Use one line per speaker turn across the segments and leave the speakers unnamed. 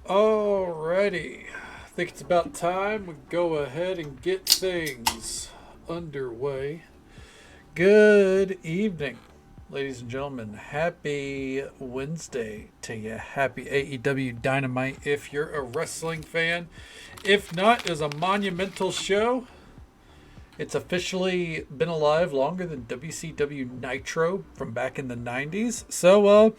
Alrighty. I think it's about time we go ahead and get things underway. Good evening, ladies and gentlemen. Happy Wednesday to you. Happy AEW Dynamite if you're a wrestling fan. If not, it's a monumental show. It's officially been alive longer than WCW Nitro from back in the 90s. So,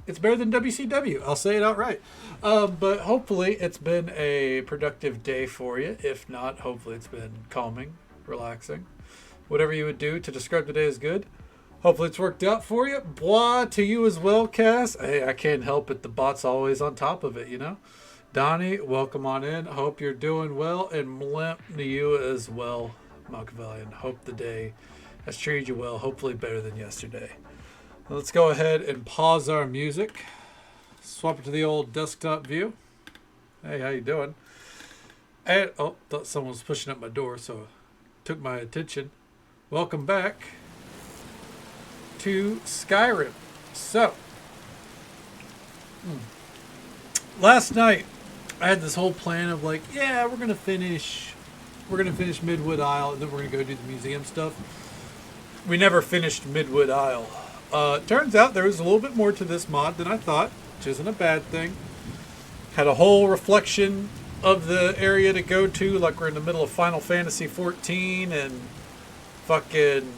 it's better than WCW. I'll say it outright. But hopefully it's been a productive day for you. If not, hopefully it's been calming, relaxing. Whatever you would do to describe today as good. Hopefully it's worked out for you. Blah to you as well, Cass. Hey, I can't help it. The bot's always on top of it, you know? Donnie, welcome on in. Hope you're doing well. And Mlimp to you as well, Machiavellian. Hope the day has treated you well. Hopefully better than yesterday. Let's go ahead and pause our music. Swap it to the old desktop view. Hey, how you doing? And, oh, thought someone was pushing up my door, so took my attention. Welcome back to Skyrim. So, last night I had this whole plan of like, yeah, we're gonna finish Midwood Isle, and then we're gonna go do the museum stuff. We never finished Midwood Isle. Turns out there was a little bit more to this mod than I thought, which isn't a bad thing. Had a whole reflection of the area to go to, like we're in the middle of Final Fantasy 14, and fucking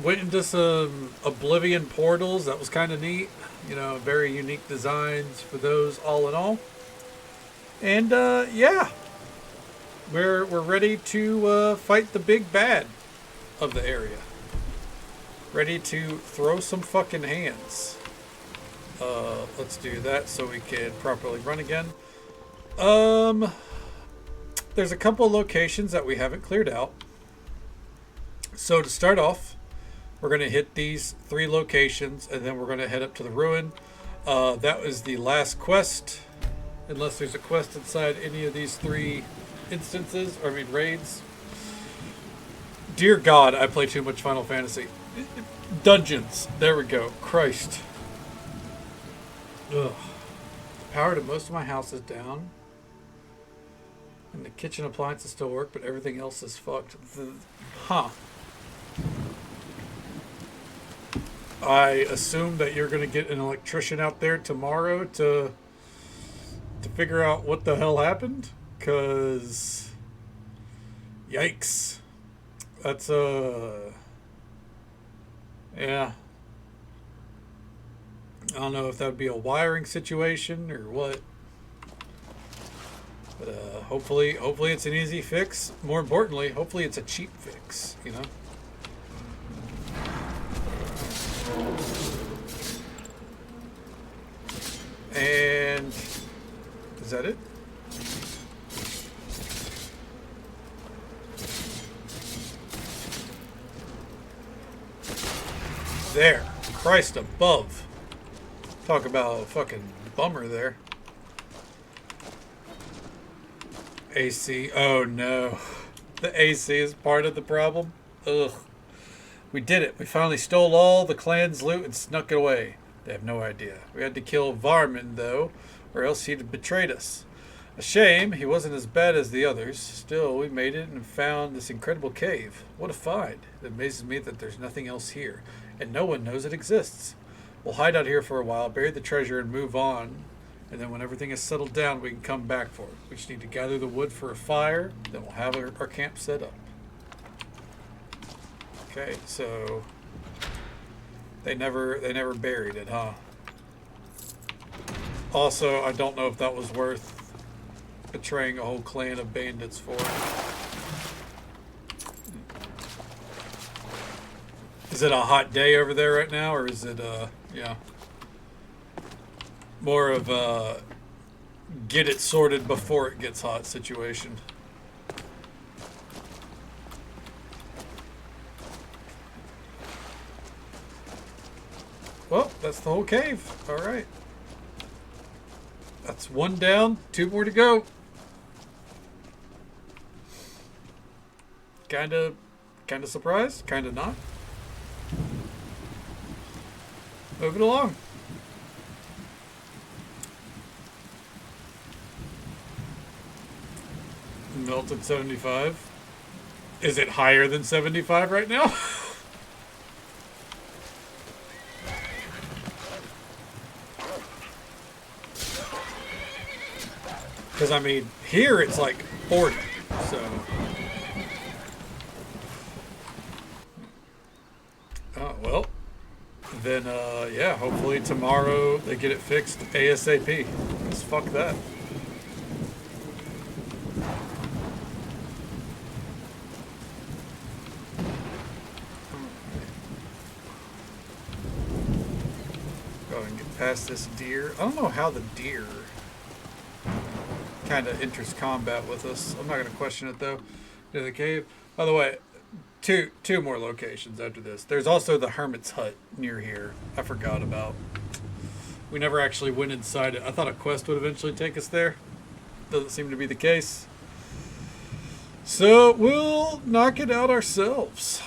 went into some Oblivion portals. That was kind of neat. You know, very unique designs for those all in all. And yeah, we're ready to fight the big bad of the area. Ready to throw some fucking hands. Let's do that so we can properly run again. There's a couple of locations that we haven't cleared out. So to start off, we're going to hit these 3 locations, and then we're going to head up to the ruin. That was the last quest, unless there's a quest inside any of these 3 instances, or I mean raids. Dear God, I play too much Final Fantasy. Dungeons. There we go. Christ. Ugh. The power to most of my house is down. And the kitchen appliances still work, but everything else is fucked. Huh. I assume that you're going to get an electrician out there tomorrow to figure out what the hell happened. Because... yikes. That's, yeah. I don't know if that would be a wiring situation or what. But hopefully it's an easy fix. More importantly, hopefully it's a cheap fix, you know? And is that it? There. Christ above. Talk about a fucking bummer there. AC. Oh no. The AC is part of the problem. Ugh. We did it. We finally stole all the clan's loot and snuck it away. They have no idea. We had to kill Varman, though, or else he'd have betrayed us. A shame. He wasn't as bad as the others. Still, we made it and found this incredible cave. What a find. It amazes me that there's nothing else here, and no one knows it exists. We'll hide out here for a while, bury the treasure, and move on. And then when everything is settled down, we can come back for it. We just need to gather the wood for a fire. Then we'll have our camp set up. Okay, so they never buried it, huh? Also, I don't know if that was worth betraying a whole clan of bandits for. Is it a hot day over there right now, or is it yeah, more of a get it sorted before it gets hot situation? Well, that's the whole cave. All right. That's 1 down, 2 more to go. Kinda surprised, kinda not. Move it along. Melted 75. Is it higher than 75 right now? Because, I mean, here it's like 40, so... Oh, well. Then, yeah, hopefully tomorrow they get it fixed ASAP. Because fuck that. Go ahead and get past this deer. I don't know how the deer kind of enters combat with us. I'm not going to question it, though. To the cave. By the way, two more locations after this. There's also the Hermit's Hut near here. I forgot about. We never actually went inside it. I thought a quest would eventually take us there. Doesn't seem to be the case. So we'll knock it out ourselves.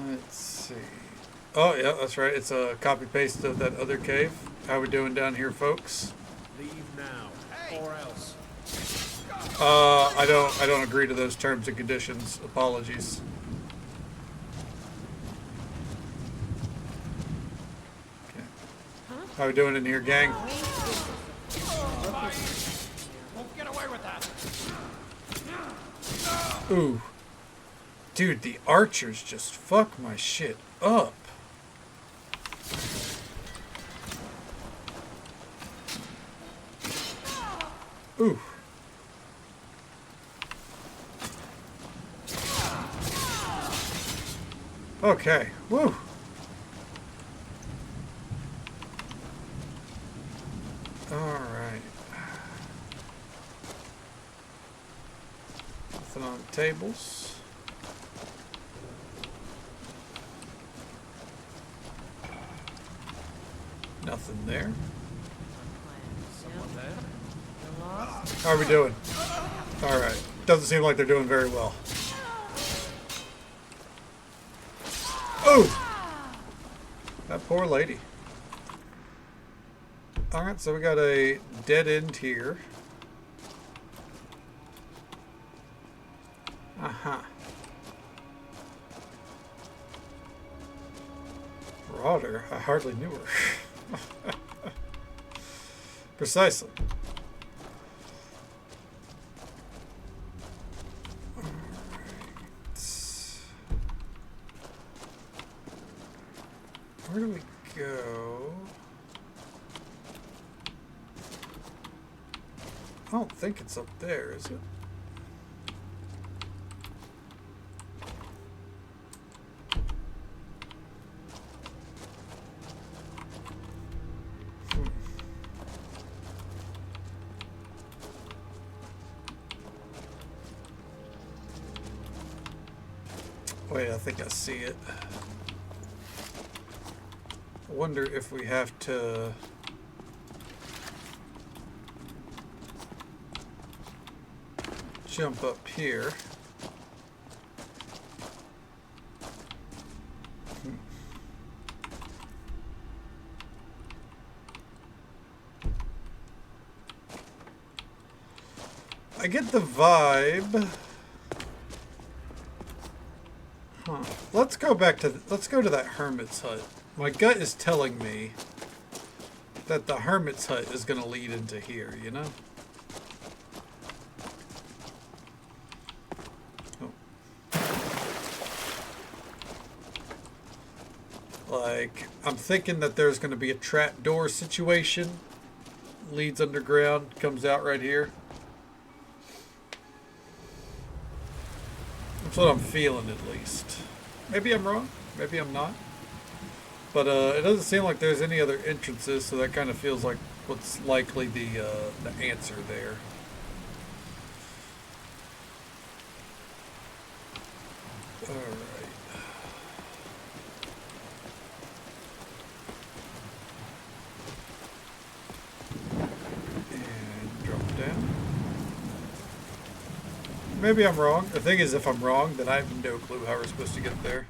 Let's see. Oh, yeah, that's right. It's a copy-paste of that other cave. How we doing down here, folks?
Leave now, or else.
I don't agree to those terms and conditions. Apologies. Okay. How we doing in here, gang?
Won't get away with that.
Ooh. Dude, the archers just fuck my shit up. Ooh. Okay. Woo. All right. Nothing on the tables. Nothing there. How are we doing? All right. Doesn't seem like they're doing very well. Oh! That poor lady. All right, so we got a dead end here. Uh-huh. Rauder? I hardly knew her. Precisely. Where do we go? I don't think it's up there, is it? Wait, I think I see it. I wonder if we have to... jump up here. I get the vibe. Huh. Let's go back to let's go to that hermit's hut. My gut is telling me that the hermit's hut is going to lead into here, you know? Like, I'm thinking that there's going to be a trapdoor situation. Leads underground, comes out right here. That's what I'm feeling, at least. Maybe I'm wrong. Maybe I'm not. But it doesn't seem like there's any other entrances, so that kind of feels like what's likely the answer there. All right. And drop down. Maybe I'm wrong. The thing is, if I'm wrong, then I have no clue how we're supposed to get there.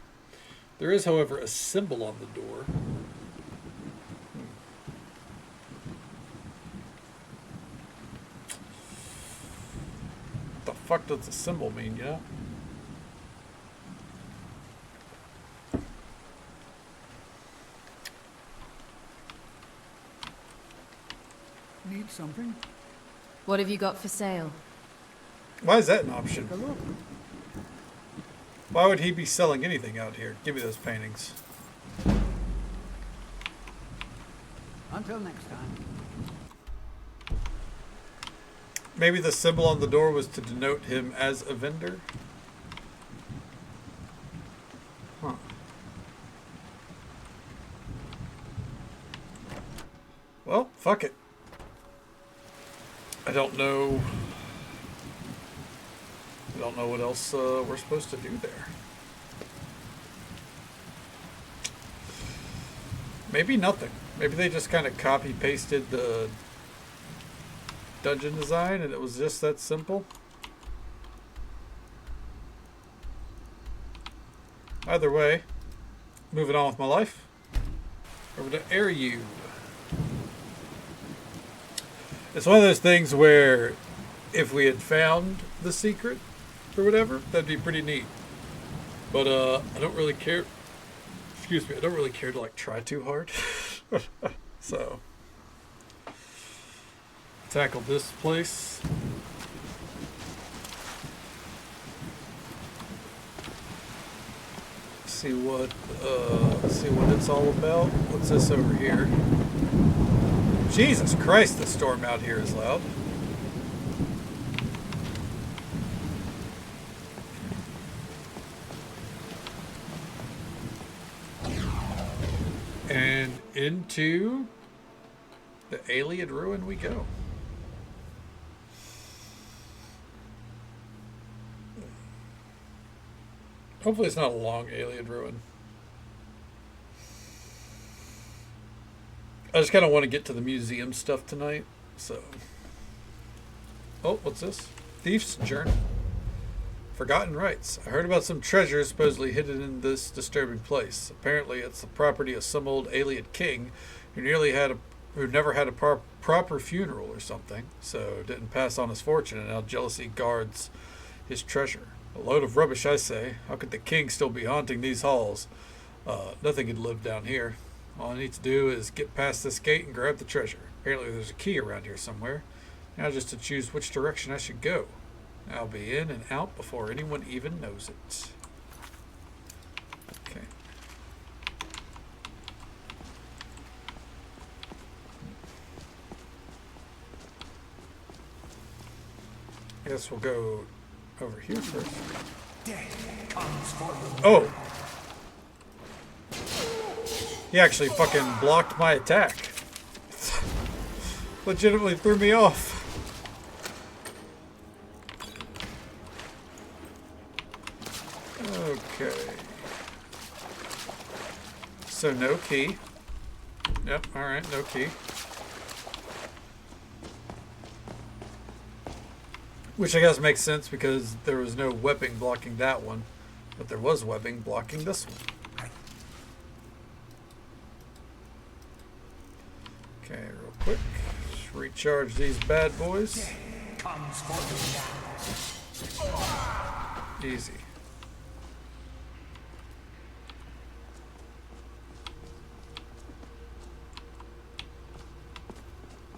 There is, however, a symbol on the door. fuck does the symbol mean, you know?
Need something?
What have you got for sale?
Why is that an option?
Take a look.
Why would he be selling anything out here? Give me those paintings.
Until next time.
Maybe the symbol on the door was to denote him as a vendor? Huh. Well, fuck it. I don't know what else we're supposed to do there. Maybe nothing. Maybe they just kind of copy pasted the dungeon design and it was just that simple. Either way, moving on with my life. Over to Airyu. It's one of those things where if we had found the secret or whatever, that'd be pretty neat. But I don't really care. Excuse me, I don't really care to like try too hard. So tackle this place. See what it's all about. What's this over here? Jesus Christ, the storm out here is loud. And into the alien ruin we go. Hopefully it's not a long alien ruin. I just kind of want to get to the museum stuff tonight, so. Oh, what's this? Thief's Journal. Forgotten Rites. I heard about some treasure supposedly hidden in this disturbing place. Apparently it's the property of some old alien king who never had a proper funeral or something, so didn't pass on his fortune and now jealousy guards his treasure. A load of rubbish, I say. How could the king still be haunting these halls? Nothing could live down here. All I need to do is get past this gate and grab the treasure. Apparently there's a key around here somewhere. Now just to choose which direction I should go. I'll be in and out before anyone even knows it. Okay. I guess we'll go over here first. Oh! He actually fucking blocked my attack. Legitimately threw me off. Okay. So no key. Yep, alright, no key. Which I guess makes sense because there was no webbing blocking that one. But there was webbing blocking this one. Okay, real quick. Just recharge these bad boys. Easy.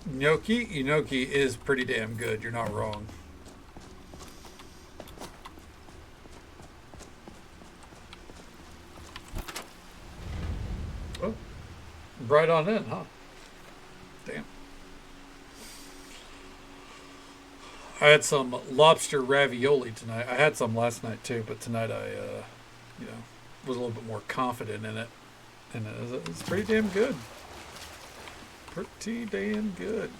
Inoki is pretty damn good. You're not wrong. Oh, right on in, huh? Damn. I had some lobster ravioli tonight. I had some last night too, but tonight I, was a little bit more confident in it, and it's pretty damn good. Pretty damn good.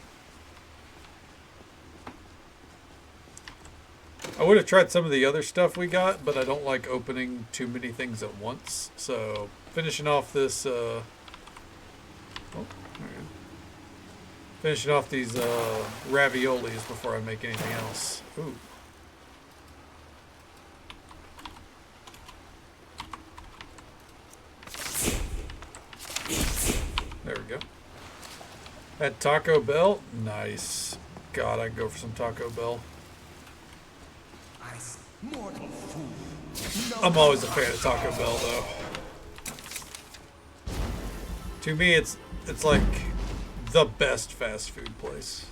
I would have tried some of the other stuff we got, but I don't like opening too many things at once. So finishing off this, finishing off these raviolis before I make anything else. Ooh. There we go. At Taco Bell, nice. God, I'd go for some Taco Bell.
Mortal fool.
I'm always a fan of Taco Bell, though. To me, it's like the best fast food place.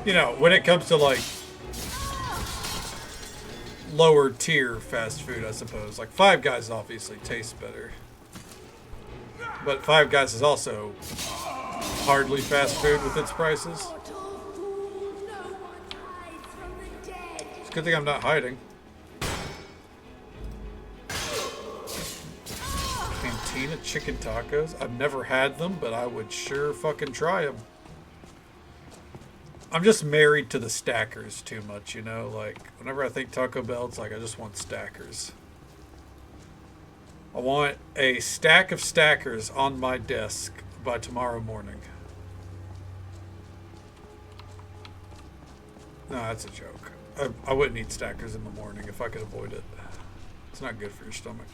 You know, when it comes to like lower tier fast food, I suppose. Like Five Guys obviously tastes better. But Five Guys is also hardly fast food with its prices. It's a good thing I'm not hiding. Cantina chicken tacos. I've never had them, but I would sure fucking try them. I'm just married to the stackers too much, you know? Like, whenever I think Taco Bell, it's like I just want stackers. I want a stack of stackers on my desk by tomorrow morning. No, that's a joke. I wouldn't eat stackers in the morning if I could avoid it. It's not good for your stomach.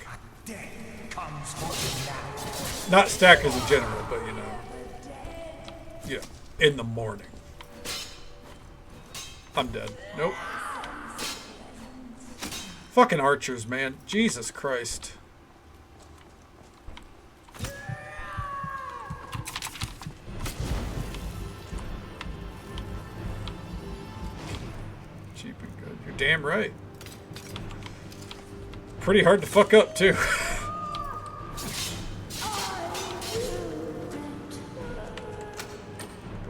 Not stackers in general, but you know. Yeah, in the morning. I'm dead. Nope. Fucking archers, man. Jesus Christ. Cheap and good. You're damn right. Pretty hard to fuck up, too.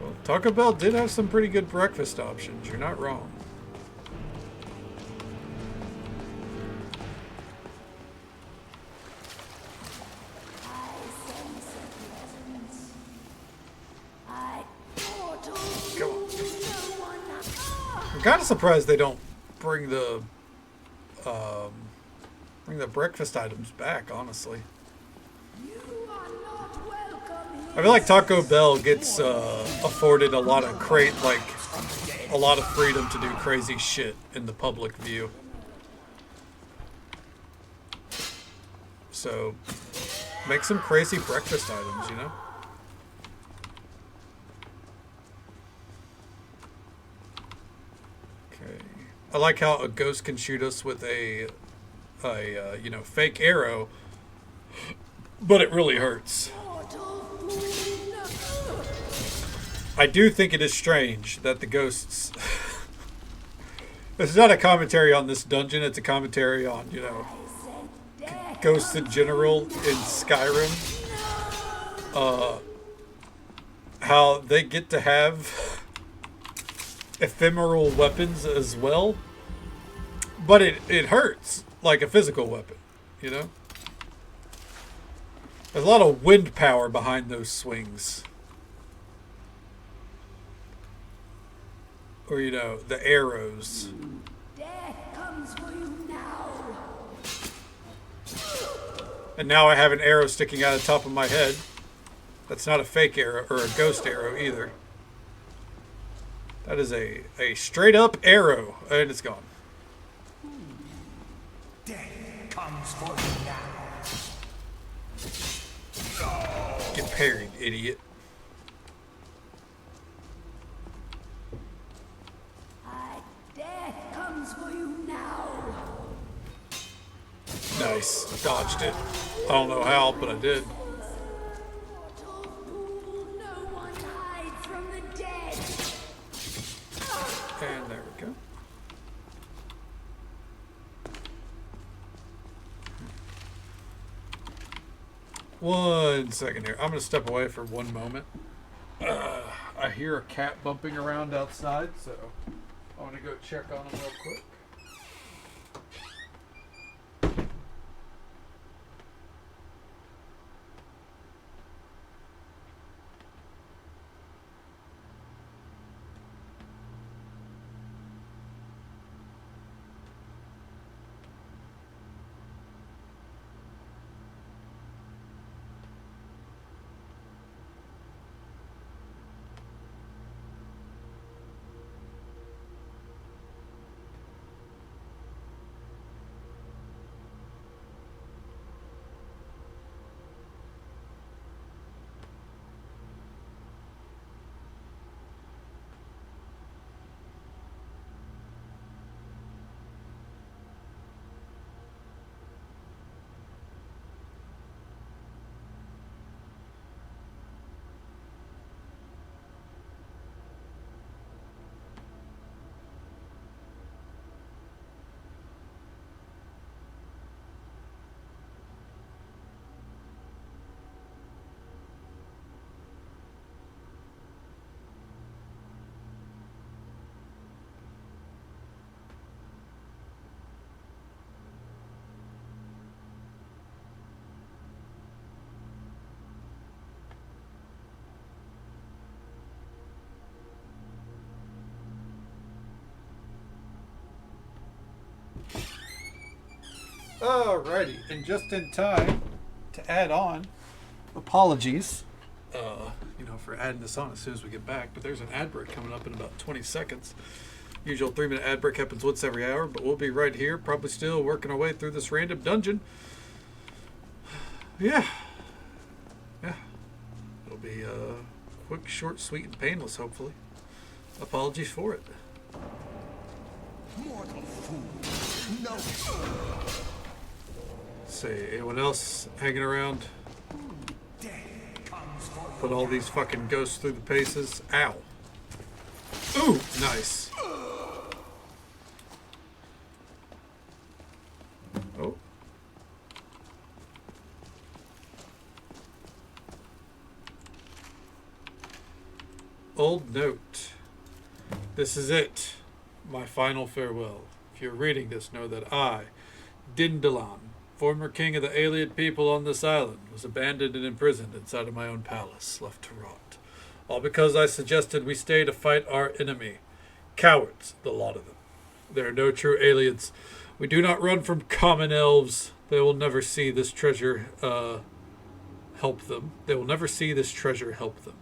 Well, Taco Bell did have some pretty good breakfast options. You're not wrong. Come on. I'm kind of surprised they don't bring the breakfast items back, honestly. I feel like Taco Bell gets afforded a lot of a lot of freedom to do crazy shit in the public view. So, make some crazy breakfast items, you know? Okay. I like how a ghost can shoot us with a you know, fake arrow, but it really hurts. I do think it is strange that the ghosts... It's not a commentary on this dungeon, it's a commentary on, you know, ghosts in general in Skyrim. How they get to have ephemeral weapons as well. But it hurts like a physical weapon, you know? There's a lot of wind power behind those swings. Or, you know, the arrows.
Death comes for you now.
And now I have an arrow sticking out of the top of my head. That's not a fake arrow or a ghost arrow either. That is a straight up arrow. And it's gone.
Death comes for you now.
Get parried, idiot.
Death comes for you now.
Nice. Dodged it. I don't know how, but I did.
Mortal fool, no one hides from the dead.
And there we go. One second here. I'm going to step away for one moment. I hear a cat bumping around outside, so I want to go check on him real quick. Alrighty, and just in time to add on, apologies, for adding this on as soon as we get back, but there's an ad break coming up in about 20 seconds. Usual 3-minute ad break happens once every hour, but we'll be right here, probably still working our way through this random dungeon. Yeah. It'll be quick, short, sweet, and painless, hopefully. Apologies for it.
Mortal fool. No.
See, anyone else hanging around?
Death comes for
Put all these fucking ghosts through the paces. Ow. Ooh, nice. Oh. Old note. This is it. My final farewell. If you're reading this, know that I, Dindalan, former king of the Ayleid people on this island, was abandoned and imprisoned inside of my own palace, left to rot. All because I suggested we stay to fight our enemy. Cowards, the lot of them. There are no true Ayleids. We do not run from common elves. They will never see this treasure help them. They will never see this treasure help them.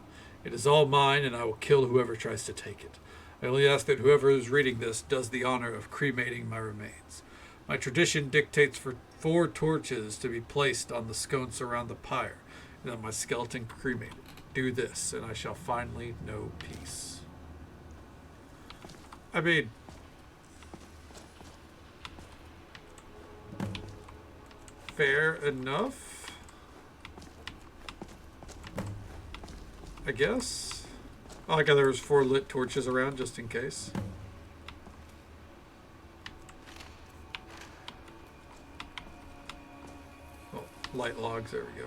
It is all mine, and I will kill whoever tries to take it. I only ask that whoever is reading this does the honor of cremating my remains. My tradition dictates for 4 torches to be placed on the sconce around the pyre, and then my skeleton cremated. Do this, and I shall finally know peace. I mean, fair enough, I guess. I like how there was 4 lit torches around just in case. Oh, light logs, there we go.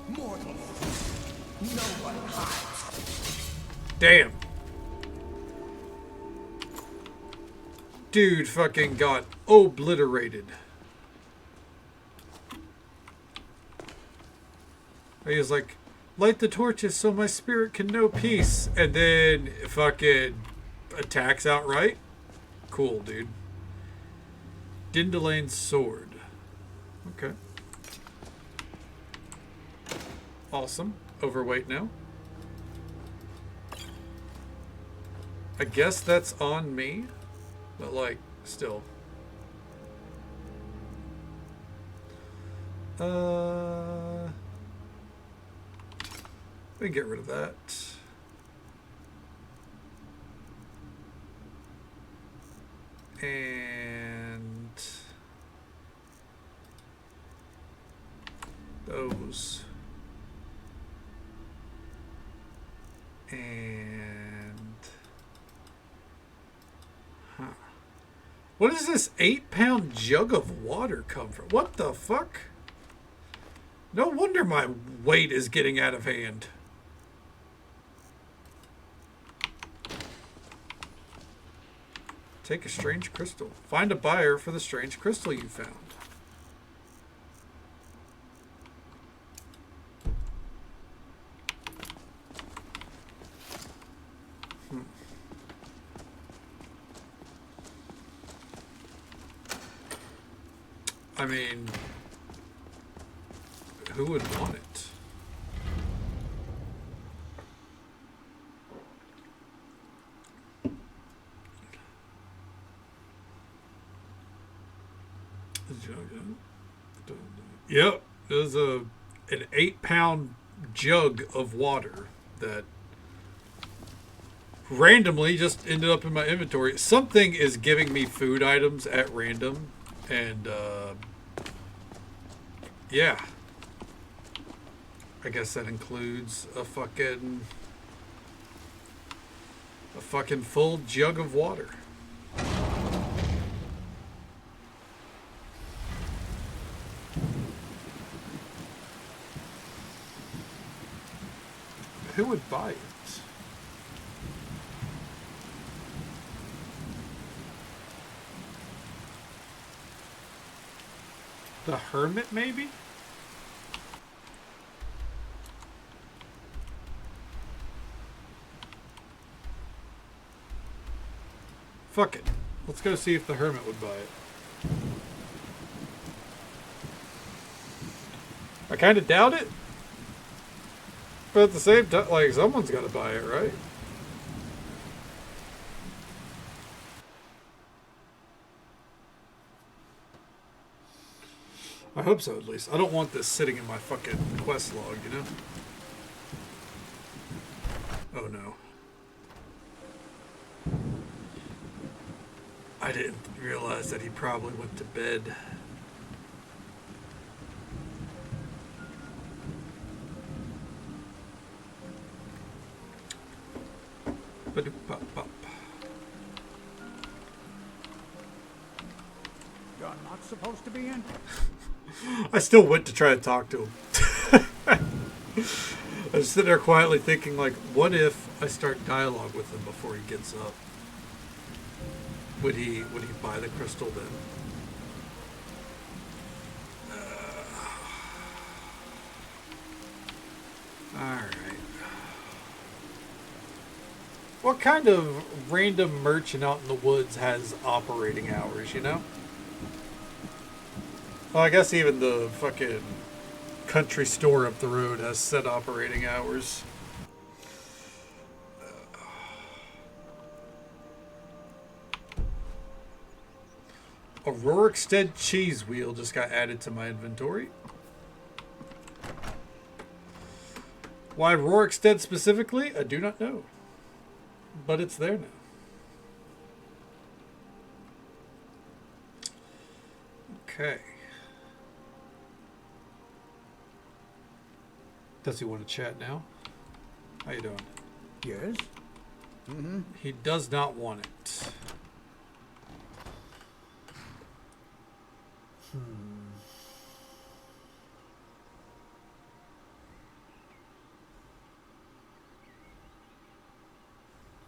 mortal fool. No one hides.
Damn. Dude fucking got obliterated. He was like, light the torches so my spirit can know peace. And then fucking attacks outright. Cool, dude. Dindalane's sword. Okay. Awesome. Overweight now. I guess that's on me. But like, still. Let me get rid of that. And those. And what does this 8-pound jug of water come from? What the fuck? No wonder my weight is getting out of hand. Take a strange crystal. Find a buyer for the strange crystal you found. I mean, who would want it? Yep, there's an 8-pound jug of water that randomly just ended up in my inventory. Something is giving me food items at random, and yeah, I guess that includes a fucking full jug of water. Who would buy it? The hermit, maybe? Fuck it. Let's go see if the hermit would buy it. I kind of doubt it. But at the same time, like, someone's got to buy it, right? I hope so, at least. I don't want this sitting in my fucking quest log, you know? Oh, no. I didn't realize that he probably went to bed. Ba-doop-bop-bop.
You're not supposed to be in.
I still went to try to talk to him. I was sitting there quietly thinking, like, what if I start dialogue with him before he gets up? Would he buy the crystal then? Alright. What kind of random merchant out in the woods has operating hours, you know? Well, I guess even the fucking country store up the road has set operating hours. A Rorikstead cheese wheel just got added to my inventory. Why Rorikstead specifically? I do not know. But it's there now. Okay. Does he want to chat now? How you doing?
Yes.
He does not want it.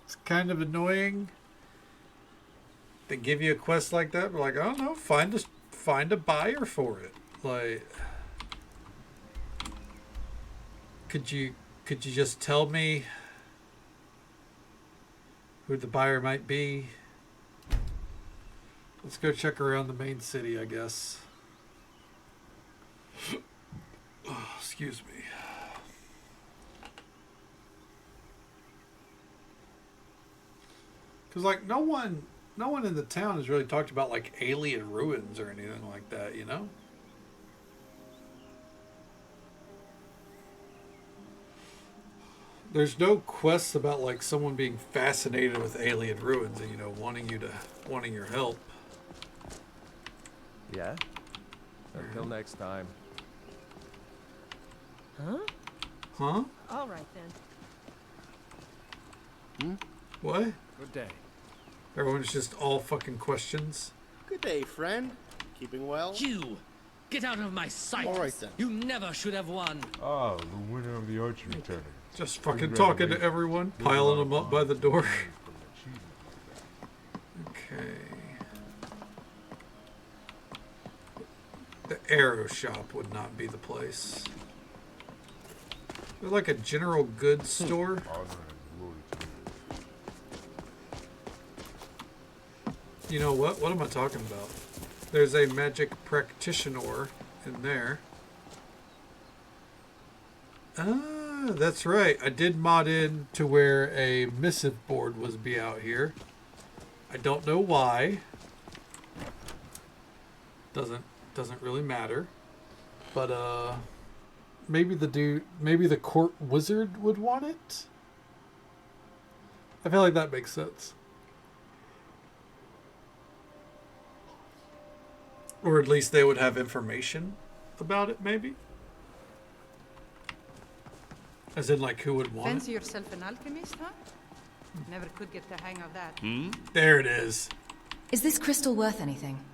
It's kind of annoying. They give you a quest like that, but like, I don't know, find a buyer for it. Like, could you just tell me who the buyer might be? Let's go check around the main city, I guess. Oh, excuse me. Because, like, no one in the town has really talked about, like, alien ruins or anything like that, you know? There's no quests about, like, someone being fascinated with alien ruins and, you know, wanting your help.
Yeah? Until next time.
Huh?
Huh?
All right then.
What?
Good day.
Everyone's just all fucking questions.
Good day, friend. Keeping well?
You! Get out of my sight!
All right, then.
You never should have won!
Ah, the winner of the archery tournament.
Just fucking talking to everyone, piling them up by the door. Okay. The arrow shop would not be the place. They're like a general goods store.
Honor and glory to you.
You know what? What am I talking about? There's a magic practitioner in there. Ah, that's right. I did mod in to where a missive board was be out here. I don't know why. Doesn't really matter. But maybe the court wizard would want it. I feel like that makes sense. Or at least they would have information about it, maybe. As in, like, who would want
Fancy
it?
yourself an alchemist, huh? Never could get the hang of that.
There it is.
Is this crystal worth anything?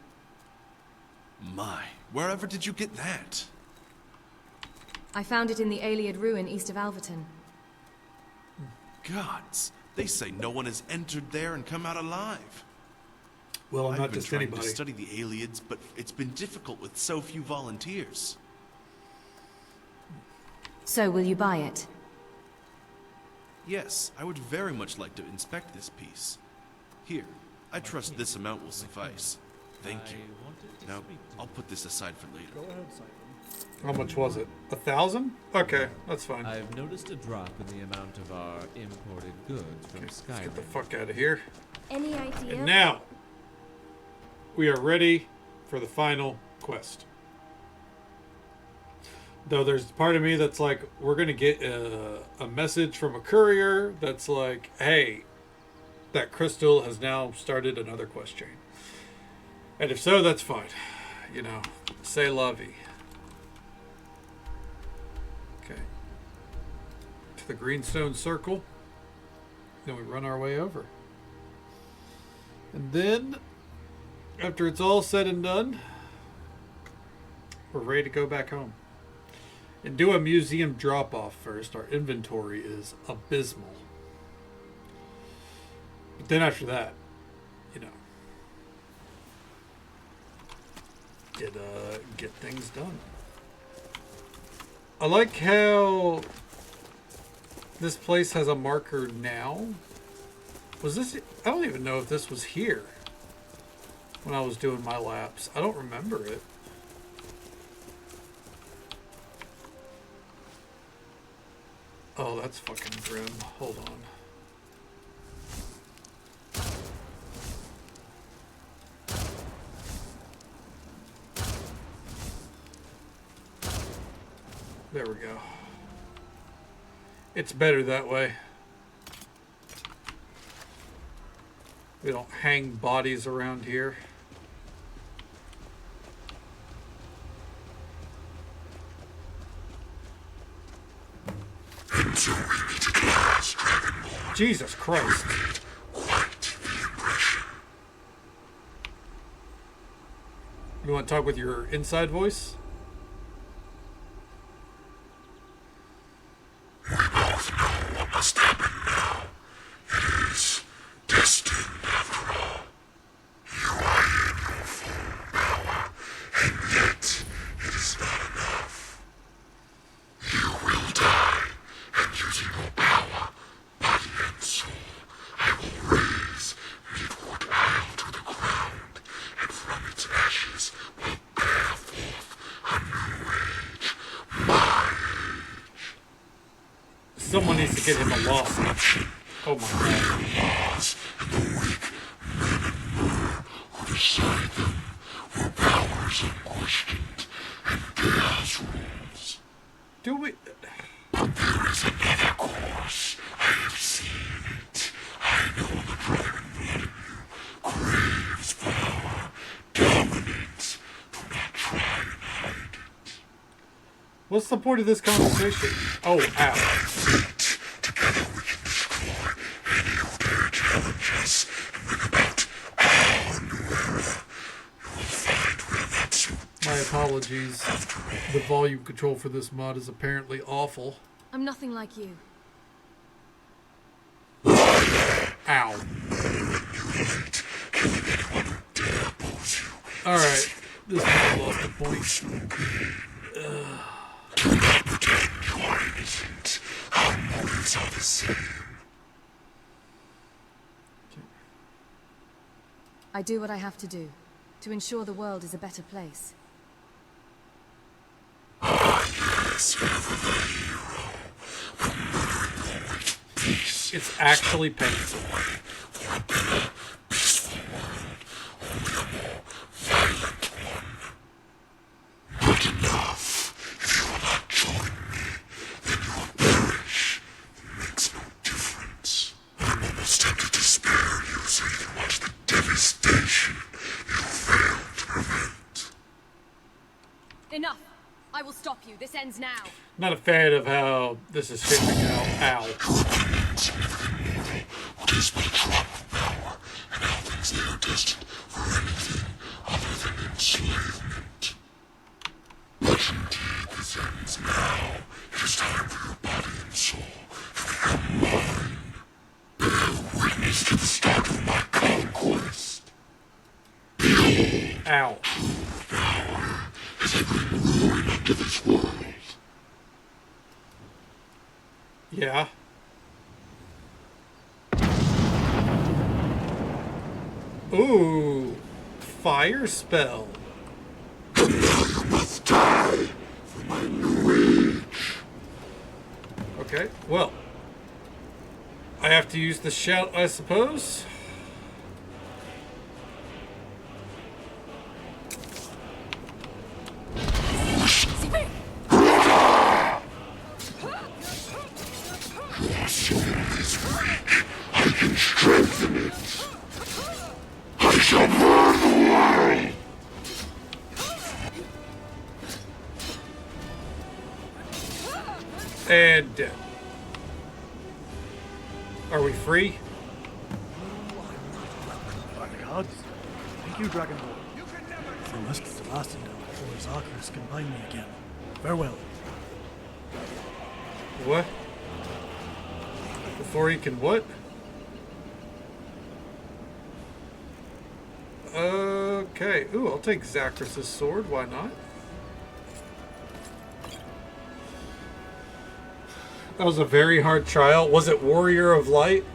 My, wherever did you get that?
I found it in the Iliad ruin east of Alverton.
Gods, they say no one has entered there and come out alive.
Well, I'm
I've
not
been
just
trying
anybody.
to study the Iliads, but it's been difficult with so few volunteers.
So, will you buy it?
Yes, I would very much like to inspect this piece. Here, I trust this amount will suffice. Thank you. Now, I'll put this aside for later.
Go ahead, Simon.
How much was it? 1,000? Okay, that's fine.
I've noticed a drop in the amount of our imported goods from
Let's
Skyrim.
get the fuck out of here.
Any idea?
And now, we are ready for the final quest. Though there's part of me that's like, we're going to get a message from a courier that's like, hey, that crystal has now started another quest chain. And if so, that's fine. You know, c'est la vie. Okay. To the greenstone circle. Then we run our way over. And then, after it's all said and done, we're ready to go back home. And do a museum drop-off first. Our inventory is abysmal. But then after that, you know, get things done. I like how this place has a marker now. Was this... I don't even know if this was here when I was doing my laps. I don't remember it. Oh, that's fucking grim. Hold on. There we go. It's better that way. We don't hang bodies around here. Jesus Christ. You want to talk with your inside voice?
We both know what must happen now. It is destined after all. You are in your full power, and yet it is not enough. You will die, and using your power, body and soul, I will raise Midwood Isle to the ground, and from its ashes will bear forth a new age, my age.
Someone needs to get him a lawsuit. Oh my god.
Laws and the weak men and more who decide them were powers unquestioned and chaos rules.
Do we...
But there is another course. I have seen it. I know the dragon blood in you craves power, dominance. Do not try and hide it.
What's the point of this conversation? Oh, ow.
Fate. Together we can destroy any who dare challenge us and bring about our new era. You will find we'll not so
My apologies. The volume control for this mod is apparently awful.
I'm nothing like you.
Ow. Alright. This one lost the point.
Do not pretend you are innocent. Our motives are the same.
I do what I have to do, to ensure the world is a better place.
Yes, ever the hero. When murdering always peace.
It's actually painful.
For a better, peaceful world. Only a more violent one. Not enough. If you will not join me, then you will perish. It makes no difference. I'm almost tempted to spare you so you can watch the devastation you failed to prevent.
Enough! I will stop you. This ends now.
Not a fan of how this is shaping out. Ow.
What is but a drop of power, and how things they are destined for anything other than enslavement. But indeed this ends now. It is time for your body and soul to become mine. Bear witness to the start of my conquest. Behold,
Ow.
power as I bring ruin unto this world.
Yeah. Ooh. Fire spell.
And now you must die.
Okay, well. I have to use the shout, I suppose.
Your soul is weak. I can strengthen it. I shall burn the world.
And dead. Are we free?
By the gods. Thank you, Dragonborn. I must have the last now before Zarkris can bind me again. Farewell.
What? Before he can what? Okay. Ooh, I'll take Zakris's sword. Why not? That was a very hard trial. Was it Warrior of Light?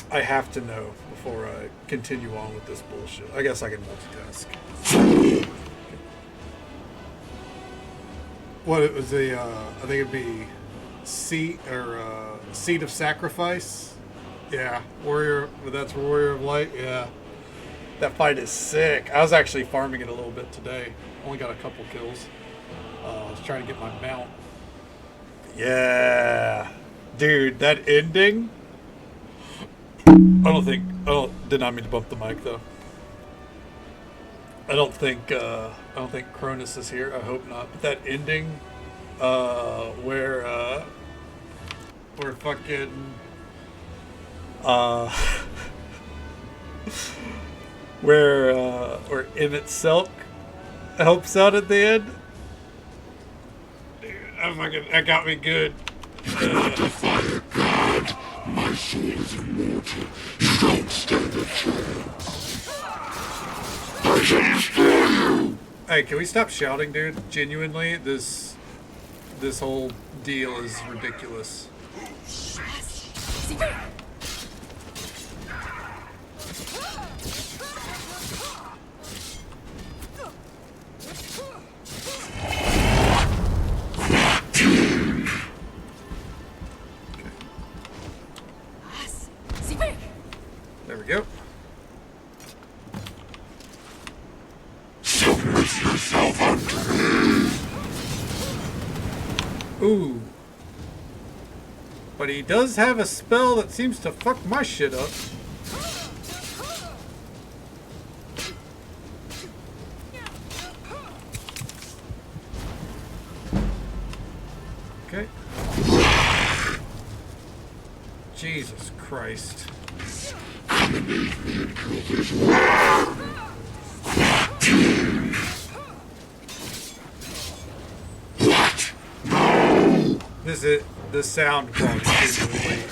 I have to know before I continue on with this bullshit. I guess I can multitask. What it was I think it'd be Seat of Sacrifice. Yeah, Warrior. But that's Warrior of Light. Yeah, that fight is sick. I was actually farming it a little bit today. Only got a couple kills. I was trying to get my mount. Yeah, dude, that ending. Did not mean to bump the mic though. I don't think Cronus is here. I hope not. But that ending, where fucking, where Emmett Selk helps out at the end. Dude, that got me good.
Fire God, my soul is immortal. You don't stand a chance. I shall destroy you.
Hey, can we stop shouting, dude? Genuinely, this whole deal is ridiculous. There we go.
Submit yourself unto me.
Ooh. But he does have a spell that seems to fuck my shit up. Okay. Jesus Christ.
What? No.
The sound quality is really.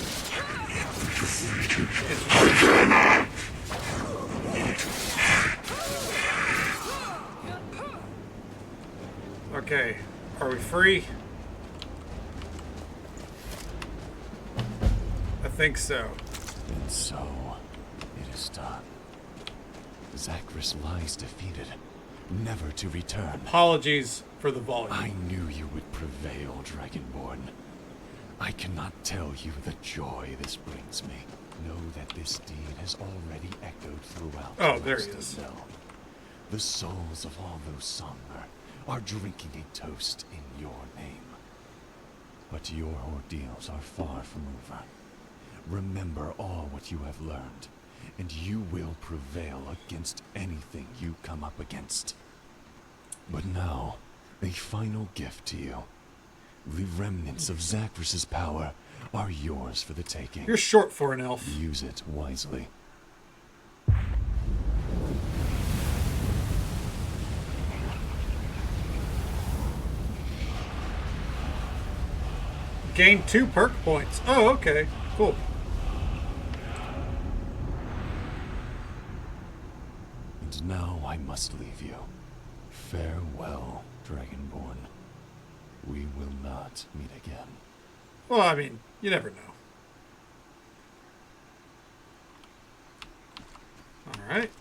Okay, are we free? I think so.
And so, it is done. Zakris lies defeated, never to return.
Apologies for the volume.
I knew you would prevail, Dragonborn. I cannot tell you the joy this brings me. Know that this deed has already echoed throughout.
Oh, there he is.
The souls of all those somber are drinking a toast in your name. But your ordeals are far from over. Remember all what you have learned, and you will prevail against anything you come up against. But now, a final gift to you. The remnants of Zakris's power are yours for the taking.
You're short for an elf.
Use it wisely.
Gain 2 perk points. Oh, okay. Cool.
And now I must leave you. Farewell, Dragonborn. We will not meet again.
Well, I mean, you never know. Alright.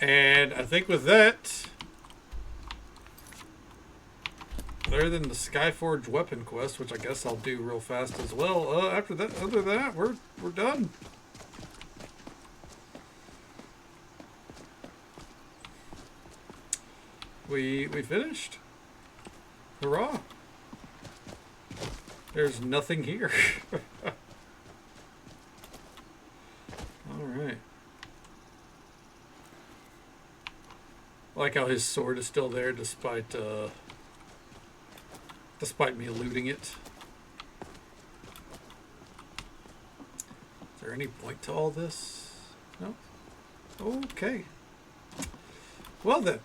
And I think with that, other than the Skyforge weapon quest, which I guess I'll do real fast as well, after that, other than that, we're done. We finished. Hurrah. There's nothing here. Alright. I like how his sword is still there despite me looting it. Is there any point to all this? No? Okay. Well then.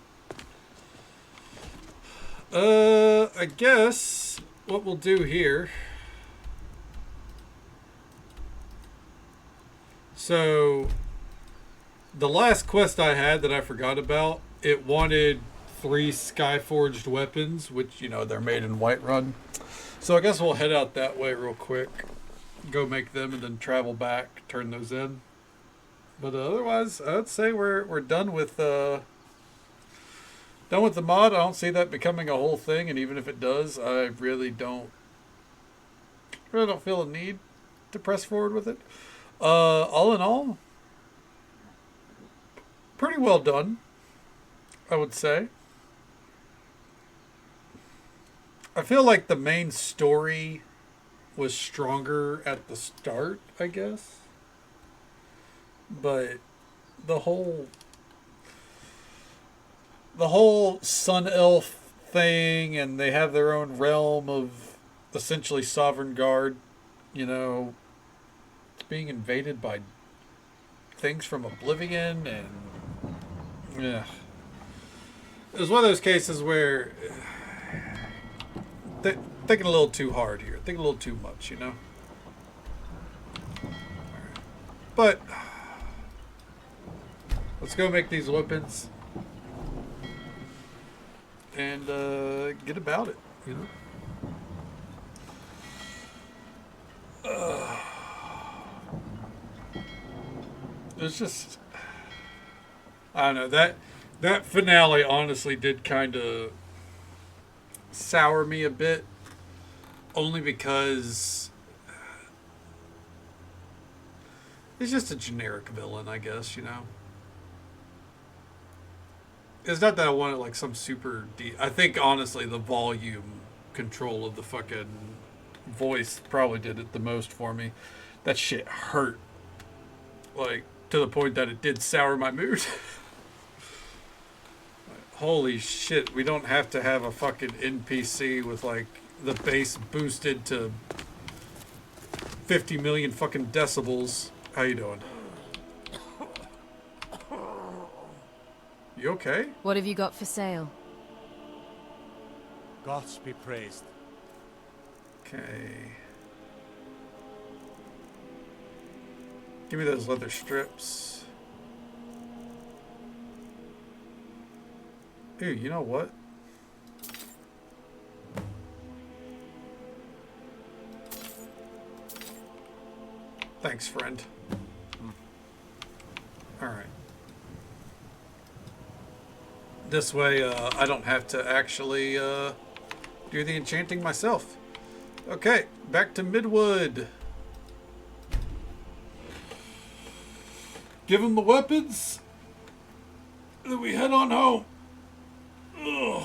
I guess what we'll do here. So, the last quest I had that I forgot about, it wanted 3 Skyforged weapons, which, you know, they're made in Whiterun. So I guess we'll head out that way real quick. Go make them and then travel back, turn those in. But otherwise, I'd say we're done with the mod. I don't see that becoming a whole thing, and even if it does, I really don't feel a need to press forward with it. All in all, pretty well done, I would say. I feel like the main story was stronger at the start, I guess. But the whole Sun Elf thing, and they have their own realm of essentially Sovereign Guard, you know, being invaded by things from Oblivion, and yeah, it was one of those cases where they're thinking a little too hard here, thinking a little too much, you know. But let's go make these weapons and get about it, you know. It's just, I don't know, that finale honestly did kind of sour me a bit, only because it's just a generic villain, I guess, you know. It's not that I wanted like some super deep. I think honestly the volume control of the fucking voice probably did it the most for me. That shit hurt, like, to the point that it did sour my mood. Holy shit, we don't have to have a fucking NPC with like the bass boosted to 50 million fucking decibels. How you doing? You okay?
What have you got for sale?
Gods be praised.
Okay. Give me those leather strips. Ooh, you know what? Thanks, friend. Alright. This way, I don't have to actually do the enchanting myself. Okay, back to Midwood. Give them the weapons, then we head on home. Ugh.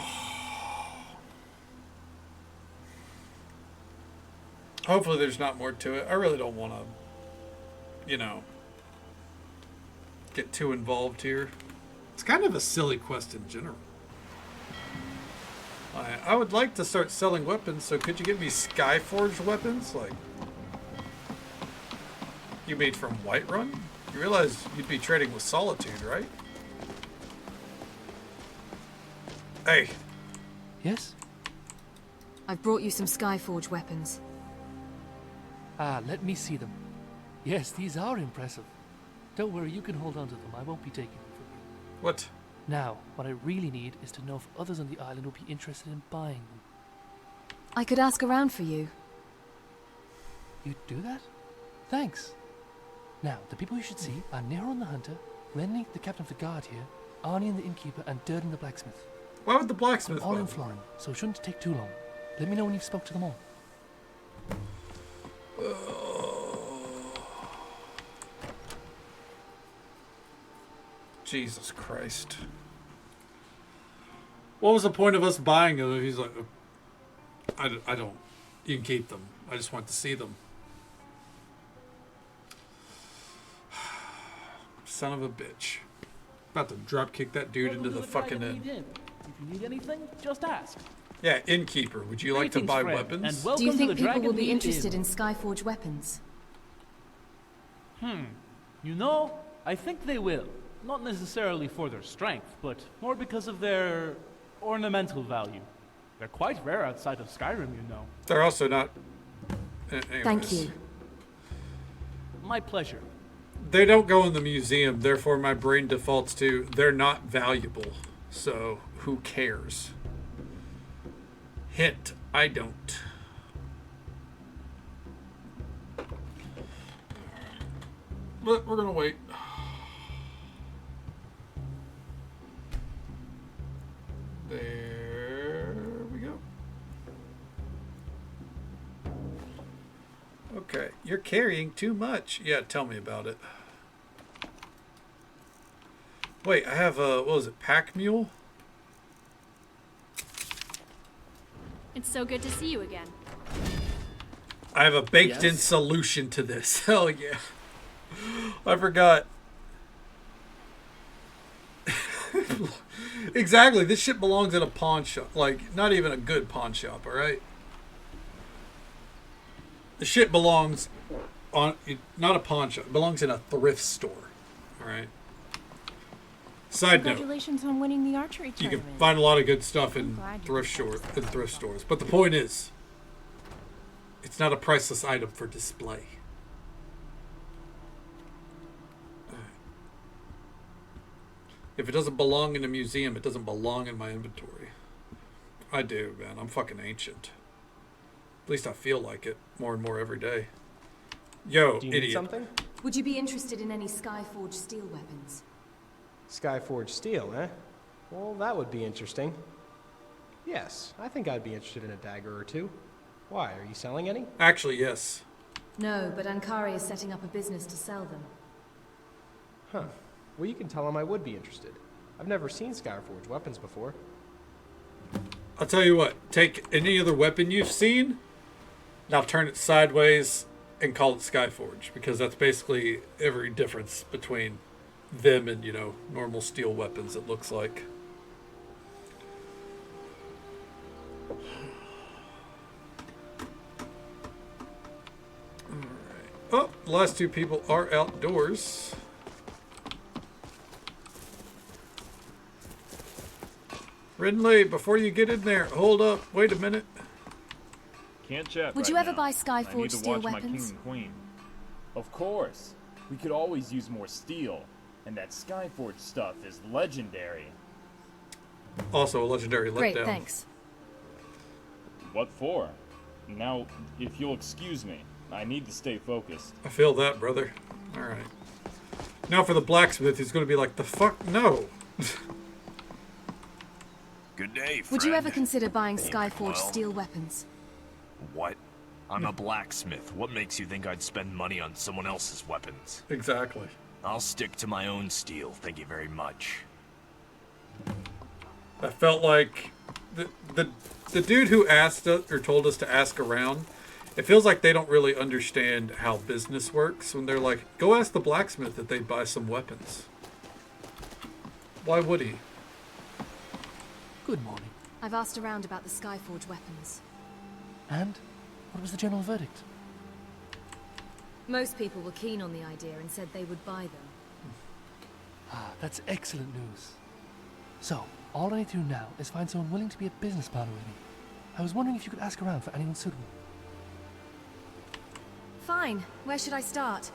Hopefully there's not more to it. I really don't want to, you know, get too involved here. It's kind of a silly quest in general. I would like to start selling weapons, so could you give me Skyforged weapons? Like, you made from Whiterun? You realize you'd be trading with Solitude, right? Hey.
Yes?
I've brought you some Skyforge weapons.
Ah, let me see them. Yes, these are impressive. Don't worry, you can hold on to them. I won't be taking them from you.
What?
Now, what I really need is to know if others on the island will be interested in buying them.
I could ask around for you.
You'd do that? Thanks. Now, the people you should see are Nero the Hunter, Renly, the captain of the guard here, Arnie and the innkeeper, and Durden the blacksmith.
Why would the blacksmith
They're all in
bother?
Florin, so it shouldn't take too long. Let me know when you've spoke to them all.
Jesus Christ. What was the point of us buying them if he's like, I don't. You can keep them. I just want to see them. Son of a bitch. About to drop kick that dude into the fucking end.
If you need anything, just ask.
Yeah, innkeeper, would you like to buy weapons?
Do you think people will be interested in Skyforge weapons?
You know, I think they will. Not necessarily for their strength, but more because of their ornamental value. They're quite rare outside of Skyrim, you know.
They're also not...
Thank you.
My pleasure.
They don't go in the museum, therefore my brain defaults to they're not valuable. So, who cares? Hint, I don't. But we're gonna wait. There we go. Okay, you're carrying too much. Yeah, tell me about it. Wait, I have a, what was it, pack mule?
It's so good to see you again.
I have a baked-in solution to this. Hell yeah. I forgot. Exactly, this shit belongs in a pawn shop. Like, not even a good pawn shop, alright? The shit belongs on, not a pawn shop. It belongs in a thrift store, alright? Side note.
Congratulations on winning the archery
You
tournament.
can find a lot of good stuff in thrift stores. But the point is, it's not a priceless item for display. If it doesn't belong in a museum, it doesn't belong in my inventory. I do, man. I'm fucking ancient. At least I feel like it more and more every day. Yo,
Do you
idiot.
need something?
Would you be interested in any Skyforge steel weapons?
Skyforge steel, eh? Well, that would be interesting. Yes, I think I'd be interested in a dagger or two. Why, are you selling any?
Actually, yes.
No, but Ankari is setting up a business to sell them.
Huh. Well, you can tell him I would be interested. I've never seen Skyforge weapons before.
I'll tell you what. Take any other weapon you've seen, now turn it sideways and call it Skyforge. Because that's basically every difference between them and, you know, normal steel weapons, it looks like. Alright. Oh, the last two people are outdoors. Ridley, before you get in there, hold up. Wait a minute.
Can't chat.
Would
right
you ever
now.
buy
I need
Skyforge
to
steel
watch my
weapons?
king and queen. Of course. We could always use more steel. And that Skyforge stuff is legendary.
Also a legendary letdown.
Great, thanks.
What for? Now, if you'll excuse me, I need to stay focused.
I feel that, brother. Alright. Now for the blacksmith, he's going to be like, the fuck? No.
Good day, friend.
Would you ever consider buying Skyforge
Well.
steel weapons?
What? I'm a blacksmith. What makes you think I'd spend money on someone else's weapons?
Exactly.
I'll stick to my own steel, thank you very much.
I felt like the dude who asked us or told us to ask around, it feels like they don't really understand how business works when they're like, go ask the blacksmith if they'd buy some weapons. Why would he?
Good morning.
I've asked around about the Skyforge weapons.
And? What was the general verdict?
Most people were keen on the idea and said they would buy them.
Ah, that's excellent news. So, all I need to do now is find someone willing to be a business partner with me. I was wondering if you could ask around for anyone suitable.
Fine. Where should I start?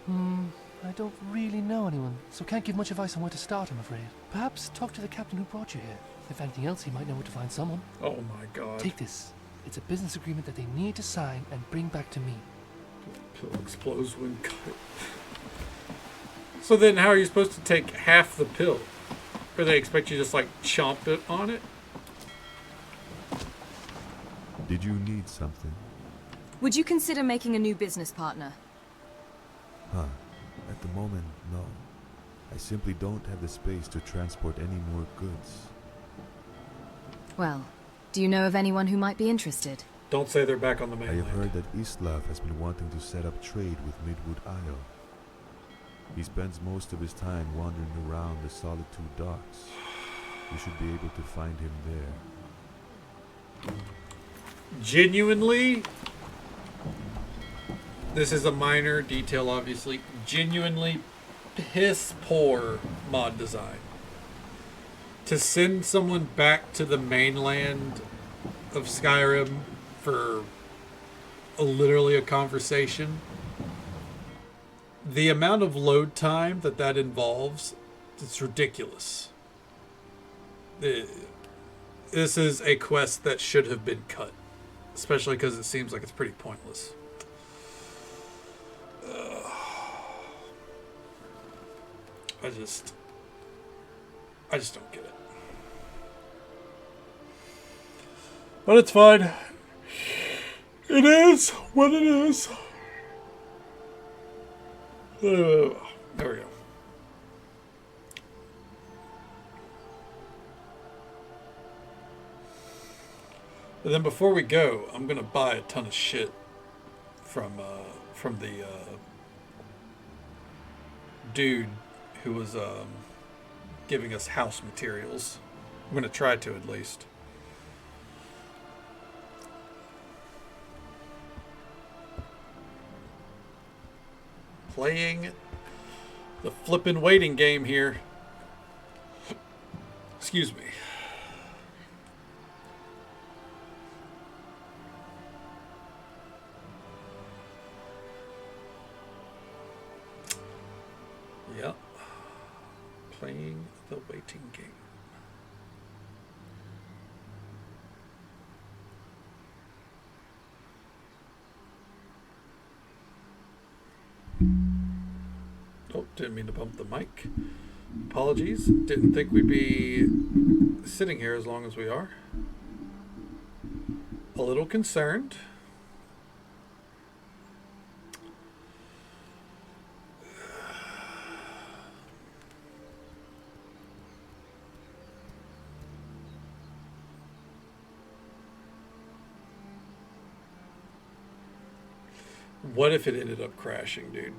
I don't really know anyone, so can't give much advice on where to start, I'm afraid. Perhaps talk to the captain who brought you here. If anything else, he might know where to find someone.
Oh my god.
Take this. It's a business agreement that they need to sign and bring back to me.
Pill explodes when cut. So then how are you supposed to take half the pill? Or they expect you to just like chomp it on it?
Did you need something?
Would you consider making a new business partner?
Huh. At the moment, no. I simply don't have the space to transport any more goods.
Well, do you know of anyone who might be interested?
Don't say they're back on the
I
mainland.
have heard that Islav has been wanting to set up trade with Midwood Isle. He spends most of his time wandering around the Solitude docks. You should be able to find him there.
Genuinely, this is a minor detail, obviously. Genuinely piss poor mod design. To send someone back to the mainland of Skyrim for literally a conversation. The amount of load time that involves, it's ridiculous. This is a quest that should have been cut. Especially because it seems like it's pretty pointless. I just don't get it. But it's fine. It is what it is. There we go. But then before we go, I'm gonna buy a ton of shit from the dude who was giving us house materials. I'm gonna try to at least. Playing the flippin' waiting game here. Excuse me. Yep. Playing the waiting game. Oh, didn't mean to bump the mic. Apologies. Didn't think we'd be sitting here as long as we are. A little concerned. What if it ended up crashing, dude?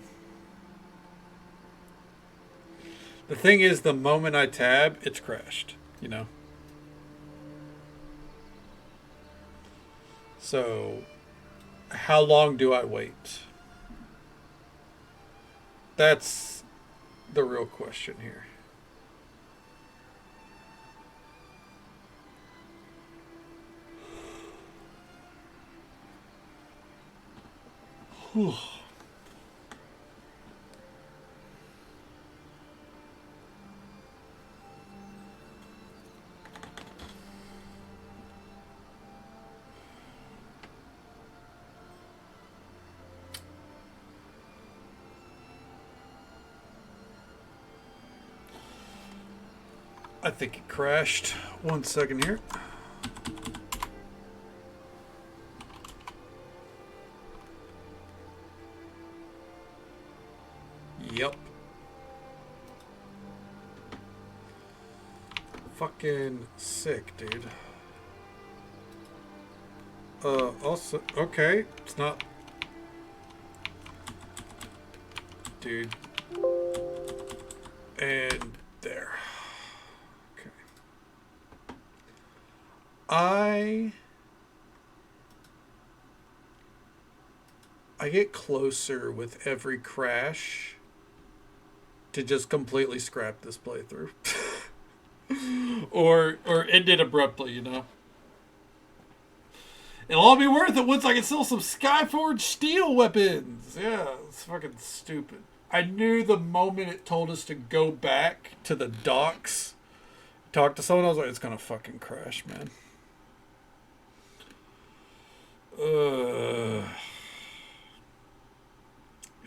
The thing is, the moment I tab, it's crashed, you know? So, how long do I wait? That's the real question here. Whew. I think it crashed. 1 second here. Yep. Fucking sick, dude. Also, okay, it's not... Dude. And there. Okay. I get closer with every crash to just completely scrap this playthrough. or end it abruptly, you know? It'll all be worth it once I can sell some Skyforge steel weapons. Yeah, it's fucking stupid. I knew the moment it told us to go back to the docks, talk to someone, I was like, it's gonna fucking crash, man.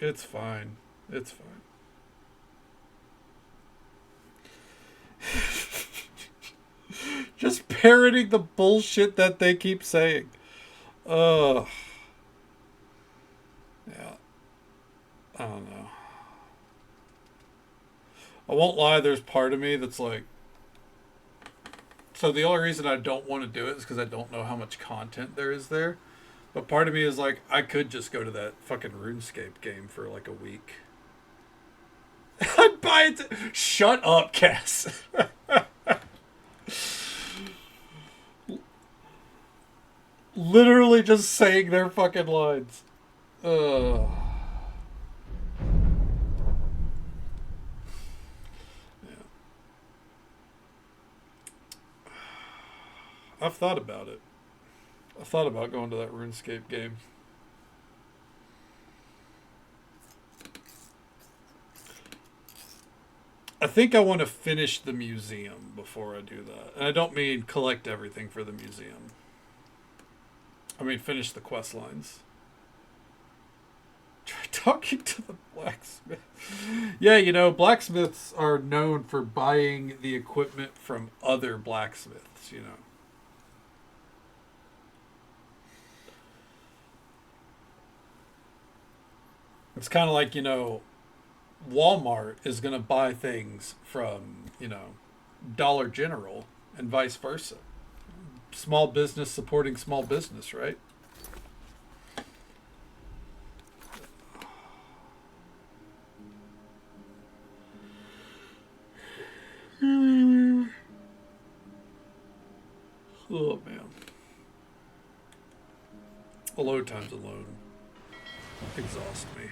It's fine. It's fine. parroting the bullshit that they keep saying. Yeah. I don't know. I won't lie, there's part of me that's like... So the only reason I don't want to do it is because I don't know how much content there is there. But part of me is like, I could just go to that fucking RuneScape game for like a week. I'd buy it. Shut up, Cass. Literally just saying their fucking lines. Yeah. I've thought about it. I thought about going to that RuneScape game. I think I want to finish the museum before I do that. And I don't mean collect everything for the museum. I mean finish the quest lines. Try talking to the blacksmith. Yeah, you know, blacksmiths are known for buying the equipment from other blacksmiths, you know. It's kind of like, you know, Walmart is going to buy things from, you know, Dollar General and vice versa. Small business supporting small business, right? Oh, man. Load times alone exhaust me.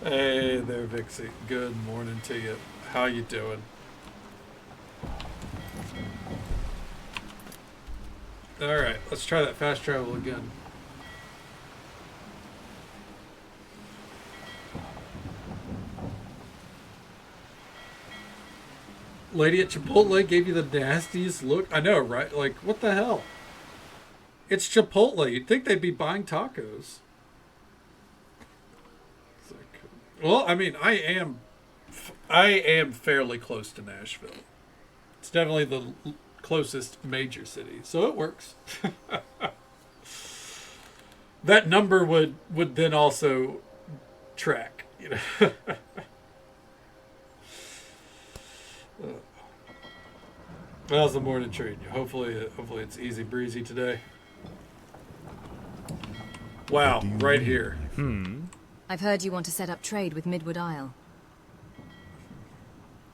Hey there, Vixie. Good morning to you. How you doing? Alright, let's try that fast travel again. Lady at Chipotle gave you the nastiest look. I know, right? Like, what the hell? It's Chipotle. You'd think they'd be buying tacos. Well, I mean, I am fairly close to Nashville. It's definitely the closest major city, so it works. That number would then also track, you know. How's the morning treating you? Hopefully it's easy breezy today. Wow, right here.
I've heard you want to set up trade with Midwood Isle.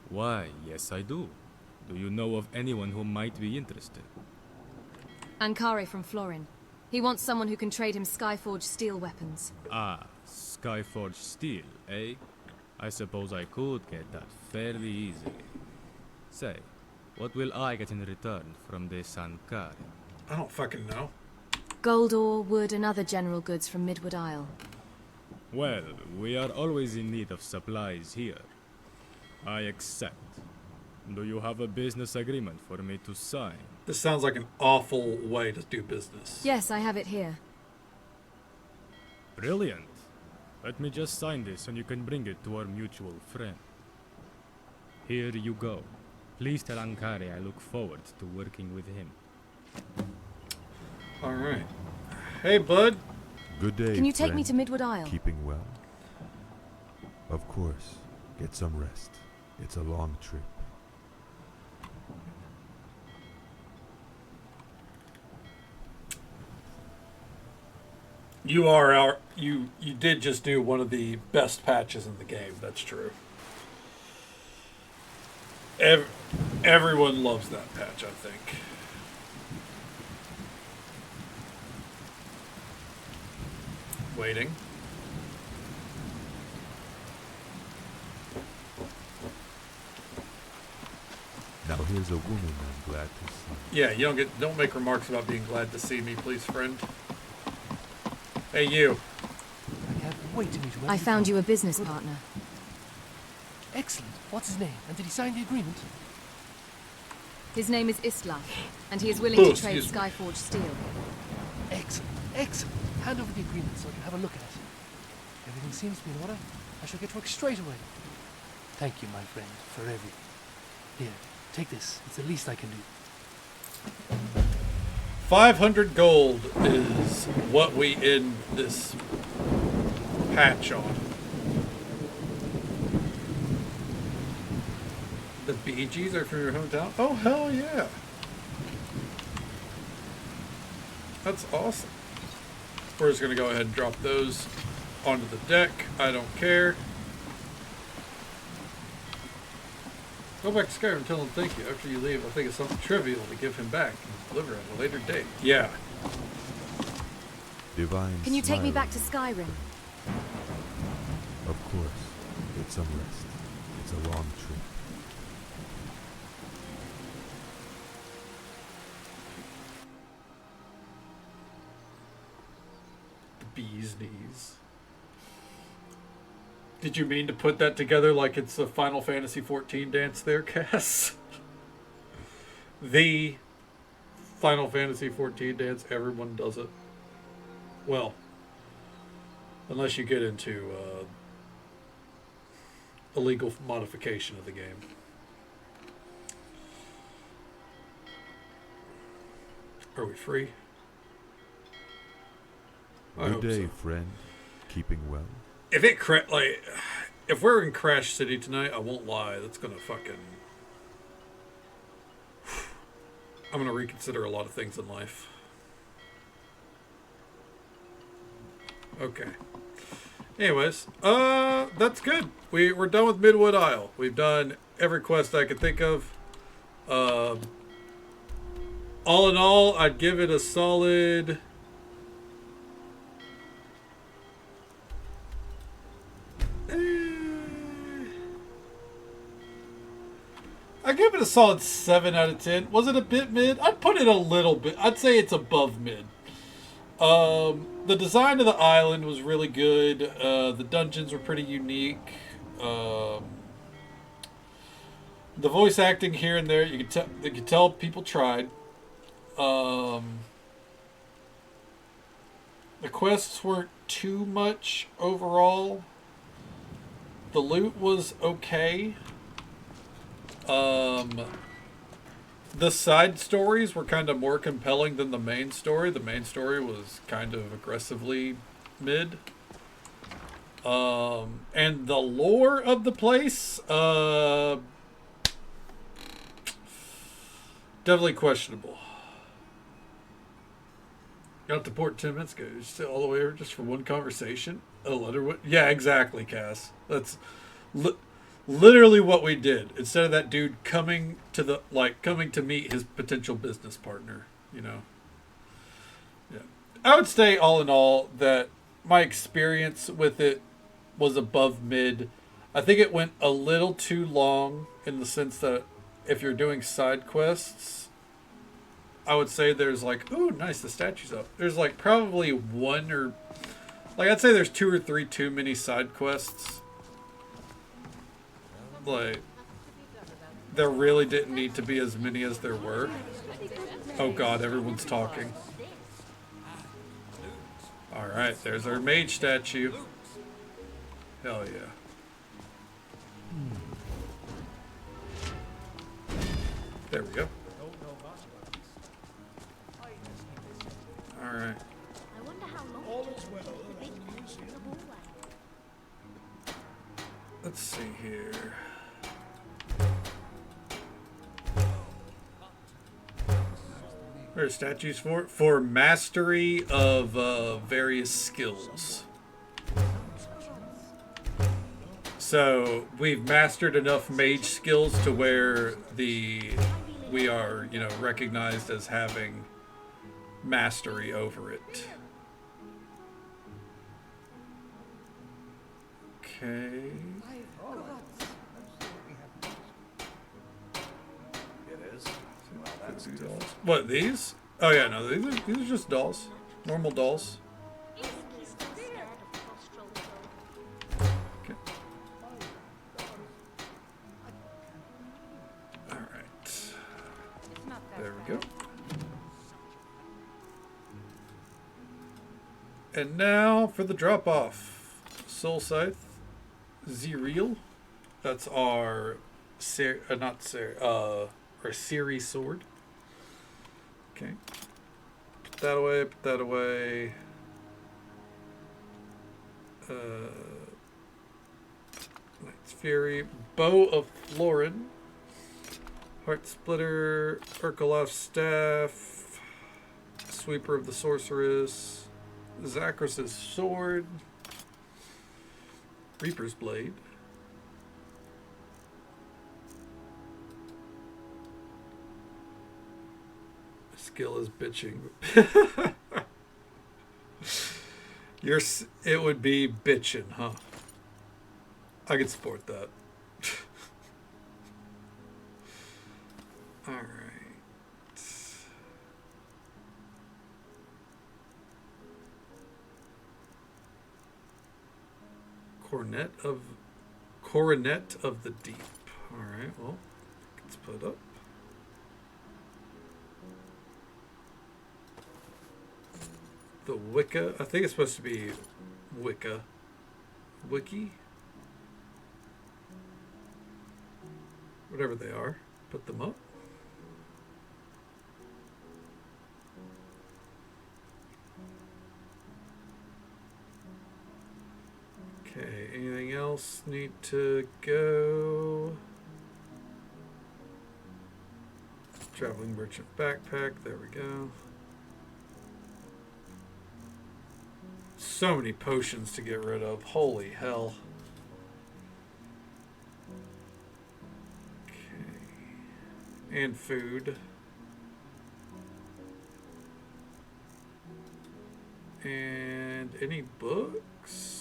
Why, yes I do. Do you know of anyone who might be interested?
Ankare from Florin. He wants someone who can trade him Skyforged steel weapons.
Ah, Skyforged steel, eh? I suppose I could get that fairly easily. Say, what will I get in return from this Ankare?
I don't fucking know.
Gold ore, wood, and other general goods from Midwood Isle.
Well, we are always in need of supplies here. I accept. Do you have a business agreement for me to sign?
This sounds like an awful way to do business.
Yes, I have it here.
Brilliant. Let me just sign this and you can bring it to our mutual friend. Here you go. Please tell Ankare I look forward to working with him.
Alright. Hey, bud.
Good day,
Can you take me
friend.
to Midwood Isle?
Keeping well? Of course. Get some rest. It's a long trip.
You did just do one of the best patches in the game, that's true. Everyone loves that patch, I think. Waiting.
Now here's a woman I'm glad to see.
Yeah, you don't make remarks about being glad to see me, please, friend. Hey, you.
I can't wait to meet you.
I found you a business partner.
Excellent. What's his name? And did he sign the agreement?
His name is Isla, and he is willing to trade Skyforged steel.
Excellent. Excellent. Hand over the agreement so I can have a look at it. Everything seems to be in order. I shall get to work straight away. Thank you, my friend, for everything. Here, take this. It's the least I can do.
500 gold is what we end this patch on. The Bee Gees are from your hometown? Oh, hell yeah. That's awesome. We're just going to go ahead and drop those onto the deck. I don't care. Go back to Skyrim and tell him thank you. After you leave, I think it's something trivial to give him back and deliver at a later date. Yeah.
Divine
Can you take me
smile.
back to Skyrim?
Of course. Get some rest. It's a long trip.
The bee's knees. Did you mean to put that together like it's a Final Fantasy XIV dance there, Cass? The Final Fantasy XIV dance, everyone does it. Well, unless you get into illegal modification of the game. Are we free? I
Good
hope
day,
so.
friend. Keeping well?
If if we're in Crash City tonight, I won't lie. That's gonna fucking. I'm gonna reconsider a lot of things in life. Okay. Anyways, that's good. We're done with Midwood Isle. We've done every quest I could think of. All in all, I'd give it a solid. I give it a solid 7 out of 10. Was it a bit mid? I'd put it a little bit. I'd say it's above mid. The design of the island was really good. The dungeons were pretty unique. The voice acting here and there, you could tell people tried. The quests weren't too much overall. The loot was okay. The side stories were kind of more compelling than the main story. The main story was kind of aggressively mid. And the lore of the place, definitely questionable. Got to port 10 minutes ago. You're still all the way over just for one conversation? A letter? Yeah, exactly, Cass. That's literally what we did. Instead of that dude coming to meet his potential business partner, you know. Yeah. I would say all in all that my experience with it was above mid. I think it went a little too long in the sense that if you're doing side quests, I would say there's like, ooh, nice, the statue's up. There's like probably one or, like I'd say there's 2 or 3 too many side quests. Like, there really didn't need to be as many as there were. Oh god, everyone's talking. Alright, there's our mage statue. Hell yeah. There we go. Alright. Let's see here. There are statues for mastery of various skills. So we've mastered enough mage skills to where we are, you know, recognized as having mastery over it. Okay.
It is. Well, that's
dolls. What, these? Oh yeah, no, these are just dolls. Normal dolls. Okay. Alright. There we go. And now for the drop-off. Soul Scythe. Zerial. That's our our Siri sword. Okay. Put that away, put that away. Knight's Fury. Bow of Florin. Heart Splitter. Urkeloff Staff. Sweeper of the Sorceress. Zakras' Sword. Reaper's Blade. Skill is bitching. It would be bitching, huh? I could support that. All right. Coronet of the Deep. All right. Well, let's put up. The Wicca. I think it's supposed to be Wicca. Wiki? Whatever they are. Put them up. Okay, anything else need to go? Traveling merchant backpack. There we go. So many potions to get rid of. Holy hell. Okay. And food. And any books?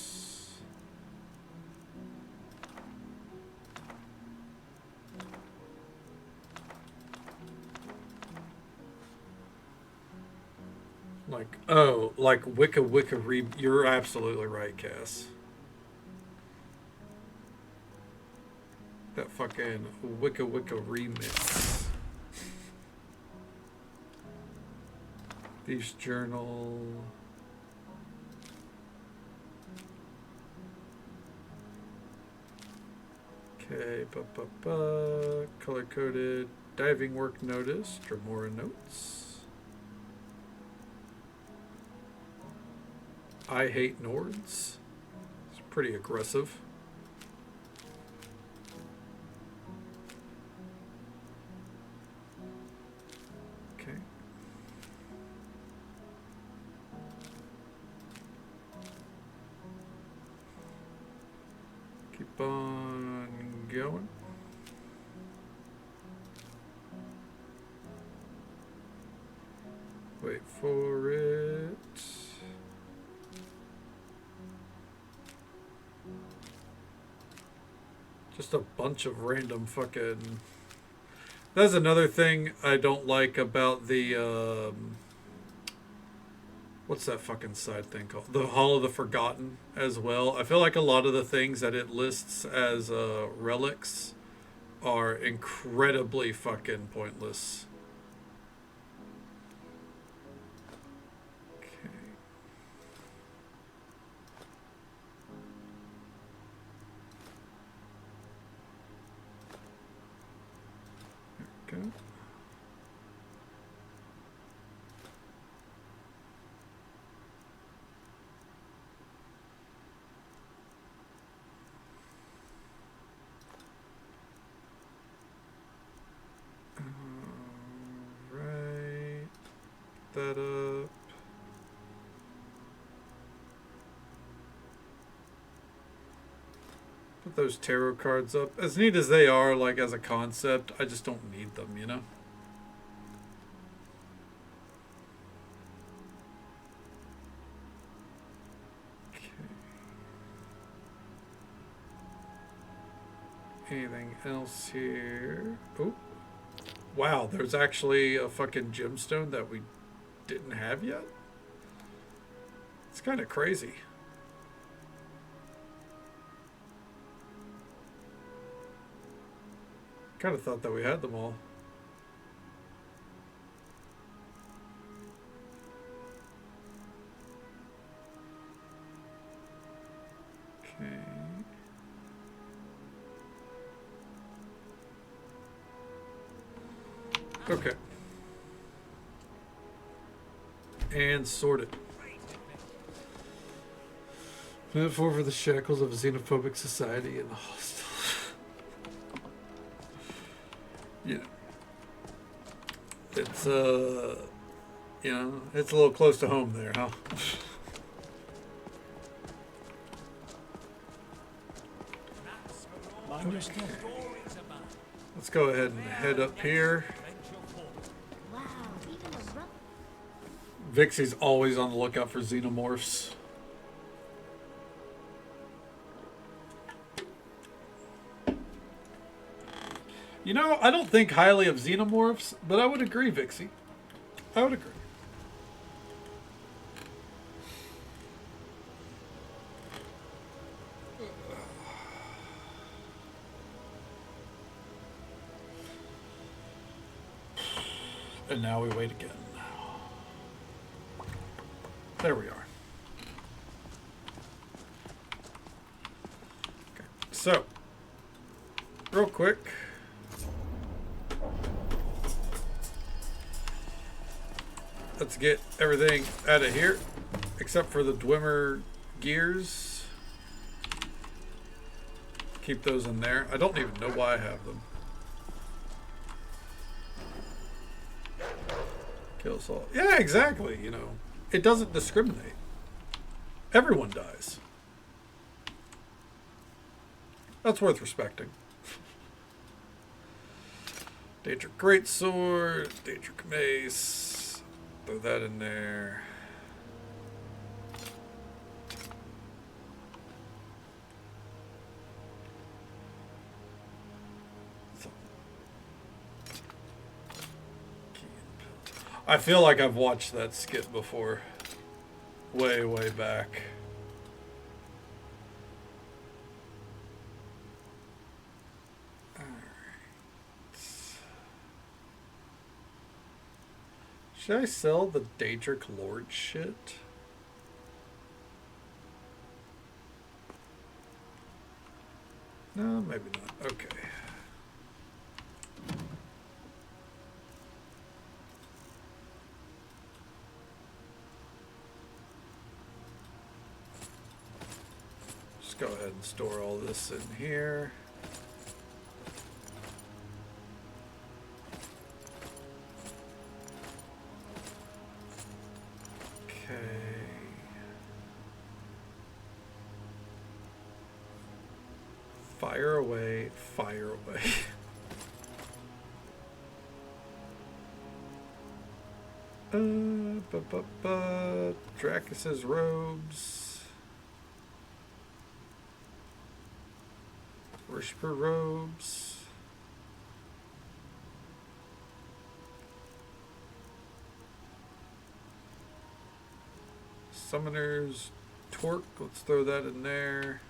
Like Wicca you're absolutely right, Cass. That fucking Wicca remix. Thieves Journal. Okay, color coded diving work notice, Dremora notes. I hate Nords. It's pretty aggressive. Okay. Keep on going. Wait for it. Just a bunch of random fucking... That's another thing I don't like about the, what's that fucking side thing called? The Hall of the Forgotten as well. I feel like a lot of the things that it lists as relics are incredibly fucking pointless. Okay. Right. That up. Put those tarot cards up. As neat as they are, like as a concept, I just don't need them, you know? Anything else here? Oh, wow, there's actually a fucking gemstone that we didn't have yet? It's kind of crazy. Kind of thought that we had them all. Okay. And sorted. Metaphor for the shackles of a xenophobic society and the hostile. You know. It's, you know, it's a little close to home there, huh? Okay. Let's go ahead and head up here. Vixie's always on the lookout for xenomorphs. You know, I don't think highly of xenomorphs, but I would agree, Vixie. I would agree. And now we wait again. There we are. Okay, so, real quick. Let's get everything out of here, except for the Dwemer gears. Keep those in there. I don't even know why I have them. Kill us all. Yeah, exactly, you know. It doesn't discriminate. Everyone dies. That's worth respecting. Daedric Greatsword, Daedric Mace. Throw that in there. I feel like I've watched that skit before. Way, way back. Should I sell the Daedric Lord shit? No, maybe not. Okay. Just go ahead and store all this in here. Fire away, fire away. Dracus's robes. Worshipper robes. Summoner's torque, let's throw that in there.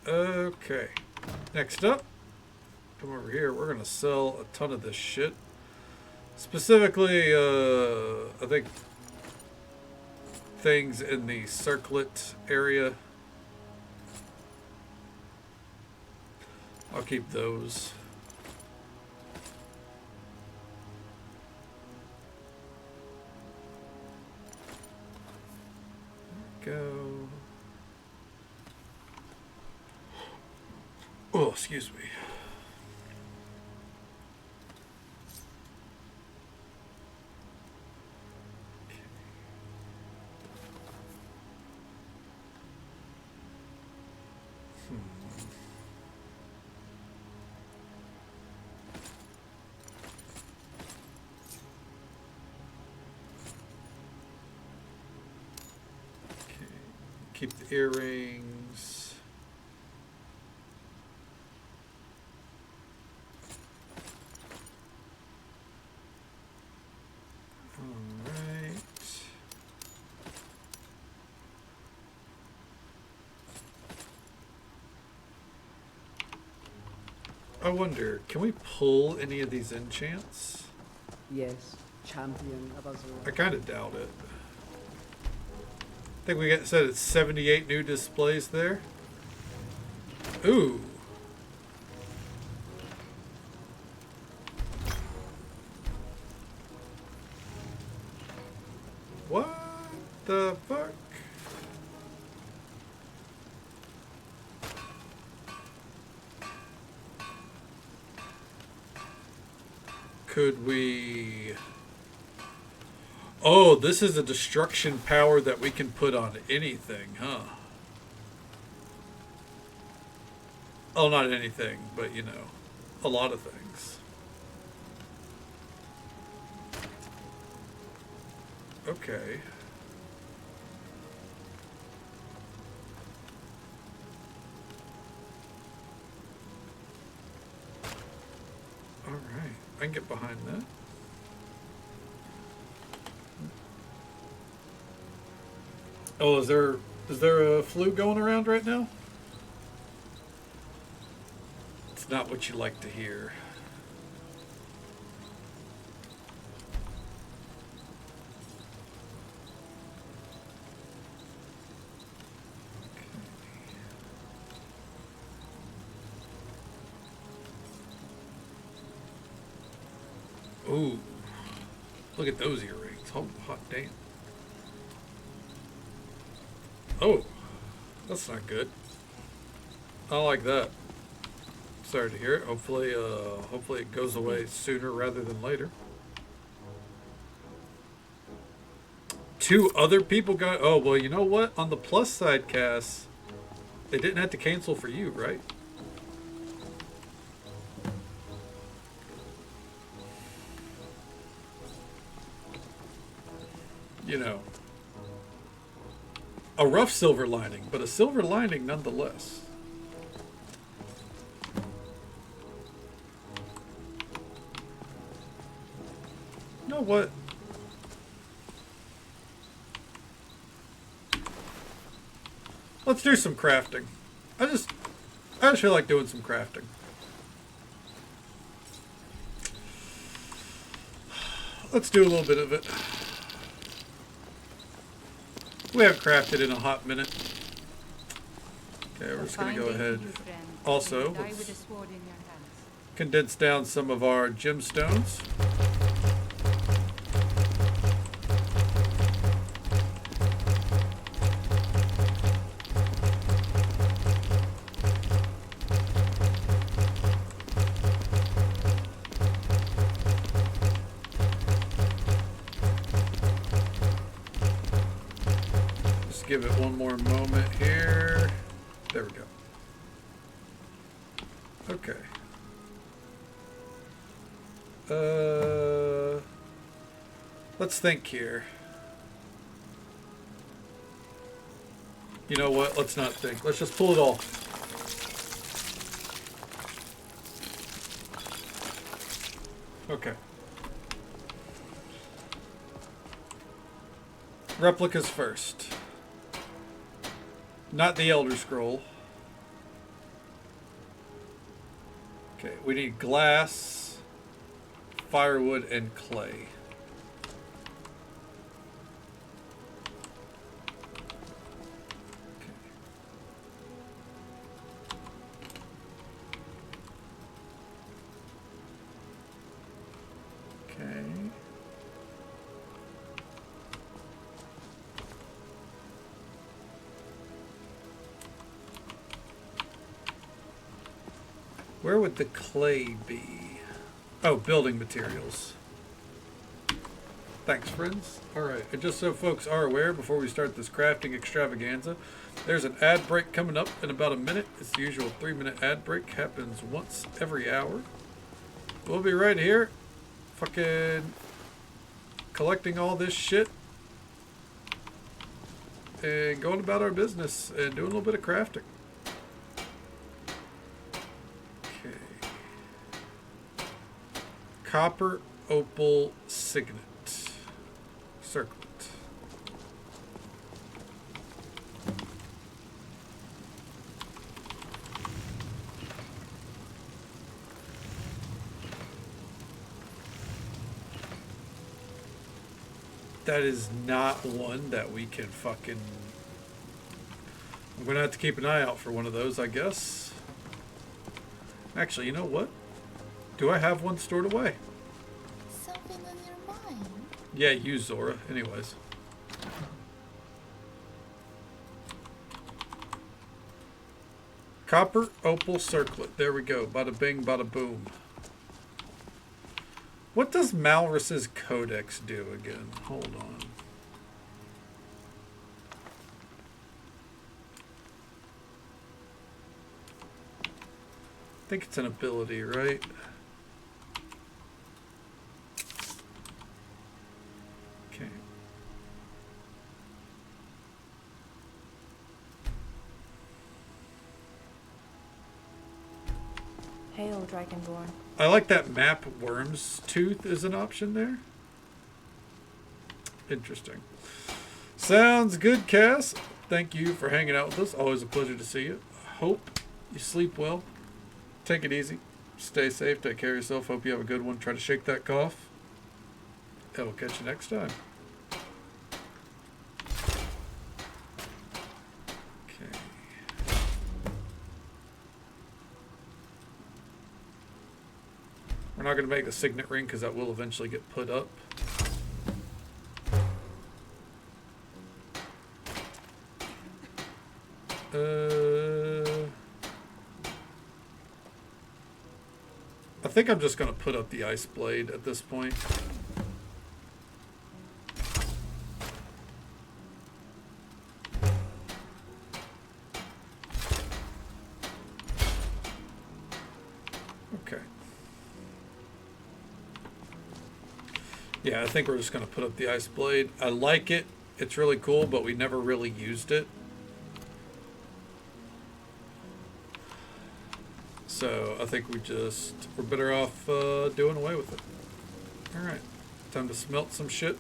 Okay, next up, come over here. We're gonna sell a ton of this shit. Specifically, I think things in the circlet area. I'll keep those. There we go. Oh, excuse me. Okay. Keep the earrings. I wonder, can we pull any of these enchants?
Yes, champion of Azura.
I kind of doubt it. I think we said it's 78 new displays there. Ooh. What the fuck? Could we... Oh, this is a destruction power that we can put on anything, huh? Oh, not anything, but you know, a lot of things. Okay. All right, I can get behind that. Oh, is there a flu going around right now? It's not what you like to hear. Ooh, look at those earrings. Oh, hot damn. Oh, that's not good. I don't like that. Sorry to hear it. Hopefully it goes away sooner rather than later. 2 other people got... Oh, well, you know what? On the plus side, Cass, they didn't have to cancel for you, right? You know, a rough silver lining, but a silver lining nonetheless. You know what? Let's do some crafting. I just feel like doing some crafting. Let's do a little bit of it. We haven't crafted in a hot minute. Okay, we're just going to go ahead. Also, let's condense down some of our gemstones. Give it one more moment here. There we go. Okay. Let's think here. You know what? Let's not think. Let's just pull it all. Okay. Replicas first. Not the Elder Scroll. Okay, we need glass, firewood, and clay. Okay. Where would the clay be? Oh, building materials. Thanks, friends. Alright, and just so folks are aware, before we start this crafting extravaganza, there's an ad break coming up in about a minute. It's the usual 3-minute ad break. Happens once every hour. We'll be right here, fucking collecting all this shit and going about our business and doing a little bit of crafting. Copper opal signet. Circlet. That is not one that we can fucking I'm going to have to keep an eye out for one of those, I guess. Actually, you know what? Do I have one stored away?
Something on your mind?
Yeah, you, Zora. Anyways. Copper opal circlet. There we go. Bada bing, bada boom. What does Malrus's Codex do again? Hold on. I think it's an ability, right? Okay.
Hail, Dragonborn.
I like that map. Worm's Tooth is an option there. Interesting. Sounds good, Cass. Thank you for hanging out with us. Always a pleasure to see you. Hope you sleep well. Take it easy. Stay safe. Take care of yourself. Hope you have a good one. Try to shake that cough. And we'll catch you next time. Okay. We're not going to make the signet ring because that will eventually get put up. I think I'm just going to put up the ice blade at this point. Okay. Yeah, I think we're just going to put up the ice blade. I like it. It's really cool, but we never really used it. So I think we're better off doing away with it. Alright, time to smelt some shit.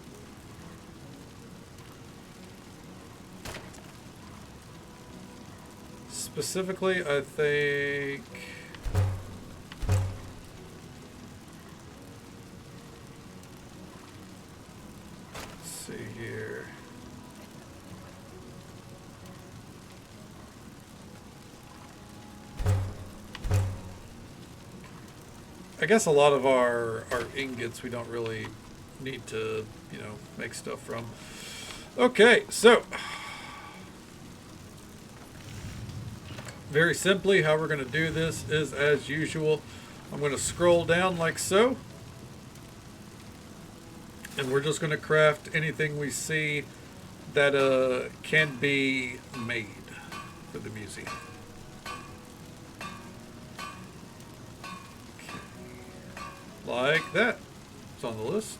Specifically, I think... Let's see here. I guess a lot of our ingots we don't really need to, you know, make stuff from. Okay, so very simply how we're going to do this is as usual. I'm going to scroll down like so. And we're just going to craft anything we see that can be made for the museum. Like that. It's on the list.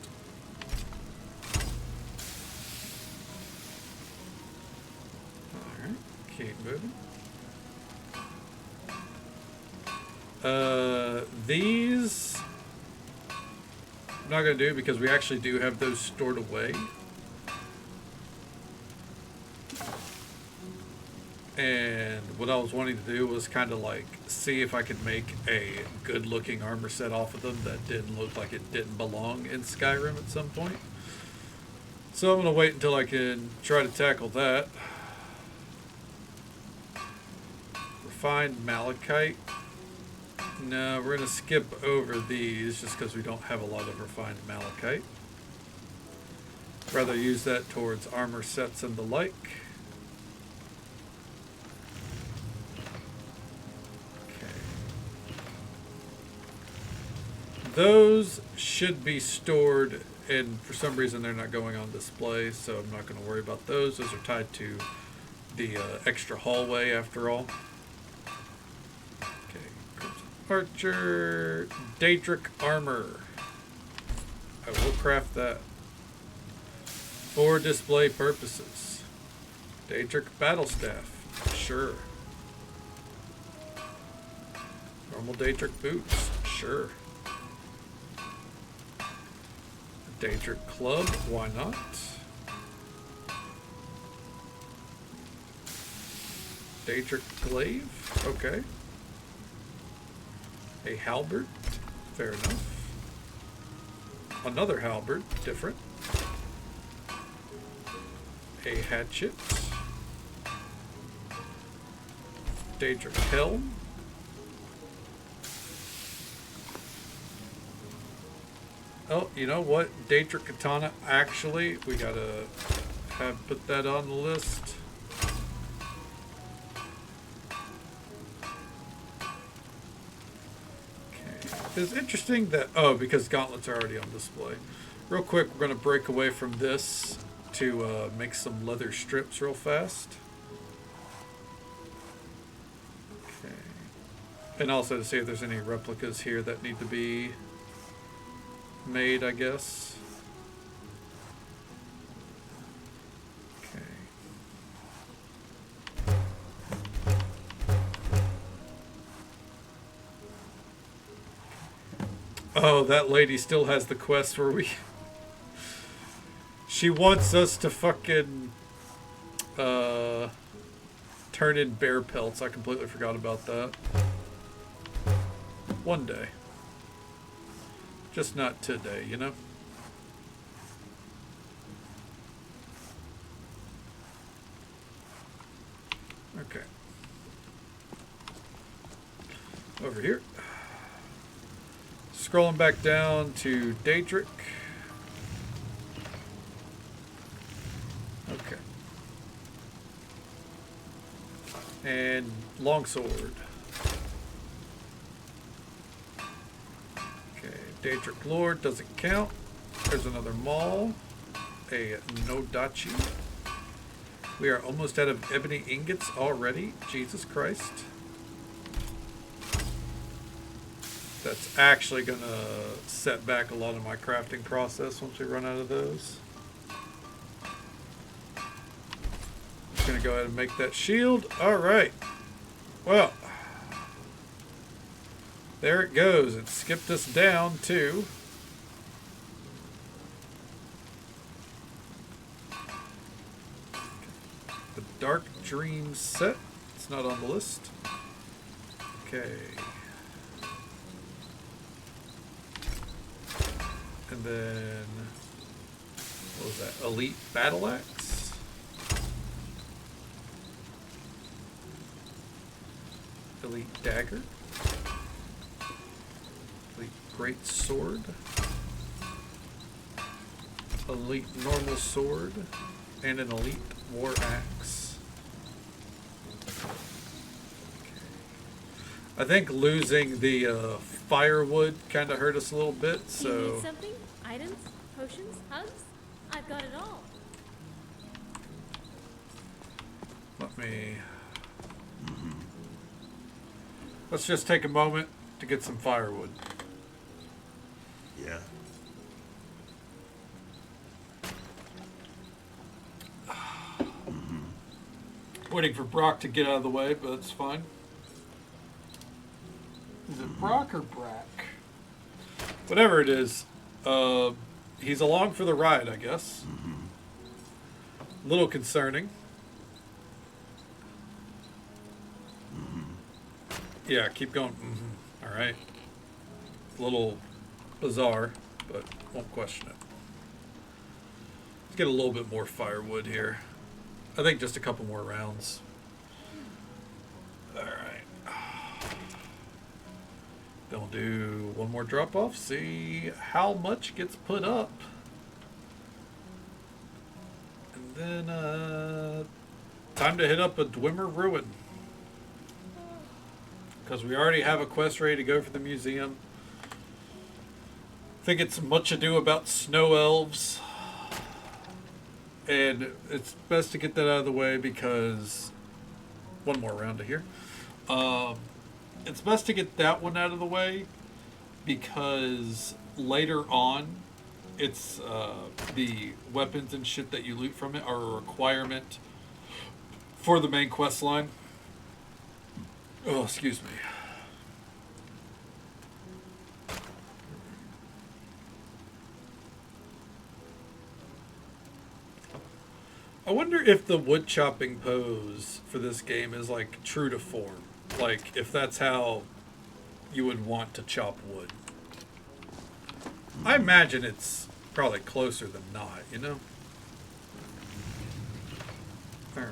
Alright, keep moving. These I'm not going to do because we actually do have those stored away. And what I was wanting to do was kind of like see if I could make a good looking armor set off of them that didn't look like it didn't belong in Skyrim at some point. So I'm going to wait until I can try to tackle that. Refined malachite. No, we're going to skip over these just because we don't have a lot of refined malachite. Rather use that towards armor sets and the like. Those should be stored, and for some reason they're not going on display, so I'm not going to worry about those. Those are tied to the extra hallway after all. Okay, Crimson Archer, Daedric Armor. I will craft that for display purposes. Daedric Battle Staff, sure. Normal Daedric Boots, sure. Daedric Club, why not? Daedric Glaive, okay. A halberd, fair enough. Another halberd, different. A hatchet. Daedric Helm. Oh, you know what? Daedric Katana, actually, we gotta put that on the list. Okay. It's interesting that, oh, because gauntlets are already on display. Real quick, we're gonna break away from this to make some leather strips real fast. Okay. And also to see if there's any replicas here that need to be made, I guess. Okay. Oh, that lady still has the quest where we... She wants us to fucking turn in bear pelts. I completely forgot about that. One day. Just not today, you know? Okay. Over here. Scrolling back down to Daedric. Okay. And longsword. Okay, Daedric Lord doesn't count. There's another maul. A Nodachi. We are almost out of ebony ingots already. Jesus Christ. That's actually going to set back a lot of my crafting process once we run out of those. Just going to go ahead and make that shield. Alright. Well. There it goes. It skipped us down to... the Dark Dream set. It's not on the list. Okay. And then, what was that? Elite Battle Axe. Elite Dagger. Elite Great Sword. Elite Normal Sword. And an Elite War Axe. I think losing the firewood kind of hurt us a little bit, so...
Do you need something? Items? Potions? Hugs? I've got it all.
Let me... Let's just take a moment to get some firewood.
Yeah.
Waiting for Brock to get out of the way, but it's fine. Is it Brock or Brack? Whatever it is, he's along for the ride, I guess. A little concerning. Yeah, keep going. All right. A little bizarre, but won't question it. Let's get a little bit more firewood here. I think just a couple more rounds. All right. Then we'll do one more drop off, see how much gets put up. And then time to hit up a Dwemer Ruin. Because we already have a quest ready to go for the museum. I think it's Much Ado About Snow Elves. And it's best to get that out of the way because... One more round to here. It's best to get that one out of the way because later on, it's the weapons and shit that you loot from it are a requirement for the main quest line. Oh, excuse me. I wonder if the wood chopping pose for this game is like true to form. Like if that's how you would want to chop wood. I imagine it's probably closer than not, you know? Alright.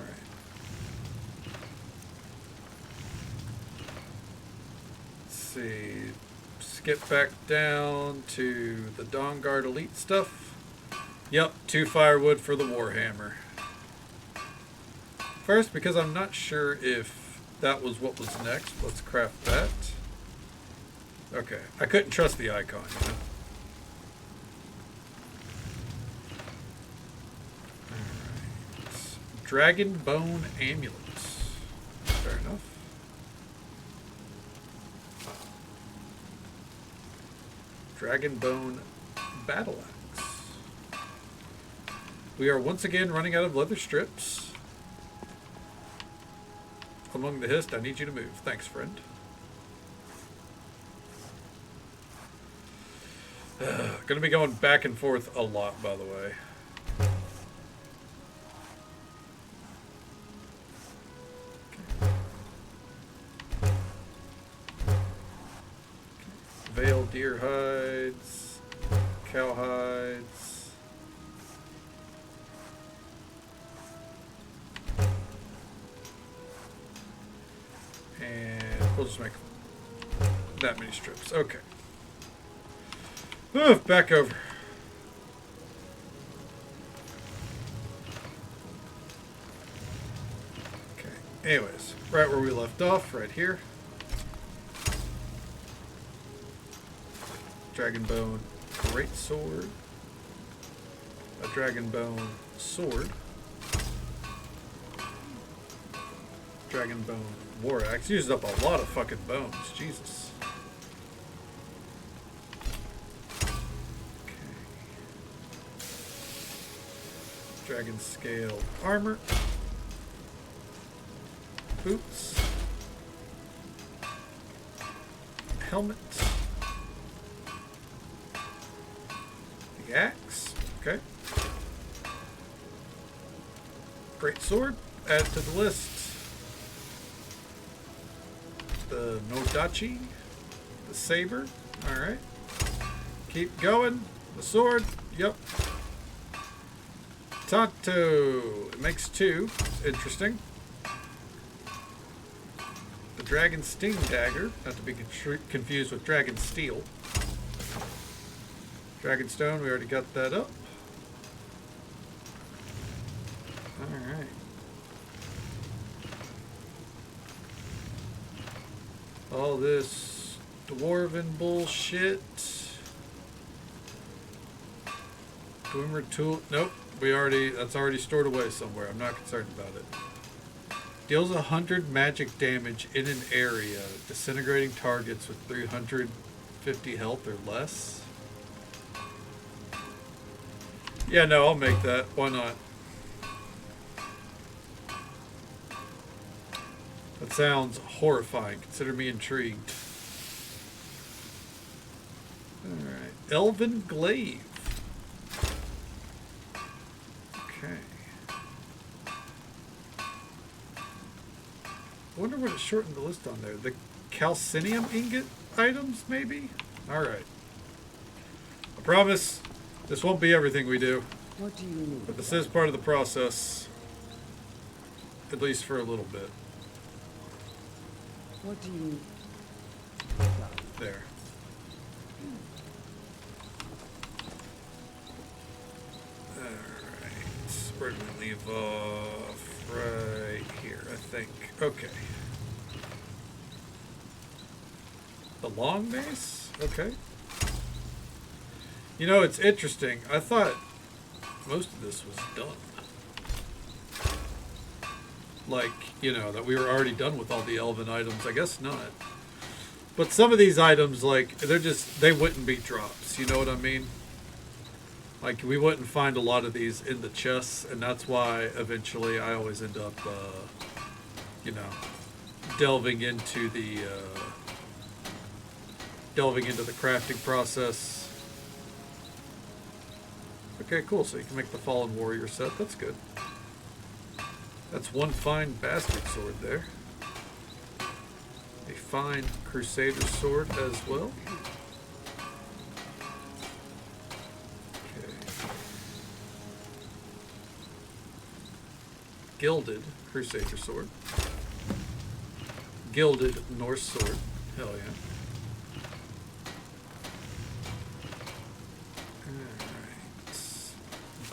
see. Skip back down to the Dawn Guard Elite stuff. Yep, 2 firewood for the Warhammer. First, because I'm not sure if that was what was next. Let's craft that. Okay, I couldn't trust the icon, you know? Alright. Dragon Bone Amulets. Fair enough. Dragon Bone Battle Axe. We are once again running out of leather strips. Among the Hist, I need you to move. Thanks, friend. Gonna be going back and forth a lot, by the way. Veil deer hides, cow hides. And we'll just make that many strips. Okay. Back over. Okay. Anyways, right where we left off, right here. Dragon Bone Great Sword. A Dragon Bone Sword. Dragon Bone War Axe. Used up a lot of fucking bones. Jesus. Okay. Dragon Scale Armor. Boots. Helmet. The axe. Okay. Great Sword. Add to the list. The Nodachi, the saber, alright. Keep going. The sword, yep. Tato, it makes 2. Interesting. The Dragon Sting Dagger, not to be confused with Dragon Steel. Dragon Stone, we already got that up. Alright. All this dwarven bullshit. Dwemer tool. Nope. That's already stored away somewhere. I'm not concerned about it. Deals 100 magic damage in an area, disintegrating targets with 350 health or less. Yeah, no, I'll make that. Why not? That sounds horrifying. Consider me intrigued. Alright. Elven Glaive. Okay. I wonder what it shortened the list on there. The calcinium ingot items, maybe? Alright. I promise this won't be everything we do.
What do you need?
But this is part of the process. At least for a little bit.
What do you need?
There. Alright. Where did we leave off? Right here, I think. Okay. The long mace? Okay. You know, it's interesting. I thought most of this was done. Like, you know, that we were already done with all the elven items. I guess not. But some of these items, like, they wouldn't be drops. You know what I mean? Like, we wouldn't find a lot of these in the chests, and that's why eventually I always end up, you know, delving into the crafting process. Okay, cool. So you can make the Fallen Warrior set. That's good. That's one fine bastard sword there. A fine Crusader sword as well. Okay. Gilded Crusader sword. Gilded Norse sword. Hell yeah.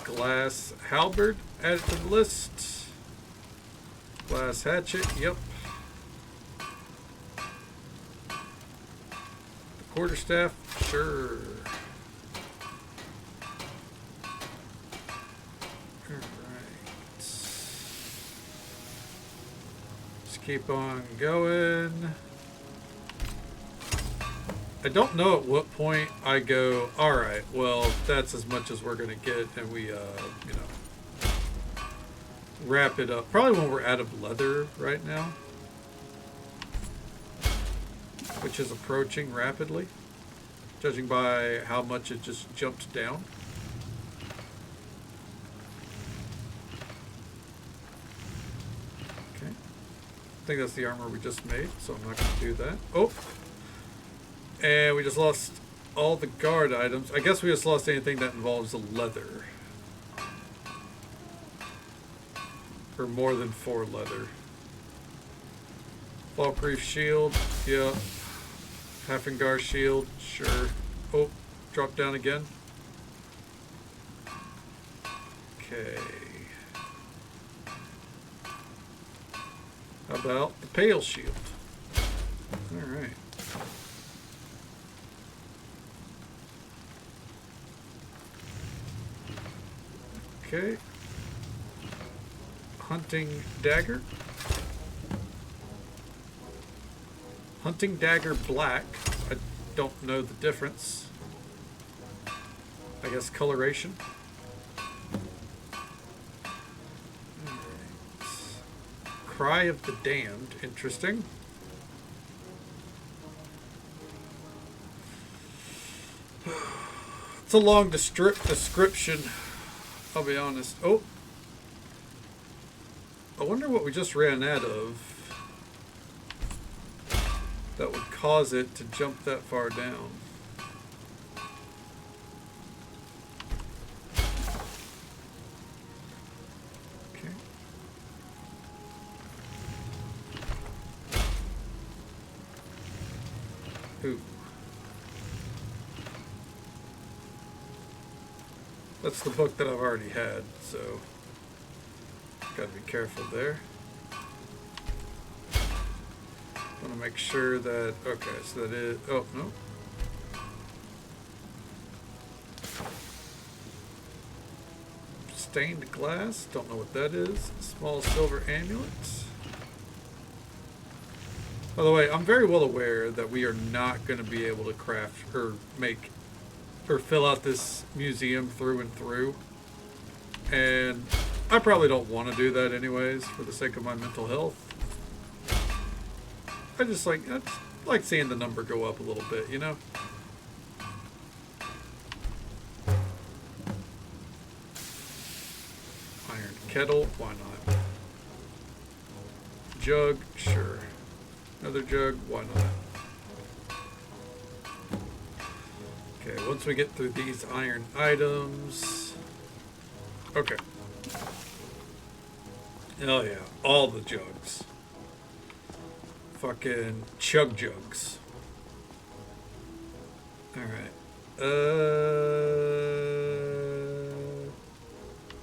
glass halberd added to the list. Glass hatchet, yep. The quarterstaff, sure. Alright. Just keep on going. I don't know at what point I go, alright, well, that's as much as we're going to get, and we, you know, wrap it up. Probably when we're out of leather right now, which is approaching rapidly, judging by how much it just jumped down. Okay. I think that's the armor we just made, so I'm not going to do that. Oh! And we just lost all the guard items. I guess we just lost anything that involves leather. Or more than 4 leather. Falkreef shield, yeah. Hafengar shield, sure. Oh, drop down again. Okay. How about the pale shield? Alright. Okay. Hunting dagger. Hunting dagger black. I don't know the difference. I guess coloration. Alright. Cry of the Damned. Interesting. It's a long description. I'll be honest. Oh. I wonder what we just ran out of that would cause it to jump that far down. Okay. Ooh. That's the book that I've already had, so gotta be careful there. Want to make sure that, okay, so that is, oh, no. Stained glass, don't know what that is. Small silver amulet. By the way, I'm very well aware that we are not going to be able to craft or make or fill out this museum through and through. And I probably don't want to do that anyways for the sake of my mental health. I just like seeing the number go up a little bit, you know? Iron kettle, why not? Jug, sure. Another jug, why not? Okay, once we get through these iron items. Okay. Oh yeah, all the jugs. Fucking chug jugs. Alright.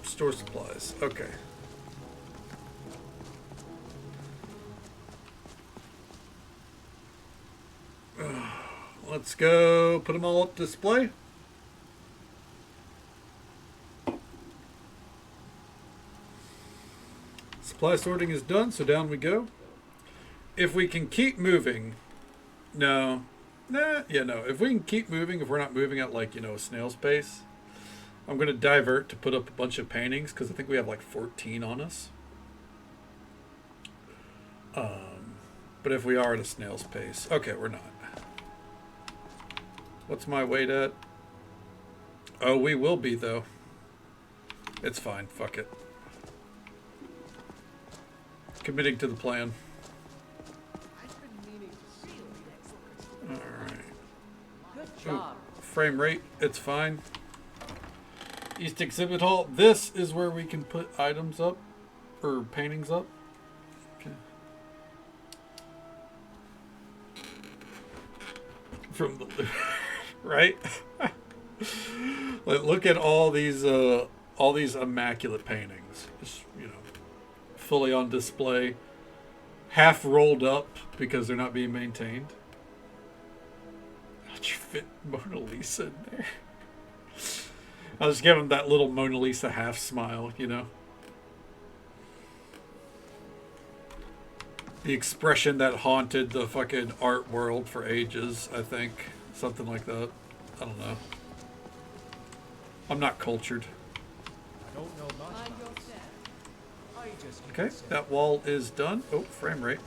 Store supplies. Okay. Let's go put them all up display. Supply sorting is done, so down we go. If we can keep moving, if we can keep moving, if we're not moving at like, a snail's pace, I'm going to divert to put up a bunch of paintings because I think we have like 14 on us. But if we are at a snail's pace, okay, we're not. What's my weight at? Oh, we will be though. It's fine, fuck it. Committing to the plan. Alright.
Good job.
Frame rate, it's fine. East Exhibit Hall. This is where we can put items up, or paintings up. Okay. From the right? Look at all these all these immaculate paintings, just, you know, fully on display, half rolled up because they're not being maintained. How'd you fit Mona Lisa in there? I was giving that little Mona Lisa half smile, you know. The expression that haunted the fucking art world for ages, I think. Something like that. I don't know. I'm not cultured.
I don't know much. I just
Okay, that wall is done. Oh, frame rate.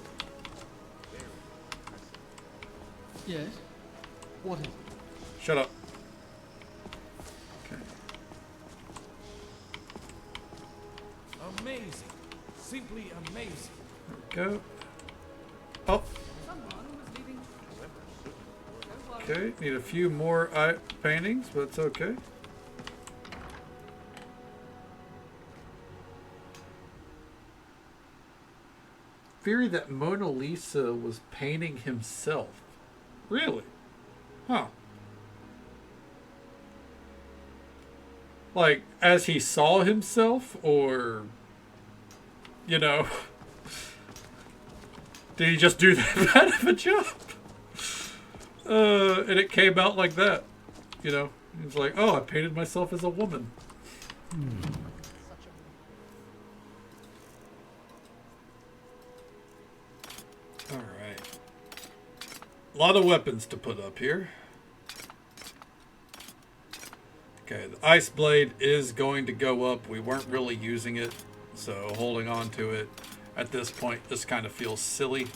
Yes? What is it?
Shut up. Okay.
Amazing. Simply amazing.
There we go. Oh. Okay, need a few more paintings, but it's okay. Theory that Mona Lisa was painting himself. Really? Huh. Like, as he saw himself, or, you know, did he just do that bad of a job? And it came out like that, you know. He's like, oh, I painted myself as a woman. Alright. A lot of weapons to put up here. Okay, the ice blade is going to go up. We weren't really using it, so holding on to it at this point just kind of feels silly.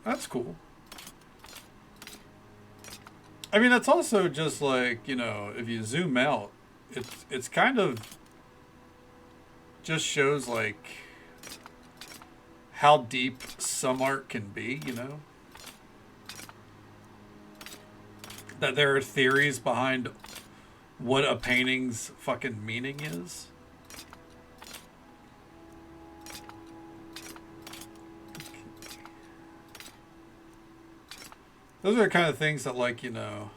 That's cool. I mean, that's also just like, you know, if you zoom out, it's kind of just shows like how deep some art can be, you know? That there are theories behind what a painting's fucking meaning is. Those are the kind of things that, like, you know,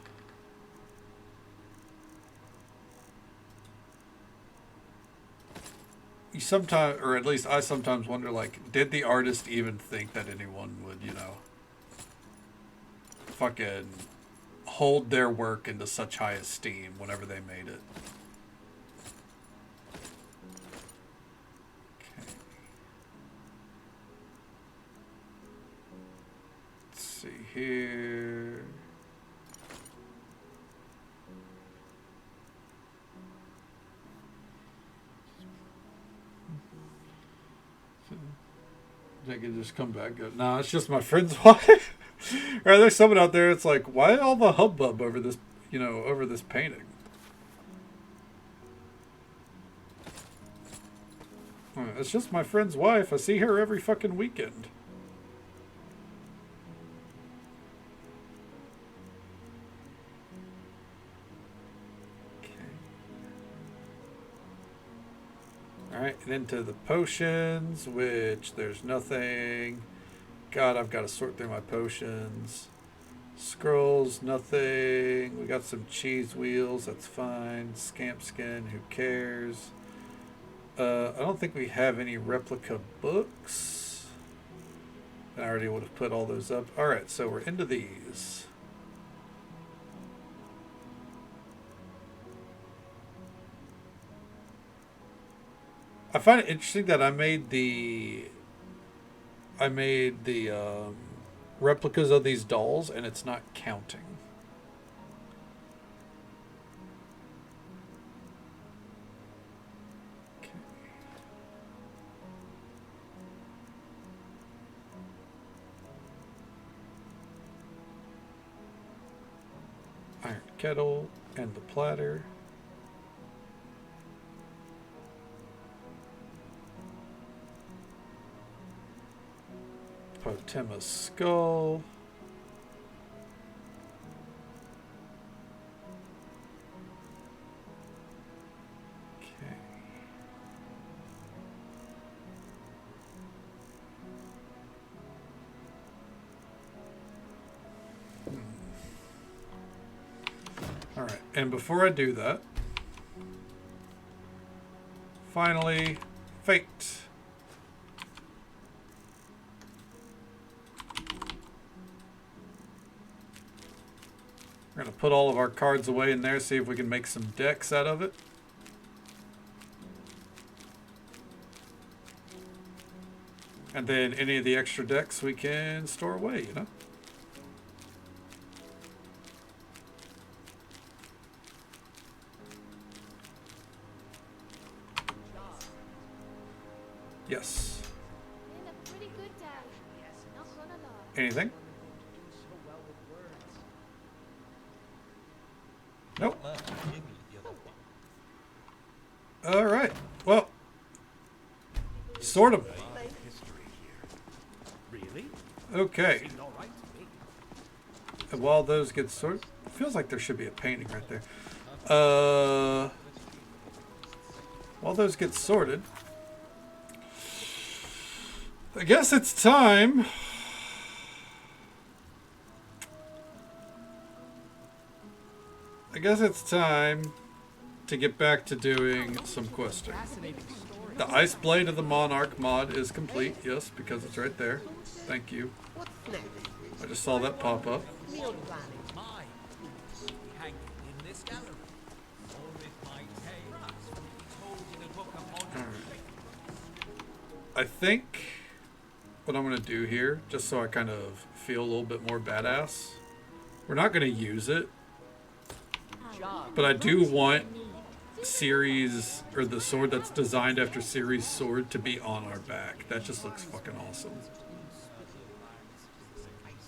you sometimes, or at least I sometimes wonder, like, did the artist even think that anyone would, you know, fucking hold their work into such high esteem whenever they made it? See here. I can just come back. Go, no, it's just my friend's wife. Or there's someone out there. It's like, why all the hubbub over this? You know, over this painting. It's just my friend's wife. I see her every fucking weekend. Alright, and into the potions, which there's nothing. God, I've got to sort through my potions. Scrolls, nothing. We got some cheese wheels, that's fine. Scamp skin, who cares? I don't think we have any replica books. I already would have put all those up. Alright, so we're into these. I find it interesting that I made the replicas of these dolls and it's not counting. Okay. Iron kettle and the platter. Potema's skull. Okay. And before I do that, finally, fate. We're going to put all of our cards away in there, see if we can make some decks out of it. And then any of the extra decks we can store away, you know? Yes. Anything? Nope. All right. Well, sort of.
Really?
Okay. And while those get sorted, it feels like there should be a painting right there. While those get sorted, I guess it's time. I guess it's time to get back to doing some questing. The Ice Blade of the Monarch mod is complete, yes, because it's right there. Thank you. I just saw that pop up. I think what I'm going to do here, just so I kind of feel a little bit more badass, we're not going to use it, but I do want Ciri's, or the sword that's designed after Ciri's sword, to be on our back. That just looks fucking awesome.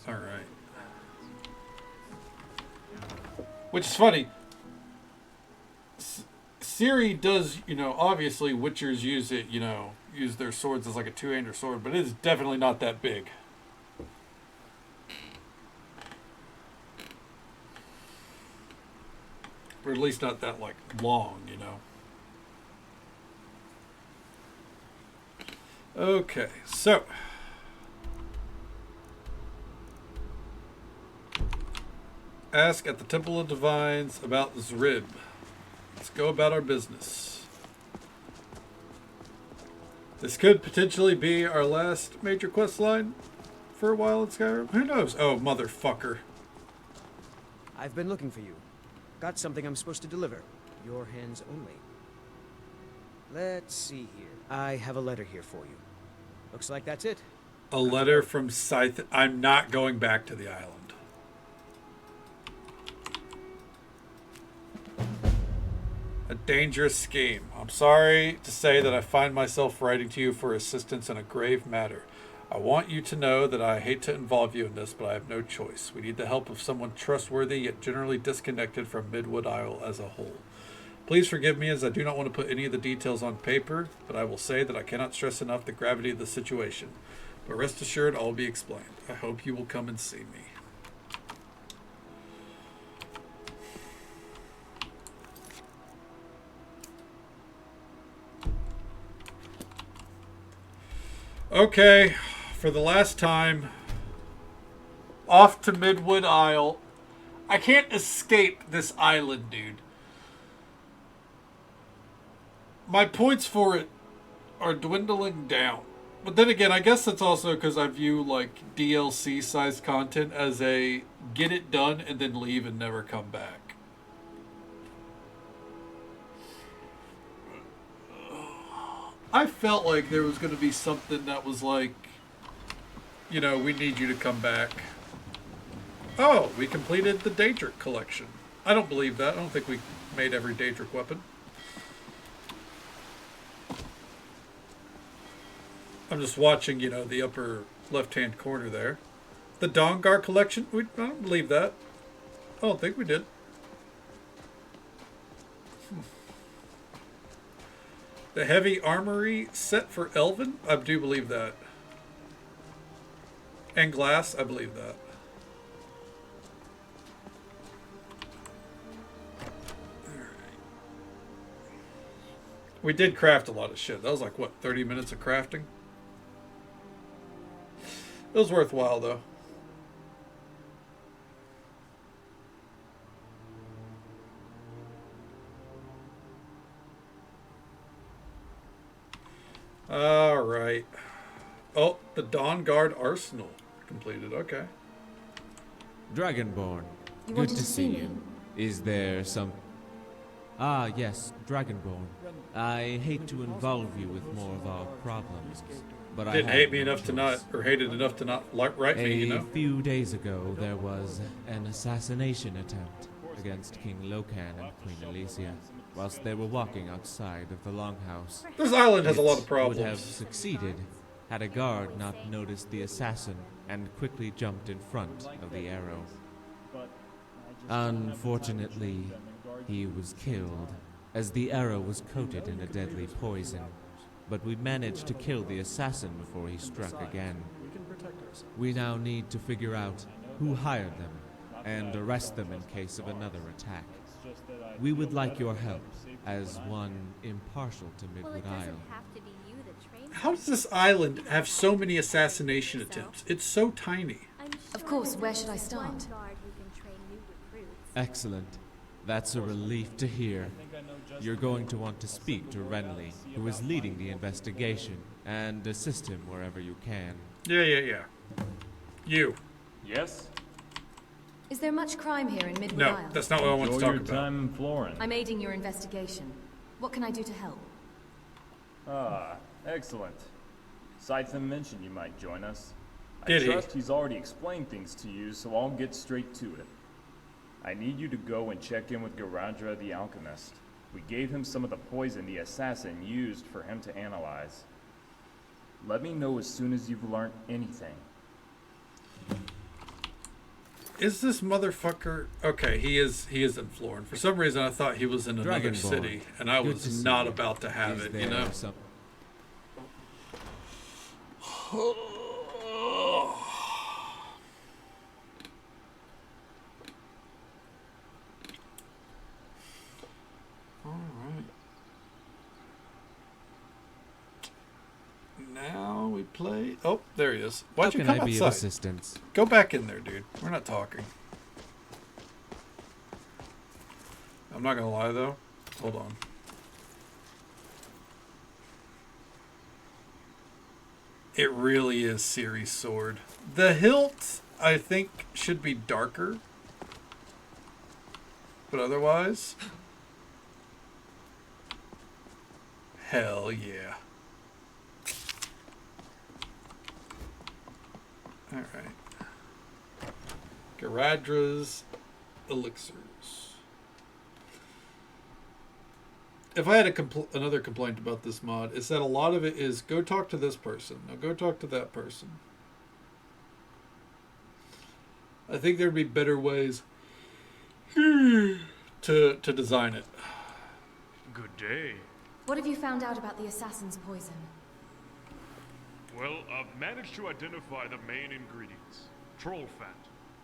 Alright. Which is funny. Ciri does, you know, obviously Witchers use it, you know, use their swords as like a two-hander sword, but it is definitely not that big. Or at least not that, like, long, you know. Okay, so. Ask at the Temple of Divines about Zrib. Let's go about our business. This could potentially be our last major quest line for a while in Skyrim. Who knows? Oh, motherfucker.
I've been looking for you. Got something I'm supposed to deliver. Your hands only. Let's see here. I have a letter here for you. Looks like that's it.
A letter from Scythe. I'm not going back to the island. A dangerous scheme. I'm sorry to say that I find myself writing to you for assistance in a grave matter. I want you to know that I hate to involve you in this, but I have no choice. We need the help of someone trustworthy yet generally disconnected from Midwood Isle as a whole. Please forgive me as I do not want to put any of the details on paper, but I will say that I cannot stress enough the gravity of the situation. But rest assured, all will be explained. I hope you will come and see me. Okay, for the last time, off to Midwood Isle. I can't escape this island, dude. My points for it are dwindling down. But then again, I guess that's also because I view, like, DLC-sized content as a get it done and then leave and never come back. I felt like there was going to be something that was like, you know, we need you to come back. Oh, we completed the Daedric collection. I don't believe that. I don't think we made every Daedric weapon. I'm just watching, you know, the upper left-hand corner there. The Dongar collection? I don't believe that. I don't think we did. The heavy armory set for Elven? I do believe that. And glass? I believe that. Alright. We did craft a lot of shit. That was like, what, 30 minutes of crafting? It was worthwhile, though. All right. Oh, the Dawn Guard Arsenal completed. Okay.
Dragonborn,
You
good
wanted
to
to
see
see
you.
me?
Is there some... Ah, yes, Dragonborn. I hate to involve you with more of our problems, but I
Didn't
have
hate me
no
enough to not,
choice.
or hated enough to not write me, you know?
A few days ago, there was an assassination attempt against King Locan and Queen Alicia, whilst they were walking outside of the Longhouse.
This island has a lot of
It
problems.
would have succeeded had a guard not noticed the assassin and quickly jumped in front of the arrow. Unfortunately, he was killed, as the arrow was coated in a deadly poison. But we managed to kill the assassin before he struck again.
We can protect ourselves.
We now need to figure out who hired them and arrest them in case of another attack. We would like your help as one impartial to Midwood Isle.
How does this island have so many assassination attempts? It's so tiny.
Of course, where should I start?
Excellent. That's a relief to hear. You're going to want to speak to Renly, who is leading the investigation, and assist him wherever you can.
Yeah. You.
Yes?
Is there much crime here in Midwood
No,
Isle?
that's not what I want to
Enjoy
talk
your
about.
time in Florin.
I'm aiding your investigation. What can I do to help?
Ah, excellent. Scythen mentioned you might join us.
Did he?
I trust he's already explained things to you, so I'll get straight to it. I need you to go and check in with Garadra the Alchemist. We gave him some of the poison the assassin used for him to analyze. Let me know as soon as you've learned anything.
Is this motherfucker... Okay, he is in Florin. For some reason, I thought he was in another
Dragonborn.
city, and I
Good
was
to see
not
you.
about to have
Is
it, you
there
know?
some-
Alright. Now we play... Oh, there he is. Why'd
How
you
can
come
I be of
outside?
assistance?
Go back in there, dude. We're not talking. I'm not gonna lie, though. Hold on. It really is Ciri's sword. The hilt, I think, should be darker. But otherwise... Hell yeah. Alright. Garadra's elixirs. If I had another complaint about this mod, it's that a lot of it is go talk to this person. Now go talk to that person. I think there'd be better ways to design it.
Good day.
What have you found out about the assassin's poison?
Well, I've managed to identify the main ingredients. Troll fat,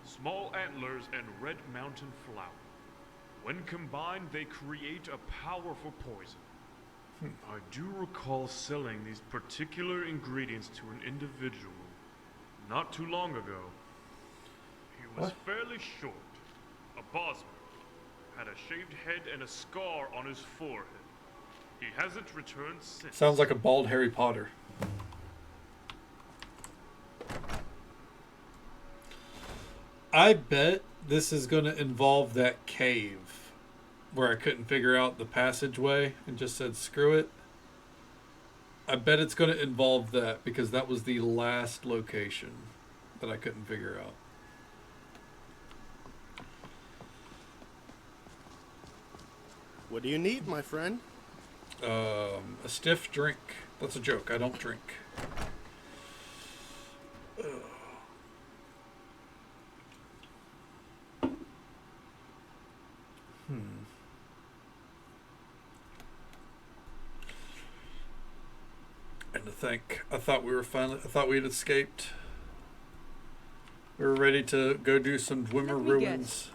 small antlers, and red mountain flower. When combined, they create a powerful poison. I do recall selling these particular ingredients to an individual not too long ago. He was fairly short, a bosman, had a shaved head and a scar on his forehead. He hasn't returned since.
Sounds like a bald Harry Potter. I bet this is going to involve that cave where I couldn't figure out the passageway and just said screw it. I bet it's going to involve that because that was the last location that I couldn't figure out.
What do you need, my friend?
A stiff drink. That's a joke. I don't drink. And to think, I thought we had escaped. We were ready to go do some Dwemer ruins.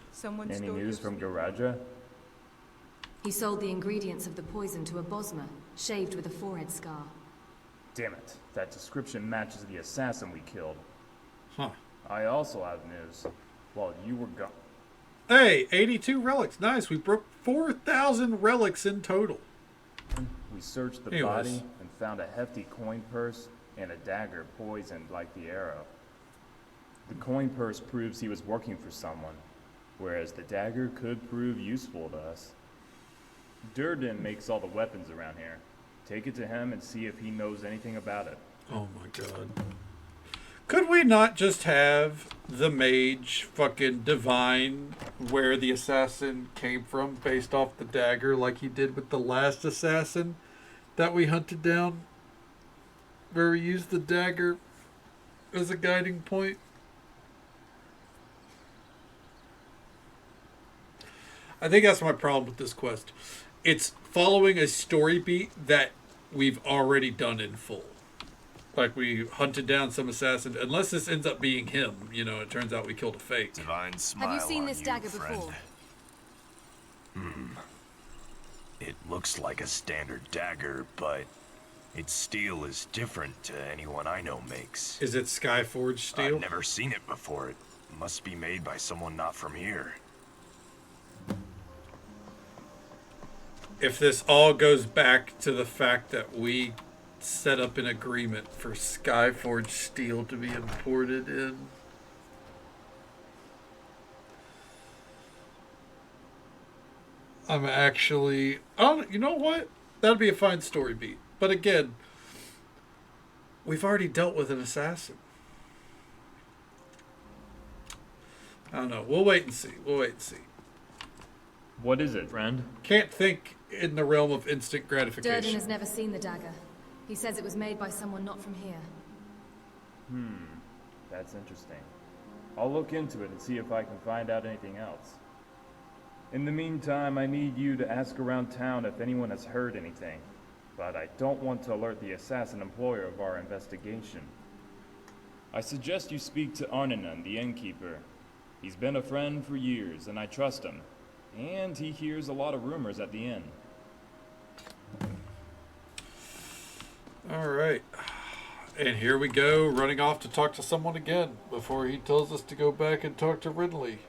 Any news from Garadra?
He sold the ingredients of the poison to a Bosmer, shaved with a forehead scar.
Damn it, that description matches the assassin we killed.
Huh.
I also have news. While you were gone.
Hey, 82 relics. Nice. We broke 4,000 relics in total.
We searched the
Anyways.
body and found a hefty coin purse and a dagger poisoned like the arrow. The coin purse proves he was working for someone, whereas the dagger could prove useful to us. Durden makes all the weapons around here. Take it to him and see if he knows anything about it.
Oh my god. Could we not just have the mage fucking divine where the assassin came from based off the dagger like he did with the last assassin that we hunted down? Where we used the dagger as a guiding point? I think that's my problem with this quest. It's following a story beat that we've already done in full. Like, we hunted down some assassin. Unless this ends up being him, you know, it turns out we killed a fake.
Divine smile.
Have you seen
on
this
you,
dagger
friend.
before?
It looks like a standard dagger, but its steel is different to anyone I know makes.
Is it Skyforged steel?
I've never seen it before. It must be made by someone not from here.
If this all goes back to the fact that we set up an agreement for Skyforged steel to be imported in. I'm actually... Oh, you know what? That'd be a fine story beat. But again, we've already dealt with an assassin. I don't know. We'll wait and see. We'll wait and see.
What is it, friend?
Can't think in the realm of instant gratification.
Durden has never seen the dagger. He says it was made by someone not from here.
That's interesting. I'll look into it and see if I can find out anything else. In the meantime, I need you to ask around town if anyone has heard anything. But I don't want to alert the assassin employer of our investigation. I suggest you speak to Arnanan, the innkeeper. He's been a friend for years, and I trust him. And he hears a lot of rumors at the inn.
All right. And here we go, running off to talk to someone again before he tells us to go back and talk to Ridley.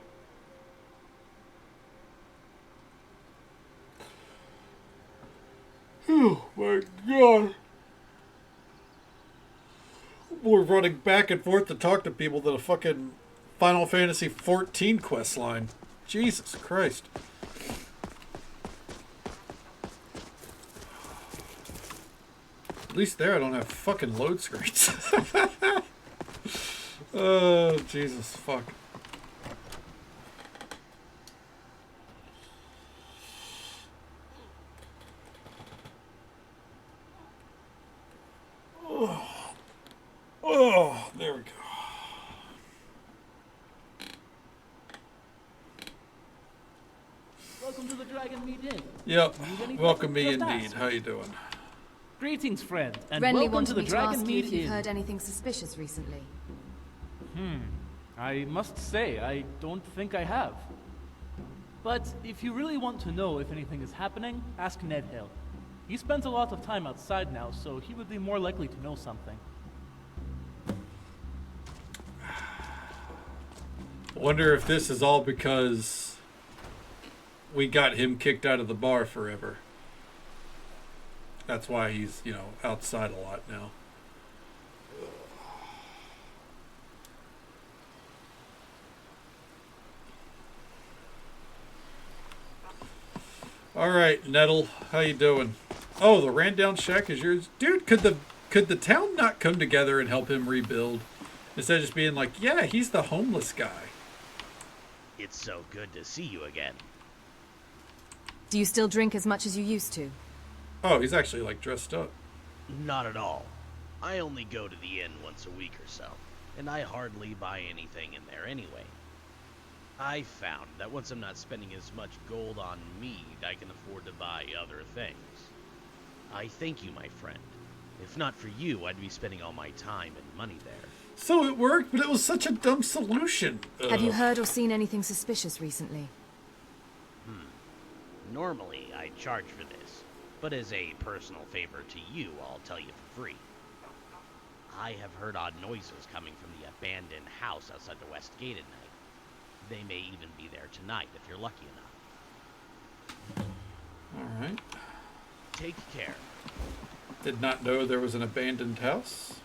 Oh my god. We're running back and forth to talk to people than a fucking Final Fantasy XIV quest line. Jesus Christ. At least there I don't have fucking load screens. Oh, Jesus, fuck. Oh, there we go.
Welcome to the Dragon Meat Inn.
Yep.
Need anything?
Welcome me
Just
indeed.
ask.
How you doing?
Greetings, friend, and
Renly
welcome
wanted
to the
me to
Dragon
ask you
Meat
if you've
Inn.
heard anything suspicious recently.
I must say, I don't think I have. But if you really want to know if anything is happening, ask Ned Hill. He spends a lot of time outside now, so he would be more likely to know something.
Wonder if this is all because we got him kicked out of the bar forever. That's why he's, you know, outside a lot now. All right, Nettle, how you doing? Oh, the ran down shack is yours, dude. Could the town not come together and help him rebuild instead of just being like, yeah, he's the homeless guy?
It's so good to see you again.
Do you still drink as much as you used to?
Oh, he's actually like dressed up.
Not at all. I only go to the inn once a week or so, and I hardly buy anything in there anyway. I found that once I'm not spending as much gold on mead, I can afford to buy other things. I thank you, my friend. If not for you, I'd be spending all my time and money there.
So it worked, but it was such a dumb solution.
Have you heard or seen anything suspicious recently?
Normally, I charge for this, but as a personal favor to you, I'll tell you for free. I have heard odd noises coming from the abandoned house outside the west gate at night. They may even be there tonight if you're lucky enough.
All right.
Take care.
Did not know there was an abandoned house.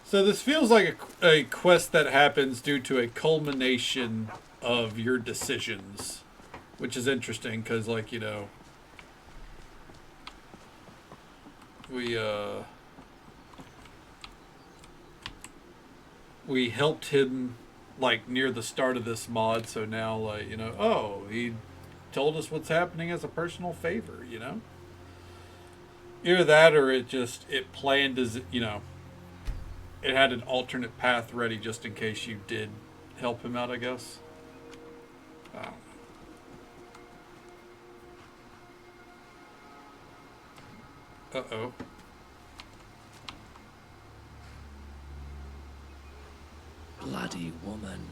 So this feels like a quest that happens due to a culmination of your decisions, which is interesting because, like, you know, we helped him like near the start of this mod, so now, like, you know, oh, he told us what's happening as a personal favor, you know? Either that or it planned as, you know, it had an alternate path ready just in case you did help him out, I guess. Uh-oh.
Bloody woman.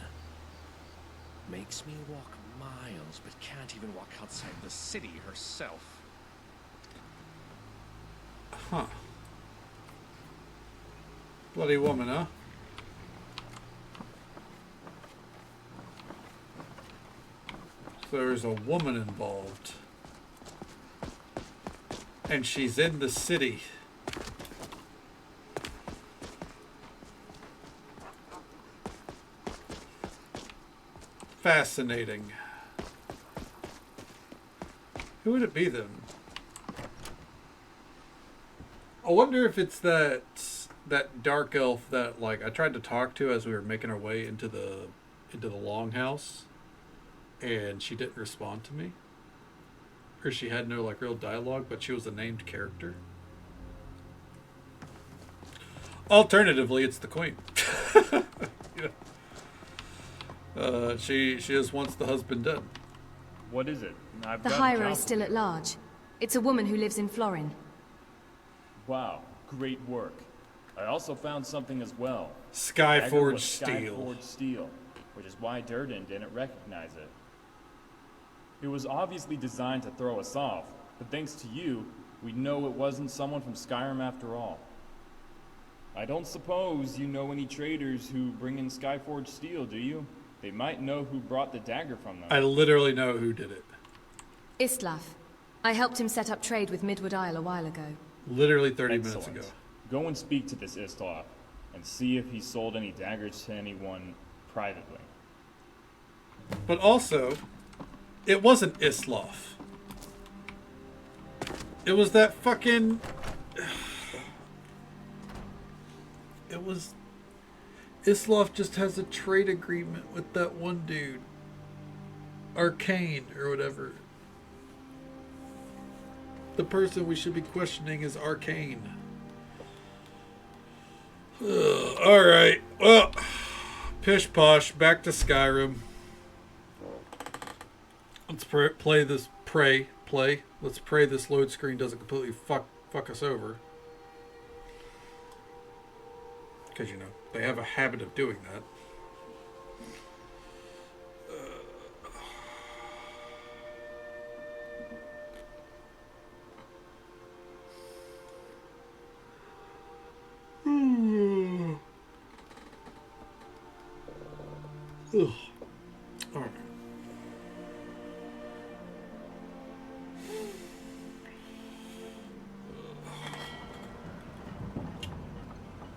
Makes me walk miles, but can't even walk outside the city herself.
Huh. Bloody woman, huh? So there's a woman involved. And she's in the city. Fascinating. Who would it be then? I wonder if it's that dark elf that, like, I tried to talk to as we were making our way into the longhouse, and she didn't respond to me, or she had no like real dialogue, but she was a named character. Alternatively, it's the queen. Yeah. She just wants the husband dead.
What is it?
The hirer is still at large. It's a woman who lives in Florin.
Wow, great work. I also found something as well.
Skyforged steel.
Skyforged steel, which is why Durden didn't recognize it. It was obviously designed to throw us off, but thanks to you, we know it wasn't someone from Skyrim after all. I don't suppose you know any traders who bring in Skyforged steel, do you? They might know who brought the dagger from them.
I literally know who did it.
Istlaf. I helped him set up trade with Midwood Isle a while ago.
Literally 30
Excellent.
minutes ago.
Go and speak to this Istlaf, and see if he sold any daggers to anyone privately.
But also, it wasn't Istlaf. It was that fucking... It was... Istlaf just has a trade agreement with that one dude. Arcane, or whatever. The person we should be questioning is Arcane. Alright, well, pish posh, back to Skyrim. Let's play this, let's pray this load screen doesn't completely fuck us over. Because, you know, they have a habit of doing that. Ugh. All right.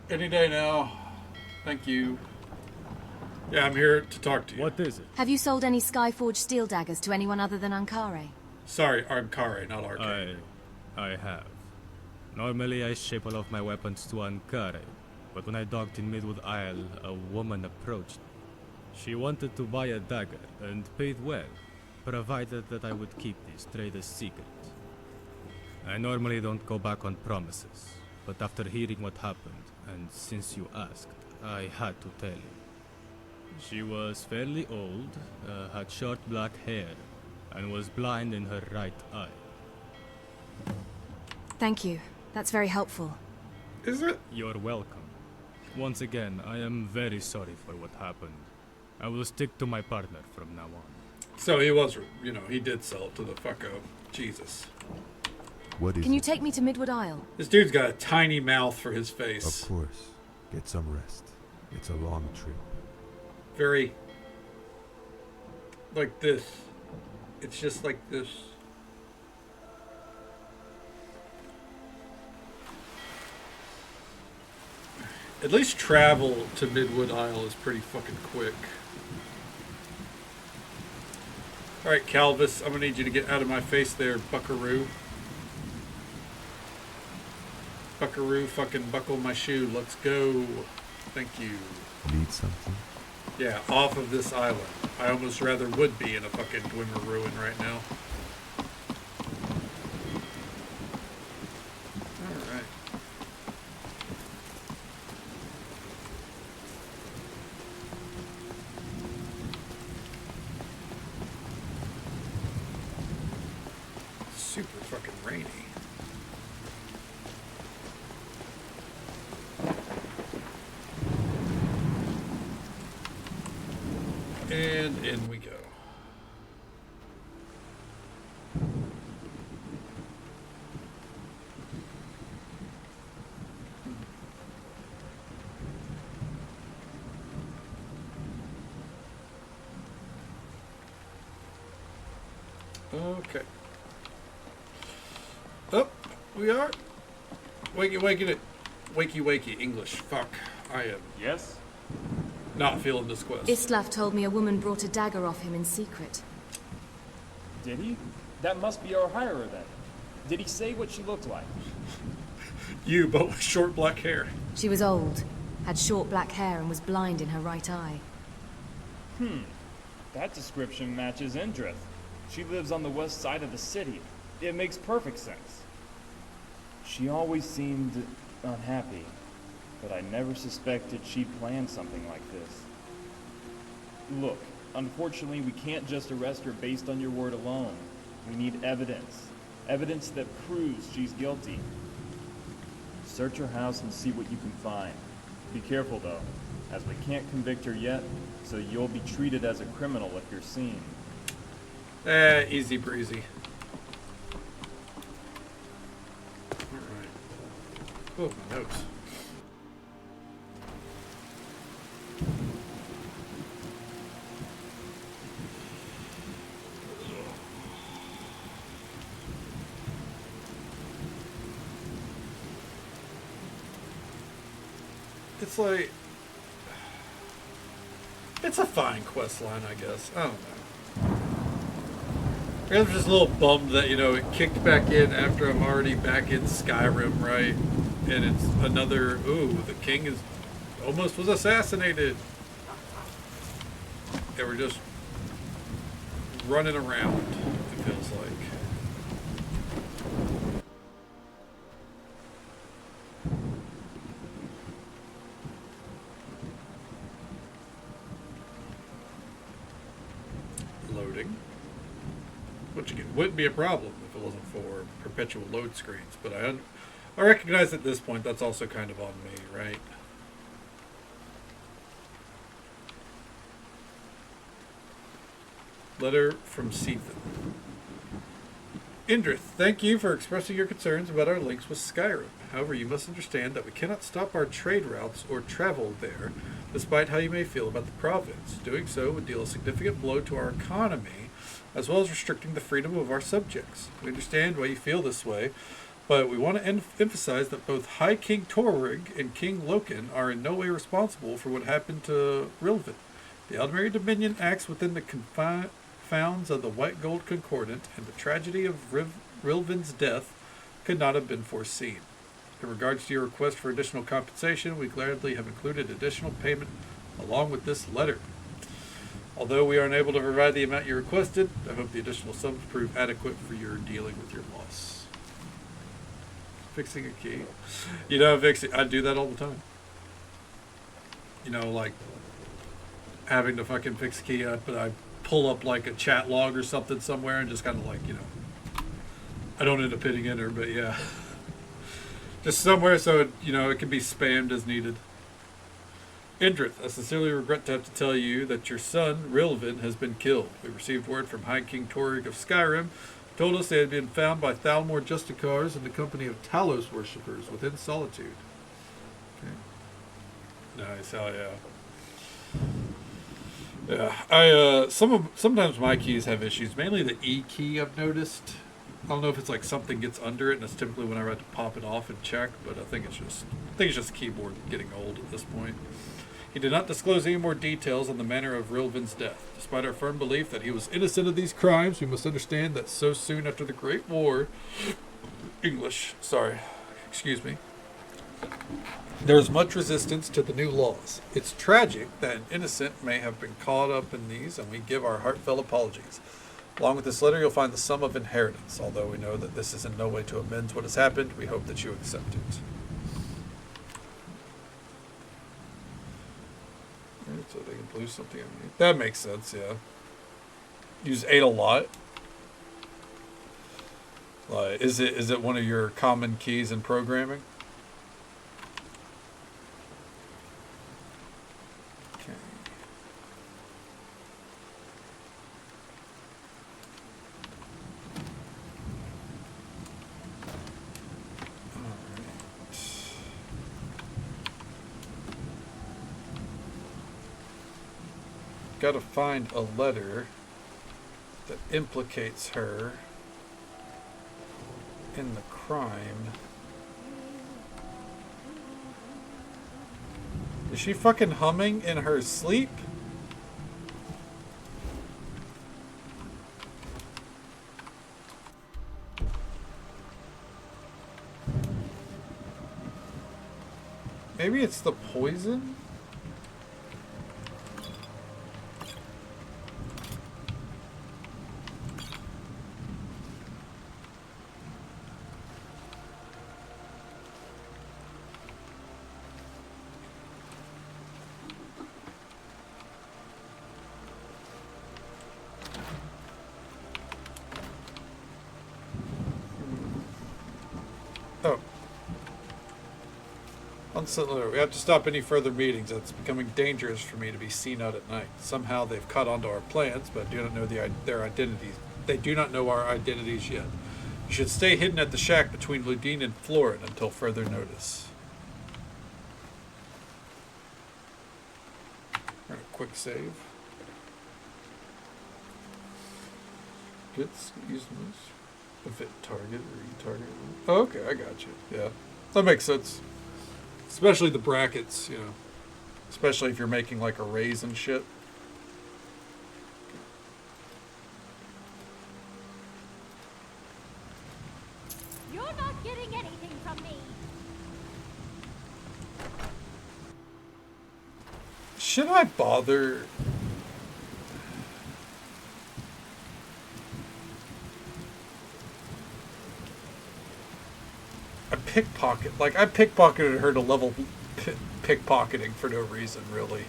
Any day now. Thank you. Yeah, I'm here to talk to you.
What is it?
Have you sold any Skyforged steel daggers to anyone other than Ankare?
Sorry, Ankare, not Arcane.
I have. Normally I ship all of my weapons to Ankare, but when I docked in Midwood Isle, a woman approached me. She wanted to buy a dagger, and paid well, provided that I would keep this trade a secret. I normally don't go back on promises, but after hearing what happened, and since you asked, I had to tell you. She was fairly old, had short black hair, and was blind in her right eye.
Thank you. That's very helpful.
Is it?
You're welcome. Once again, I am very sorry for what happened. I will stick to my partner from now on.
So he was, you know, he did sell it to the fucko. Jesus.
What is
Can you
it?
take me to Midwood Isle?
This dude's got a tiny mouth for his face.
Of course. Get some rest. It's a long trip.
Very... like this. It's just like this. At least travel to Midwood Isle is pretty fucking quick. Alright, Calvis, I'm gonna need you to get out of my face there, buckaroo. Buckaroo, fucking buckle my shoe. Let's go. Thank you.
Need something?
Yeah, off of this island. I almost rather would be in a fucking Dwemer ruin right now. Alright. Super fucking rainy. And in we go. Okay. Up we are. Wakey, wakey it. Wakey, wakey. English. Fuck. I am.
Yes?
Not feeling this quest.
Islav told me a woman brought a dagger off him in secret.
Did he? That must be our hirer then. Did he say what she looked like?
You, but with short black hair.
She was old, had short black hair, and was blind in her right eye.
That description matches Indrith. She lives on the west side of the city. It makes perfect sense. She always seemed unhappy, but I never suspected she'd planned something like this. Look, unfortunately, we can't just arrest her based on your word alone. We need evidence. Evidence that proves she's guilty. Search her house and see what you can find. Be careful, though, as we can't convict her yet, so you'll be treated as a criminal if you're seen.
Easy breezy. Alright. Oh, my notes. It's like, it's a fine quest line, I guess. I don't know. I'm just a little bummed that, you know, it kicked back in after I'm already back in Skyrim, right? And it's another, ooh, the king is almost was assassinated. They were just running around, it feels like. Loading. Which again wouldn't be a problem if it wasn't for perpetual load screens, but I recognize at this point that's also kind of on me, right? Letter from Sethan. Indrith, thank you for expressing your concerns about our links with Skyrim. However, you must understand that we cannot stop our trade routes or travel there, despite how you may feel about the province. Doing so would deal a significant blow to our economy, as well as restricting the freedom of our subjects. We understand why you feel this way, but we want to emphasize that both High King Torrig and King Loken are in no way responsible for what happened to Rilvin. The Aldmeri Dominion acts within the confounds of the White Gold Concordant, and the tragedy of Rilvin's death could not have been foreseen. In regards to your request for additional compensation, we gladly have included additional payment along with this letter. Although we are unable to provide the amount you requested, I hope the additional sums prove adequate for your dealing with your loss. Fixing a key. You know, I do that all the time. You know, like having to fucking fix a key up, but I pull up like a chat log or something somewhere and just kind of like, you know, I don't end up hitting enter, but yeah. Just somewhere so, it can be spammed as needed. Indrith, I sincerely regret to have to tell you that your son, Rilvin, has been killed. We received word from High King Torrig of Skyrim, who told us they had been found by Thalmor Justicars in the company of Talos worshippers within Solitude. Okay. Nice, hell yeah. Yeah, sometimes my keys have issues, mainly the E key I've noticed. I don't know if it's like something gets under it, and it's typically whenever I have to pop it off and check, but I think it's just keyboard getting old at this point. He did not disclose any more details on the manner of Rilvin's death. Despite our firm belief that he was innocent of these crimes, we must understand that so soon after the Great War, excuse me, there is much resistance to the new laws. It's tragic that an innocent may have been caught up in these, and we give our heartfelt apologies. Along with this letter, you'll find the sum of inheritance. Although we know that this is in no way to amend what has happened, we hope that you accept it. So they can lose something underneath. That makes sense, yeah. Use 8 a lot. Is it one of your common keys in programming? Okay. Got to find a letter that implicates her in the crime. Is she fucking humming in her sleep? Maybe it's the poison? We have to stop any further meetings. It's becoming dangerous for me to be seen out at night. Somehow they've caught on to our plans, but do not know their identities. They do not know our identities yet. You should stay hidden at the shack between Ludine and Florin until further notice. We're gonna quick save. Use this. If it target or retarget. Oh, okay, I got you. Yeah, that makes sense. Especially the brackets, you know. Especially if you're making like arrays and shit.
You're not getting anything from me.
Should I bother? I pickpocketed her to level pickpocketing for no reason, really.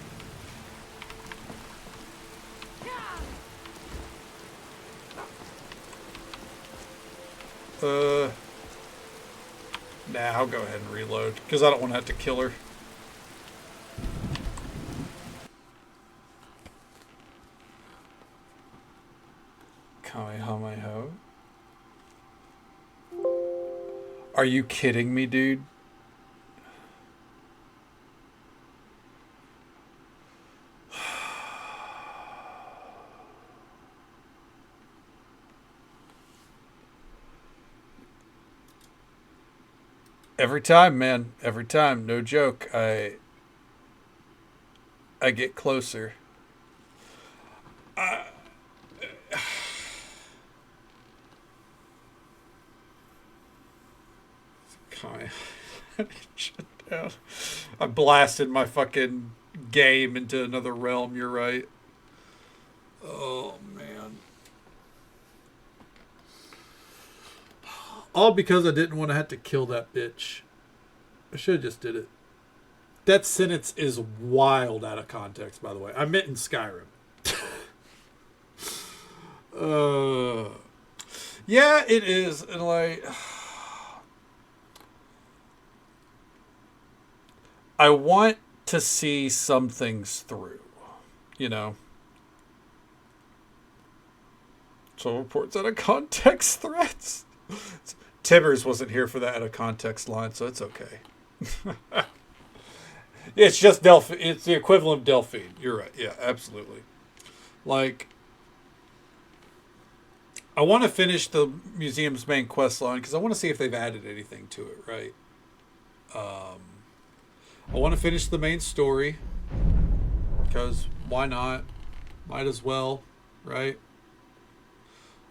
Nah, I'll go ahead and reload, because I don't want to have to kill her. Kamehameha. Are you kidding me, dude? Every time, man. Every time. No joke. I get closer. Shut down. I blasted my fucking game into another realm, you're right. Oh, man. All because I didn't want to have to kill that bitch. I should have just did it. That sentence is wild out of context, by the way. I meant in Skyrim. Yeah, it is. And like... I want to see some things through, you know. So reports out of context threats. Tibbers wasn't here for that out of context line, so it's okay. It's just Delphine. It's the equivalent of Delphine. You're right. Yeah, absolutely. Like, I want to finish the museum's main quest line because I want to see if they've added anything to it, right? I want to finish the main story because why not? Might as well, right?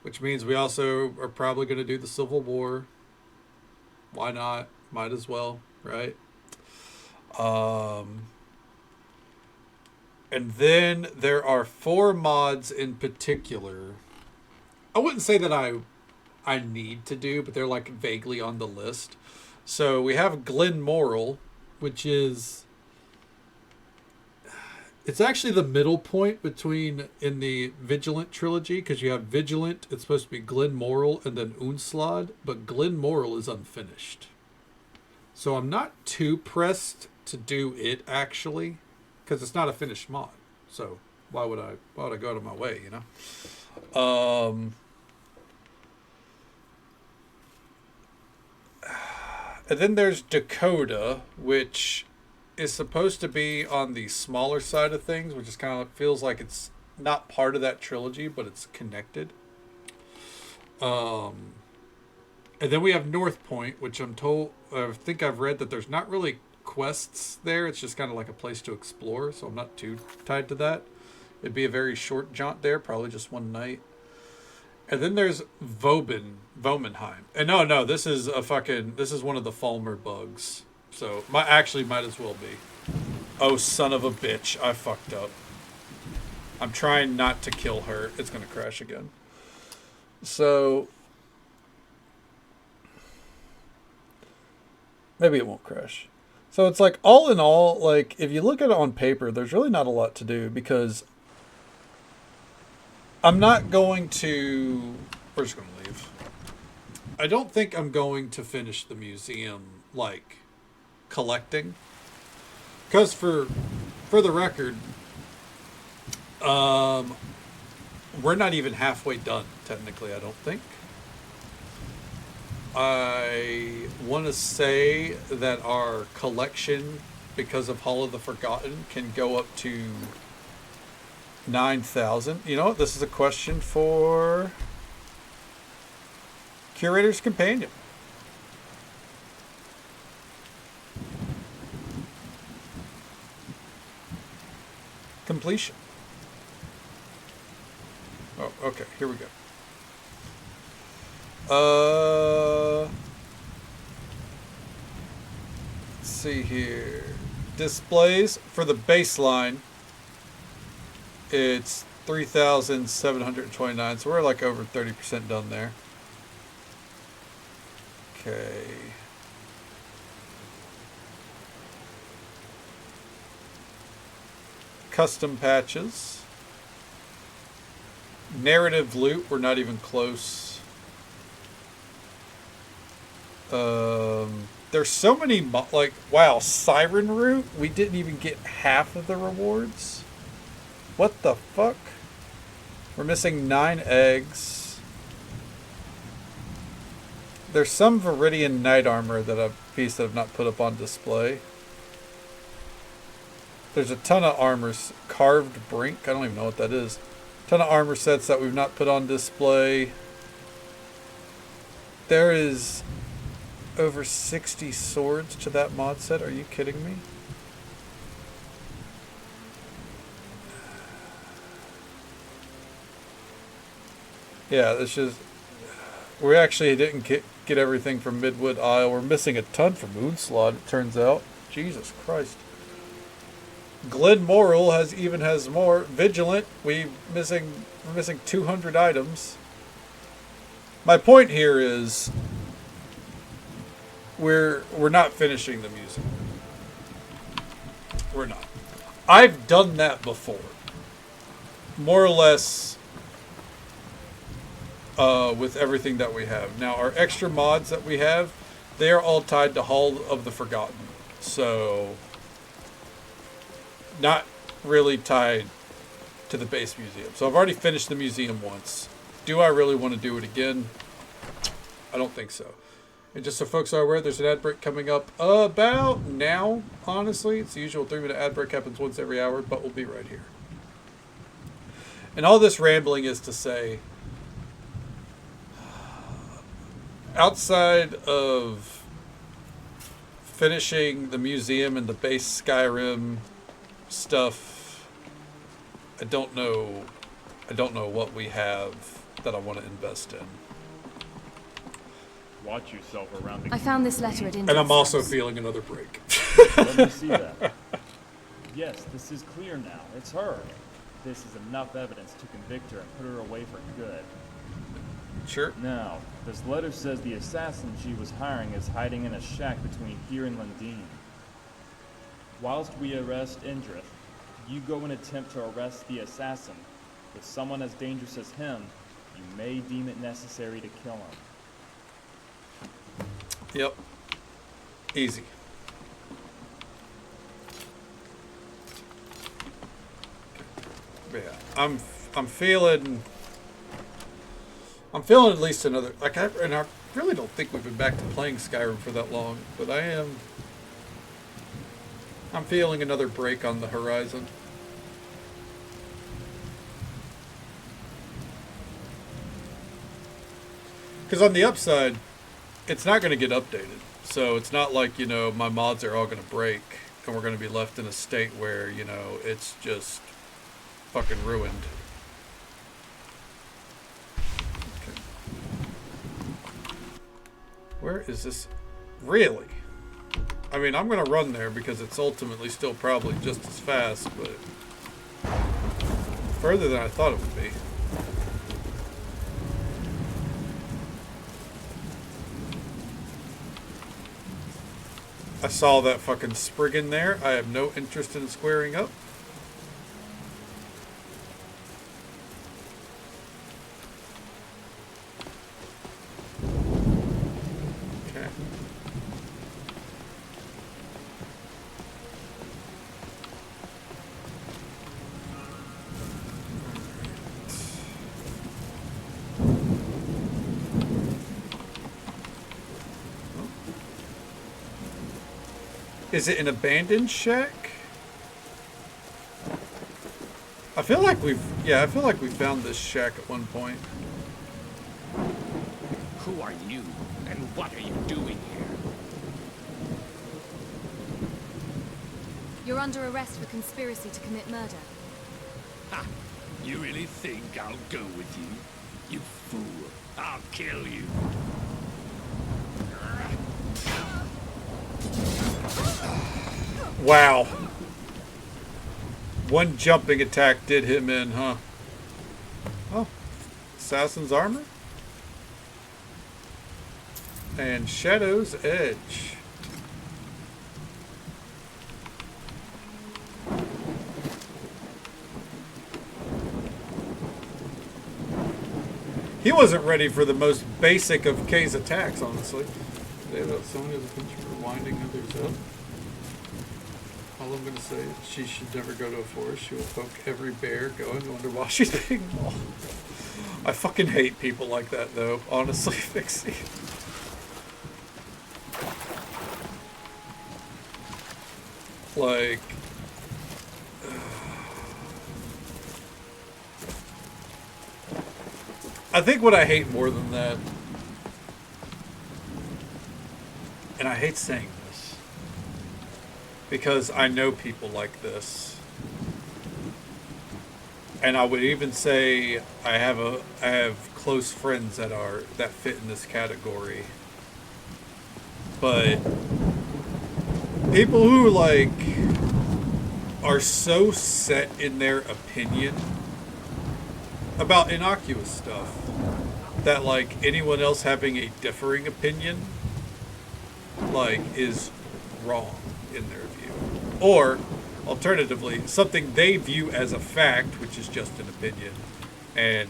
Which means we also are probably going to do the Civil War. Why not? Might as well, right? And then there are 4 mods in particular. I wouldn't say that I need to do, but they're like vaguely on the list. So we have Glenmoral, which is... It's actually the middle point between in the Vigilant trilogy, because you have Vigilant, it's supposed to be Glenmoral, and then Unslad, but Glenmoral is unfinished. So I'm not too pressed to do it, actually, because it's not a finished mod. So why would I go out of my way, you know? And then there's Dakota, which is supposed to be on the smaller side of things, which is kind of feels like it's not part of that trilogy, but it's connected. And then we have North Point, which I think I've read that there's not really quests there. It's just kind of like a place to explore, so I'm not too tied to that. It'd be a very short jaunt there, probably just one night. And then there's Vomenheim. And no, this is one of the Falmer bugs. So, might as well be. Oh, son of a bitch. I fucked up. I'm trying not to kill her. It's going to crash again. So, maybe it won't crash. So, it's like, all in all, like, if you look at it on paper, there's really not a lot to do because I'm not going to... We're just going to leave. I don't think I'm going to finish the museum, like, collecting. Because for the record, we're not even halfway done, technically, I don't think. I want to say that our collection, because of Hall of the Forgotten, can go up to 9,000. You know what? This is a question for Curator's Companion. Completion. Oh, okay. Here we go. Let's see here. Displays for the baseline. It's 3,729, so we're like over 30% done there. Okay. Custom patches. Narrative loot, we're not even close. There's so many, like, wow, Siren Root, we didn't even get half of the rewards. What the fuck? We're missing 9 eggs. There's some Viridian Knight Armor that I've not put up on display. There's a ton of armors. Carved Brink, I don't even know what that is. Ton of armor sets that we've not put on display. There is over 60 swords to that mod set. Are you kidding me? Yeah, it's just... We actually didn't get everything from Midwood Isle. We're missing a ton from Moonslot, it turns out. Jesus Christ. Glenmoral has more. Vigilant, we're missing 200 items. My point here is we're not finishing the music. We're not. I've done that before. More or less with everything that we have. Now, our extra mods that we have, they are all tied to Hall of the Forgotten. So, not really tied to the base museum. So I've already finished the museum once. Do I really want to do it again? I don't think so. And just so folks are aware, there's an ad break coming up about now, honestly. It's the usual 3-minute ad break, happens once every hour, but we'll be right here. And all this rambling is to say, outside of finishing the museum and the base Skyrim stuff, I don't know what we have that I want to invest in.
Watch yourself around the
I found this letter at India's
And I'm also
house.
feeling another break.
Let me see that. Yes, this is clear now. It's her. This is enough evidence to convict her and put her away for good.
Sure.
Now, this letter says the assassin she was hiring is hiding in a shack between here and Lundin. Whilst we arrest Indrith, you go and attempt to arrest the assassin. With someone as dangerous as him, you may deem it necessary to kill him.
Yep. Easy. Yeah, I'm feeling at least another, like, I really don't think we've been back to playing Skyrim for that long, but I'm feeling another break on the horizon. Because on the upside, it's not going to get updated. So it's not like, you know, my mods are all going to break and we're going to be left in a state where, you know, it's just fucking ruined. Okay. Where is this? Really? I mean, I'm going to run there because it's ultimately still probably just as fast, but further than I thought it would be. I saw that fucking Spriggan there. I have no interest in squaring up. Okay. Is it an abandoned shack? I feel like we found this shack at one point.
Who are you, and what are you doing here?
You're under arrest for conspiracy to commit murder.
Ha! You really think I'll go with you? You fool! I'll kill you!
Wow. One jumping attack did him in, huh? Oh. Assassin's armor? And Shadow's Edge. He wasn't ready for the most basic of Kay's attacks, honestly. Someone has a pinch for winding others up. All I'm going to say is she should never go to a forest. She will poke every bear going. I wonder why she's being mauled. I fucking hate people like that, though. Honestly, Fixie. Like... I think what I hate more than that, and I hate saying this, because I know people like this, and I would even say I have close friends that fit in this category, but people who like are so set in their opinion about innocuous stuff that like anyone else having a differing opinion like is wrong in their view, or alternatively something they view as a fact, which is just an opinion, and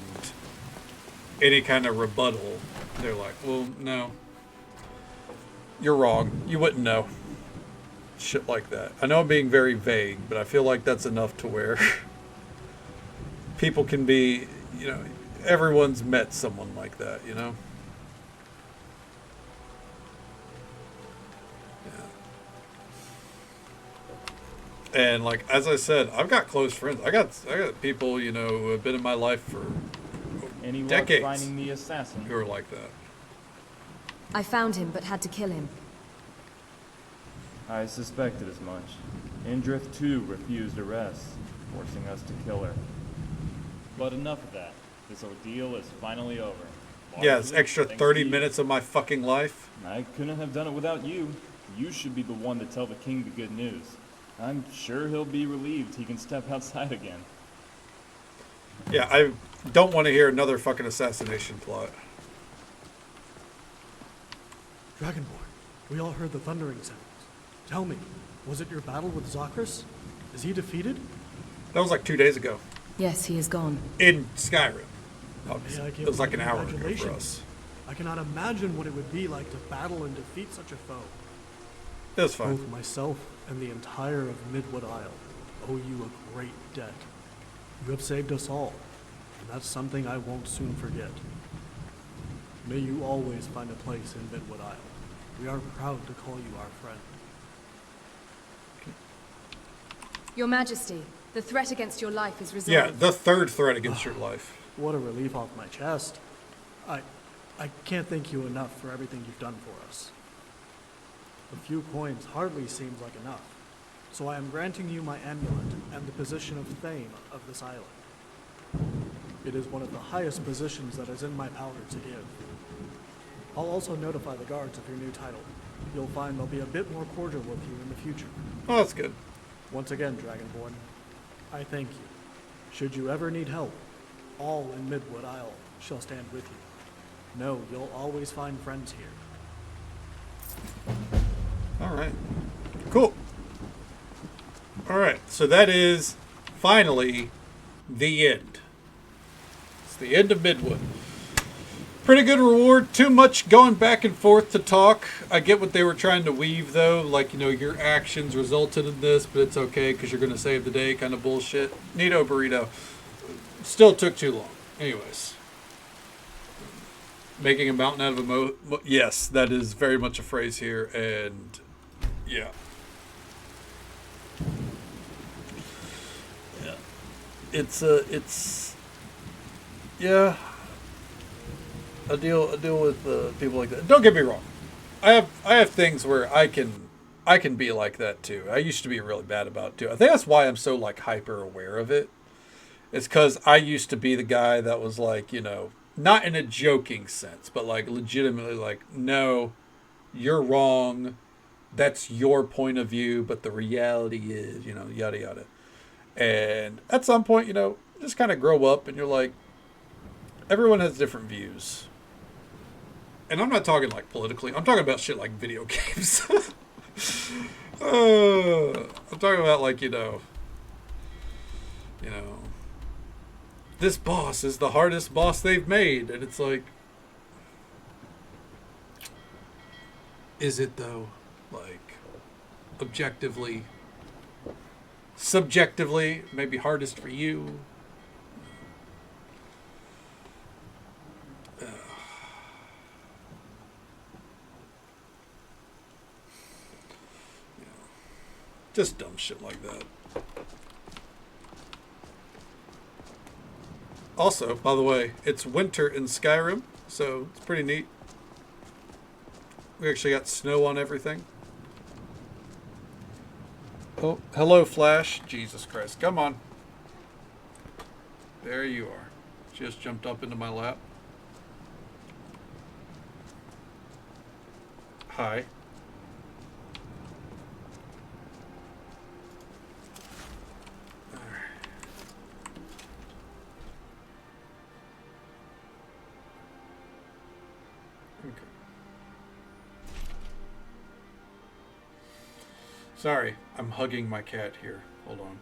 any kind of rebuttal they're like, well, no, you're wrong, you wouldn't know. Shit like that. I know I'm being very vague, but I feel like that's enough to where people can be, you know, everyone's met someone like that, you know? Yeah. And like, as I said, I've got close friends. I got people, you know, who have been in my life for
Any luck
decades
finding the assassin?
who are like that.
I found him, but had to kill him.
I suspected as much. Indrith too refused arrest, forcing us to kill her. But enough of that. This ordeal is finally over.
Yeah, it's extra
Thanks
30
to you.
minutes of my fucking life.
I couldn't have done it without you. You should be the one to tell the king the good news. I'm sure he'll be relieved he can step outside again.
Yeah, I don't want to hear another fucking assassination plot.
Dragonborn, we all heard the thundering sounds. Tell me, was it your battle with Zakris? Is he defeated?
That was like 2 days ago.
Yes, he is gone.
In Skyrim.
May I give
It was like
my
an hour ago for
congratulations.
us.
I cannot imagine what it would be like to battle and defeat such a foe.
It was fine.
Both myself and the entire of Midwood Isle owe you a great debt. You have saved us all, and that's something I won't soon forget. May you always find a place in Midwood Isle. We are proud to call you our friend.
Your Majesty, the threat against your life is resolved.
Yeah, the third threat against your life.
What a relief off my chest. I can't thank you enough for everything you've done for us. A few coins hardly seems like enough, so I am granting you my amulet and the position of Thane of this island. It is one of the highest positions that is in my power to give. I'll also notify the guards of your new title. You'll find they'll be a bit more cordial with you in the future.
Oh, that's good.
Once again, Dragonborn, I thank you. Should you ever need help, all in Midwood Isle shall stand with you. Know you'll always find friends here.
All right. Cool. All right. So that is finally the end. It's the end of Midwood. Pretty good reward. Too much going back and forth to talk. I get what they were trying to weave, though. Like, you know, your actions resulted in this, but it's okay because you're going to save the day kind of bullshit. Neato burrito. Still took too long. Anyways. Making a mountain out of a yes, that is very much a phrase here, and yeah. Yeah. It's yeah. I deal with people like that. Don't get me wrong. I have things where I can be like that too. I used to be really bad about it too. I think that's why I'm so like hyper aware of it. It's because I used to be the guy that was like, you know, not in a joking sense, but like legitimately like, no, you're wrong. That's your point of view, but the reality is, you know, yada yada. And at some point, you know, just kind of grow up and you're like, everyone has different views. And I'm not talking like politically. I'm talking about shit like video games. I'm talking about like, you know, this boss is the hardest boss they've made. And it's like, is it though? Like, objectively, subjectively, maybe hardest for you. Just dumb shit like that. Also, by the way, it's winter in Skyrim, so it's pretty neat. We actually got snow on everything. Oh, hello, Flash. Jesus Christ. Come on. There you are. Just jumped up into my lap. Hi. Sorry, I'm hugging my cat here. Hold on.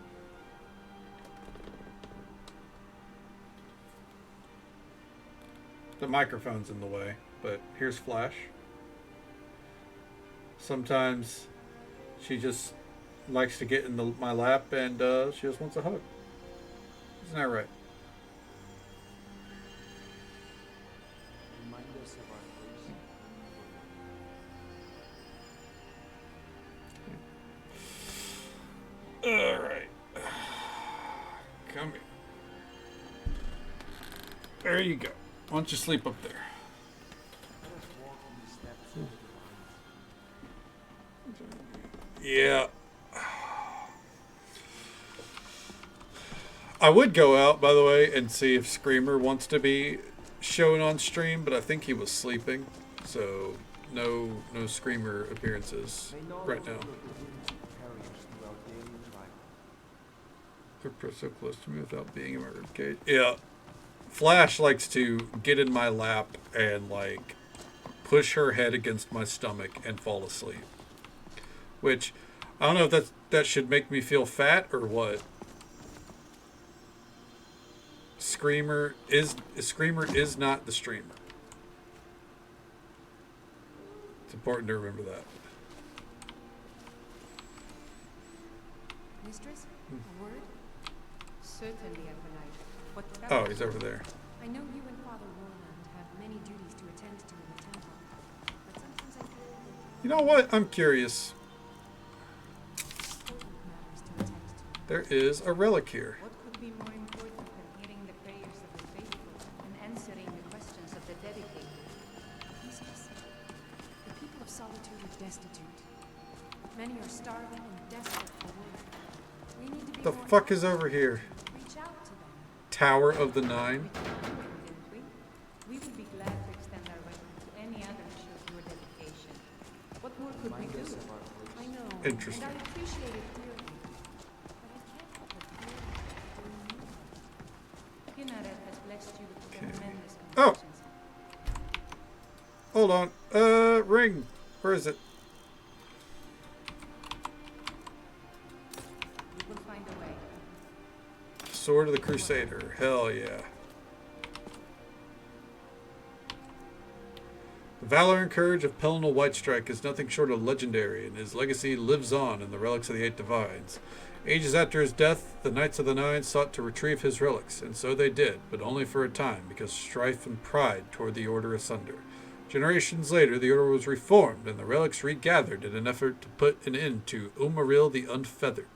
The microphone's in the way, but here's Flash. Sometimes she just likes to get in my lap and she just wants a hug. Isn't that right? Alright. Come here. There you go. Why don't you sleep up there? Yeah. I would go out, by the way, and see if Screamer wants to be shown on stream, but I think he was sleeping, so no Screamer appearances right now. They're so close to me without being in my ribcage. Yeah. Flash likes to get in my lap and, like, push her head against my stomach and fall asleep. Which, I don't know if that should make me feel fat or what. Screamer is not the streamer. It's important to remember that.
Mistress, a word? Certainly, Acolyte. What
Oh, he's over there.
I know you and Father Roland have many duties to attend to in the temple, but sometimes I feel that
You know what? I'm curious.
matters to attend to.
There is a relic here.
What could be more important than hearing the prayers of the faithful and answering the questions of the dedicated?
Mistress, the people of Solitude are destitute. Many are starving and desperate for work. We need to be
The
more
fuck is over here?
Reach out to them.
Tower of the Nine.
Didn't we? We would be glad to extend our weapon to any other issue of your dedication. What more could we do?
I know.
Interesting.
And I appreciate it dearly. But I can't help but feel like doing more.
Kinnared has blessed you with tremendous
Oh!
compassions.
Hold on. Ring. Where is it?
We will find a way.
Sword of the Crusader. Hell yeah. The valor and courage of Pellinal Whitestrike is nothing short of legendary, and his legacy lives on in the relics of the Eight Divines. Ages after his death, the Knights of the Nine sought to retrieve his relics, and so they did, but only for a time, because strife and pride tore the Order asunder. Generations later, the Order was reformed, and the relics regathered in an effort to put an end to Umaril the Unfeathered.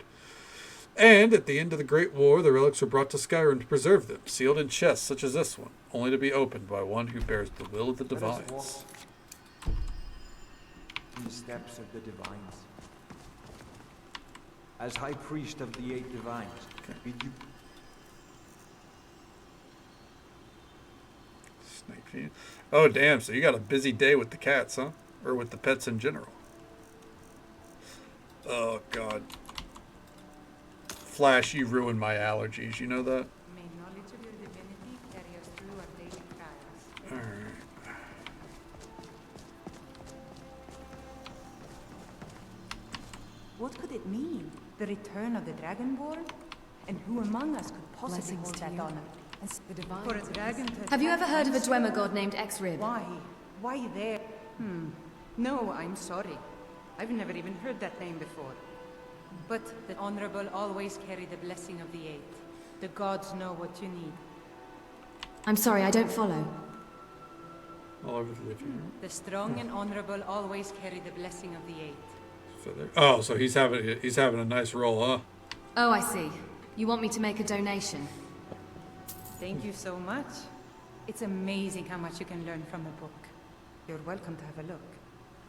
And at the end of the Great War, the relics were brought to Skyrim to preserve them, sealed in chests such as this one, only to be opened by one who bears the will of the Divines.
In the steps of the Divines. As High Priest of the Eight Divines, bid you...
Snake feed. Oh, damn, so you got a busy day with the cats, huh? Or with the pets in general. Oh, God. Flash, you ruined my allergies, you know that?
May knowledge of your divinity carry us through our daily trials.
Alright.
What could it mean? The return of the Dragonborn? And who among us could possibly
Blessings
hold
to
that
you.
honor?
The divine.
For a dragon to
Have you
attack
ever heard of a
us?
Dwemer god named Exrib?
Why? Why there? No, I'm sorry. I've never even heard that name before. But the Honorable always carry the blessing of the Eight. The gods know what you need.
I'm sorry, I don't follow.
All over the living room.
The strong and honorable always carry the blessing of the Eight.
Oh, so he's having a nice roll, huh?
Oh, I see. You want me to make a donation?
Thank you so much. It's amazing how much you can learn from a book. You're welcome to have a look.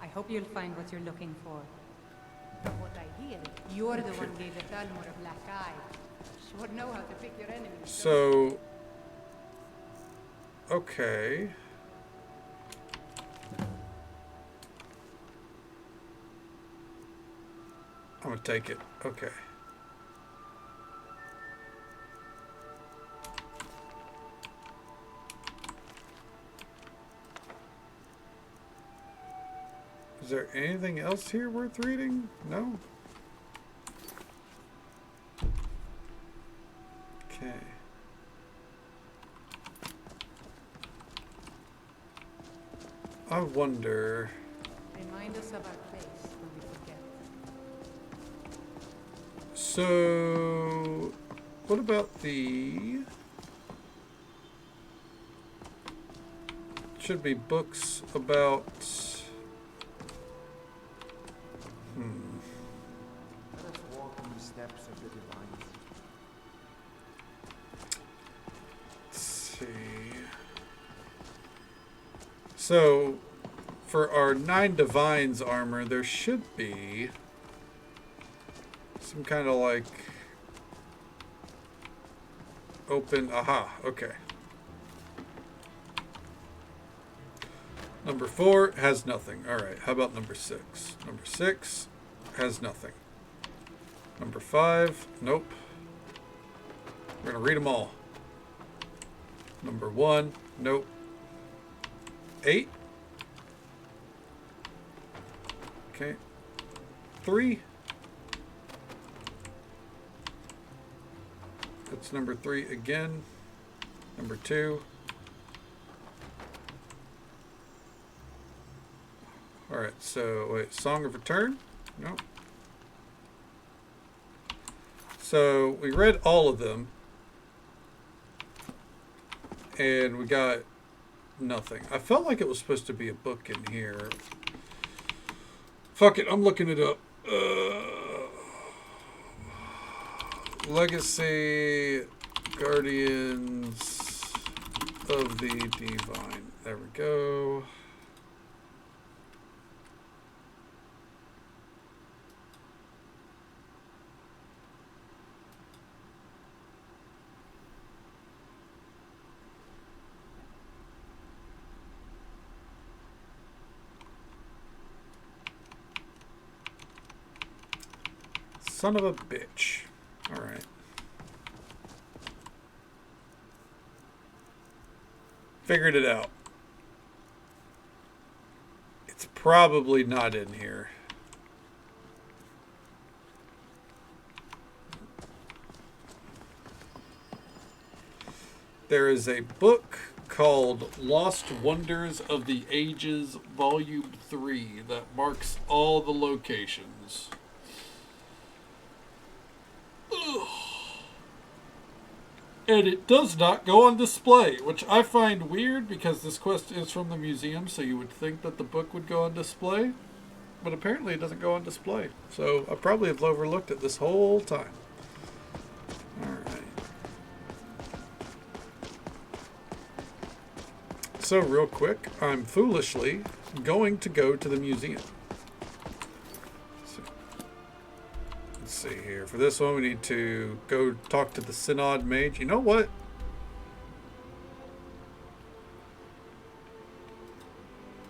I hope you'll find what you're looking for. From what I hear, you're the one gave the Thalmor a black eye. Sure know how to pick your enemies.
So... Okay. I'm gonna take it. Okay. Is there anything else here worth reading? No? Okay. I wonder...
Remind us of our place when we forget.
So... What about the... Should be books about...
Let us walk in the steps of the Divines.
Let's see... So, for our 9 Divines armor, there should be some kind of like open. Aha, okay. Number 4 has nothing. Alright, how about number 6? Number 6 has nothing. Number 5, nope. We're going to read them all. Number 1, nope. 8. Okay. 3. That's number 3 again. Number 2. Alright, so wait, Song of Return? Nope. So we read all of them. And we got nothing. I felt like it was supposed to be a book in here. Fuck it, I'm looking it up. Legacy Guardians of the Divine. There we go. Son of a bitch. Alright. Figured it out. It's probably not in here. There is a book called Lost Wonders of the Ages, Volume 3, that marks all the locations. And it does not go on display, which I find weird because this quest is from the museum, so you would think that the book would go on display. But apparently it doesn't go on display. So I probably have overlooked it this whole time. Alright. So real quick, I'm foolishly going to go to the museum. Let's see here. For this one, we need to go talk to the Synod Mage. You know what?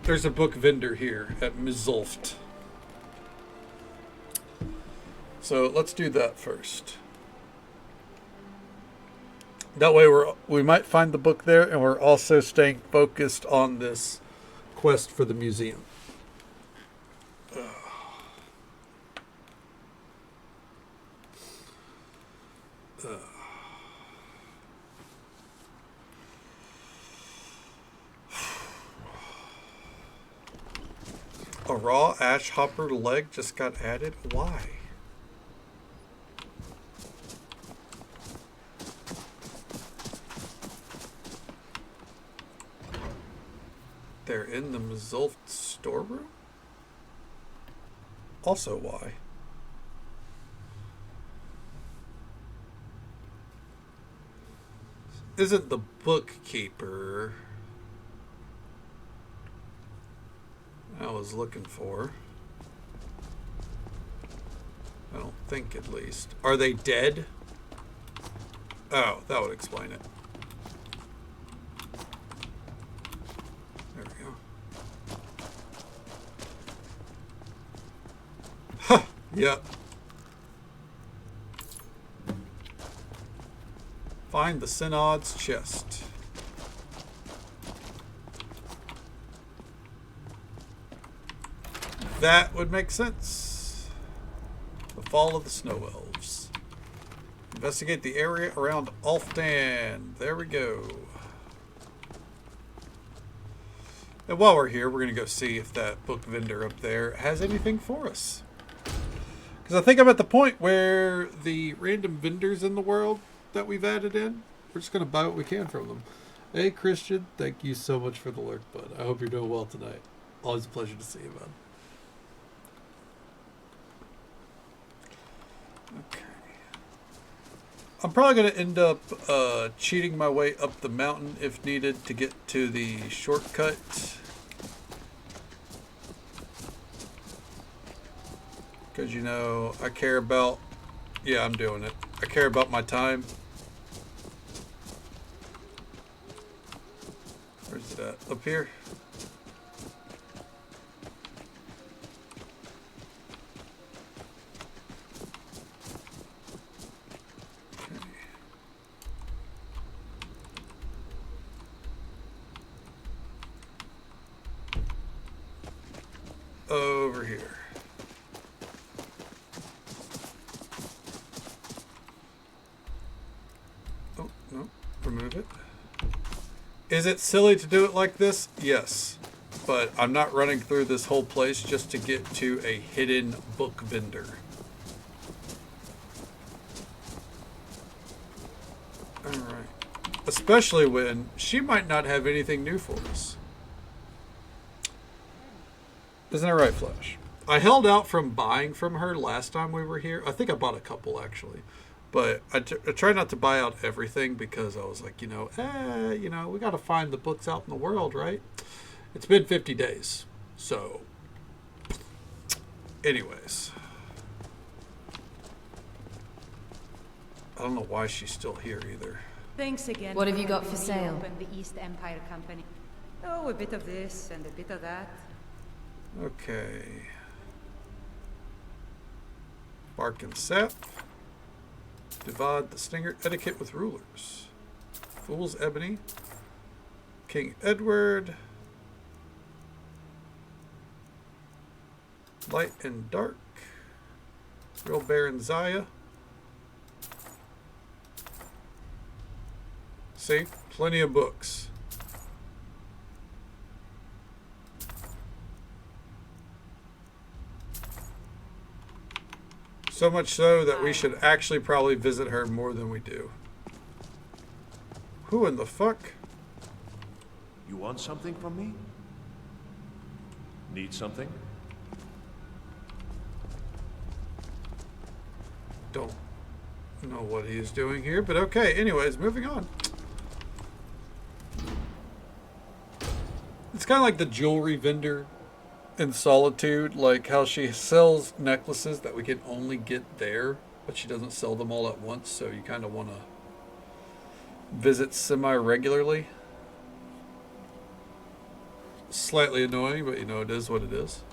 There's a book vendor here at Mizulft. So let's do that first. That way we might find the book there, and we're also staying focused on this quest for the museum. A raw ash hopper leg just got added? Why? They're in the Mizulft storeroom? Also why? Isn't the bookkeeper I was looking for? I don't think, at least. Are they dead? Oh, that would explain it. There we go. Ha! Yep. Find the Synod's chest. That would make sense. The fall of the Snow Elves. Investigate the area around Alfdan. There we go. And while we're here, we're going to go see if that book vendor up there has anything for us. Because I think I'm at the point where the random vendors in the world that we've added in, we're just going to buy what we can from them. Hey, Christian, thank you so much for the lurk, bud. I hope you're doing well tonight. Always a pleasure to see you, bud. Okay. I'm probably going to end up cheating my way up the mountain if needed to get to the shortcut. Because, you know, I care about... Yeah, I'm doing it. I care about my time. Where's it at? Up here? Over here. Oh, no. Remove it. Is it silly to do it like this? Yes. But I'm not running through this whole place just to get to a hidden book vendor. Alright. Especially when she might not have anything new for us. Isn't that right, Flash? I held out from buying from her last time we were here. I think I bought a couple, actually. But I tried not to buy out everything because I was like, you know, we got to find the books out in the world, right? It's been 50 days. So, anyways. I don't know why she's still here either.
Thanks again.
What have
for
you got
helping
for
me
sale?
open the East Empire Company. Oh, a bit of this and a bit of that.
Okay. Bark and sap. Divide the stinger. Etiquette with rulers. Fool's ebony. King Edward. Light and dark. Real Baron Zaya. See? Plenty of books. So much so that we should actually probably visit her more than we do. Who in the fuck?
You want something from me? Need something?
Don't know what he is doing here, but okay. Anyways, moving on. It's kind of like the jewelry vendor in Solitude, like how she sells necklaces that we can only get there, but she doesn't sell them all at once, so you kind of want to visit semi-regularly. Slightly annoying, but you know, it is what it is.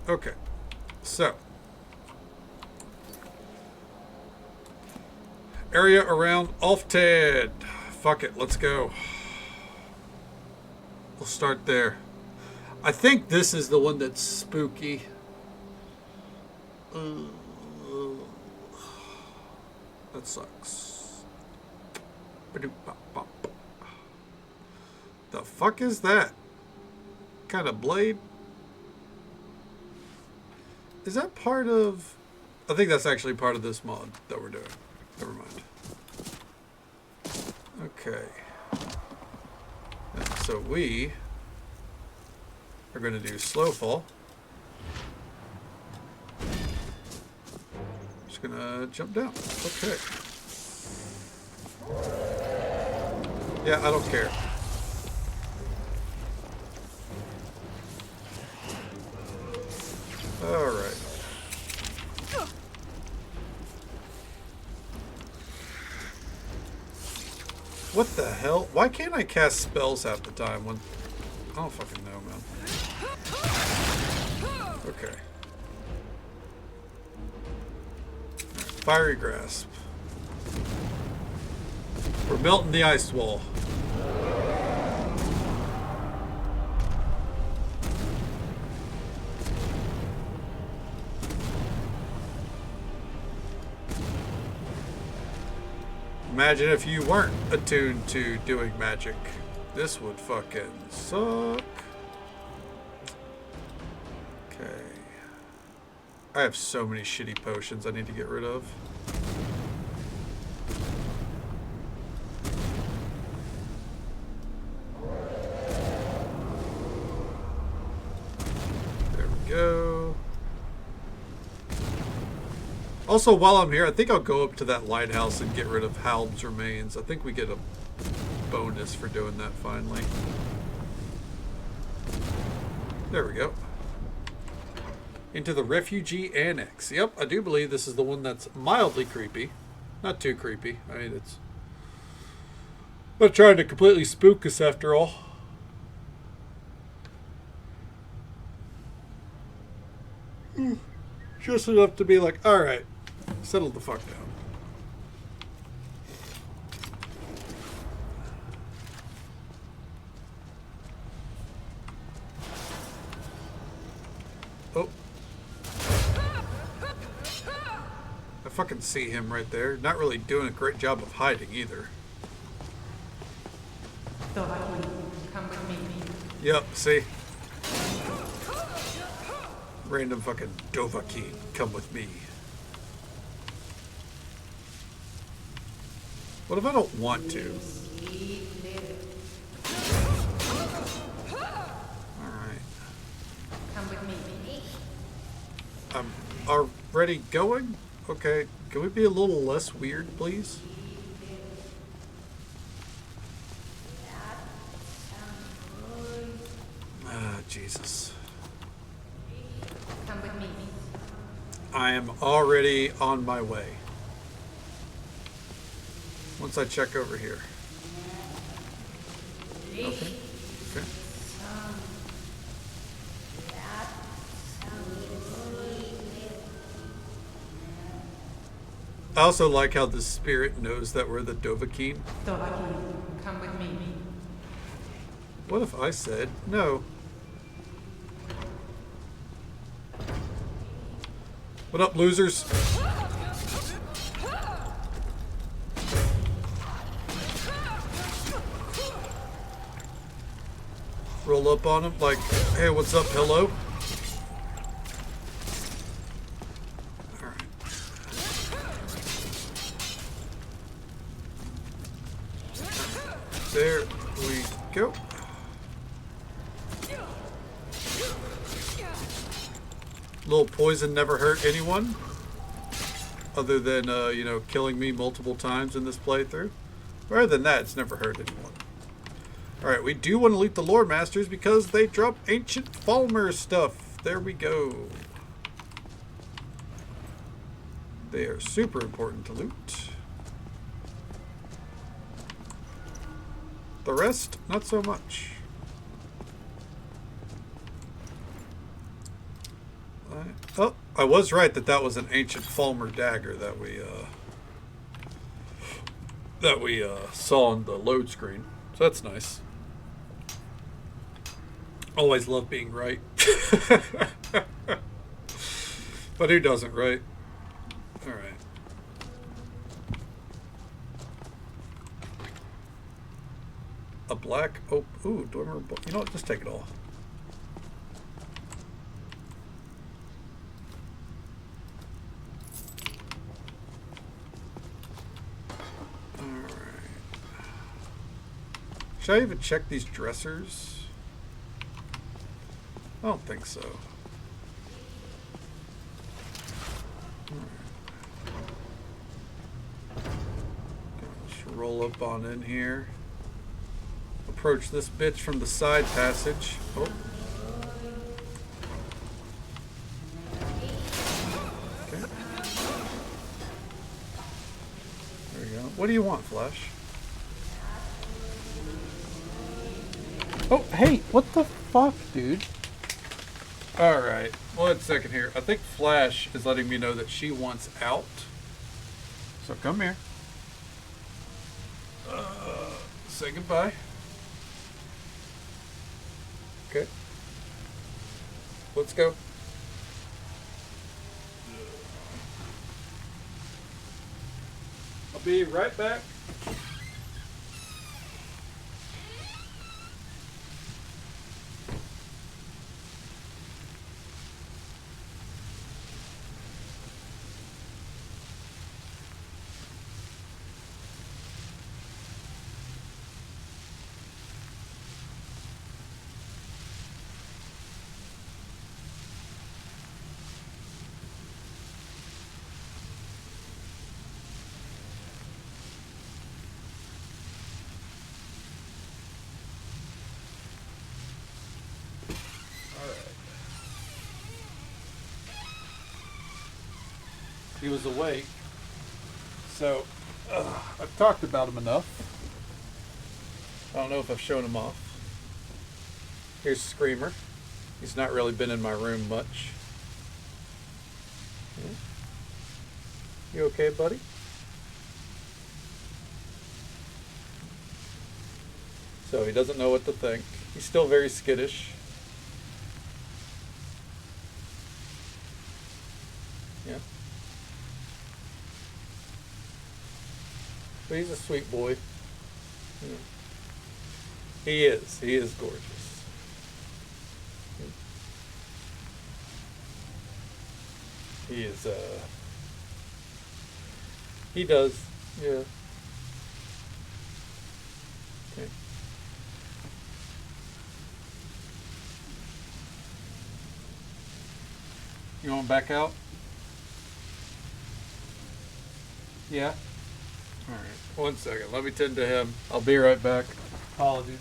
Okay, so area around Alfted. Fuck it, let's go. We'll start there. I think this is the one that's spooky. That sucks. The fuck is that? Kind of blade? Is that part of... I think that's actually part of this mod that we're doing. Never mind. Okay. And so we are going to do slow fall. Just going to jump down. Okay. Yeah, I don't care. All right. What the hell? Why can't I cast spells half the time when... I don't fucking know, man. Okay. Right, fiery grasp. We're melting the ice wall. Imagine if you weren't attuned to doing magic. This would fucking suck. Okay. I have so many shitty potions I need to get rid of. There we go. Also, while I'm here, I think I'll go up to that lighthouse and get rid of Halb's remains. I think we get a bonus for doing that finally. There we go. Into the refugee annex. Yep, I do believe this is the one that's mildly creepy. Not too creepy. I mean, it's not trying to completely spook us after all. Just enough to be like, alright, settle the fuck down. Oh. I fucking see him right there. Not really doing a great job of hiding either.
Come with me.
Yep, see? Random fucking Dovahkiin, come with me. What if I don't want to? Alright.
Come with me.
I'm already going? Okay, can we be a little less weird, please? Ah, Jesus.
Come with me.
I am already on my way. Once I check over here. Okay. Okay. I also like how the spirit knows that we're the Dovahkiin.
Dovahkiin, come with me.
What if I said no? What up, losers? Roll up on him like, hey, what's up, hello? Alright. There we go. Little poison never hurt anyone. Other than, you know, killing me multiple times in this playthrough. Rather than that, it's never hurt anyone. Alright, we do want to loot the Lore Masters because they drop Ancient Falmer stuff. There we go. They are super important to loot. The rest, not so much. Oh, I was right that that was an Ancient Falmer dagger that we saw on the load screen. So that's nice. Always love being right. But who doesn't, right? Alright. A black... Oh, ooh, do I remember... You know what? Just take it all. Alright. Should I even check these dressers? I don't think so. Just roll up on in here. Approach this bitch from the side passage. Oh. Okay. There we go. What do you want, Flash? Oh, hey, what the fuck, dude? Alright, 1 second here. I think Flash is letting me know that she wants out. So come here. Say goodbye. Okay. Let's go. I'll be right back. he was awake. So, I've talked about him enough. I don't know if I've shown him off. Here's Screamer. He's not really been in my room much. Yeah. You okay, buddy? So he doesn't know what to think. He's still very skittish. Yeah. But he's a sweet boy. Yeah. He is. He is gorgeous. He is, he does, yeah. Okay. You want back out? Yeah? Alright, 1 second. Let me tend to him. I'll be right back. Apologies.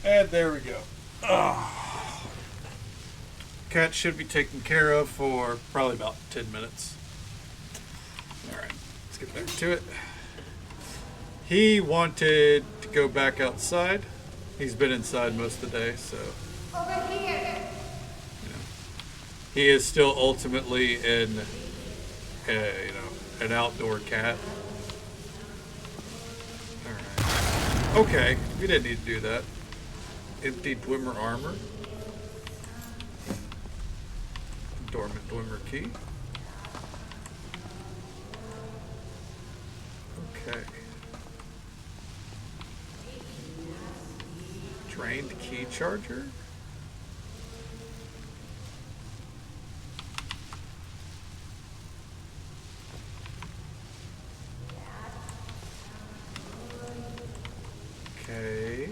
And there we go. Cat should be taken care of for probably about 10 minutes. Alright, let's get back to it. He wanted to go back outside. He's been inside most of the day, so...
Over here!
He is still ultimately an outdoor cat. Alright. Okay, we didn't need to do that. Empty Dwemer armor. Dormant Dwemer key. Okay. Drained key charger. Okay.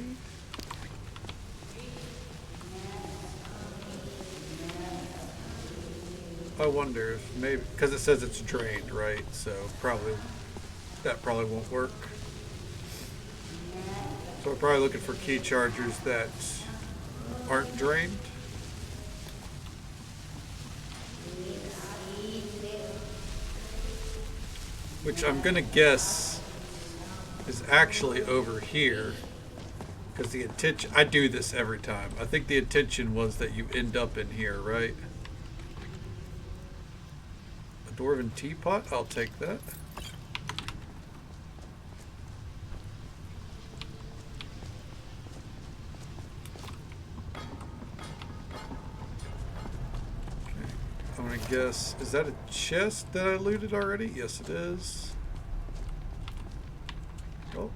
I wonder if maybe, because it says it's drained, right? So that probably won't work. So we're probably looking for key chargers that aren't drained. Which I'm gonna guess is actually over here. Because the intention, I do this every time. I think the intention was that you end up in here, right? A dwarven teapot, I'll take that. Okay, I'm gonna guess, is that a chest that I looted already? Yes, it is. Oh.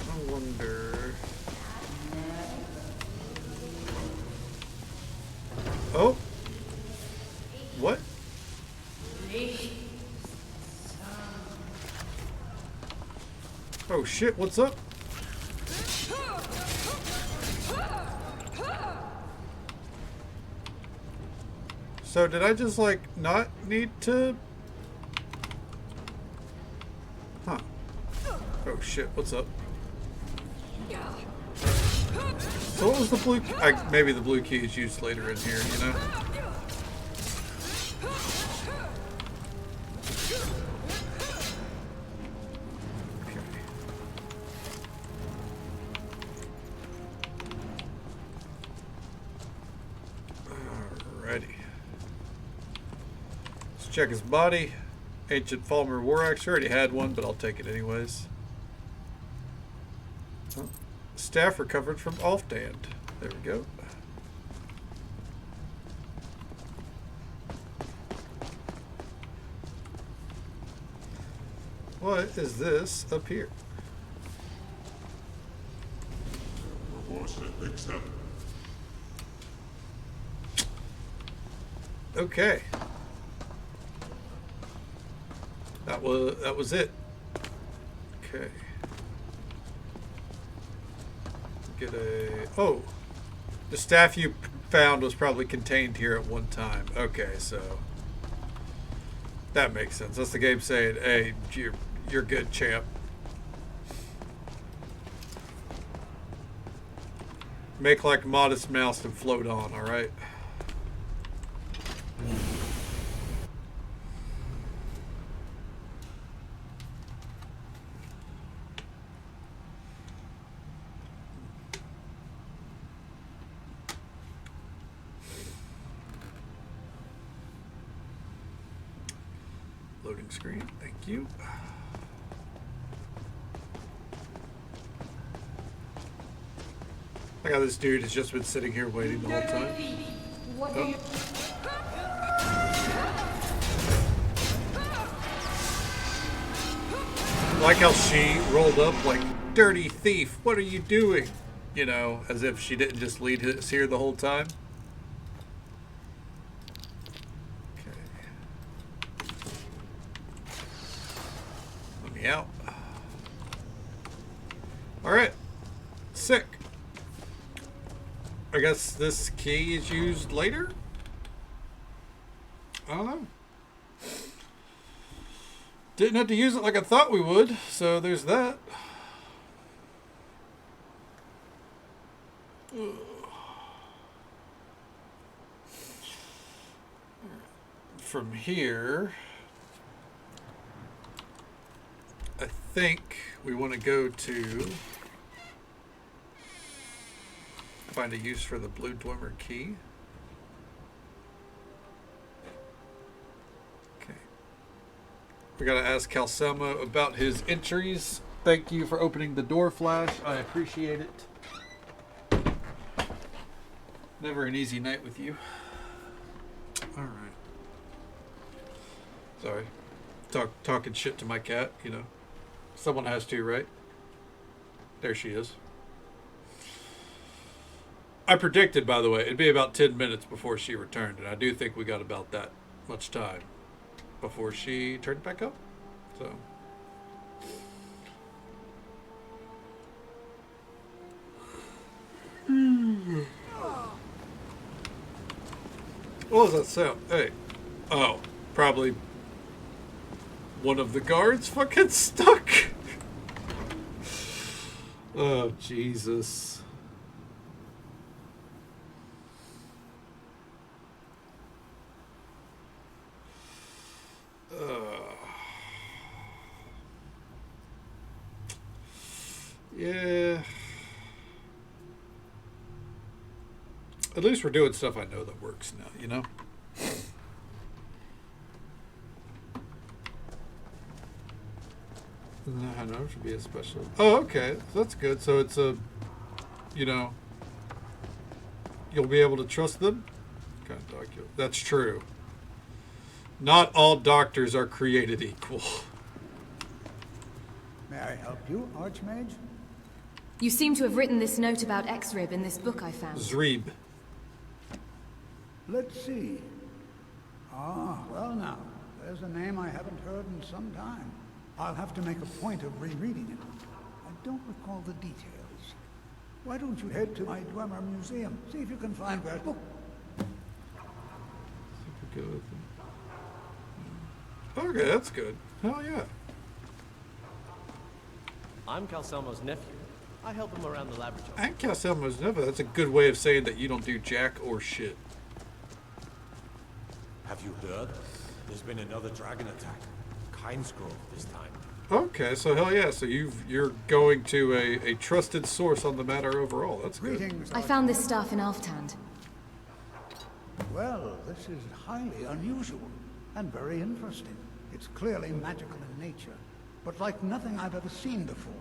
I wonder. Oh. What? Oh shit, what's up? So did I just like not need to? Huh. Oh shit, what's up? So what was the blue key? Maybe the blue key is used later in here, you know? Alrighty. Let's check his body. Ancient Falmer War Axe. Already had one, but I'll take it anyways. Oh. Staff recovered from Alfdand. There we go. What is this up here? Okay. That was it. Okay. Get a... Oh! The staff you found was probably contained here at one time. Okay, so... That makes sense. That's the game saying, hey, you're good, champ. Make like Modest Mouse and float on, alright? Loading screen, thank you. I got this dude has just been sitting here waiting the whole time. Oh. Like how she rolled up like, dirty thief, what are you doing? You know, as if she didn't just lead us here the whole time. Out. Alright. Sick. I guess this key is used later? I don't know. Didn't have to use it like I thought we would, so there's that. From here... I think we want to go to find a use for the blue Dwemer key. Okay. We got to ask Calcemo about his entries. Thank you for opening the door, Flash. I appreciate it. Never an easy night with you. All right. Sorry. Talking shit to my cat, you know. Someone has to, right? There she is. I predicted, by the way, it'd be about 10 minutes before she returned, and I do think we got about that much time before she turned back up. So. What was that sound? Hey. Oh, probably one of the guards fucking stuck. Oh, Jesus. Yeah. At least we're doing stuff I know that works now, you know? I know it should be a special. Oh, okay. That's good. So it's a, you know, you'll be able to trust them? Kind of doctor. That's true. Not all doctors are created equal.
May I help you, Archmage?
You seem to have written this note about X-Rib in this book I found.
Zrib.
Let's see. Ah, well now, there's a name I haven't heard in some time. I'll have to make a point of rereading it. I don't recall the details. Why don't you head to my Dwemer Museum? See if you can find where... Oh.
Go with them. Okay, that's good. Hell yeah.
I'm Calcelmo's nephew. I help him around the laboratory.
And Calcelmo's never. That's a good way of saying that you don't do jack or shit.
Have you heard? There's been another dragon attack. Kinesgrove this time.
Okay, so hell yeah. So you're going to a trusted source on the matter overall. That's good.
I found this stuff in Alftand.
Well, this is highly unusual and very interesting. It's clearly magical in nature, but like nothing I've ever seen before.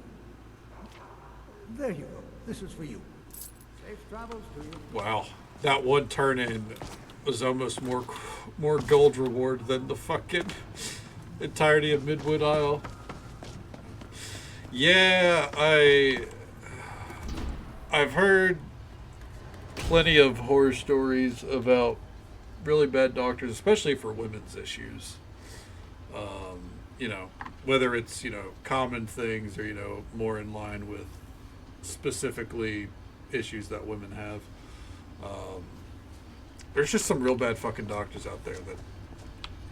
There you go. This is for you. Safe travels to you.
Wow, that one turn in was almost more gold reward than the fucking entirety of Midwood Isle. Yeah, I've heard plenty of horror stories about really bad doctors, especially for women's issues. You know, whether it's, you know, common things or, you know, more in line with specifically issues that women have. There's just some real bad fucking doctors out there that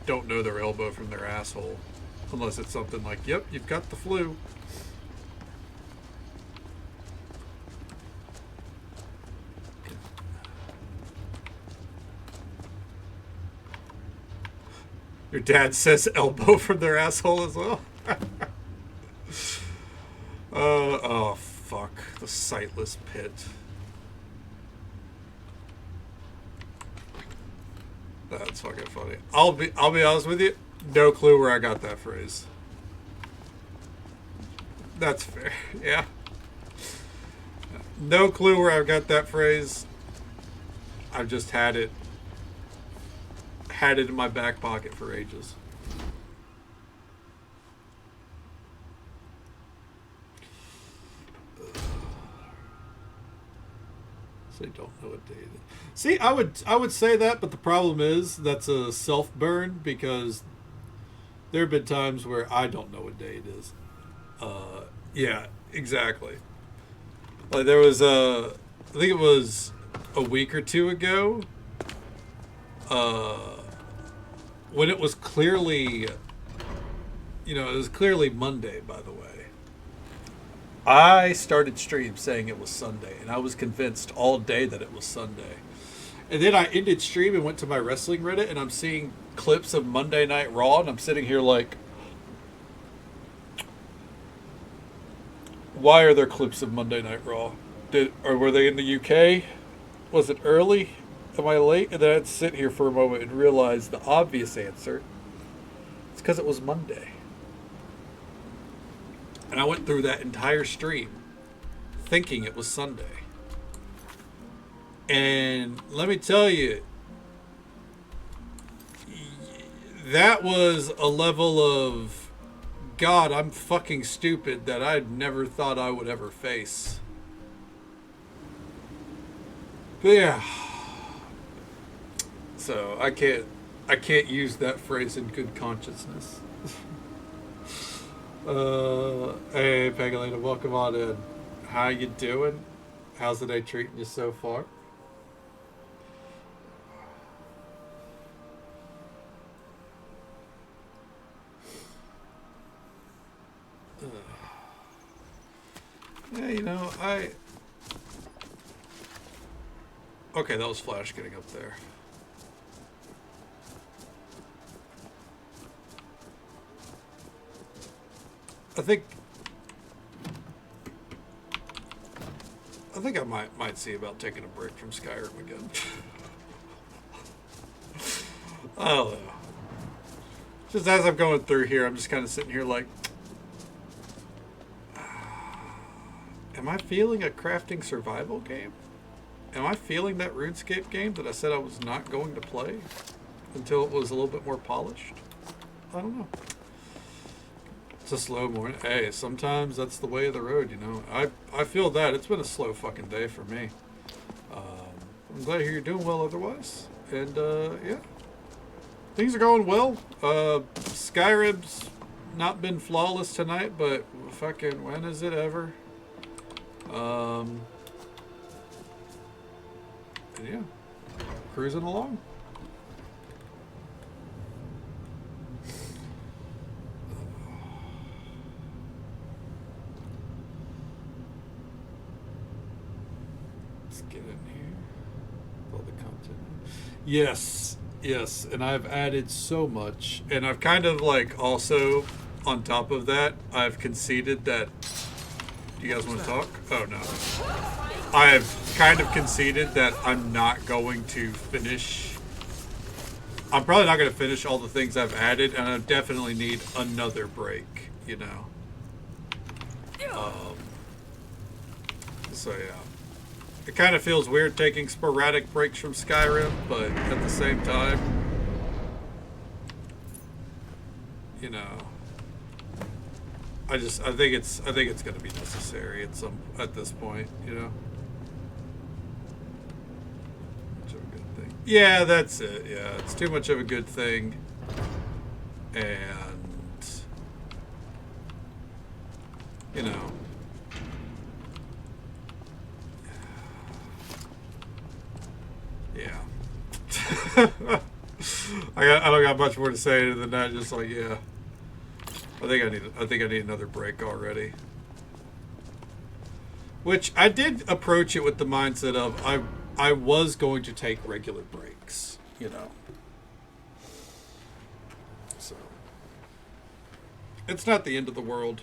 don't know their elbow from their asshole. Unless it's something like, yep, you've got the flu. Your dad says elbow from their asshole as well. Oh fuck, the sightless pit. That's fucking funny. I'll be honest with you, no clue where I got that phrase. That's fair, yeah. No clue where I got that phrase. I've just had it in my back pocket for ages. They don't know what day it is. See, I would say that, but the problem is that's a self burn because there have been times where I don't know what day it is. Yeah, exactly. Like there was I think it was a week or two ago. When it was clearly, you know, it was clearly Monday, by the way. I started stream saying it was Sunday, and I was convinced all day that it was Sunday. And then I ended stream and went to my wrestling Reddit, and I'm seeing clips of Monday Night Raw, and I'm sitting here like, why are there clips of Monday Night Raw? Or were they in the UK? Was it early? Am I late? And then I'd sit here for a moment and realize the obvious answer. It's because it was Monday. And I went through that entire stream thinking it was Sunday. And let me tell you, that was a level of, God, I'm fucking stupid that I'd never thought I would ever face. But yeah. So I can't use that phrase in good consciousness. Hey Pegalina, welcome on in. How you doing? How's the day treating you so far? Yeah, you know, okay, that was Flash getting up there. I think I might see about taking a break from Skyrim again. I don't know. Just as I'm going through here, I'm just kind of sitting here like, am I feeling a crafting survival game? Am I feeling that RuneScape game that I said I was not going to play until it was a little bit more polished? I don't know. It's a slow morning. Hey, sometimes that's the way of the road, you know. I feel that. It's been a slow fucking day for me. I'm glad to hear you're doing well otherwise. And, yeah. Things are going well. Skyrim's not been flawless tonight, but fucking when is it ever? And yeah. Cruising along. Let's get in here. All the content. Yes, yes, and I've added so much, and I've kind of like also on top of that, I've conceded that. Do you guys want to talk? Oh no. I've kind of conceded that I'm not going to finish. I'm probably not going to finish all the things I've added, and I definitely need another break, you know. So yeah. It kind of feels weird taking sporadic breaks from Skyrim, but at the same time, you know, I think it's going to be necessary at this point, you know. Much of a good thing. Yeah, that's it. Yeah, it's too much of a good thing, and you know. Yeah. I don't got much more to say than that. Just like, yeah. I think I need another break already. Which I did approach it with the mindset of I was going to take regular breaks, you know. So it's not the end of the world.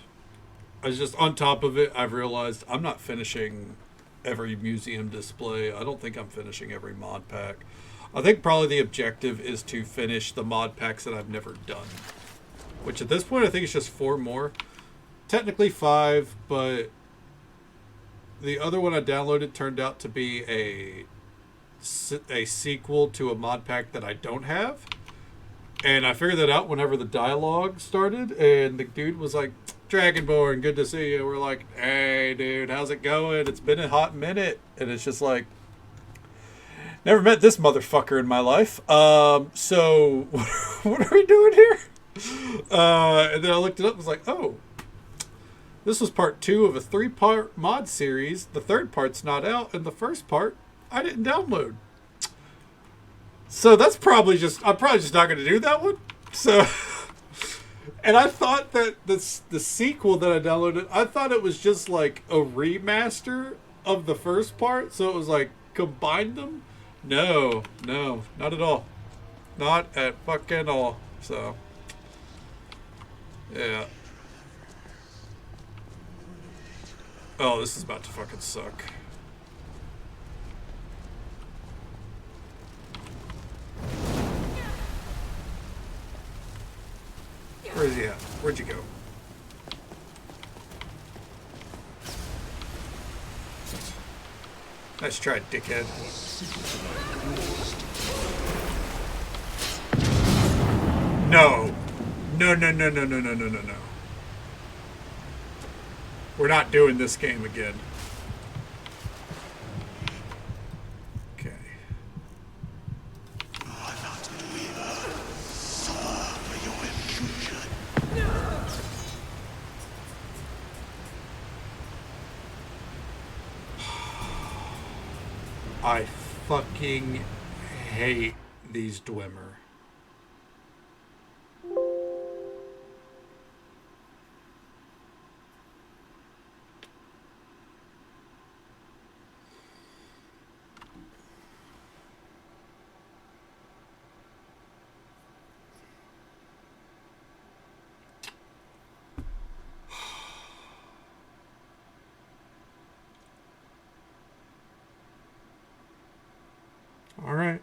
I was just on top of it. I've realized I'm not finishing every museum display. I don't think I'm finishing every mod pack. I think probably the objective is to finish the mod packs that I've never done. Which at this point I think it's just 4 more. Technically 5, but the other one I downloaded turned out to be a sequel to a mod pack that I don't have. And I figured that out whenever the dialogue started, and the dude was like, Dragonborn, good to see you. We're like, hey, dude, how's it going? It's been a hot minute. And it's just like, never met this motherfucker in my life. So, what are we doing here? And then I looked it up and was like, oh, this was part 2 of a 3-part mod series. The third part's not out, and the first part I didn't download. So that's probably just, I'm probably just not going to do that one. So, and I thought that the sequel that I downloaded, I thought it was just like a remaster of the first part. So it was like combined them. No, not at all. Not at fucking all. So, yeah. Oh, this is about to fucking suck. Where's he at? Where'd you go? Nice try, dickhead. No. No. We're not doing this game again. Okay. I fucking hate these Dwemer. All right.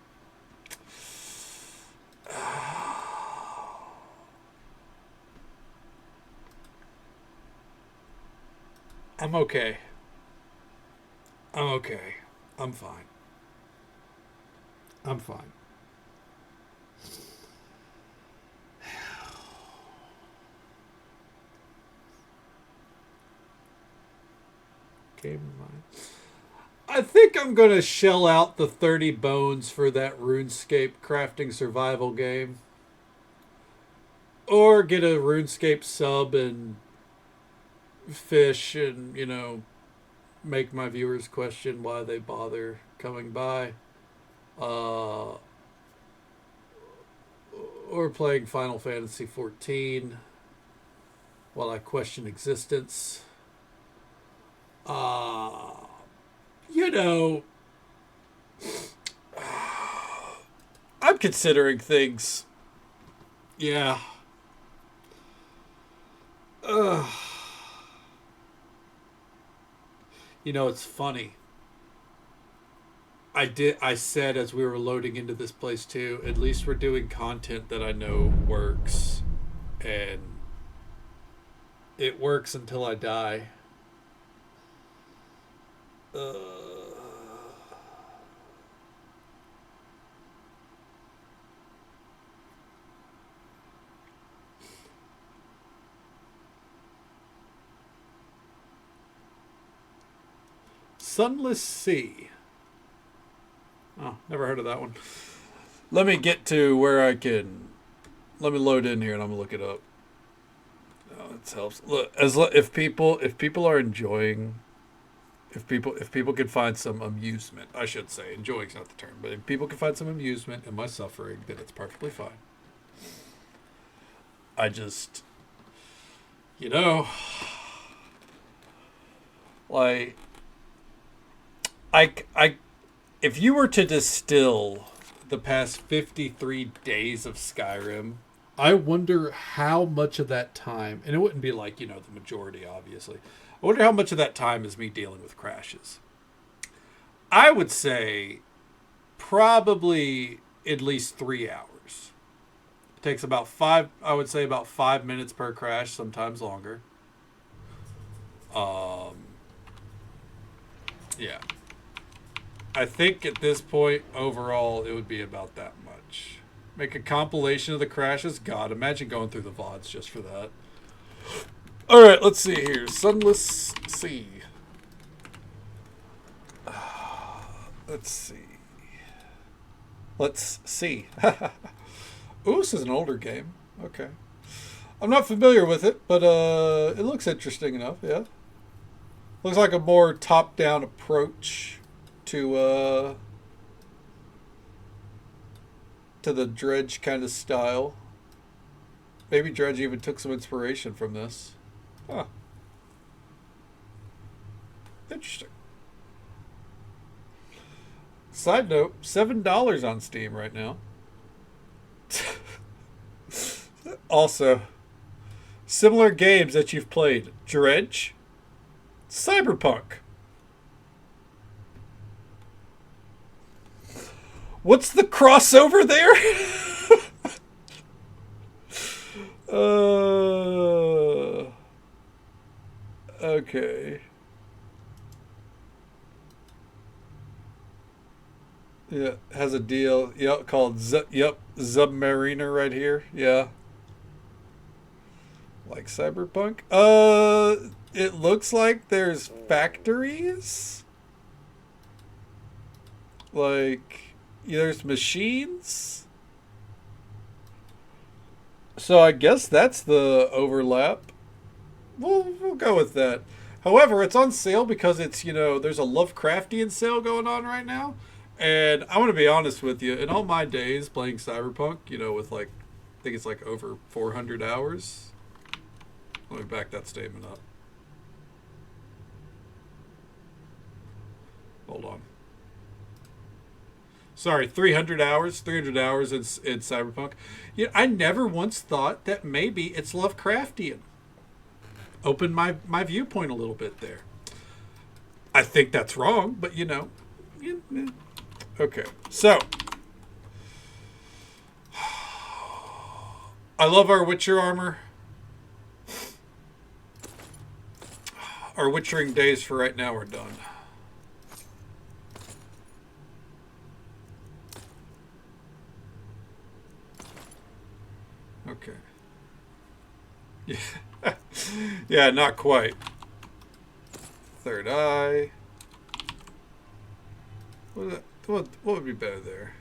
I'm okay. I'm fine. Game of mine. I think I'm going to shell out the 30 bones for that RuneScape crafting survival game. Or get a RuneScape sub and fish and, you know, make my viewers question why they bother coming by. Or playing Final Fantasy XIV while I question existence. You know, I'm considering things. Yeah. Ugh. You know, it's funny. I said as we were loading into this place too, at least we're doing content that I know works. And it works until I die. Sunless Sea. Oh, never heard of that one. Let me get to where I can. Let me load in here and I'm gonna look it up. Oh, it helps. Look, if people are enjoying, if people can find some amusement, I should say, enjoying's not the term, but if people can find some amusement in my suffering, then it's perfectly fine. I just, you know, like, if you were to distill the past 53 days of Skyrim, I wonder how much of that time, and it wouldn't be like, you know, the majority, obviously. I wonder how much of that time is me dealing with crashes. I would say probably at least 3 hours. It takes about I would say about 5 minutes per crash, sometimes longer. Yeah. I think at this point, overall, it would be about that much. Make a compilation of the crashes? God, imagine going through the VODs just for that. Alright, let's see here. Sunless Sea. Let's see. Let's see. Ooh, this is an older game. Okay. I'm not familiar with it, but it looks interesting enough, yeah. Looks like a more top-down approach to the Dredge kind of style. Maybe Dredge even took some inspiration from this. Huh. Interesting. Side note, $7 on Steam right now. Also, similar games that you've played. Dredge, Cyberpunk. What's the crossover there? Okay. Yeah, has a deal. Yep, called Submariner right here. Yeah. Like Cyberpunk. It looks like there's factories. Like, there's machines. So I guess that's the overlap. We'll go with that. However, it's on sale because it's, you know, there's a Lovecraftian sale going on right now. And I want to be honest with you. In all my days playing Cyberpunk, you know, with like, I think it's like over 400 hours. Let me back that statement up. Hold on. Sorry, 300 hours. 300 hours in Cyberpunk. Yeah, I never once thought that maybe it's Lovecraftian. Opened my viewpoint a little bit there. I think that's wrong, but you know. Yeah. Okay, so. I love our Witcher armor. Our Witchering days for right now are done. Okay. Yeah. Yeah, not quite. Third eye. What would be better there?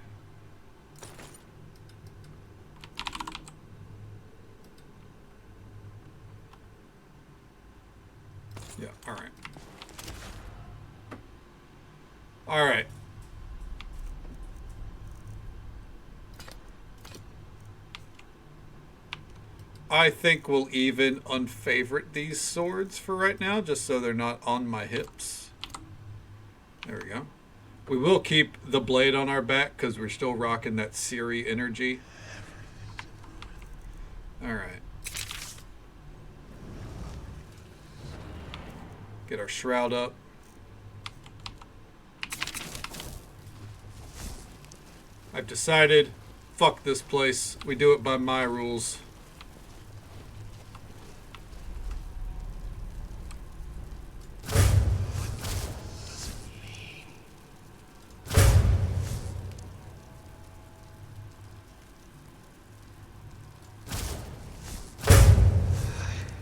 Yeah, all right. All right. I think we'll even unfavorite these swords for right now, just so they're not on my hips. There we go. We will keep the blade on our back because we're still rocking that Siri energy. Alright. Get our shroud up. I've decided, fuck this place. We do it by my rules.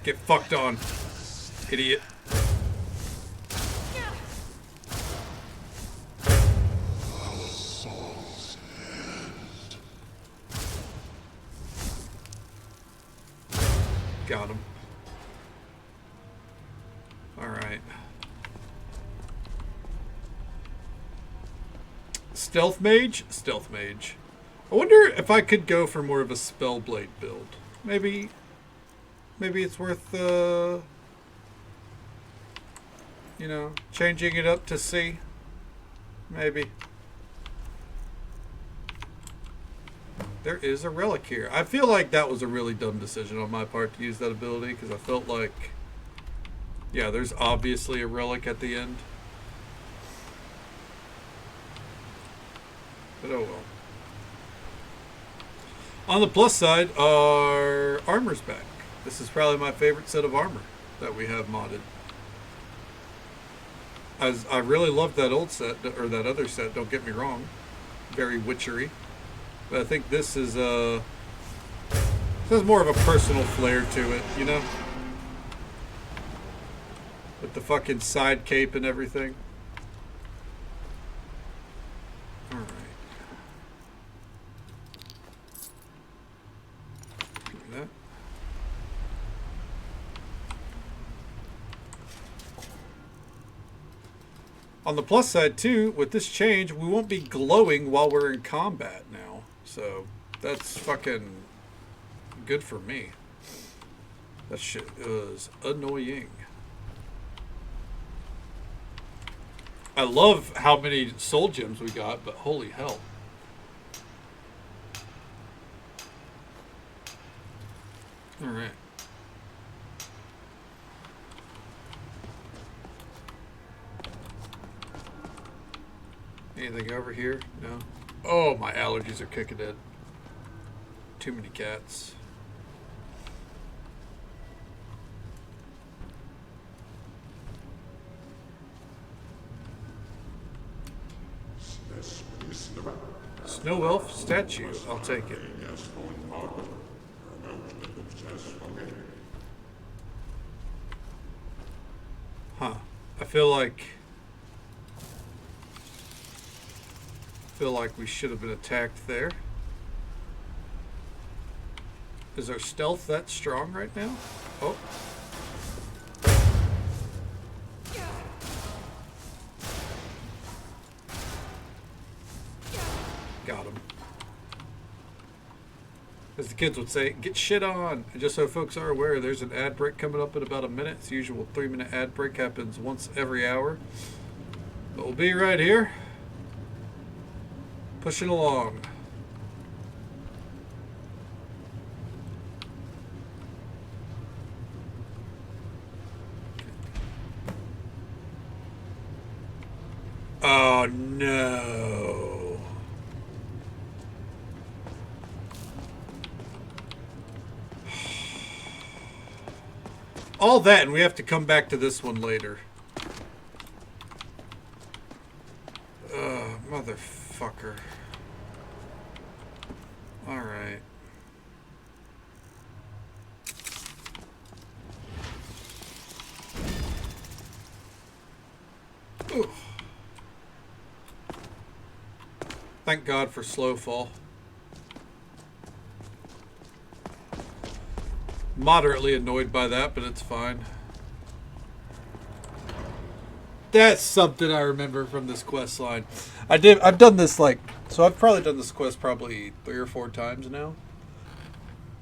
Get fucked on, idiot. Got him. Alright. Stealth mage? Stealth mage. I wonder if I could go for more of a spellblade build. Maybe it's worth, you know, changing it up to C. Maybe. There is a relic here. I feel like that was a really dumb decision on my part to use that ability because I felt like, yeah, there's obviously a relic at the end. But oh well. On the plus side, our armor's back. This is probably my favorite set of armor that we have modded. As I really loved that old set, or that other set, don't get me wrong. Very witchery. But I think this is this has more of a personal flair to it, you know? With the fucking side cape and everything. Alright. That. On the plus side too, with this change, we won't be glowing while we're in combat now. So, that's fucking good for me. That shit is annoying. I love how many soul gems we got, but holy hell. Alright. Anything over here? No. Oh, my allergies are kicking in. Too many cats. Snow elf statue. I'll take it. Huh. I feel like we should have been attacked there. Is our stealth that strong right now? Oh. Got him. As the kids would say, get shit on. And just so folks are aware, there's an ad break coming up in about a minute. It's the usual 3-minute ad break, happens once every hour. But we'll be right here. Pushing along. Oh no. All that, and we have to come back to this one later. Motherfucker. Alright. Ooh. Thank God for slow fall. Moderately annoyed by that, but it's fine. That's something I remember from this quest line. I've done this so I've probably done this quest probably 3 or 4 times now.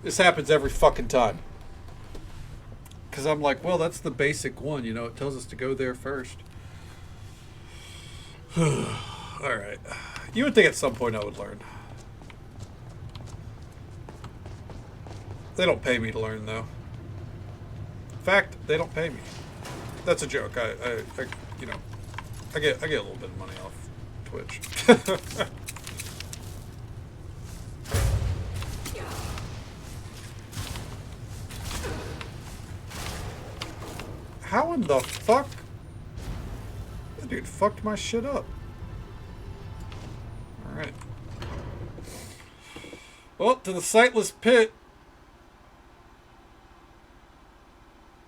This happens every fucking time. Because I'm like, well, that's the basic one, you know, it tells us to go there first. Alright. You would think at some point I would learn. They don't pay me to learn, though. In fact, they don't pay me. That's a joke. I you know, I get a little bit of money off Twitch. How in the fuck? That dude fucked my shit up. Alright. Well, to the sightless pit.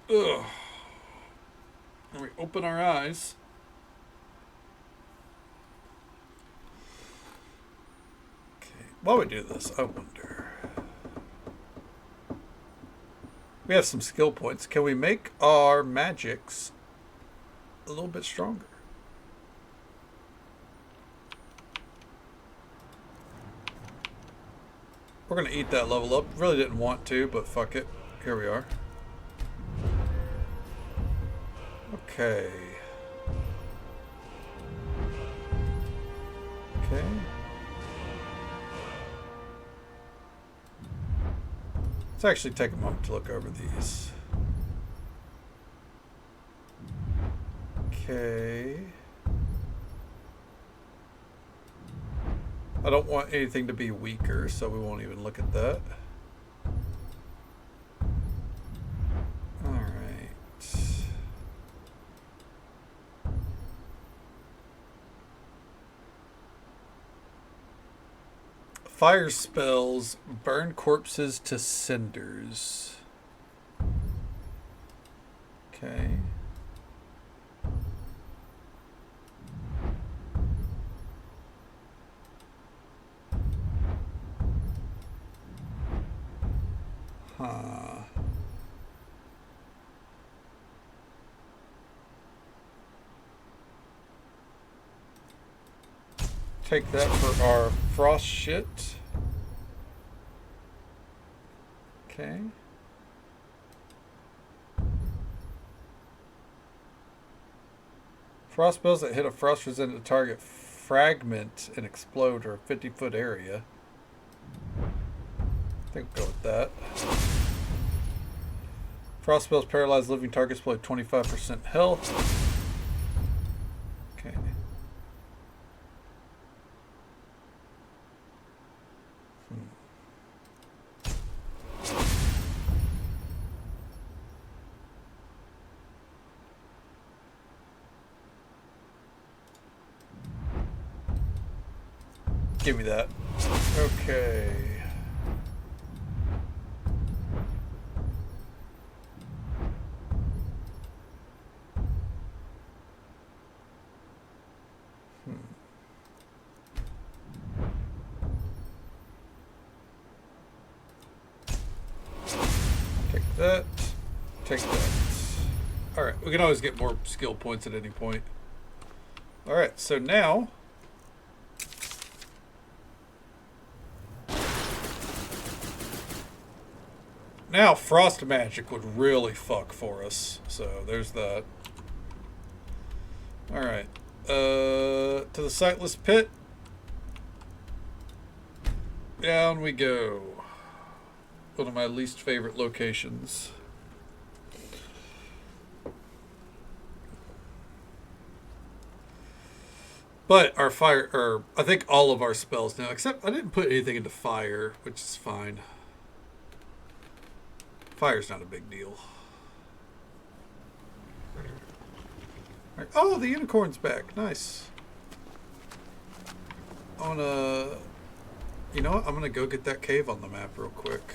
Ugh. And we open our eyes. Okay. While we do this, I wonder. We have some skill points. Can we make our magics a little bit stronger? We're going to eat that level up. Really didn't want to, but fuck it. Here we are. Okay. Okay. Let's actually take a moment to look over these. Okay. I don't want anything to be weaker, so we won't even look at that. Fire spells burn corpses to cinders. Okay. Huh. Take that for our frost shit. Okay. Frost spells that hit a frost resistant target fragment and explode or a 50-foot area. I think we'll go with that. Frost spells paralyze living targets below 25% health. Okay. Give me that. Okay. Take that. Take that. Alright, we can always get more skill points at any point. Alright, so now... Now frost magic would really fuck for us. So there's that. Alright. To the sightless pit. Down we go. One of my least favorite locations. But our fire, or I think all of our spells now, except I didn't put anything into fire, which is fine. Fire's not a big deal. Right. Oh, the unicorn's back. Nice. I wanna... You know what? I'm gonna go get that cave on the map real quick.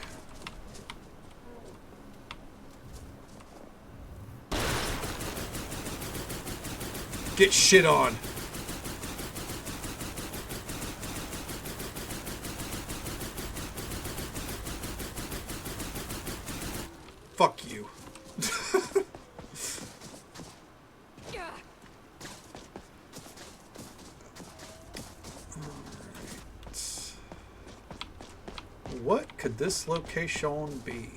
Get shit on. Fuck you. What could this location be?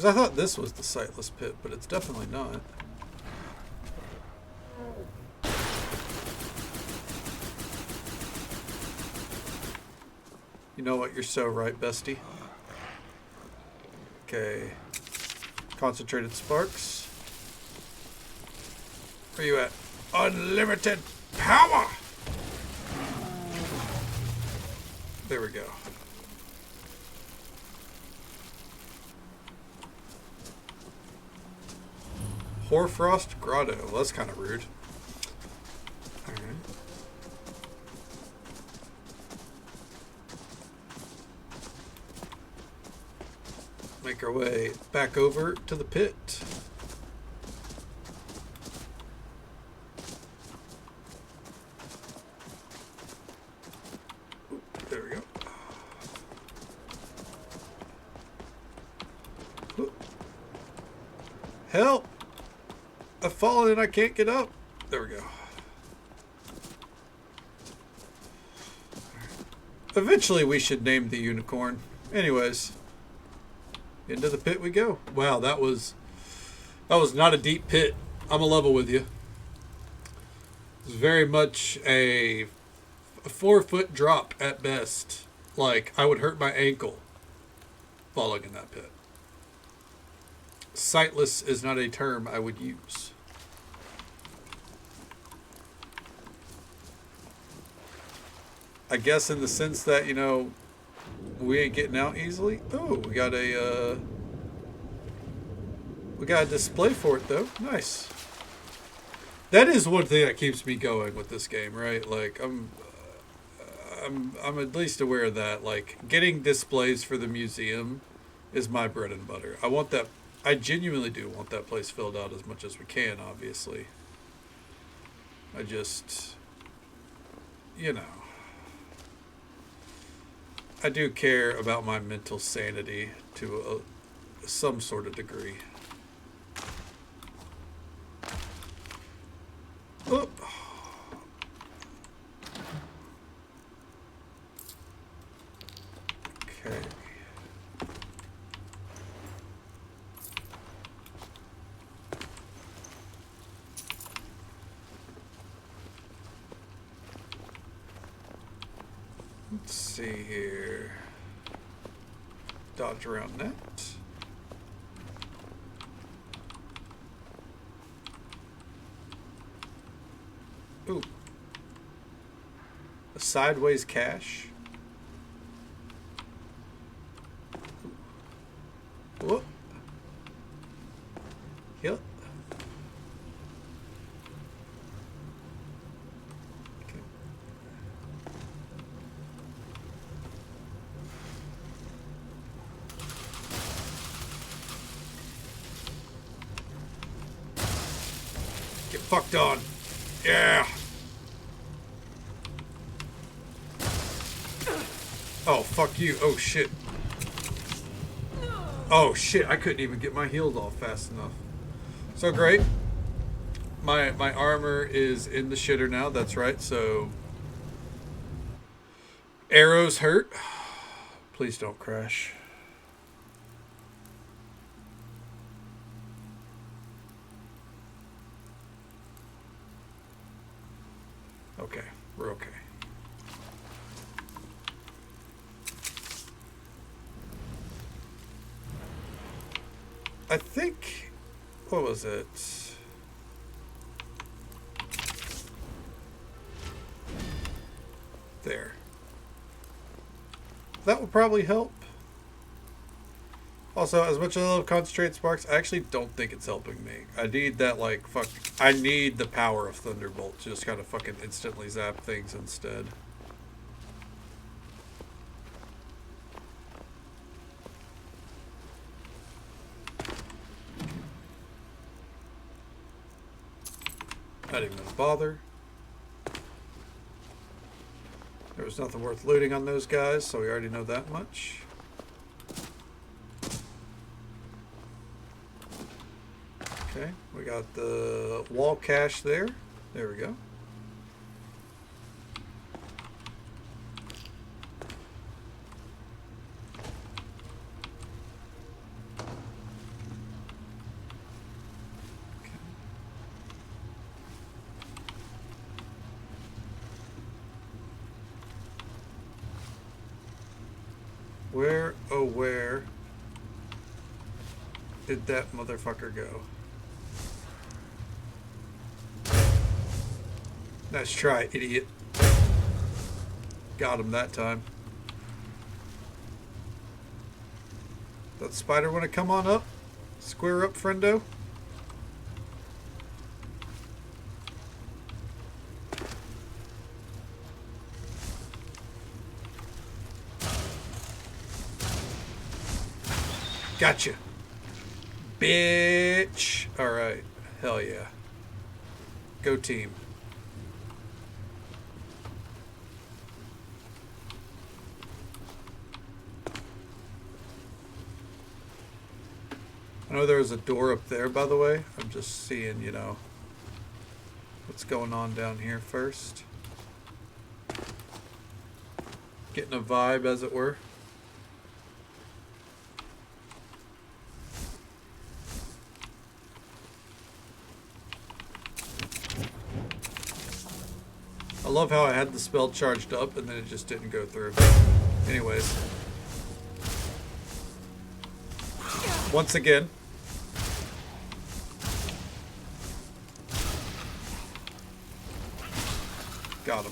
Because I thought this was the sightless pit, but it's definitely not. You know what? You're so right, bestie. Okay. Concentrated sparks. Where you at? Unlimited power! There we go. Hoarfrost Grotto. Well, that's kind of rude. Alright. Make our way back over to the pit. Oop, there we go. Oop. Help! I've fallen and I can't get up. There we go. Eventually we should name the unicorn. Anyways. Into the pit we go. Wow, that was not a deep pit. I'm a level with you. It's very much a 4-foot drop at best. Like, I would hurt my ankle falling in that pit. Sightless is not a term I would use. I guess in the sense that, you know, we ain't getting out easily. Oh, we got a display for it though. Nice. That is one thing that keeps me going with this game, right? Like I'm at least aware of that. Like getting displays for the museum is my bread and butter. I want that. I genuinely do want that place filled out as much as we can. Obviously, I just, you know. I do care about my mental sanity to some sort of degree. Oh. Okay. Let's see here. Dodge around that. Ooh. A sideways cache. Whoop. Yep. Okay. Get fucked on. Yeah. Oh, fuck you. Oh, shit. Oh, shit. I couldn't even get my heals off fast enough. So great. My armor is in the shitter now. That's right. So arrows hurt. Please don't crash. Okay. We're okay. I think, what was it? There. That will probably help. Also, as much as I love concentrated sparks, I actually don't think it's helping me. I need that, like, I need the power of Thunderbolt to just kind of fucking instantly zap things instead. Not even gonna bother. There was nothing worth looting on those guys, so we already know that much. Okay, we got the wall cache there. There we go. Where, oh where did that motherfucker go? Nice try, idiot. Got him that time. That spider want to come on up? Square up, friendo. Gotcha. Bitch. Alright. Hell yeah. Go team. I know there was a door up there, by the way. I'm just seeing, you know, what's going on down here first. Getting a vibe, as it were. I love how I had the spell charged up and then it just didn't go through. Anyways. Once again. Got him.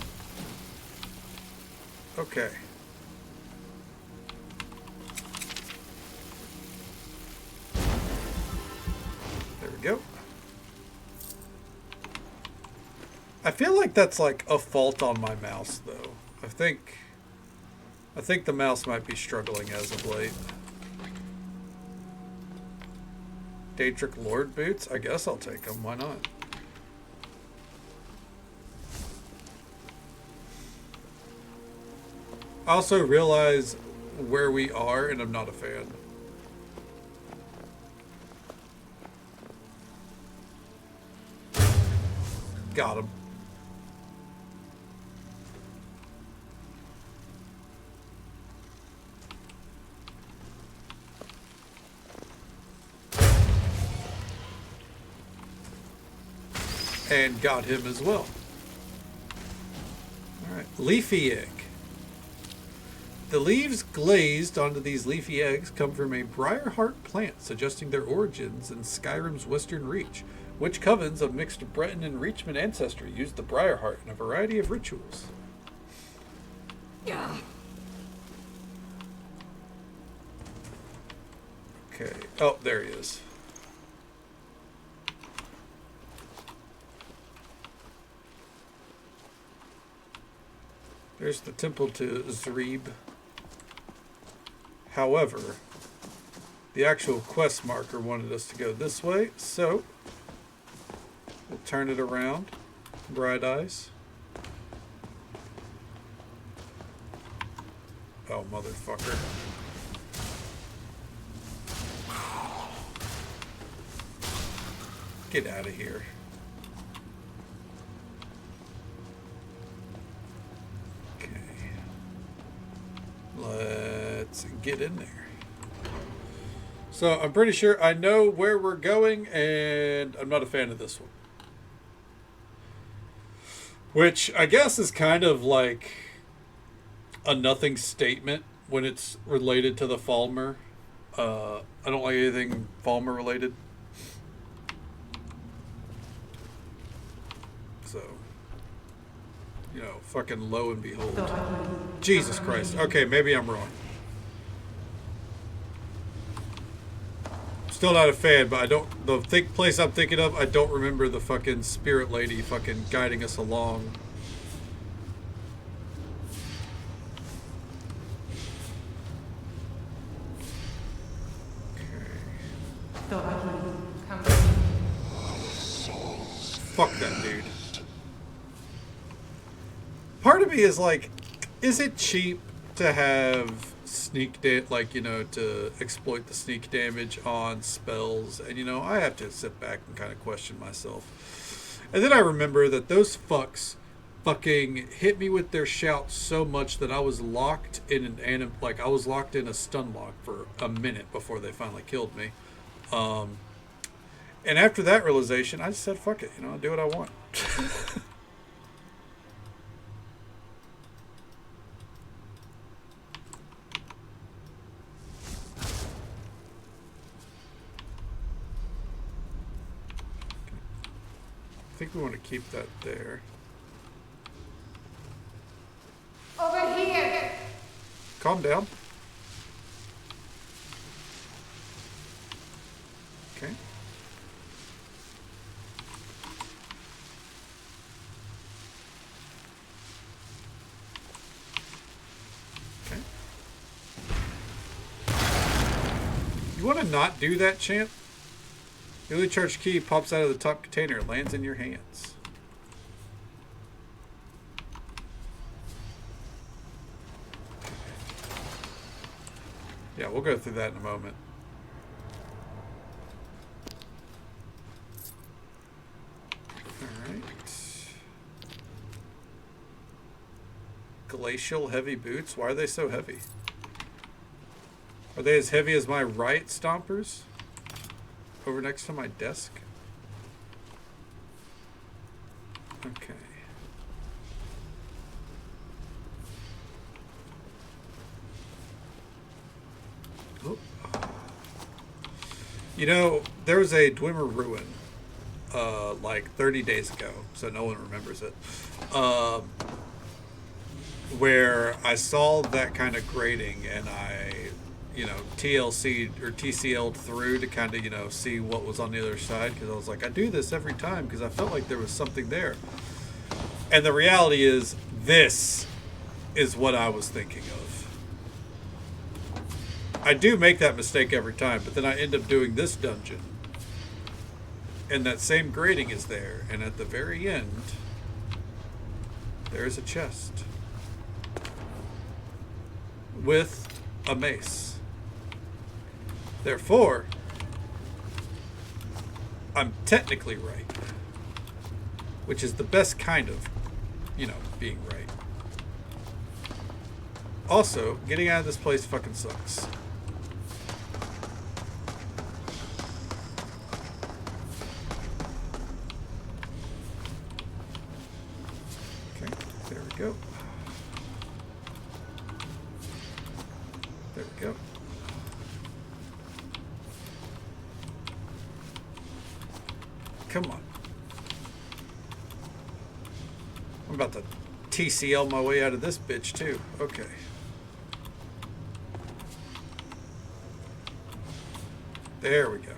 Okay. There we go. I feel like that's like a fault on my mouse though. I think the mouse might be struggling as of late. Daedric Lord boots? I guess I'll take them. Why not? I also realize where we are, and I'm not a fan. Got him. And got him as well. Alright, leafy egg. The leaves glazed onto these leafy eggs come from a briarheart plant, suggesting their origins in Skyrim's western reach, which covens of mixed Breton and Reachman ancestry used the briarheart in a variety of rituals. Yeah. Okay. Oh, there he is. There's the temple to Zreeb. However, the actual quest marker wanted us to go this way, so we'll turn it around. Bright eyes. Oh, motherfucker. Get out of here. Let's get in there. So I'm pretty sure I know where we're going, and I'm not a fan of this one. Which I guess is kind of like a nothing statement when it's related to the Falmer. I don't like anything Falmer related. So, you know, fucking lo and behold. Jesus Christ. Okay, maybe I'm wrong. Still not a fan, but I don't... The place I'm thinking of, I don't remember the fucking spirit lady fucking guiding us along. Fuck that dude. Part of me is like, is it cheap to have sneak like, you know, to exploit the sneak damage on spells? And, you know, I have to sit back and kind of question myself. And then I remember that those fucks fucking hit me with their shouts so much that I was locked in I was locked in a stun lock for a minute before they finally killed me. And after that realization, I just said, fuck it, you know, I'll do what I want. think we want to keep that there.
Over here!
Calm down. Okay. Okay. You want to not do that, champ? Newly charged key pops out of the top container and lands in your hands. Yeah, we'll go through that in a moment. Alright. Glacial heavy boots? Why are they so heavy? Are they as heavy as my right stompers? Over next to my desk? Okay. Oh. You know, there was a Dwemer ruin like 30 days ago, so no one remembers it, where I saw that kind of grading and I, you know, TLC'd or TCL'd through to kind of, you know, see what was on the other side, because I was like, I do this every time because I felt like there was something there. And the reality is, this is what I was thinking of. I do make that mistake every time, but then I end up doing this dungeon. And that same grading is there. And at the very end, there's a chest. With a mace. Therefore, I'm technically right. Which is the best kind of, you know, being right. Also, getting out of this place fucking sucks. Okay, there we go. There we go. Come on. I'm about to TCL my way out of this bitch too. Okay. There we go.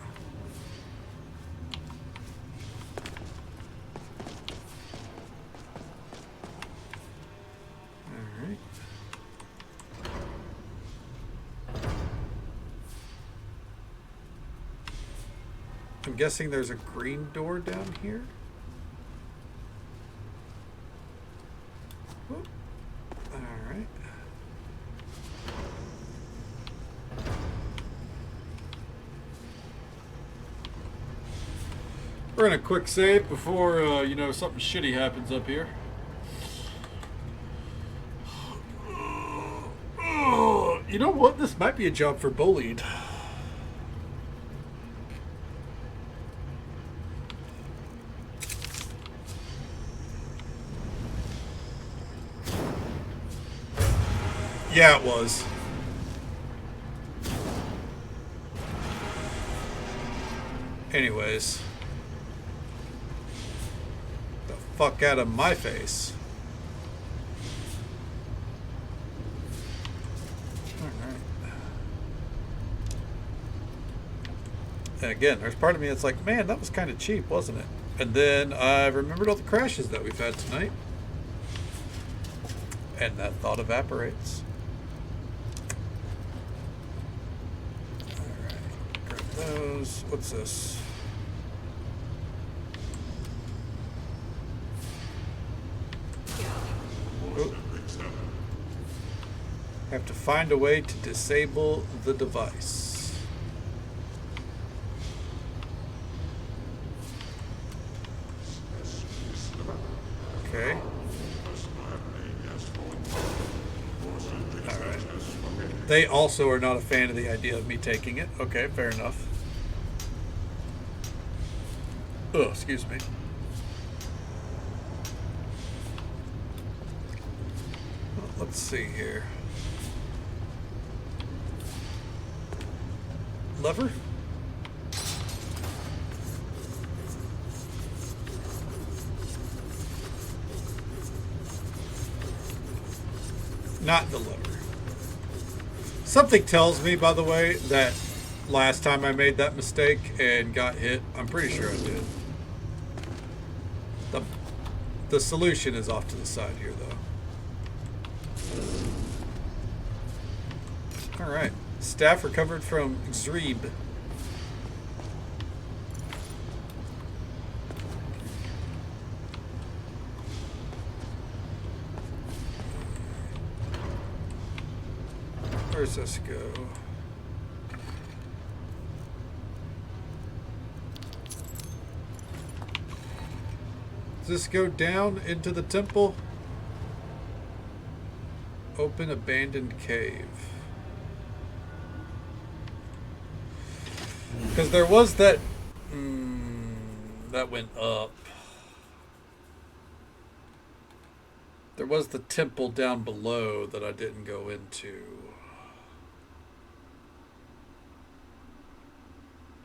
All right. I'm guessing there's a green door down here. Whoop. All right. We're in a quick save before, you know, something shitty happens up here. You know what? This might be a job for Bullied. Yeah, it was. Anyways. The fuck out of my face. Alright. And again, there's part of me that's like, man, that was kind of cheap, wasn't it? And then I remembered all the crashes that we've had tonight. And that thought evaporates. Those. What's this? Oh. Have to find a way to disable the device. Okay. Alright. They also are not a fan of the idea of me taking it. Okay, fair enough. Oh, excuse me. Well, let's see here. Lever? Not the lever. Something tells me, by the way, that last time I made that mistake and got hit, I'm pretty sure I did. The solution is off to the side here, though. Alright. Staff recovered from Xreb. Where's this go? Does this go down into the temple? Open abandoned cave. Because there was that... that went up. There was the temple down below that I didn't go into.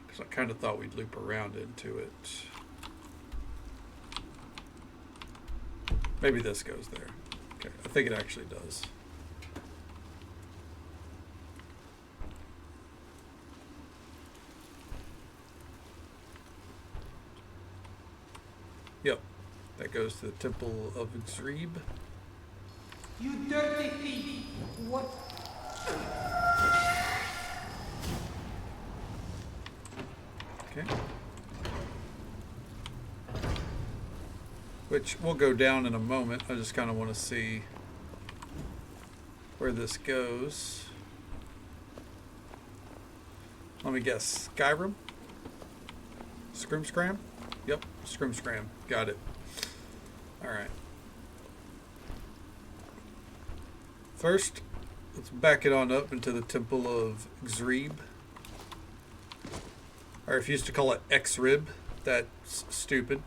Because I kind of thought we'd loop around into it. Maybe this goes there. Okay, I think it actually does. Yep, that goes to the Temple of Xreb.
You dirty thief! What?
Okay. Which will go down in a moment. I just kind of want to see where this goes. Let me guess. Skyrim? Scram? Yep, Scram. Got it. Alright. First, let's back it on up into the Temple of Xreb. I refuse to call it Xrib. That's stupid.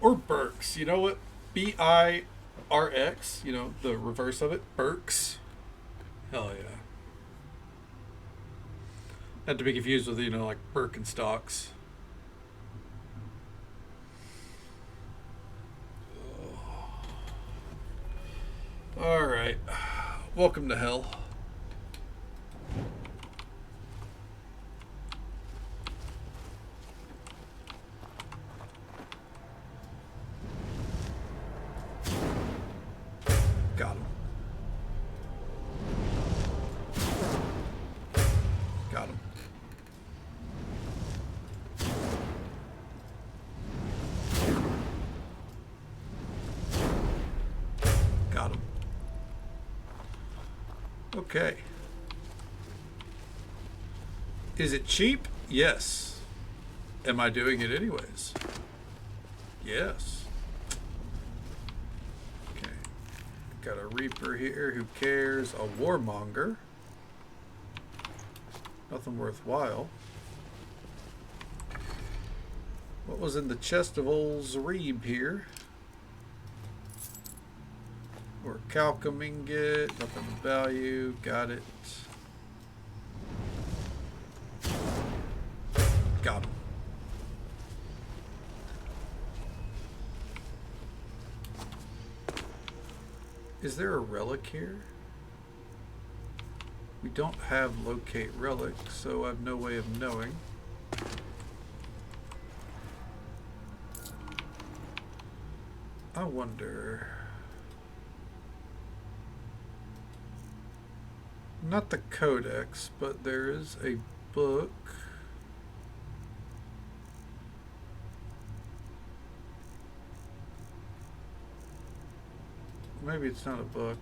Or Burks. You know what? B-I-R-X. You know, the reverse of it. Burks. Hell yeah. Not to be confused with, you know, like Birkenstocks. Alright. Welcome to hell. Got him. Got him. Got him. Okay. Is it cheap? Yes. Am I doing it anyways? Yes. Okay. Got a Reaper here. Who cares? A Warmonger. Nothing worthwhile. What was in the chest of old Xreb here? Or Calcum ingot. Nothing of value. Got it. Got him. Is there a relic here? We don't have locate relic, so I have no way of knowing. I wonder... Not the codex, but there is a book. Maybe it's not a book.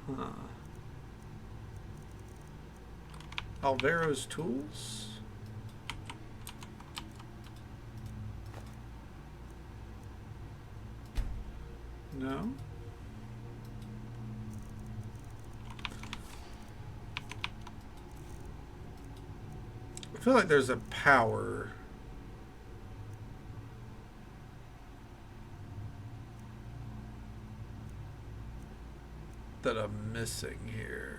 Huh. Alvaro's tools? No? I feel like there's a power. missing here?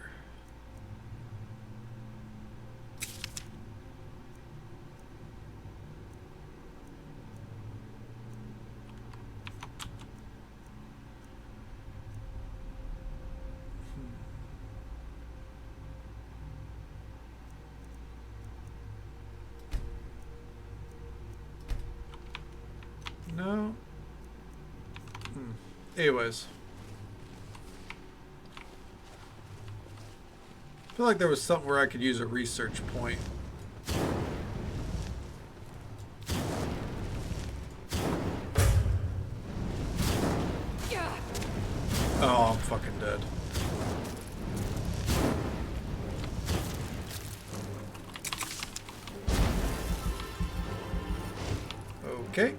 No. Anyways. I feel like there was something where I could use a research point. Oh, I'm fucking dead. Okay.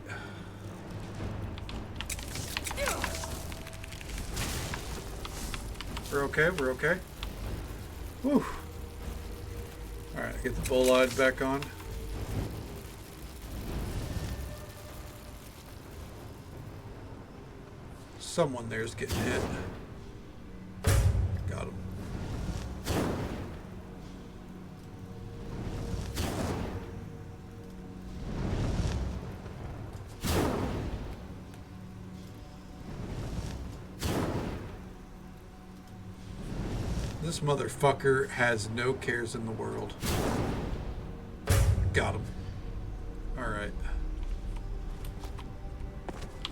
We're okay, we're okay. Whew. Alright, get the bolide back on. Someone there's getting hit. Got him. This motherfucker has no cares in the world. Got him. Alright.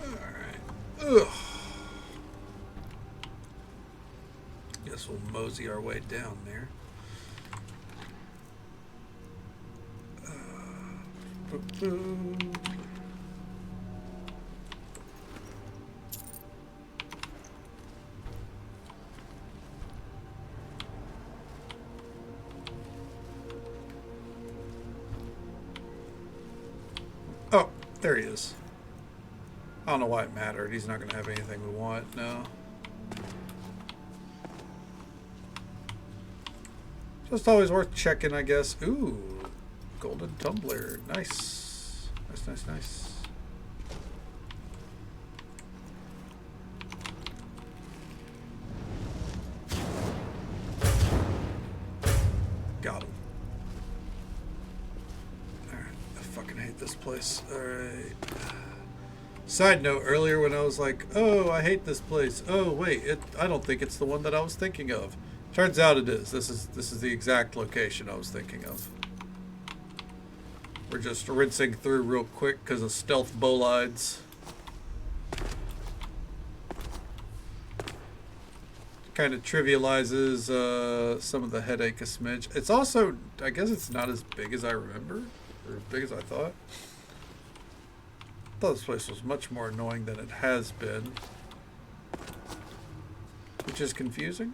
Alright. Ugh. Guess we'll mosey our way down there. Oh, there he is. I don't know why it mattered. He's not going to have anything we want, no. Just always worth checking, I guess. Ooh, golden tumbler. Nice. Nice, nice, nice. Got him. Alright, I fucking hate this place. Alright. Side note, earlier when I was like, oh, I hate this place. Oh, wait, I don't think it's the one that I was thinking of. Turns out it is. This is the exact location I was thinking of. We're just rinsing through real quick because of stealth bolides. Kind of trivializes some of the headache a smidge. It's also, I guess it's not as big as I remember, or as big as I thought. I thought this place was much more annoying than it has been, which is confusing.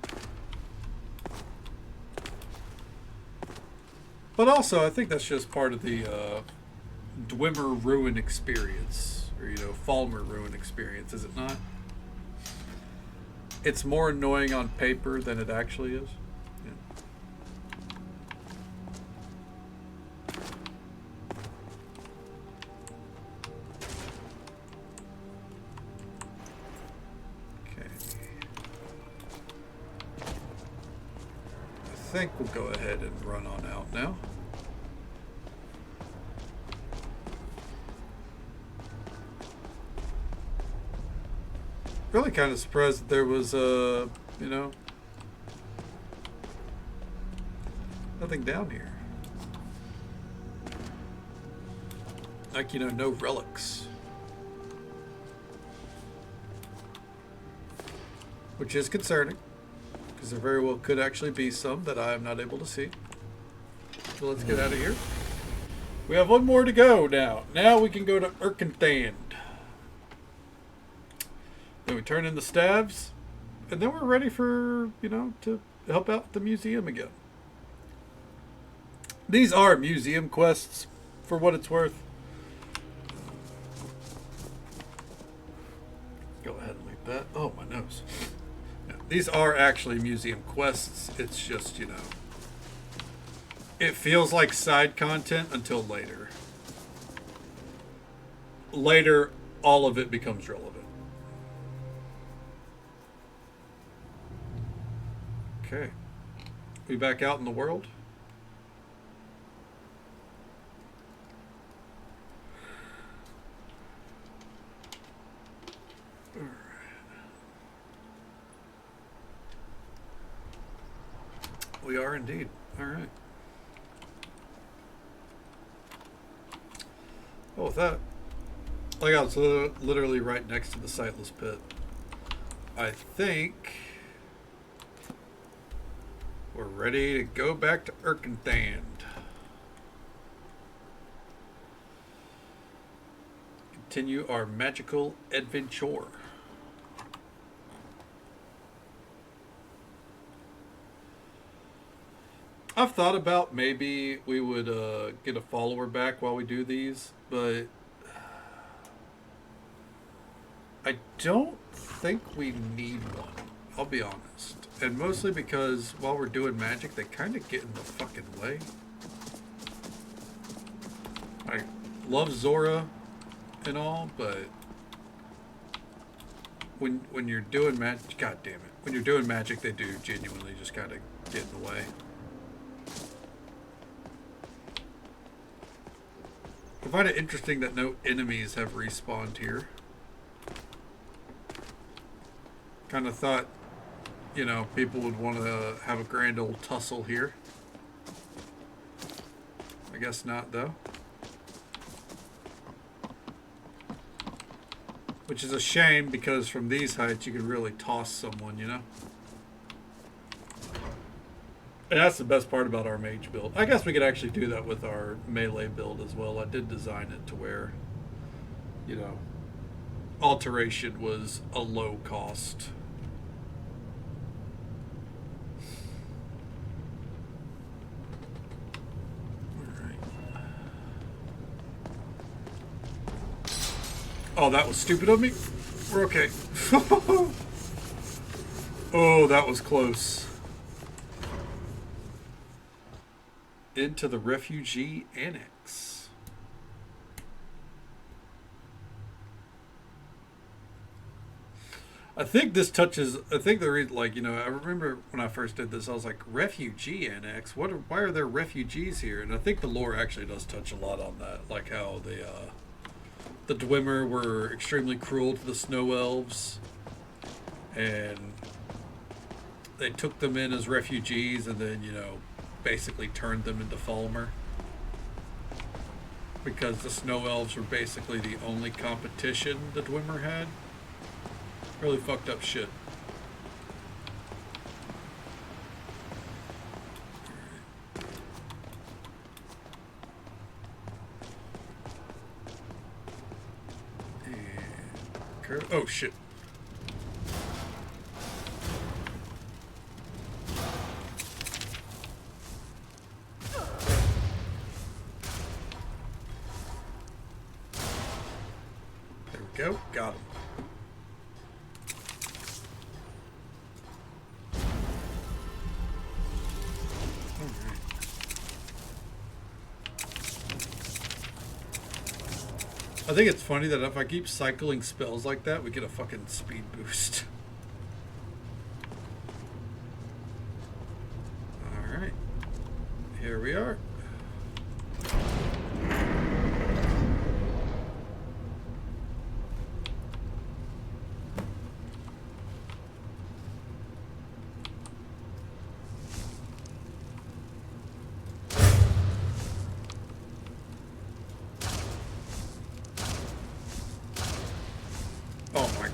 But also, I think that's just part of the Dwemer Ruin experience, or, you know, Falmer Ruin experience, is it not? It's more annoying on paper than it actually is. Yeah. Okay. I think we'll go ahead and run on out now. Really kind of surprised that there was, you know, nothing down here. Like, you know, no relics. Which is concerning, because there very well could actually be some that I am not able to see. So let's get out of here. We have one more to go now. Now we can go to Erkenthand. Then we turn in the staves, and then we're ready for, you know, to help out the museum again. These are museum quests, for what it's worth. Go ahead and leave that. Oh, my nose. Yeah, these are actually museum quests. It's just, you know, it feels like side content until later. Later, all of it becomes relevant. Okay. We back out in the world? Alright. We are indeed. Alright. Oh, with that, like I was literally right next to the sightless pit. I think we're ready to go back to Erkenthand. Continue our magical adventure. I've thought about maybe we would get a follower back while we do these, but I don't think we need one. I'll be honest. And mostly because while we're doing magic, they kind of get in the fucking way. I love Zora and all, but when you're doing magic, god damn it, when you're doing magic, they do genuinely just kind of get in the way. I find it interesting that no enemies have respawned here. Kind of thought, you know, people would want to have a grand old tussle here. I guess not, though. Which is a shame, because from these heights you can really toss someone, you know? And that's the best part about our mage build. I guess we could actually do that with our melee build as well. I did design it to where, you know, alteration was a low cost. Oh, that was stupid of me. We're okay. Oh, that was close. Into the refugee annex. I think this touches, I think the reason, like, you know, I remember when I first did this, I was like, refugee annex? Why are there refugees here? And I think the lore actually does touch a lot on that, like how the Dwemer were extremely cruel to the snow elves, and they took them in as refugees and then, you know, basically turned them into Falmer, because the snow elves were basically the only competition the Dwemer had. Really fucked up shit. Oh shit. There we go. Got him. I think it's funny that if I keep cycling spells like that, we get a fucking speed boost. Alright. Here we are.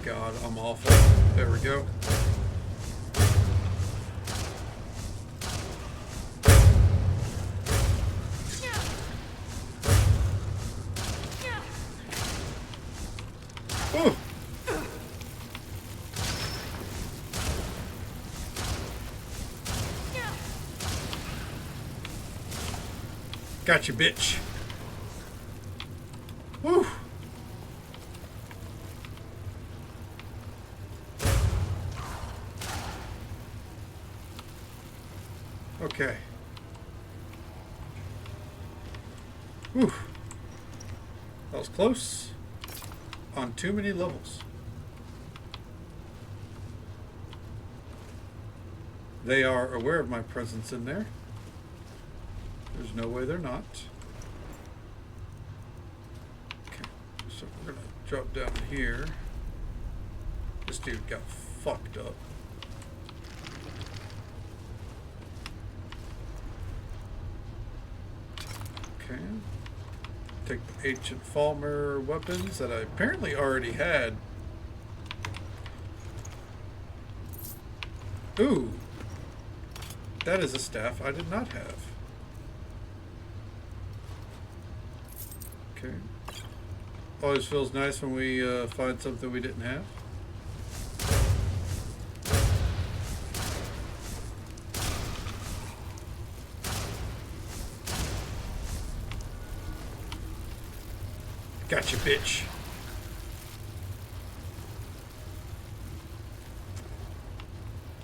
God, I'm awful. There we go. Ooh. Gotcha, bitch. Woo. Okay. Whew. That was close. On too many levels. They are aware of my presence in there. There's no way they're not. Okay, so we're gonna drop down here. This dude got fucked up. Okay. Take the ancient Falmer weapons that I apparently already had. Ooh. That is a staff I did not have. Okay. Always feels nice when we find something we didn't have. Gotcha, bitch.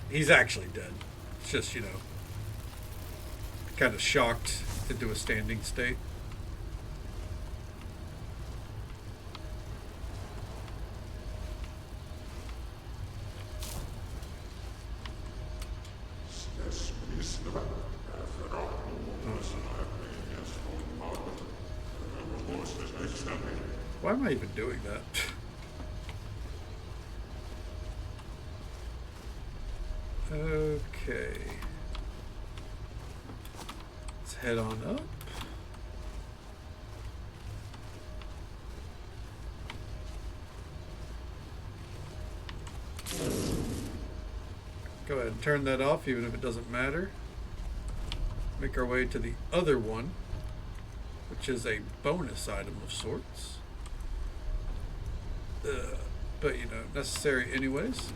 He's actually dead. It's just, you know, kind of shocked into a standing state. Why am I even doing that? Okay. Let's head on up. Go ahead and turn that off, even if it doesn't matter. Make our way to the other one, which is a bonus item of sorts. But, you know, necessary anyways.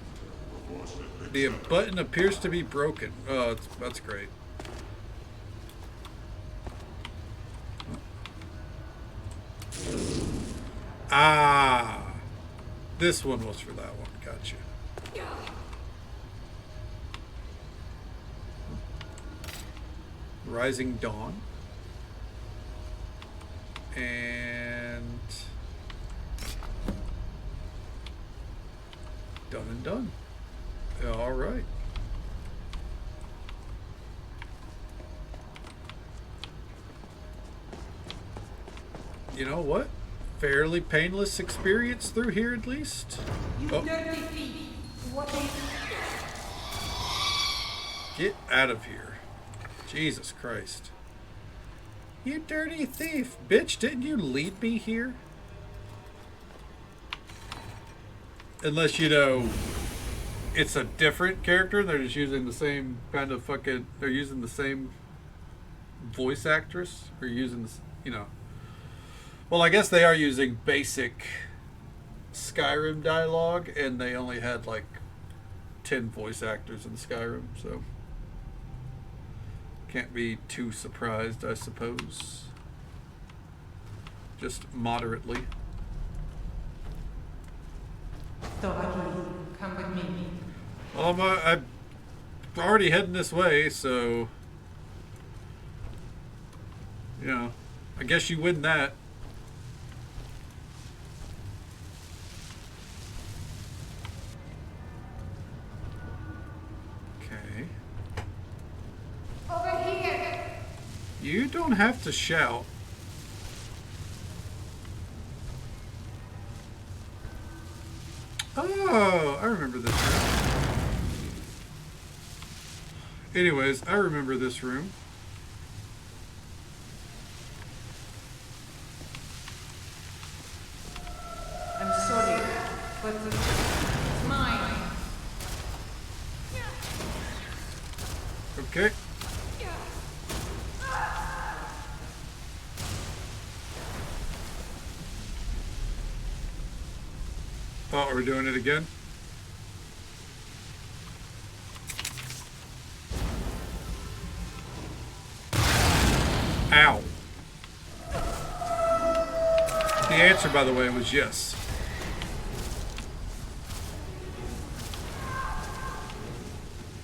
The button appears to be broken. Oh, that's great. Ah! This one was for that one. Gotcha. Rising Dawn. And done and done. All right. You know what? Fairly painless experience through here at least.
You dirty thief. What
Get out of here. Jesus Christ. You dirty thief. Bitch, didn't you lead me here? Unless, you know, it's a different character. They're just using the same kind of fucking... They're using the same voice actress. Or using, this, you know... Well, I guess they are using basic Skyrim dialogue. And they only had, like, 10 voice actors in Skyrim, so... Can't be too surprised, I suppose. Just moderately.
So, come with me.
Well, I'm already heading this way, so... You know, I guess you win that. Okay.
Over here.
You don't have to shout. Oh, I remember this room. Anyways, I remember this room.
I'm sorry, but it's mine.
Okay. Oh, we're doing it again? Ow. The answer, by the way, was yes.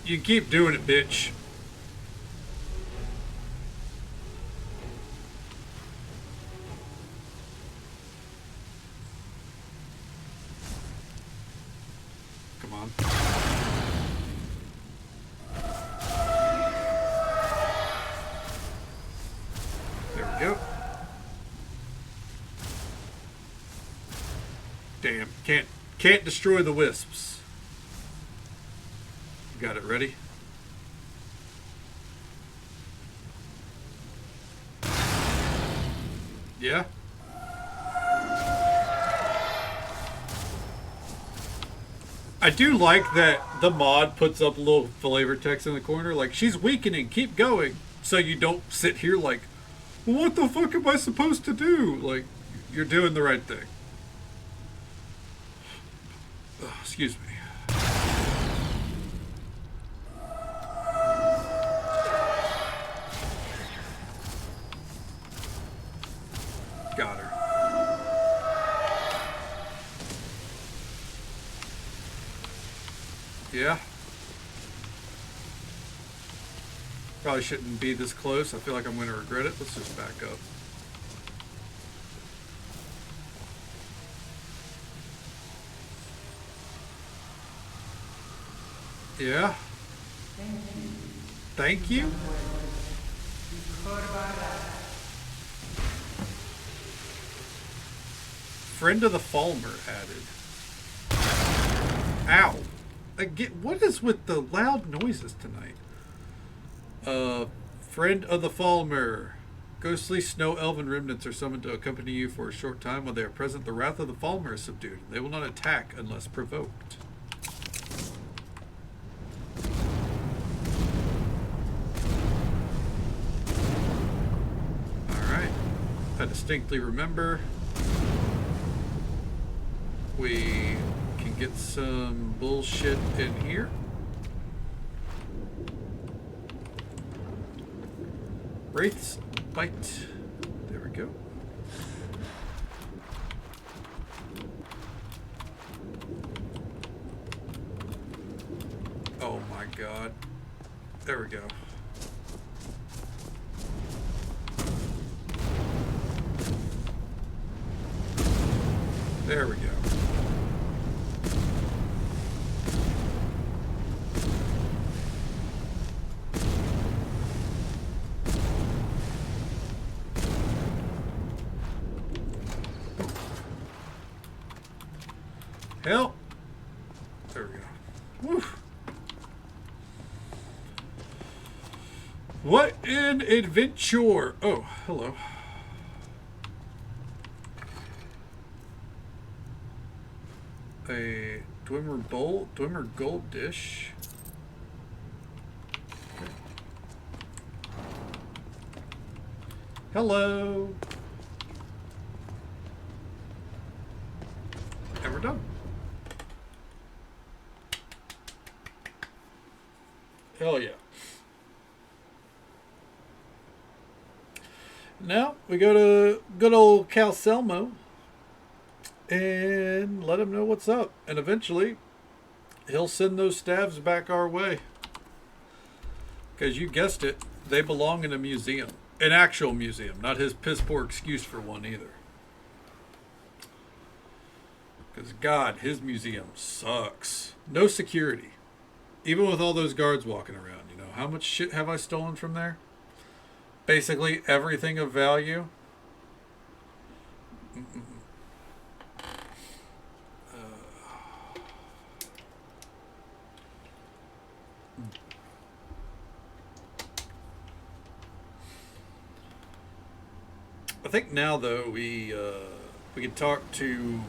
You keep doing it, bitch. Come on. Can't destroy the wisps. Got it ready? Yeah? I do like that the mod puts up a little flavor text in the corner, like, she's weakening, keep going. So you don't sit here like, well, what the fuck am I supposed to do? Like, you're doing the right thing. Oh, excuse me. Got her. Yeah. Probably shouldn't be this close. I feel like I'm going to regret it. Let's just back up. Yeah. Thank you. Friend of the Falmer added. Ow. Again, what is with the loud noises tonight? Friend of the Falmer. Ghostly snow elven remnants are summoned to accompany you for a short time. When they are present, the wrath of the Falmer is subdued. They will not attack unless provoked. Alright. I distinctly remember we can get some bullshit in here. Wraith's Bite. There we go. Oh my god. There we go. There we go. Hell. There we go. Woo. What an adventure. Oh, hello. A Dwemer gold dish. Okay. Hello. And we're done. Hell yeah. Now we go to good old Calcelmo and let him know what's up. And eventually he'll send those staves back our way. Because you guessed it, they belong in a museum. An actual museum, not his piss poor excuse for one either. Because God, his museum sucks. No security. Even with all those guards walking around, you know. How much shit have I stolen from there? Basically everything of value. I think now though we can talk to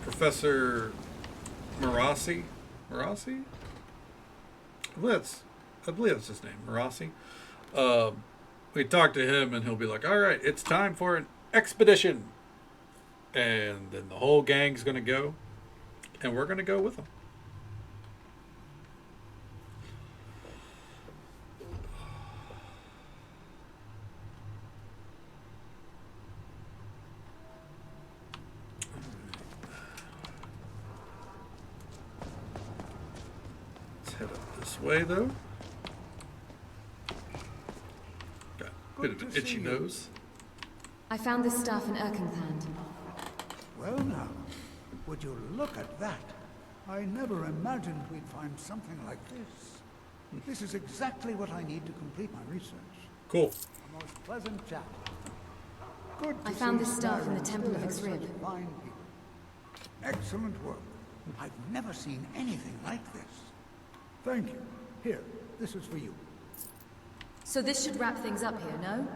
Professor Marassi. Marassi? I believe that's his name, Marassi. We talk to him and he'll be like, all right, it's time for an expedition. And then the whole gang's going to go. And we're going to go with them. Let's head up this way, though. Bit of an itchy nose.
I found this staff in Erkenthand.
Well now, would you look at that? I never imagined we'd find something like this. This is exactly what I need to complete my research.
Cool.
A most pleasant chat. Good to
I found
see
this staff in the
Skyrim
Temple of
still has
Ixrib.
such fine people. Excellent work. I've never seen anything like this. Thank you. Here, this is for you.
So this should wrap things up here, no?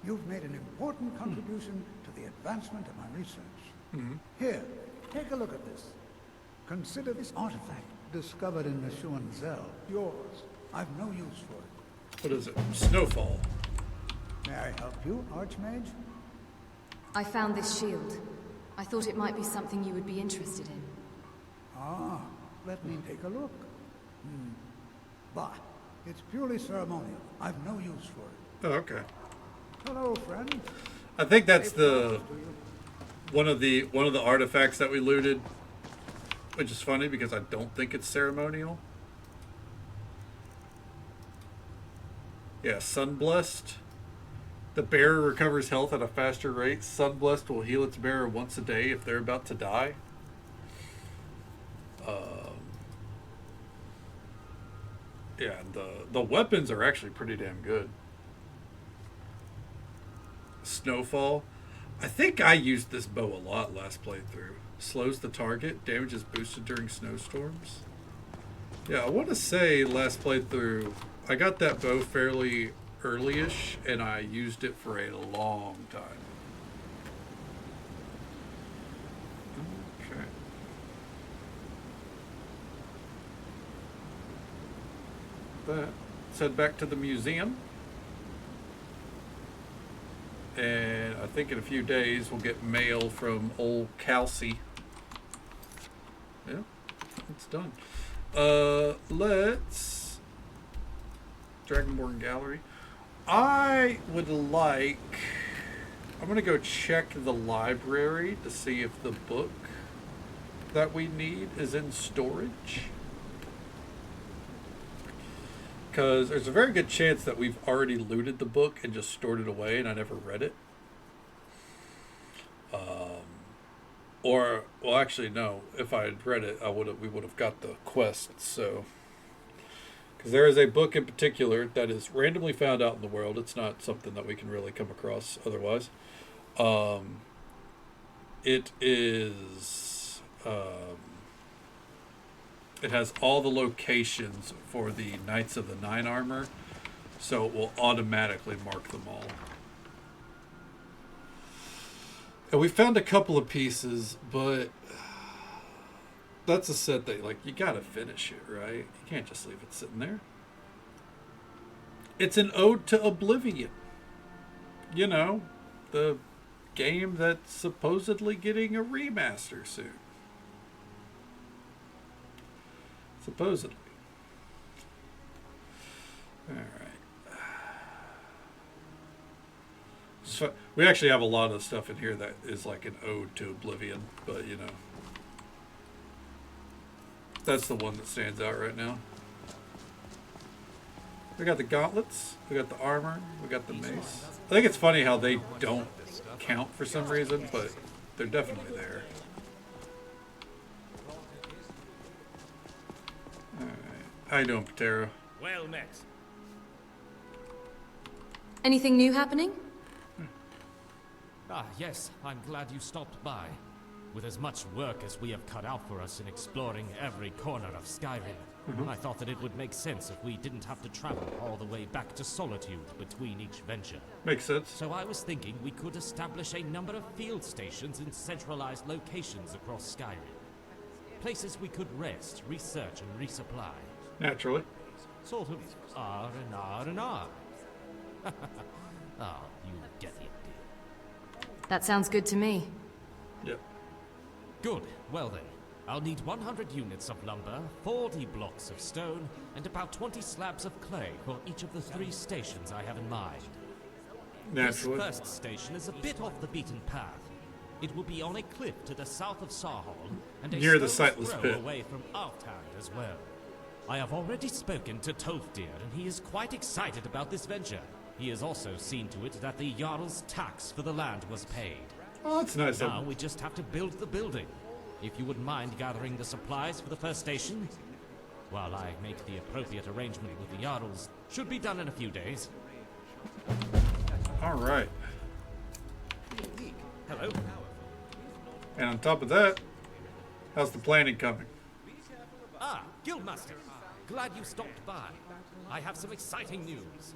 You've made an important contribution to the advancement of my research.
Mm-hmm.
Here, take a look at this. Consider this artifact discovered in Meshuan Zell yours. I've no use for it.
What is it? Snowfall.
May I help you, Archmage?
I found this shield. I thought it might be something you would be interested in.
Ah, let me take a look. Bah, it's purely ceremonial. I've no use for it.
Oh, okay.
Hello, friend.
I think that's the one of the artifacts that we looted, which is funny because I don't think it's ceremonial. Yeah, Sunblessed. The bearer recovers health at a faster rate. Sunblessed will heal its bearer once a day if they're about to die. Yeah, the weapons are actually pretty damn good. Snowfall. I think I used this bow a lot last playthrough. Slows the target. Damage is boosted during snowstorms. Yeah, I want to say last playthrough, I got that bow fairly early-ish, and I used it for a long time. Okay. Let's head back to the museum. And I think in a few days we'll get mail from old Kelsey. Yeah, it's done. Let's Dragonborn Gallery. I would like. I'm gonna go check the library to see if the book that we need is in storage. Because there's a very good chance that we've already looted the book and just stored it away and I never read it. Or, well, actually, no. If I had read it, we would have got the quest. So, because there is a book in particular that is randomly found out in the world. It's not something that we can really come across otherwise. It is. It has all the locations for the Knights of the Nine Armor, so it will automatically mark them all. And we found a couple of pieces, but that's a set that, like, you gotta finish it, right? You can't just leave it sitting there. It's an ode to Oblivion. You know, the game that's supposedly getting a remaster soon. Supposedly. Alright. So we actually have a lot of stuff in here that is like an ode to Oblivion, but you know. That's the one that stands out right now. We got the gauntlets, we got the armor, we got the mace. I think it's funny how they don't count for some reason, but they're definitely there. Alright. How you doing, Patera?
Well met.
Anything new happening?
Ah, yes. I'm glad you stopped by. With as much work as we have cut out for us in exploring every corner of Skyrim, I thought that it would make sense if we didn't have to travel all the way back to Solitude between each venture.
Makes sense.
So I was thinking we could establish a number of field stations in centralized locations across Skyrim. Places we could rest, research, and resupply.
Naturally.
Sort of R&R. Oh, you get the idea.
That sounds good to me.
Yep.
Good. Well then, I'll need 100 units of lumber, 40 blocks of stone, and about 20 slabs of clay for each of the 3 stations I have in mind.
Naturally.
This first station is a bit off the beaten path. It will be on a cliff to the south of Sarhall, and a
near the
stone's
sightless
throw
pit
away from Althand as well. I have already spoken to Tolfdir, and he is quite excited about this venture. He has also seen to it that the Jarl's tax for the land was paid.
Oh, that's nice.
Now we just have to build the building. If you wouldn't mind gathering the supplies for the first station, while I make the appropriate arrangement with the Jarls, should be done in a few days.
All right.
Hello.
And on top of that, how's the planning coming?
Ah, Guildmaster. Glad you stopped by. I have some exciting news.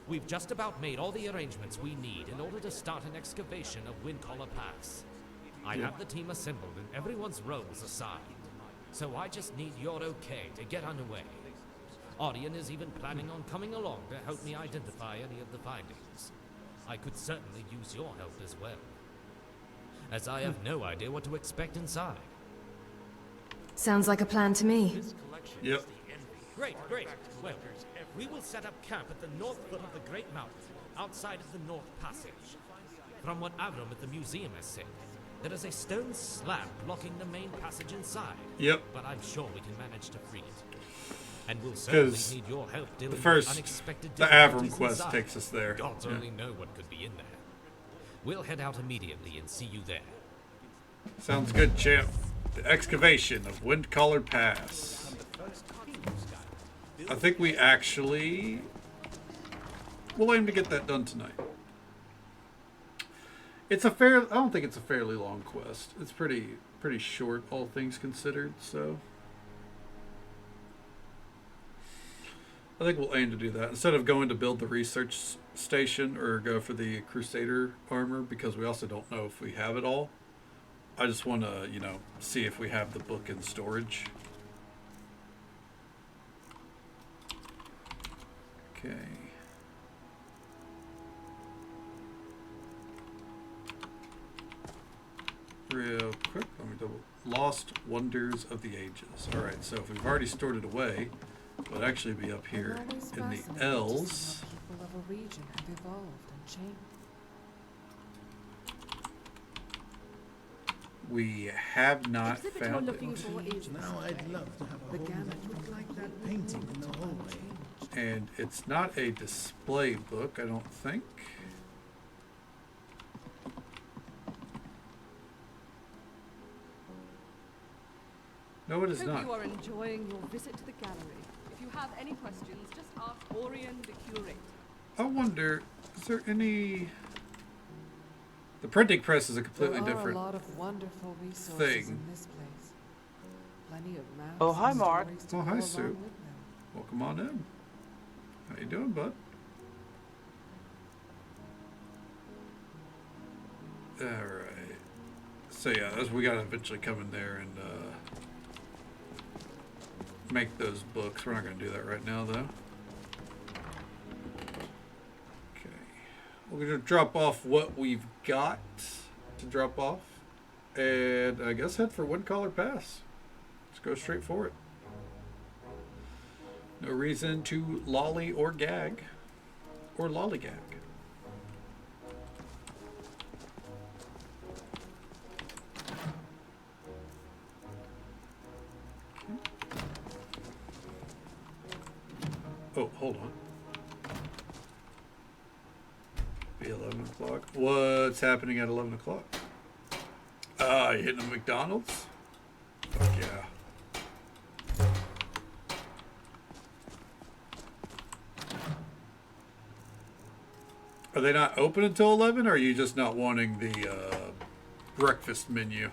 We've just about made all the arrangements we need in order to start an excavation of Windcaller Pass. I have the team assembled and everyone's roles assigned. So I just need your okay to get underway. Arian is even planning on coming along to help me identify any of the findings. I could certainly use your help as well, as I have no idea what to expect inside.
Sounds like a plan to me.
Yep.
Great. Well, we will set up camp at the north foot of the Great Mountain, outside of the North Passage. From what Avram at the museum has said, there is a stone slab blocking the main passage inside.
Yep.
But I'm sure we can manage to free it. And we'll certainly need your help dealing with unexpected difficulties
Avram quest
inside.
takes us there.
Gods only know what could be in there. We'll head out immediately and see you there.
Sounds good, champ. The excavation of Windcaller Pass. I think we actually we'll aim to get that done tonight. I don't think it's a fairly long quest. It's pretty short, all things considered, so I think we'll aim to do that. Instead of going to build the research station or go for the Crusader armor, because we also don't know if we have it all. I just want to, see if we have the book in storage. Okay. Real quick, let me double. Lost Wonders of the Ages. Alright, so if we've already stored it away, it would actually be up here in the L's.
People of a region have evolved and changed.
We have not found it.
Now I'd love to have a home that looked like that painting in the hallway.
And it's not a display book, I don't think. No, it is not.
Hope you are enjoying your visit to the gallery. If you have any questions, just ask Orion, the curator.
I wonder, is there any... The printing press is a completely different
There are a lot of wonderful resources
thing.
in this place. Plenty of maps.
Oh, hi, Mark.
Oh, hi, Sue. Welcome on in. How you doing, bud? Alright. So yeah, as we gotta eventually come in there and make those books. We're not gonna do that right now though. Okay. We're gonna drop off what we've got to drop off. And I guess head for Windcaller Pass. Let's go straight for it. No reason to lolly or gag. Or lollygag. Oh, hold on. Be 11 o'clock. What's happening at 11 o'clock? You hitting a McDonald's? Fuck yeah. Are they not open until 11, or are you just not wanting the breakfast menu?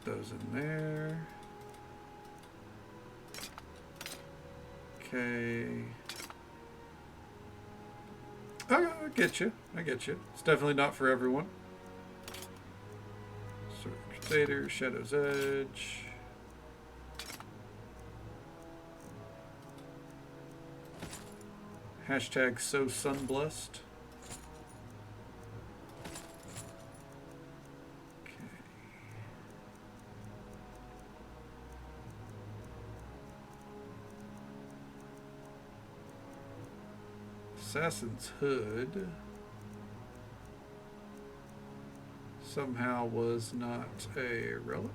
Those in there. Okay. Oh, I get you. I get you. It's definitely not for everyone. So, Crusader, Shadow's Edge. Hashtag so sunblessed. Assassin's Hood somehow was not a relic.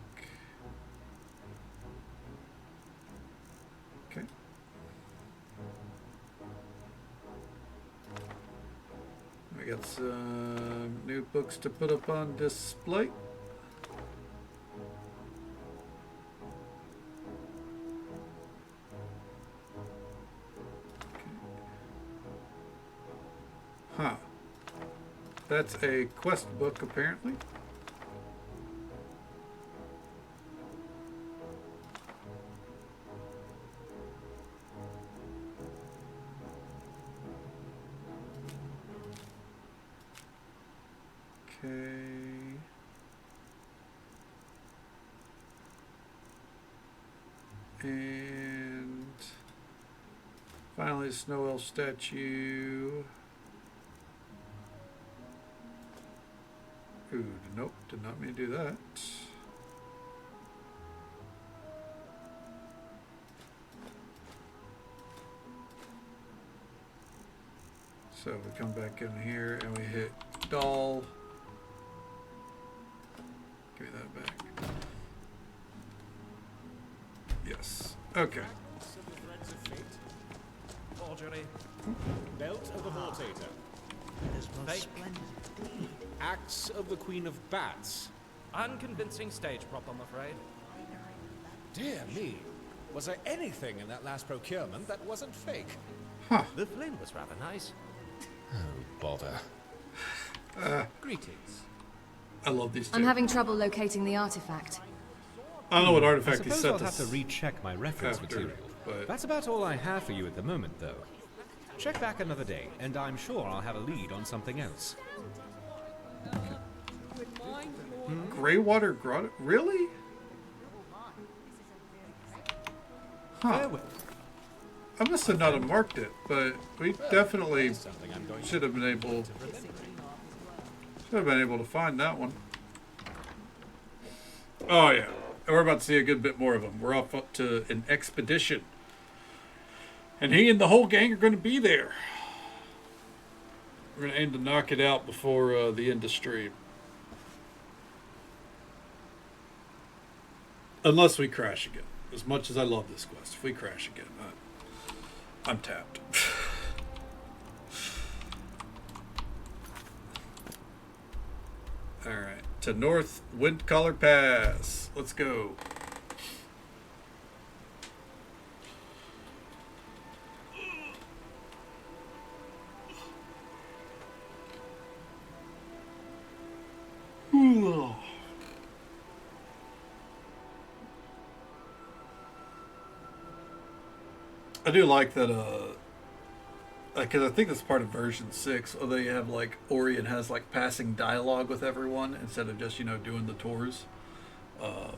Okay. We got some new books to put up on display. Huh. That's a quest book, apparently. Okay. And finally, the Snow Elf statue. Ooh, nope, did not mean to do that. So we come back in here and we hit doll. Give me that back. Yes. Okay.
Forgery. Belt of the Vortator. Fake. Axe of the Queen of Bats.
Unconvincing stage prop, I'm afraid.
Dear me. Was there anything in that last procurement that wasn't fake?
Huh.
The flame was rather nice.
Oh, bother.
Greetings.
I love these two.
I'm having trouble locating the artifact.
I don't know what artifact he
I suppose
sent
I'll have
us
to recheck my reference
after,
material.
but
That's about all I have for you at the moment, though. Check back another day, and I'm sure I'll have a lead on something else.
Greywater Grotto? Really? Huh. I must have not have marked it, but we definitely should have been able to find that one. Oh yeah, and we're about to see a good bit more of them. We're off up to an expedition, and he and the whole gang are going to be there. We're going to aim to knock it out before the end of stream. Unless we crash again. As much as I love this quest, if we crash again, I'm tapped. Alright, to North Windcaller Pass. Let's go. I do like that, because I think that's part of version 6, although you have, like, Orion has, like, passing dialogue with everyone instead of just, doing the tours. Because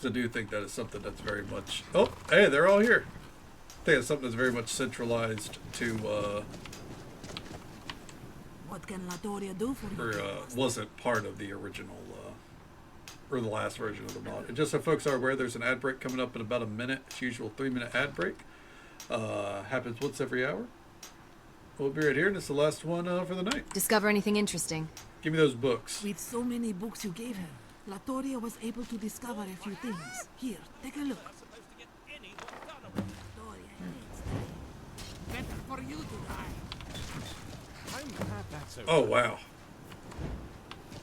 I do think that is something that's very much... Oh, hey, they're all here. I think it's something that's very much centralized to,
What can Latoria do for you?
or wasn't part of the original, or the last version of the mod. And just so folks are aware, there's an ad break coming up in about a minute. It's usual 3-minute ad break. Happens once every hour. We'll be right here, and it's the last one for the night.
Discover anything interesting?
Give me those books.
With so many books you gave her, Latoria was able to discover a few things. Here, take a look. Better for you to die.
I'm glad that's over.
Oh, wow.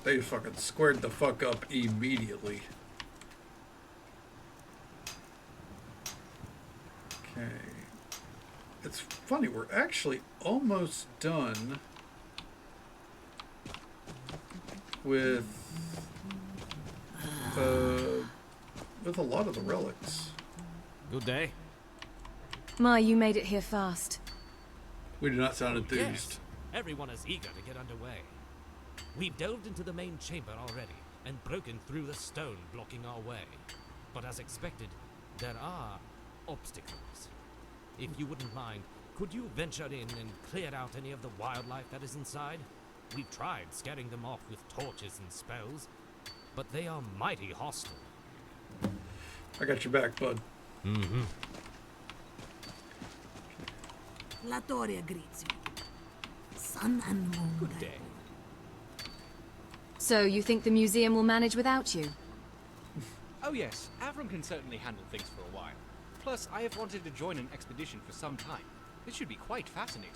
They fucking squared the fuck up immediately. Okay. It's funny, we're actually almost done with a lot of the relics.
Good day.
My, you made it here fast.
We do not sound enthused.
Yes, everyone is eager to get underway. We've delved into the main chamber already and broken through the stone blocking our way. But as expected, there are obstacles. If you wouldn't mind, could you venture in and clear out any of the wildlife that is inside? We've tried scaring them off with torches and spells, but they are mighty hostile.
I got your back, bud.
Mm-hmm.
Latoria greets you. Sun and moon.
Good day.
So, you think the museum will manage without you?
Oh yes, Avram can certainly handle things for a while. Plus, I have wanted to join an expedition for some time. This should be quite fascinating.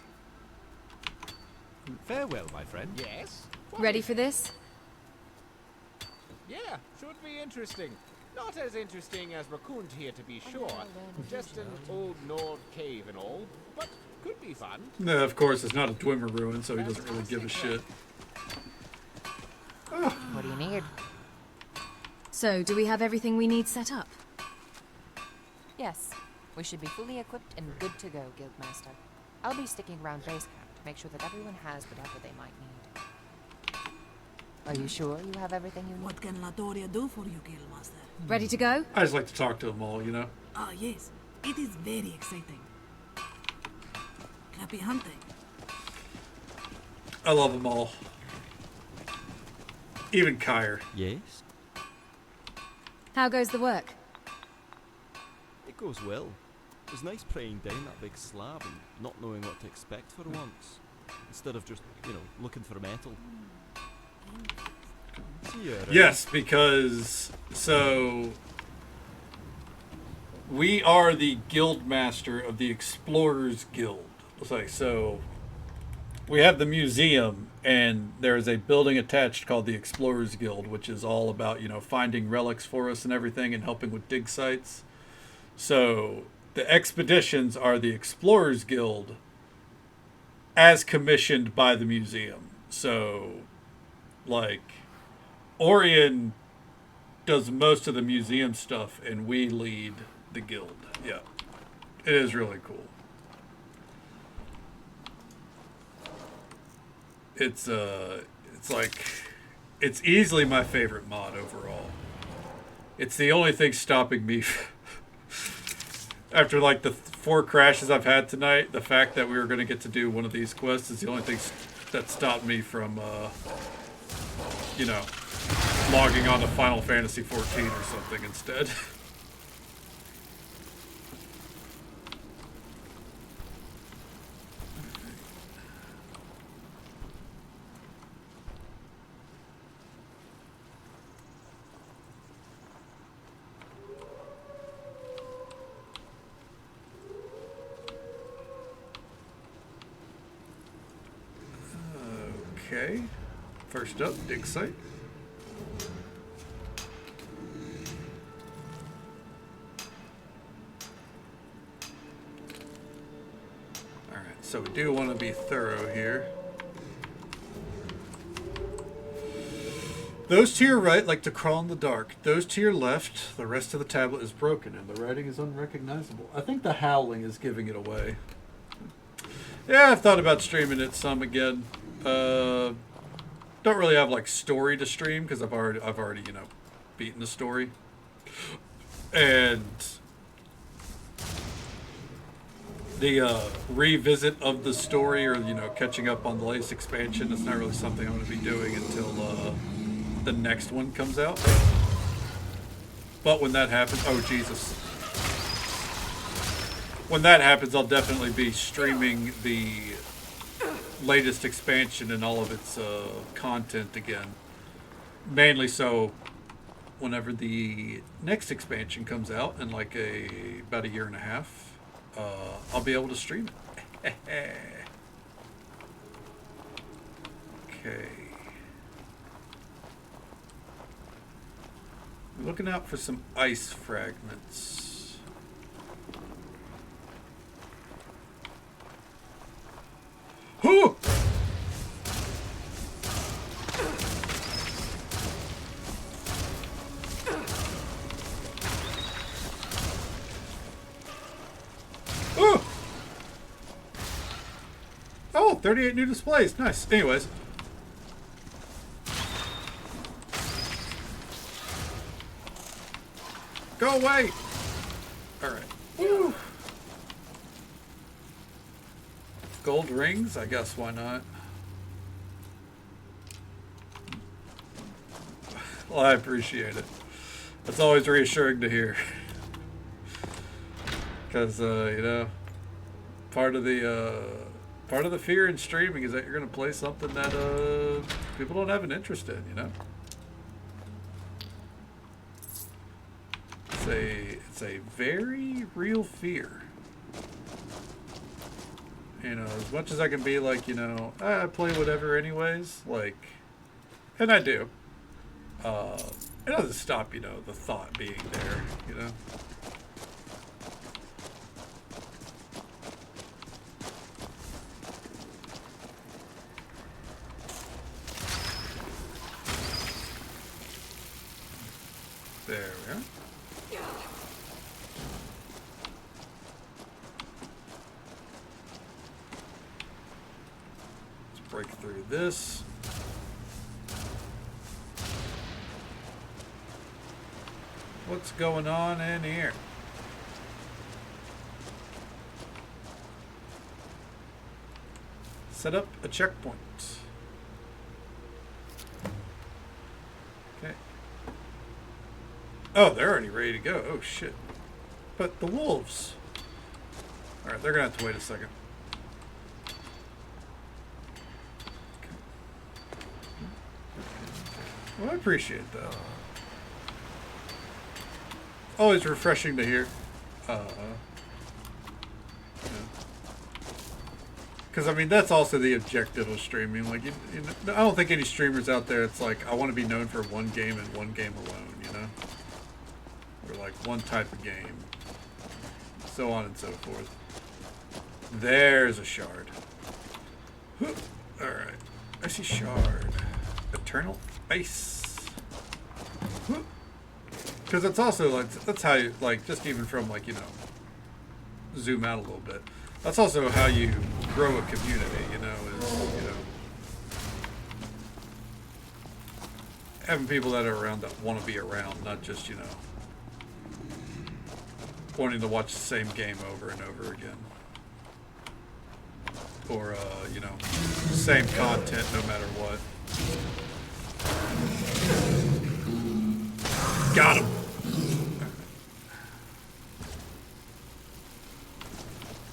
Farewell, my friend.
Yes?
Ready for this?
Yeah, should be interesting. Not as interesting as Rakund here, to be sure. Just an old Nord cave and all, but
Could be fun.
No, of course, it's not a Dwemer ruin, so he doesn't really give a shit.
What do you need?
So, do we have everything we need set up?
Yes. We should be fully equipped and good to go, Guildmaster. I'll be sticking around base camp to make sure that everyone has whatever they might need. Are you sure you have everything you need?
What can Latoria do for you, Guildmaster?
Ready to go?
I just like to talk to them all, you know?
Ah, yes. It is very exciting. Happy hunting.
I love them all. Even Kyre.
Yes?
How goes the work?
It goes well. It was nice praying down that big slab and not knowing what to expect for once. Instead of just, looking for metal.
Yes, because, so, we are the guild master of the Explorers Guild. So, we have the museum, and there is a building attached called the Explorers Guild, which is all about, finding relics for us and everything and helping with dig sites. So, the expeditions are the Explorers Guild as commissioned by the museum. So, like, Orion does most of the museum stuff, and we lead the guild. Yeah. It is really cool. It's easily my favorite mod overall. It's the only thing stopping me after like the 4 crashes I've had tonight. The fact that we were going to get to do one of these quests is the only thing that stopped me from, logging on to Final Fantasy 14 or something instead. Okay, first up, dig site. Alright, so we do want to be thorough here. Those to your right like to crawl in the dark. Those to your left, the rest of the tablet is broken and the writing is unrecognizable. I think the howling is giving it away. Yeah, I've thought about streaming it some again. Don't really have like story to stream because I've already beaten the story, and the revisit of the story or catching up on the latest expansion is not really something I'm going to be doing until the next one comes out. But when that happens, oh Jesus. When that happens, I'll definitely be streaming the latest expansion and all of its content again. Mainly so whenever the next expansion comes out in like about a year and a half, I'll be able to stream it. Okay. Looking out for some ice fragments. Whoo! Ooh! Oh, 38 new displays. Nice. Anyways. Go away! Alright. Woo! Gold rings? I guess, why not? Well, I appreciate it. It's always reassuring to hear. Because, part of the fear in streaming is that you're going to play something that people don't have an interest in, It's a very real fear. As much as I can be like, I play whatever anyways, and I do. It doesn't stop, the thought being there, There we are. Let's break through this. What's going on in here? Set up a checkpoint. Okay. Oh, they're already ready to go. Oh, shit. But the wolves. Alright, they're going to have to wait a second. Okay. Well, I appreciate that. Always refreshing to hear. Because, I mean, that's also the objective of streaming. Like, I don't think any streamers out there, it's like, I want to be known for one game and one game alone, you know? Or, like, one type of game. So on and so forth. There's a shard. Alright. I see shard. Eternal ice. Because it's also, like, that's how you, like, just even from, like, you know, zoom out a little bit. That's also how you grow a community, you know, is, you know, having people that are around that want to be around, not just, you know, wanting to watch the same game over and over again. Or, you know, same content no matter what. Got him!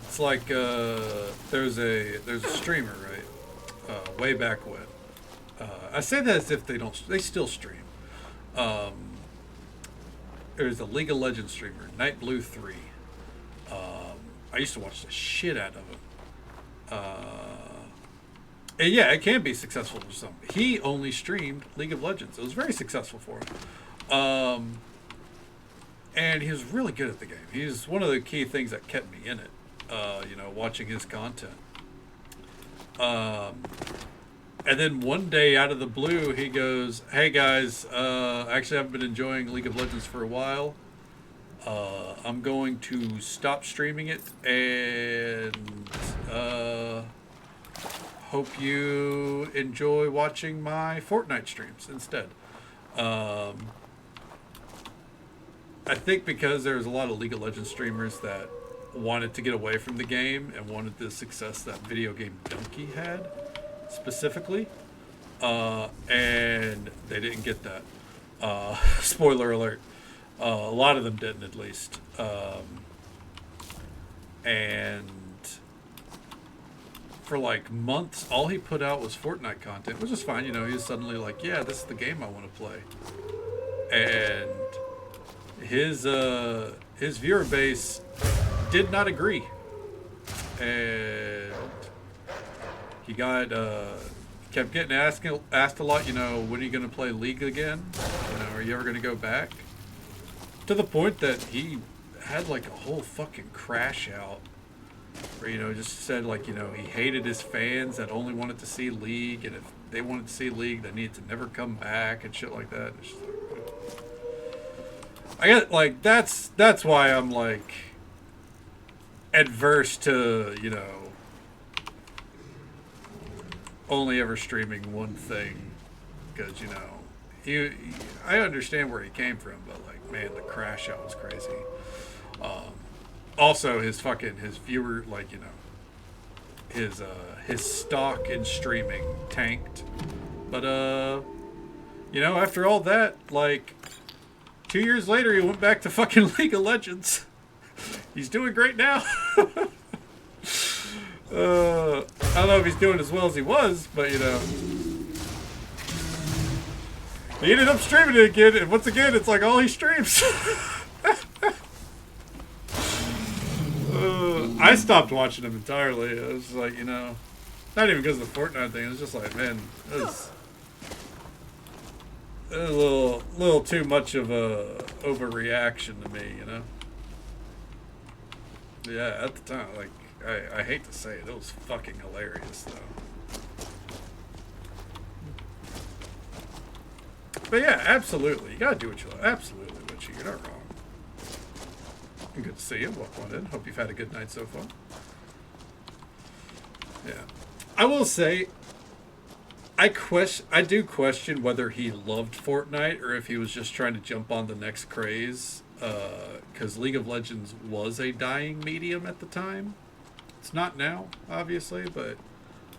It's like there's a streamer, right? Way back when. I say that as if they still stream. There's a League of Legends streamer, Night Blue 3. I used to watch the shit out of him. And yeah, it can be successful for some. He only streamed League of Legends. It was very successful for him. And he was really good at the game. He's one of the key things that kept me in it. You know, watching his content. And then one day out of the blue, he goes, "Hey guys, actually I've been enjoying League of Legends for a while. I'm going to stop streaming it and hope you enjoy watching my Fortnite streams instead." I think because there's a lot of League of Legends streamers that wanted to get away from the game and wanted the success that Video Game Donkey had specifically, and they didn't get that. Spoiler alert. A lot of them didn't, at least. And for like months, all he put out was Fortnite content, which is fine. You know, he was suddenly like, yeah, this is the game I want to play. And his viewer base did not agree, and he got kept getting asked a lot, you know, when are you going to play League again? You know, are you ever going to go back? To the point that he had like a whole fucking crash out where, you know, just said like, you know, he hated his fans that only wanted to see League, and if they wanted to see League, they needed to never come back and shit like that. It's just like, I get like that's why I'm like adverse to, you know, only ever streaming one thing, because, you know, I understand where he came from, but like, man, the crash out was crazy. Also his viewer, like, you know, his stock in streaming tanked, but you know, after all that, like 2 years later, he went back to fucking League of Legends. He's doing great now. I don't know if he's doing as well as he was, but, you know, he ended up streaming it again, and once again, it's like all he streams. I stopped watching him entirely. It was like, you know, not even because of the Fortnite thing. It was just like, man, it was a little too much of a overreaction to me, you know. Yeah, at the time, like, I hate to say it, it was fucking hilarious, though. But yeah, absolutely, you gotta do what you love. Absolutely, you. You're not wrong. Good to see you. Welcome on in. Hope you've had a good night so far. Yeah. I will say, I do question whether he loved Fortnite or if he was just trying to jump on the next craze. Because League of Legends was a dying medium at the time. It's not now, obviously, but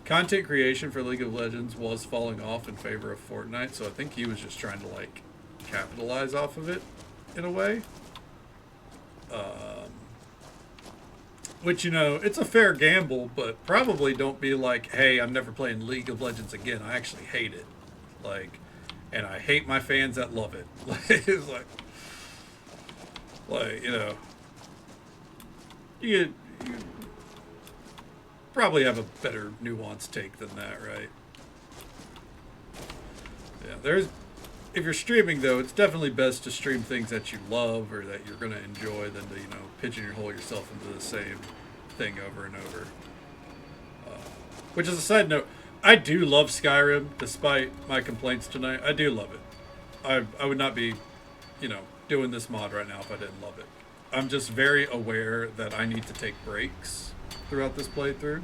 content creation for League of Legends was falling off in favor of Fortnite, so I think he was just trying to, like, capitalize off of it, in a way. Which, you know, it's a fair gamble, but probably don't be like, hey, I'm never playing League of Legends again. I actually hate it. Like, and I hate my fans that love it. It's like, you know, you probably have a better nuanced take than that, right? Yeah, if you're streaming, though, it's definitely best to stream things that you love or that you're going to enjoy than to, you know, pigeonhole yourself into the same thing over and over. Which is a side note, I do love Skyrim, despite my complaints tonight. I do love it. I would not be, you know, doing this mod right now if I didn't love it. I'm just very aware that I need to take breaks throughout this playthrough,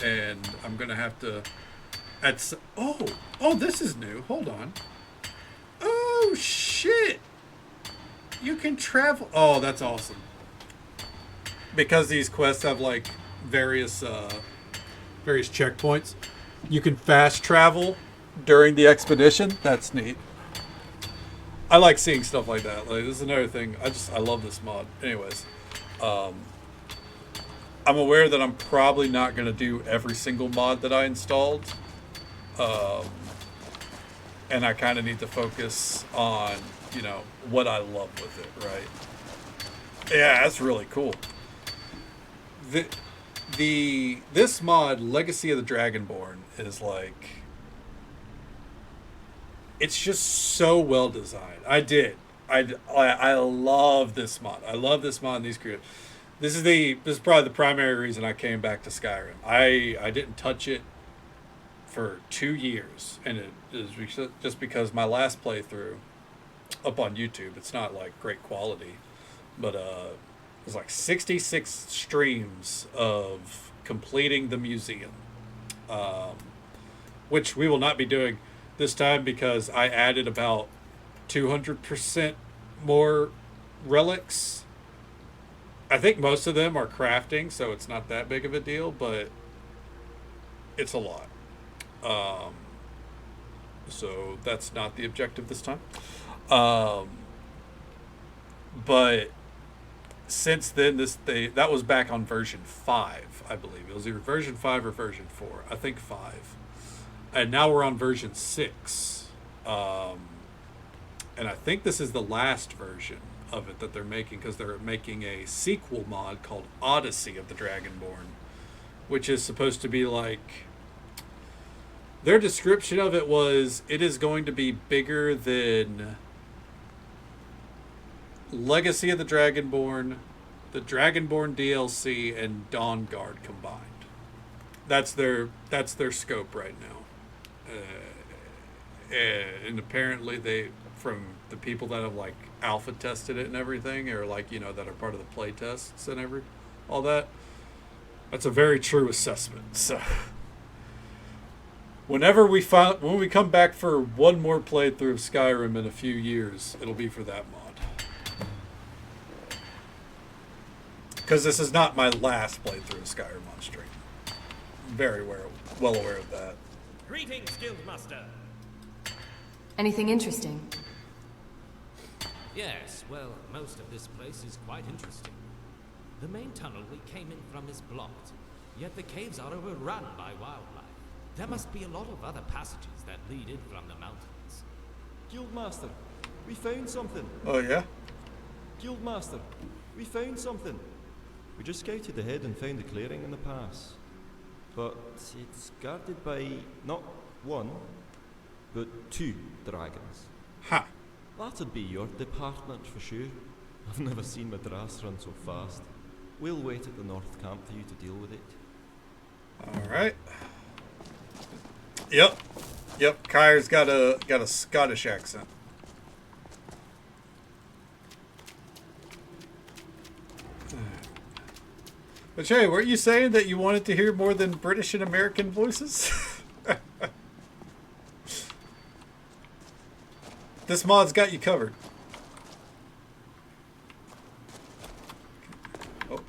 and I'm going to have to... Oh, this is new. Hold on. Oh, shit! You can travel... Oh, that's awesome. Because these quests have, like, various checkpoints, you can fast travel during the expedition. That's neat. I like seeing stuff like that. Like, this is another thing. I love this mod. Anyways, I'm aware that I'm probably not going to do every single mod that I installed. And I kind of need to focus on, you know, what I love with it, right? Yeah, that's really cool. This mod, Legacy of the Dragonborn, is like, it's just so well designed. I love this mod. I love this mod and these creators. This is probably the primary reason I came back to Skyrim. I didn't touch it for 2 years, and it is just because my last playthrough up on YouTube, it's not like great quality, but it was like 66 streams of completing the museum, which we will not be doing this time because I added about 200% more relics. I think most of them are crafting, so it's not that big of a deal, but it's a lot. So that's not the objective this time. But since then, that was back on version 5, I believe. It was either version 5 or version 4. I think 5. And now we're on version 6. And I think this is the last version of it that they're making, because they're making a sequel mod called Odyssey of the Dragonborn, which is supposed to be like... Their description of it was, it is going to be bigger than Legacy of the Dragonborn DLC, and Dawnguard combined. That's their scope right now. And apparently from the people that have like alpha tested it and everything, or like, you know, that are part of the play tests and all that, that's a very true assessment. So when we come back for one more playthrough of Skyrim in a few years, it'll be for that mod. Because this is not my last playthrough of Skyrim on stream. I'm very well aware of that.
Greetings, Guildmaster.
Anything interesting?
Yes, well, most of this place is quite interesting. The main tunnel we came in from is blocked, yet the caves are overrun by wildlife. There must be a lot of other passages that lead in from the mountains.
Guildmaster, we found something.
Oh, yeah?
Guildmaster, we found something. We just scouted ahead and found a clearing in the pass. But it's guarded by not one, but 2 dragons.
Ha!
That'd be your department for sure. I've never seen Madras run so fast. We'll wait at the North Camp for you to deal with it.
Alright. Yep, Kyre's got a Scottish accent. But Shay, weren't you saying that you wanted to hear more than British and American voices? This mod's got you covered. Oh.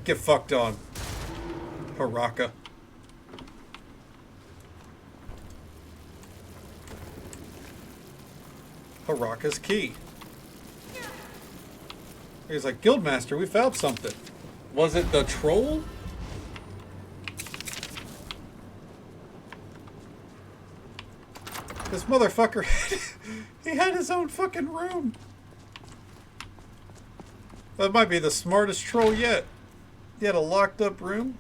Get fucked on, Haraka. Haraka's key. He's like, Guildmaster, we found something. Was it the troll? This motherfucker, he had his own fucking room. That might be the smartest troll yet. He had a locked up room.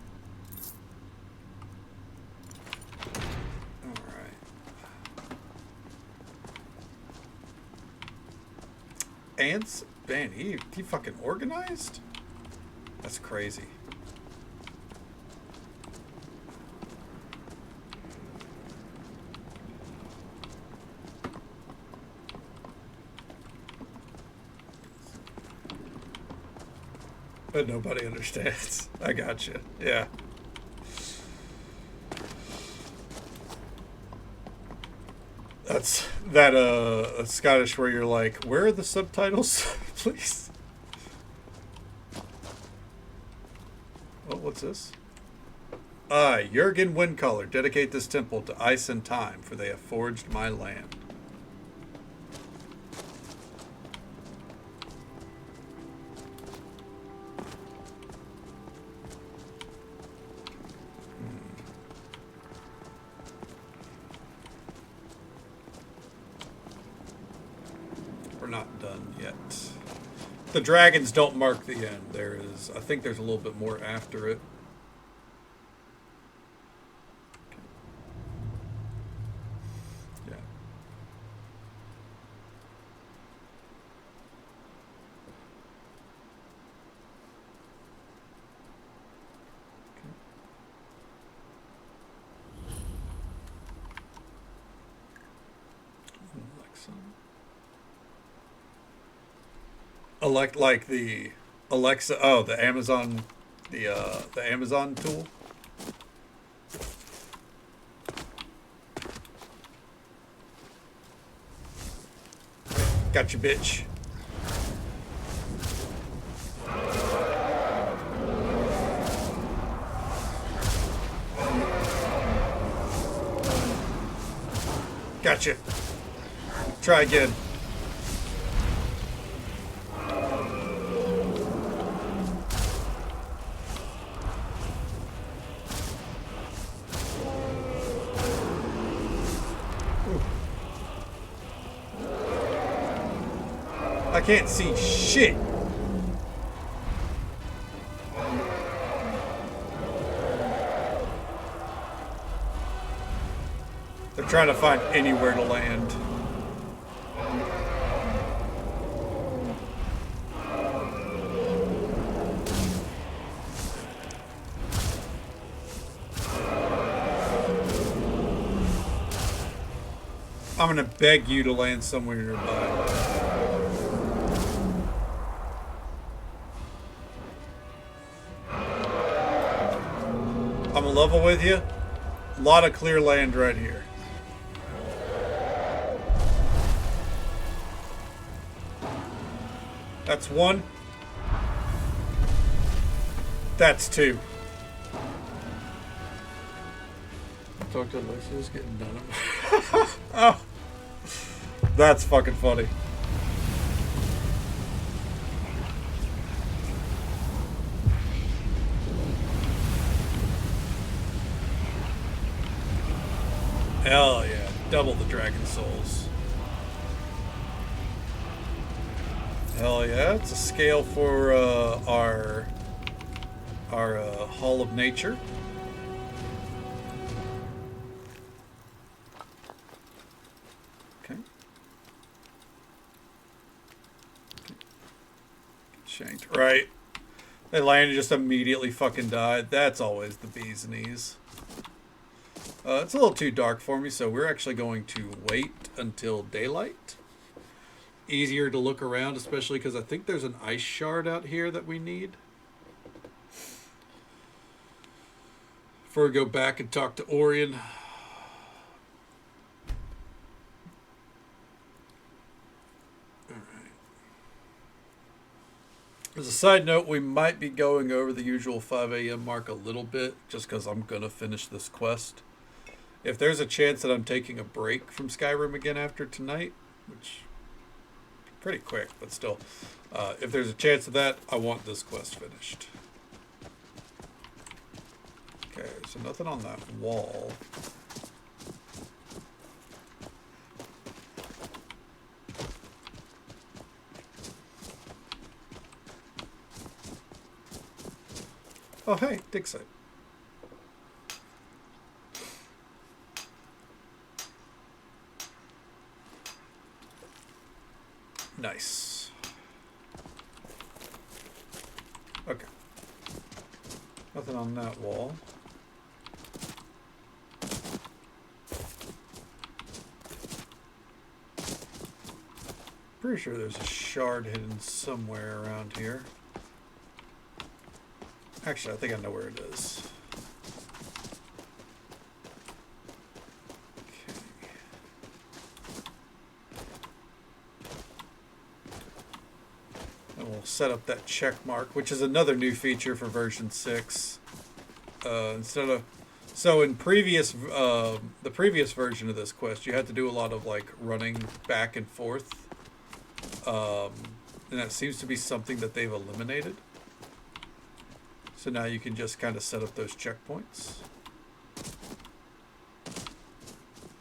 Ants? Man, he fucking organized? That's crazy. But nobody understands. I got you. Yeah. That's that Scottish where you're like, where are the subtitles, please? Oh, what's this? I, Jurgen Windcaller, dedicate this temple to ice and time, for they have forged my land. Not done yet. The dragons don't mark the end. There is, I think there's a little bit more after it. Okay. Yeah. Like the Alexa, oh, the Amazon tool. Got you, bitch. Gotcha. Try again. I can't see shit. They're trying to find anywhere to land. I'm gonna beg you to land somewhere nearby. I'm a level with you. A lot of clear land right here. That's one. That's two. Talk to Alexia's getting done. Oh, that's fucking funny. Hell yeah, double the dragon souls. Hell yeah, it's a scale for our Hall of Nature. Okay. Shanked. Right. They land and just immediately fucking died. That's always the bee's knees. It's a little too dark for me, so we're actually going to wait until daylight. easier to look around, especially because I think there's an ice shard out here that we need. Before we go back and talk to Orion. As a side note, we might be going over the usual 5 a.m. mark a little bit, just because I'm going to finish this quest. If there's a chance that I'm taking a break from Skyrim again after tonight, which pretty quick, but still, if there's a chance of that, I want this quest finished. Okay, so nothing on that wall. Oh, hey, dig site. Nice. Okay. Nothing on that wall. Pretty sure there's a shard hidden somewhere around here. Actually, I think I know where it is. Okay. And we'll set up that check mark, which is another new feature for version 6. Instead of, so in previous, the previous version of this quest, you had to do a lot of like running back and forth, and that seems to be something that they've eliminated. So now you can just kind of set up those checkpoints.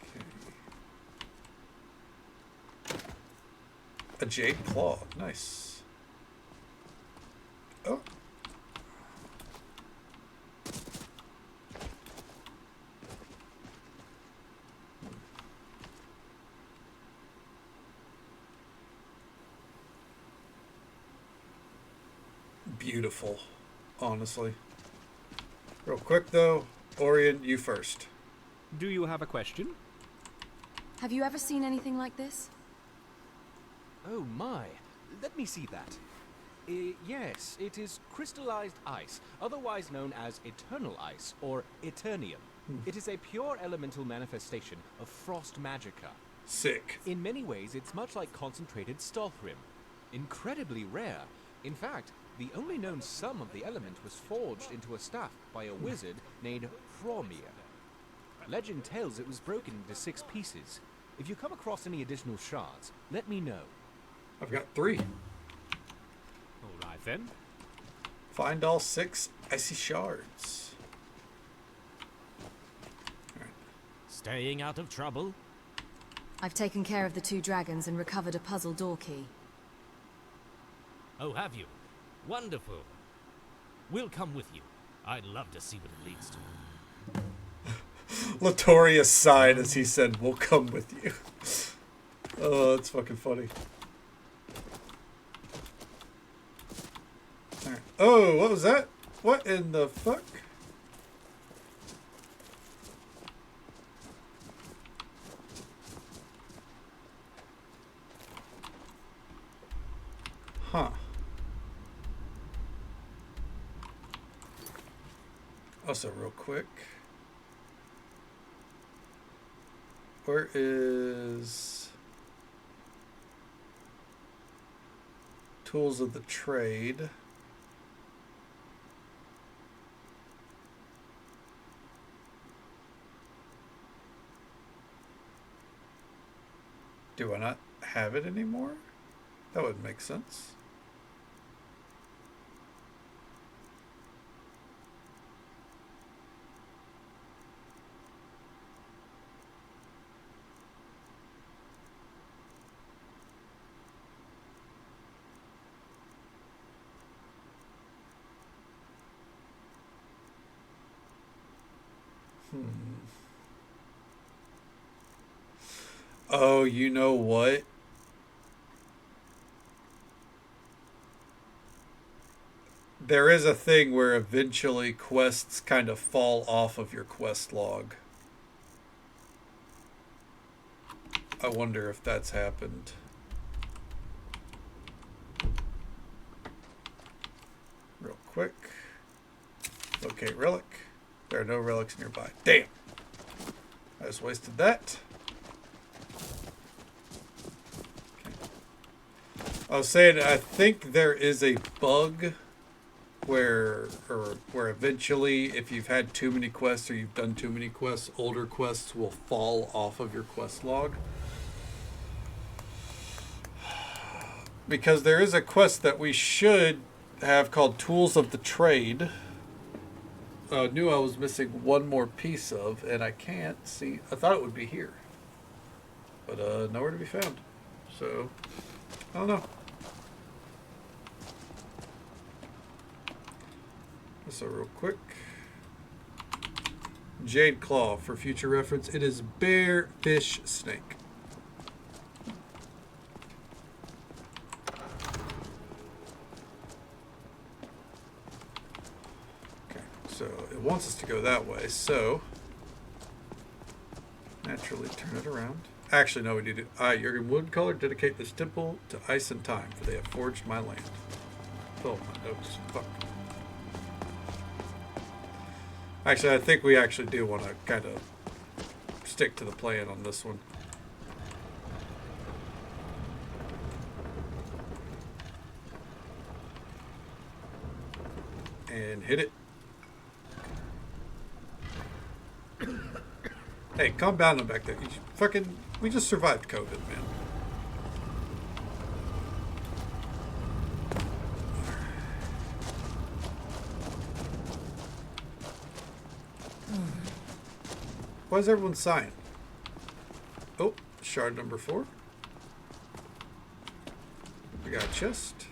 Okay. A jade claw, nice. Oh. Beautiful. Honestly. Real quick though, Orion, you first.
Do you have a question?
Have you ever seen anything like this?
Oh my. Let me see that. Yes, it is crystallized ice, otherwise known as eternal ice or eternium. It is a pure elemental manifestation of frost magicka.
Sick.
In many ways, it's much like concentrated Stalthrim. Incredibly rare. In fact, the only known sum of the element was forged into a staff by a wizard named Fromir. Legend tells it was broken into 6 pieces. If you come across any additional shards, let me know.
I've got 3.
All right then.
Find all 6 icy shards. All right.
Staying out of trouble?
I've taken care of the 2 dragons and recovered a puzzle door key.
Oh, have you? Wonderful. We'll come with you. I'd love to see what it leads to.
Latoria sighed as he said, "We'll come with you." Oh, that's fucking funny. All right. Oh, what was that? What in the fuck? Huh. Also, real quick, where is tools of the trade? Do I not have it anymore? That would make sense. Oh, you know what? There is a thing where eventually quests kind of fall off of your quest log. I wonder if that's happened. quick. Locate relic. There are no relics nearby. Damn. I just wasted that. I was saying, I think there is a bug where eventually, if you've had too many quests or you've done too many quests, older quests will fall off of your quest log. Because there is a quest that we should have called Tools of the Trade. Knew I was missing one more piece of, and I can't see. I thought it would be here, but nowhere to be found. So, I don't know. So real quick, Jade Claw for future reference. It is bear, fish, snake. So it wants us to go that way, so naturally turn it around. Actually, no, we need to. I, Jurgen Woodcolor, dedicate this temple to ice and time, for they have forged my land. Oh, my notes. Fuck. Actually, I think we actually do want to kind of stick to the plan on this one. And hit it. Hey, calm down back there. You fucking, we just survived COVID, man. Why is everyone sighing? Oh, shard number 4. We got a chest.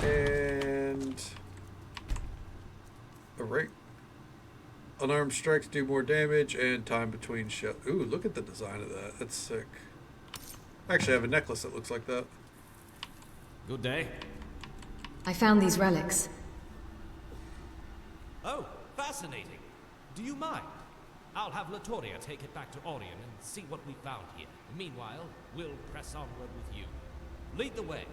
And a ring. Unarmed strikes do more damage and time between shots. Ooh, look at the design of that. That's sick. Actually, I have a necklace that looks like that.
Good day.
I found these relics.
Oh, fascinating. Do you mind? I'll have Latoria take it back to Orion and see what we found here. Meanwhile, we'll press onward with you. Lead the way.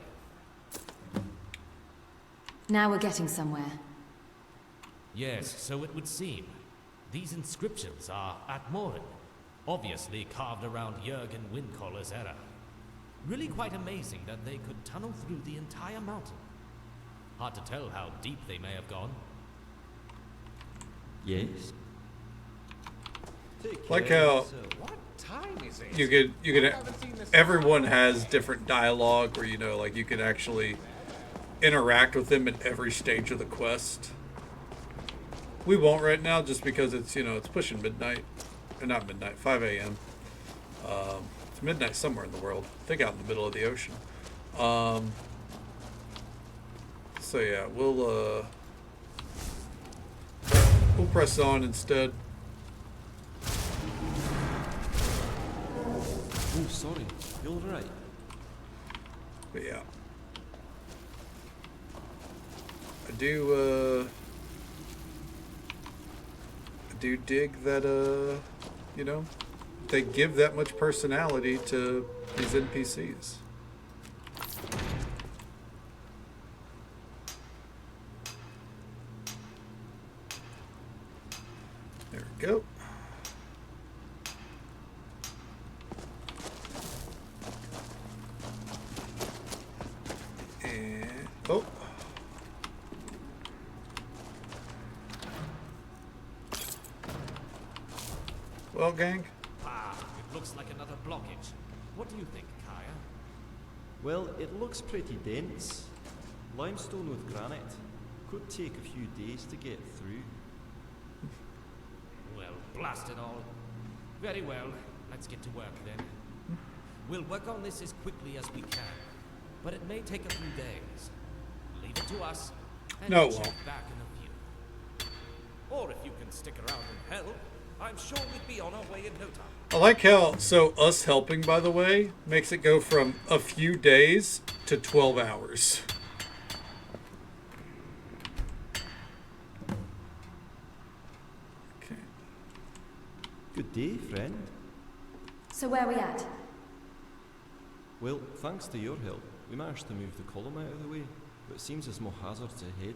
Now we're getting somewhere.
Yes, so it would seem. These inscriptions are at Morin, obviously carved around Jurgen Windcaller's era. Really quite amazing that they could tunnel through the entire mountain. Hard to tell how deep they may have gone.
Yes.
Like how
What time is it?
you could everyone has different dialogue where, you know, like you can actually interact with them at every stage of the quest. We won't right now just because it's, you know, it's pushing midnight. Or not midnight, 5 a.m. It's midnight somewhere in the world. I think out in the middle of the ocean. So yeah, we'll press on instead.
Oh, sorry. You're right.
But yeah. I do dig that, you know, they give that much personality to these NPCs. There we go. And, oh. Well, gang.
Ah, it looks like another blockage. What do you think, Kaya?
Well, it looks pretty dense. Limestone with granite. Could take a few days to get through.
Well, blast it all. Very well. Let's get to work then. We'll work on this as quickly as we can, but it may take a few days. Leave it to us, and
No, it
we'll check
won't.
back in a few. Or if you can stick around and help, I'm sure we'd be on our way in no time.
I like how, so us helping, by the way, makes it go from a few days to 12 hours. Okay.
Good day, friend.
So where are we at?
Well, thanks to your help, We managed to move the column out of the way, but it seems there's more hazards ahead.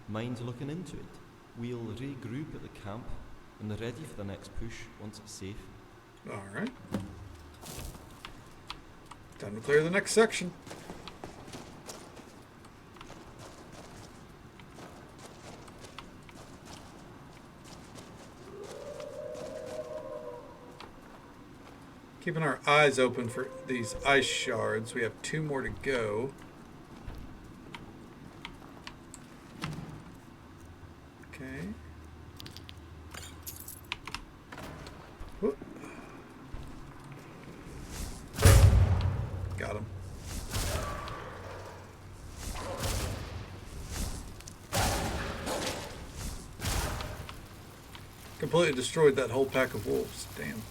Mind looking into it? We'll regroup at the camp and they're ready for the next push once it's safe.
Alright. Time to clear the next section. Keeping our eyes open for these ice shards. We have 2 more to go. Okay. Whoop. Got him. Completely destroyed that whole pack of wolves. Damn.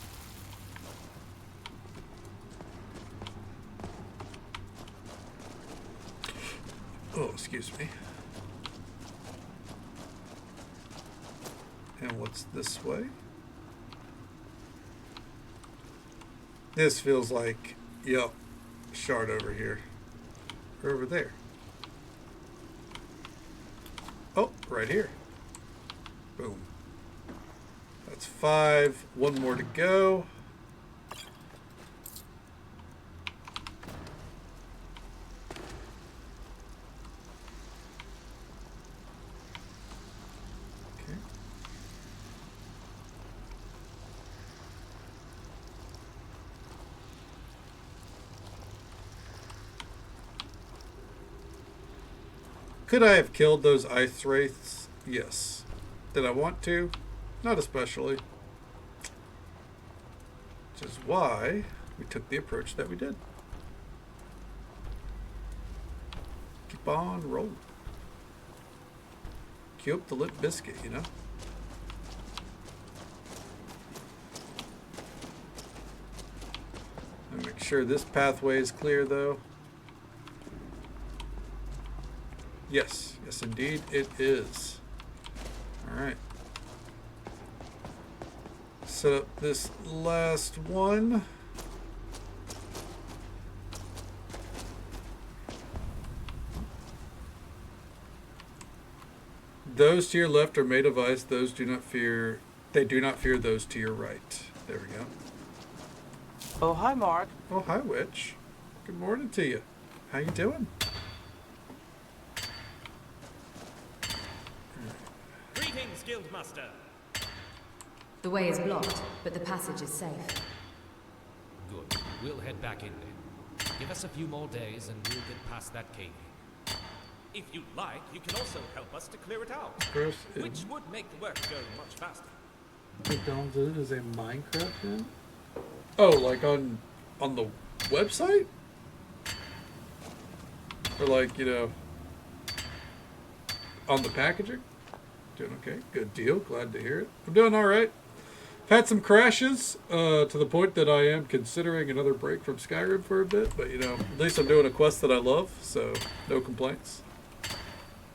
Oh, excuse me. And what's this way? This feels like, yep, shard over here. Or over there. Oh, right here. Boom. That's 5. 1 more to go. Could I have killed those ice wraiths? Yes. Did I want to? Not especially. Which is why we took the approach that we did. Keep on rolling. Cue up the Limp Biscuit, you know? And make sure this pathway is clear, though. Yes, yes indeed it is. Alright. Set up this last one. Those to your left are made of ice. Those do not fear. They do not fear those to your right. There we go.
Oh, hi, Mark.
Oh, hi, Witch. Good morning to you. How you doing?
Greetings, Guildmaster.
The way is blocked, but the passage is safe.
Good. We'll head back in then. Give us a few more days and we'll get past that cave. If you'd like, you can also help us to clear it out. Which would make the work go much faster.
McDonald's is a Minecraft game? Oh, like on the website? Or like, you know, on the packaging? Doing okay. Good deal. Glad to hear it. I'm doing alright. Had some crashes, to the point that I am considering another break from Skyrim for a bit, but you know, at least I'm doing a quest that I love, so no complaints.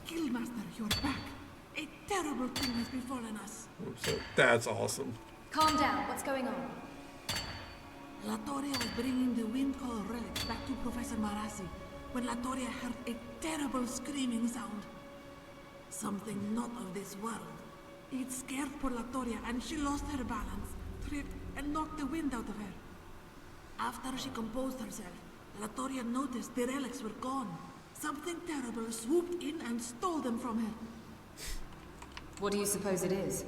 Guildmaster, you're back. A terrible thing has befallen us.
So that's awesome.
Calm down. What's going on?
Latoria was bringing the wind call relics back to Professor Marassi when Latoria heard a terrible screaming sound. Something not of this world. It scared poor Latoria and she lost her balance, tripped, and knocked the wind out of her. After she composed herself, Latoria noticed the relics were gone. Something terrible swooped in and stole them from her.
What do you suppose it is?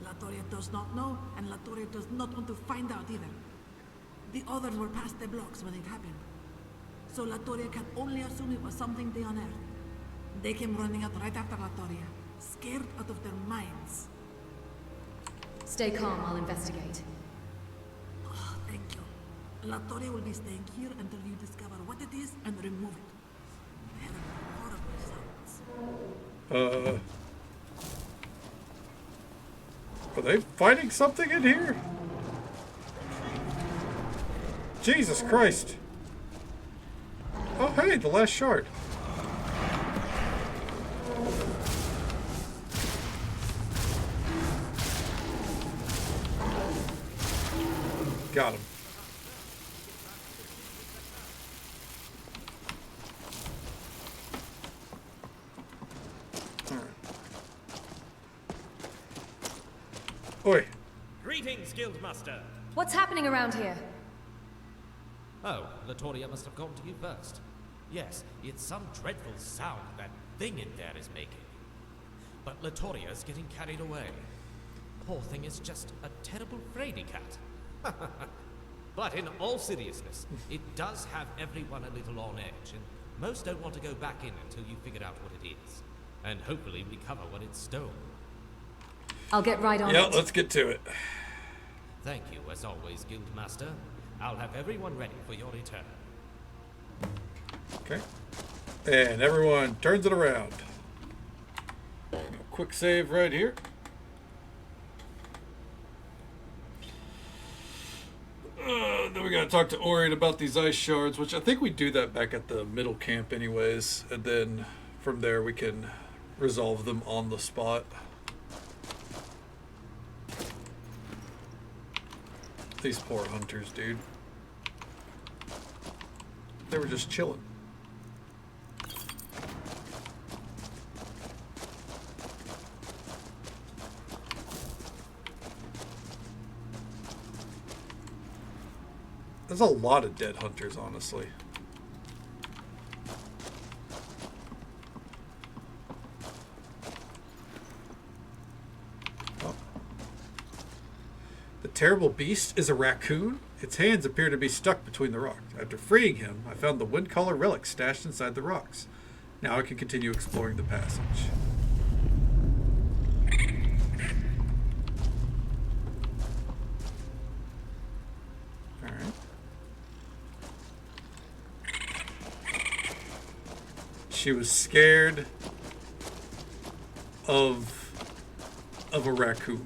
Latoria does not know, and Latoria does not want to find out either. The others were past the blocks when it happened. So Latoria can only assume it was something they unearthed. They came running out right after Latoria, scared out of their minds.
Stay calm, I'll investigate.
Oh, thank you. Latoria will be staying here until you discover what it is and remove it. Terrible, horrible sounds.
Are they fighting something in here? Jesus Christ. Oh, hey, the last shard. Got him. Oi.
Greetings, Guildmaster.
What's happening around here?
Oh, Latoria must have gone to you first. Yes, it's some dreadful sound that thing in there is making. But Latoria's getting carried away. Poor thing is just a terrible fraidy cat. But in all seriousness, it does have everyone a little on edge, and most don't want to go back in until you figured out what it is. And hopefully recover what it's stolen.
I'll get right on it.
Yeah, let's get to it.
Thank you, as always, Guildmaster. I'll have everyone ready for your return.
Okay. And everyone turns it around. Quick save right here. Then we gotta talk to Orion about these ice shards, which I think we do that back at the middle camp anyways. And then from there we can resolve them on the spot. These poor hunters, dude. They were just chilling. There's a lot of dead hunters, honestly. Oh. The terrible beast is a raccoon. Its hands appear to be stuck between the rocks. After freeing him, I found the Windcaller relic stashed inside the rocks. Now I can continue exploring the passage. Alright. She was scared of a raccoon.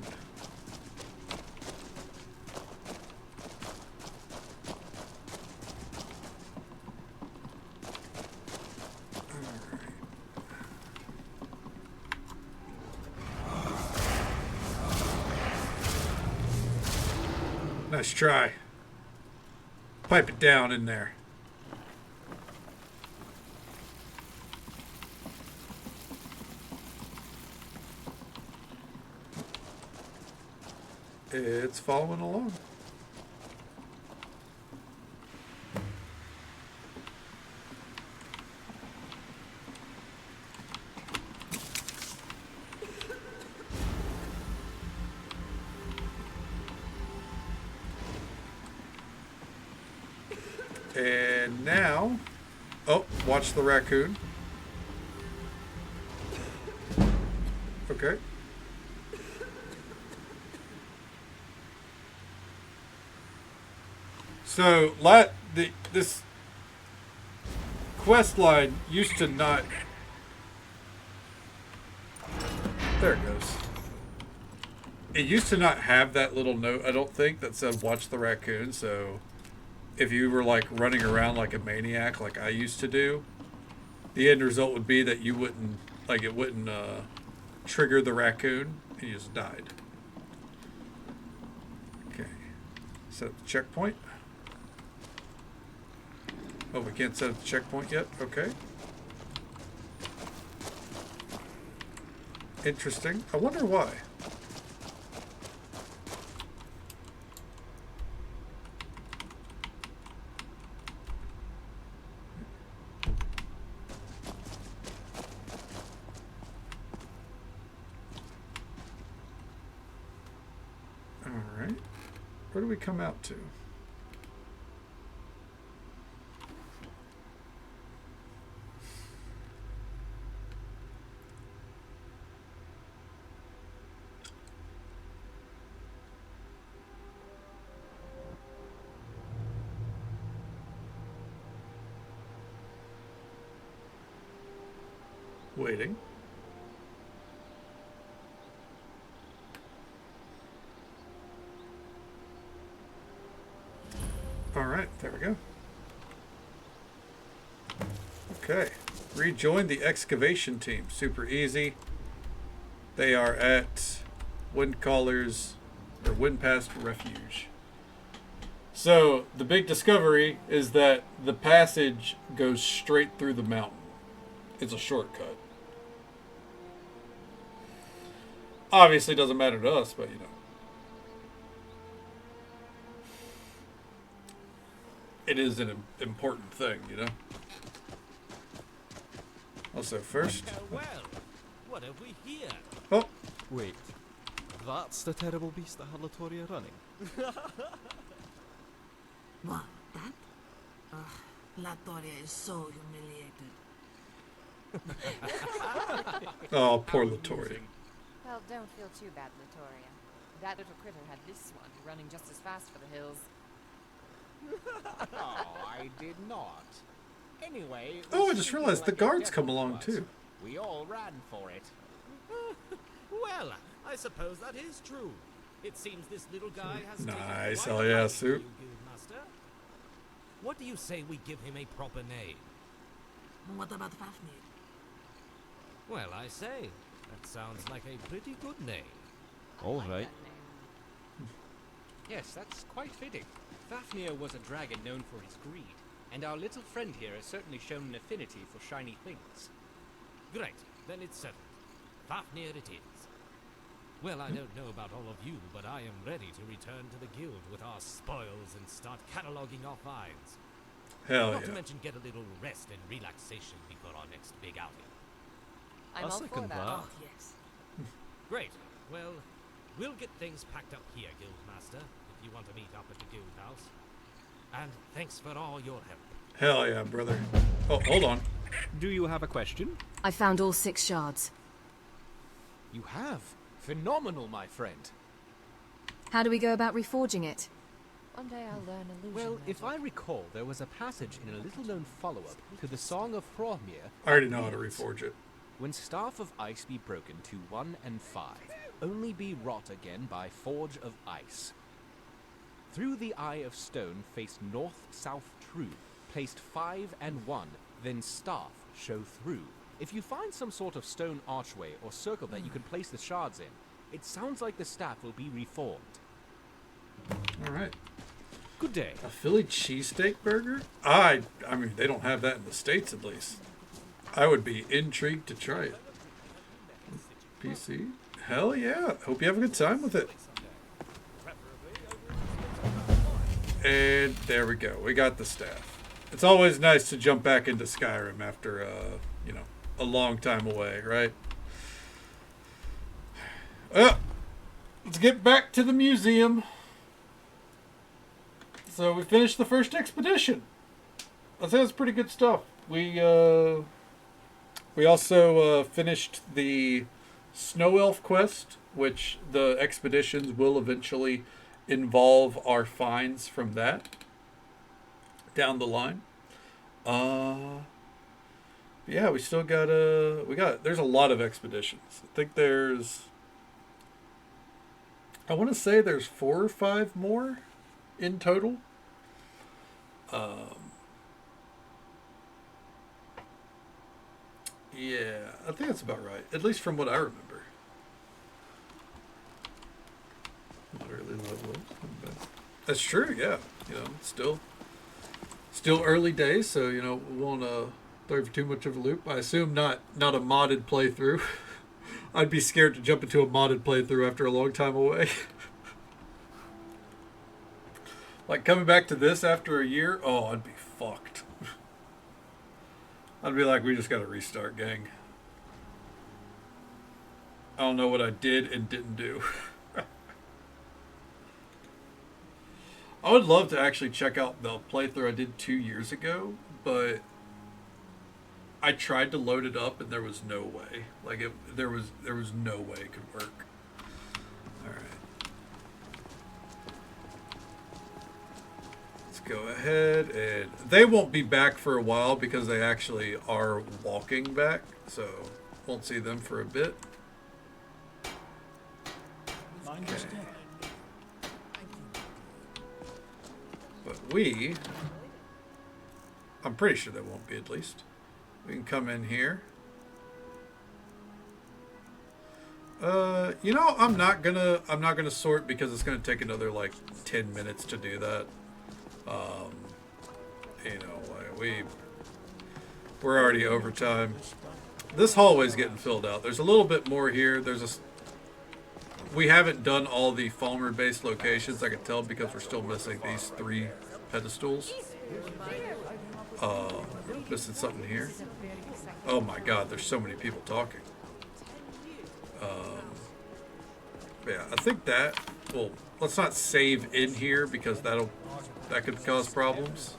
Nice try. Pipe it down in there. It's following along. And now, oh, watch the raccoon. Okay. So, this quest line used to not. There it goes. It used to not have that little note, I don't think, that said "watch the raccoon." So, if you were like running around like a maniac, like I used to do, the end result would be that you wouldn't, like, it wouldn't trigger the raccoon, and you just died. Okay. Set up the checkpoint. Oh, we can't set up the checkpoint yet? Okay. Interesting. I wonder why. Alright. Where do we come out to? Waiting. All right, there we go. Okay, rejoin the excavation team. Super easy. They are at Windcaller's or Windpast Refuge. So the big discovery is that the passage goes straight through the mountain. It's a shortcut. Obviously doesn't matter to us, but you know. it is an important thing, you know. Also, first.
Well, what have we here?
Oh,
wait. That's the terrible beast that had Latoria running.
What? That? Ugh, Latoria is so humiliated.
Oh, poor Latoria.
Well, don't feel too bad, Latoria. That little critter had this one running just as fast for the hills.
Oh, I did not. Anyway...
Oh, I just realized the guards come along,
was.
too.
We all ran for it.
Well, I suppose that is true. It seems this little guy has
Nice,
taken
hell
quite a
yeah,
liking to
suit.
you, Guildmaster. What do you say we give him a proper name?
What about Fafnir?
Well, I say, that sounds like a pretty good name.
All right.
Yes, that's quite fitting. Fafnir was a dragon known for his greed, and our little friend here has certainly shown an affinity for shiny things.
Great, then it's settled. Fafnir it is. Well, I don't know about all of you, but I am ready to return to the guild with our spoils and start cataloguing our finds.
Hell
Not
yeah.
to mention get a little rest and relaxation before our next big outing.
I'm all for that.
Oh, yes.
Great. Well, we'll get things packed up here, Guildmaster, if you want to meet up at the guild house. And thanks for all your help.
Hell yeah, brother. Oh, hold on.
Do you have a question?
I found all 6 shards.
You have? Phenomenal, my friend.
How do we go about reforging it?
One day I'll learn illusion
Well,
magic.
if I recall, there was a passage in a little-known follow-up to the Song of Hromir.
I already know how to reforge it.
When Staff of Ice be broken to 1 and 5, only be wrought again by Forge of Ice. Through the Eye of Stone, face north-south true, placed 5 and 1, then staff show through. If you find some sort of stone archway or circle that you can place the shards in, it sounds like the staff will be reformed.
Alright.
Good day.
A Philly cheesesteak burger? I mean, they don't have that in the States, at least. I would be intrigued to try it. PC? Hell yeah. Hope you have a good time with it. And there we go. We got the staff. It's always nice to jump back into Skyrim after, you know, a long time away, right? Let's get back to the museum. So we finished the first expedition. I think that's pretty good stuff. We also finished the Snow Elf quest, which the expeditions will eventually involve our finds from that down the line. Yeah, we still got there's a lot of expeditions. I think I want to say there's 4 or 5 more in total. Yeah, I think that's about right. At least from what I remember. Not early level. That's true, yeah. You know, still early days, so you know, we won't throw you for too much of a loop. I assume not a modded playthrough. I'd be scared to jump into a modded playthrough after a long time away. Like coming back to this after a year, oh, I'd be fucked. I'd be like, we just got to restart, gang. I don't know what I did and didn't do. I would love to actually check out the playthrough I did 2 years ago, but I tried to load it up and there was no way. Like there was no way it could work. All right. Let's go ahead, and they won't be back for a while because they actually are walking back, so won't see them for a bit. Okay. But I'm pretty sure they won't be, at least. We can come in here. You know, I'm not gonna sort because it's gonna take another like 10 minutes to do that. You know, we're already over time. This hallway's getting filled out. There's a little bit more here. We haven't done all the Falmer-based locations, I can tell, because we're still missing these 3 pedestals. Missing something here. Oh my God, there's so many people talking. Yeah, I think that. Well, let's not save in here because that could cause problems.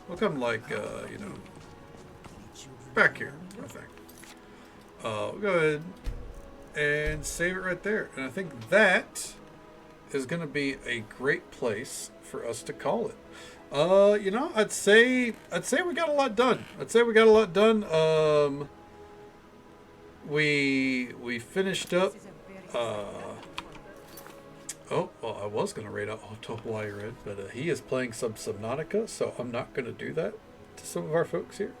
We'll come like you know, back here. I think. We'll go ahead and save it right there, and I think that is going to be a great place for us to call it. You know, I'd say we got a lot done. We finished up. Oh, well, I was going to raid out Hawaii Red, but he is playing some Subnautica, so I'm not going to do that to some of our folks here.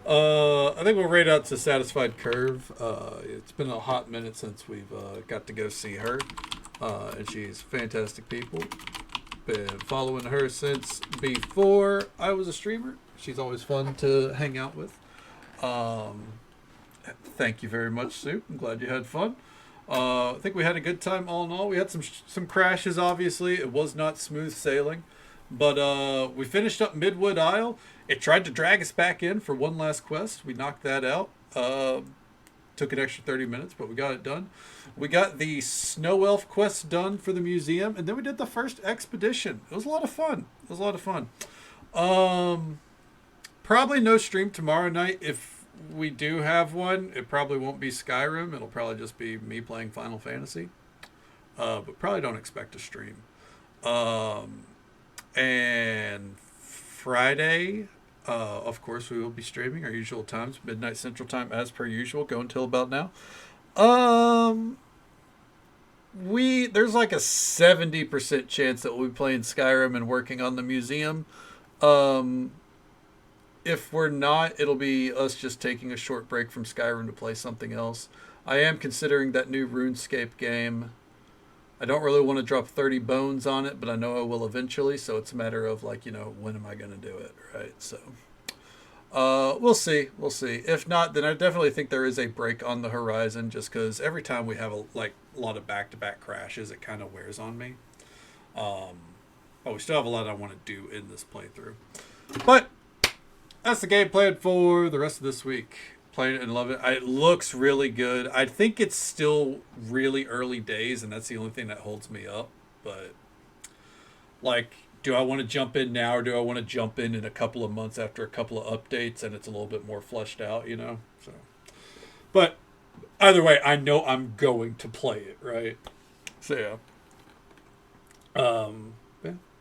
I think we'll raid out to Satisfied Curve. It's been a hot minute since we've got to go see her, and she's fantastic people. Been following her since before I was a streamer. She's always fun to hang out with. Thank you very much, Sue. I'm glad you had fun. I think we had a good time all in all. We had some crashes, obviously. It was not smooth sailing. But we finished up Midwood Isle. It tried to drag us back in for one last quest. We knocked that out. Took an extra 30 minutes, but we got it done. We got the Snow Elf quest done for the museum, and then we did the first expedition. It was a lot of fun. Probably no stream tomorrow night. If we do have one, it probably won't be Skyrim. It'll probably just be me playing Final Fantasy. But probably don't expect a stream. And Friday, of course, we will be streaming our usual times, midnight Central Time, as per usual, going until about now. There's like a 70% chance that we'll be playing Skyrim and working on the museum. If we're not, it'll be us just taking a short break from Skyrim to play something else. I am considering that new RuneScape game. I don't really want to drop 30 bones on it, but I know I will eventually, so it's a matter of, like, you know, when am I going to do it, right? So, we'll see. If not, then I definitely think there is a break on the horizon, just because every time we have a lot of back-to-back crashes, it kind of wears on me. But we still have a lot I want to do in this playthrough. But that's the game plan for the rest of this week. Playing it and love it. It looks really good. I think it's still really early days, and that's the only thing that holds me up. But, like, do I want to jump in now, or do I want to jump in a couple of months after a couple of updates and it's a little bit more fleshed out, you know? So, but either way, I know I'm going to play it, right? So, yeah.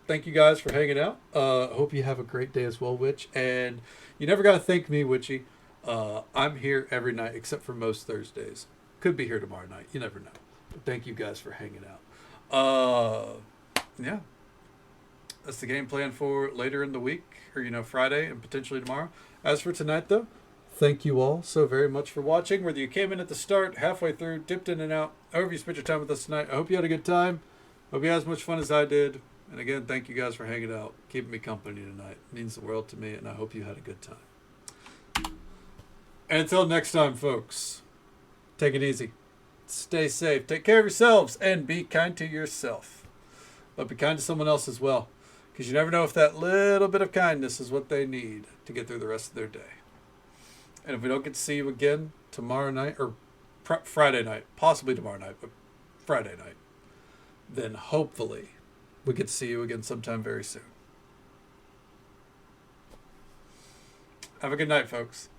Thank you guys for hanging out. Hope you have a great day as well, Witch. And you never got to thank me, Witchy. I'm here every night except for most Thursdays. Could be here tomorrow night. You never know. But thank you guys for hanging out. Yeah. That's the game plan for later in the week, or, you know, Friday and potentially tomorrow. As for tonight, though, thank you all so very much for watching. Whether you came in at the start, halfway through, dipped in and out, however you spent your time with us tonight, I hope you had a good time. Hope you had as much fun as I did. And again, thank you guys for hanging out, keeping me company tonight. It means the world to me, and I hope you had a good time. And until next time, folks, take it easy. Stay safe. Take care of yourselves, and be kind to yourself. But be kind to someone else as well, because you never know if that little bit of kindness is what they need to get through the rest of their day. And if we don't get to see you again tomorrow night, or Friday night, possibly tomorrow night, but Friday night, then hopefully we get to see you again sometime very soon. Have a good night, folks.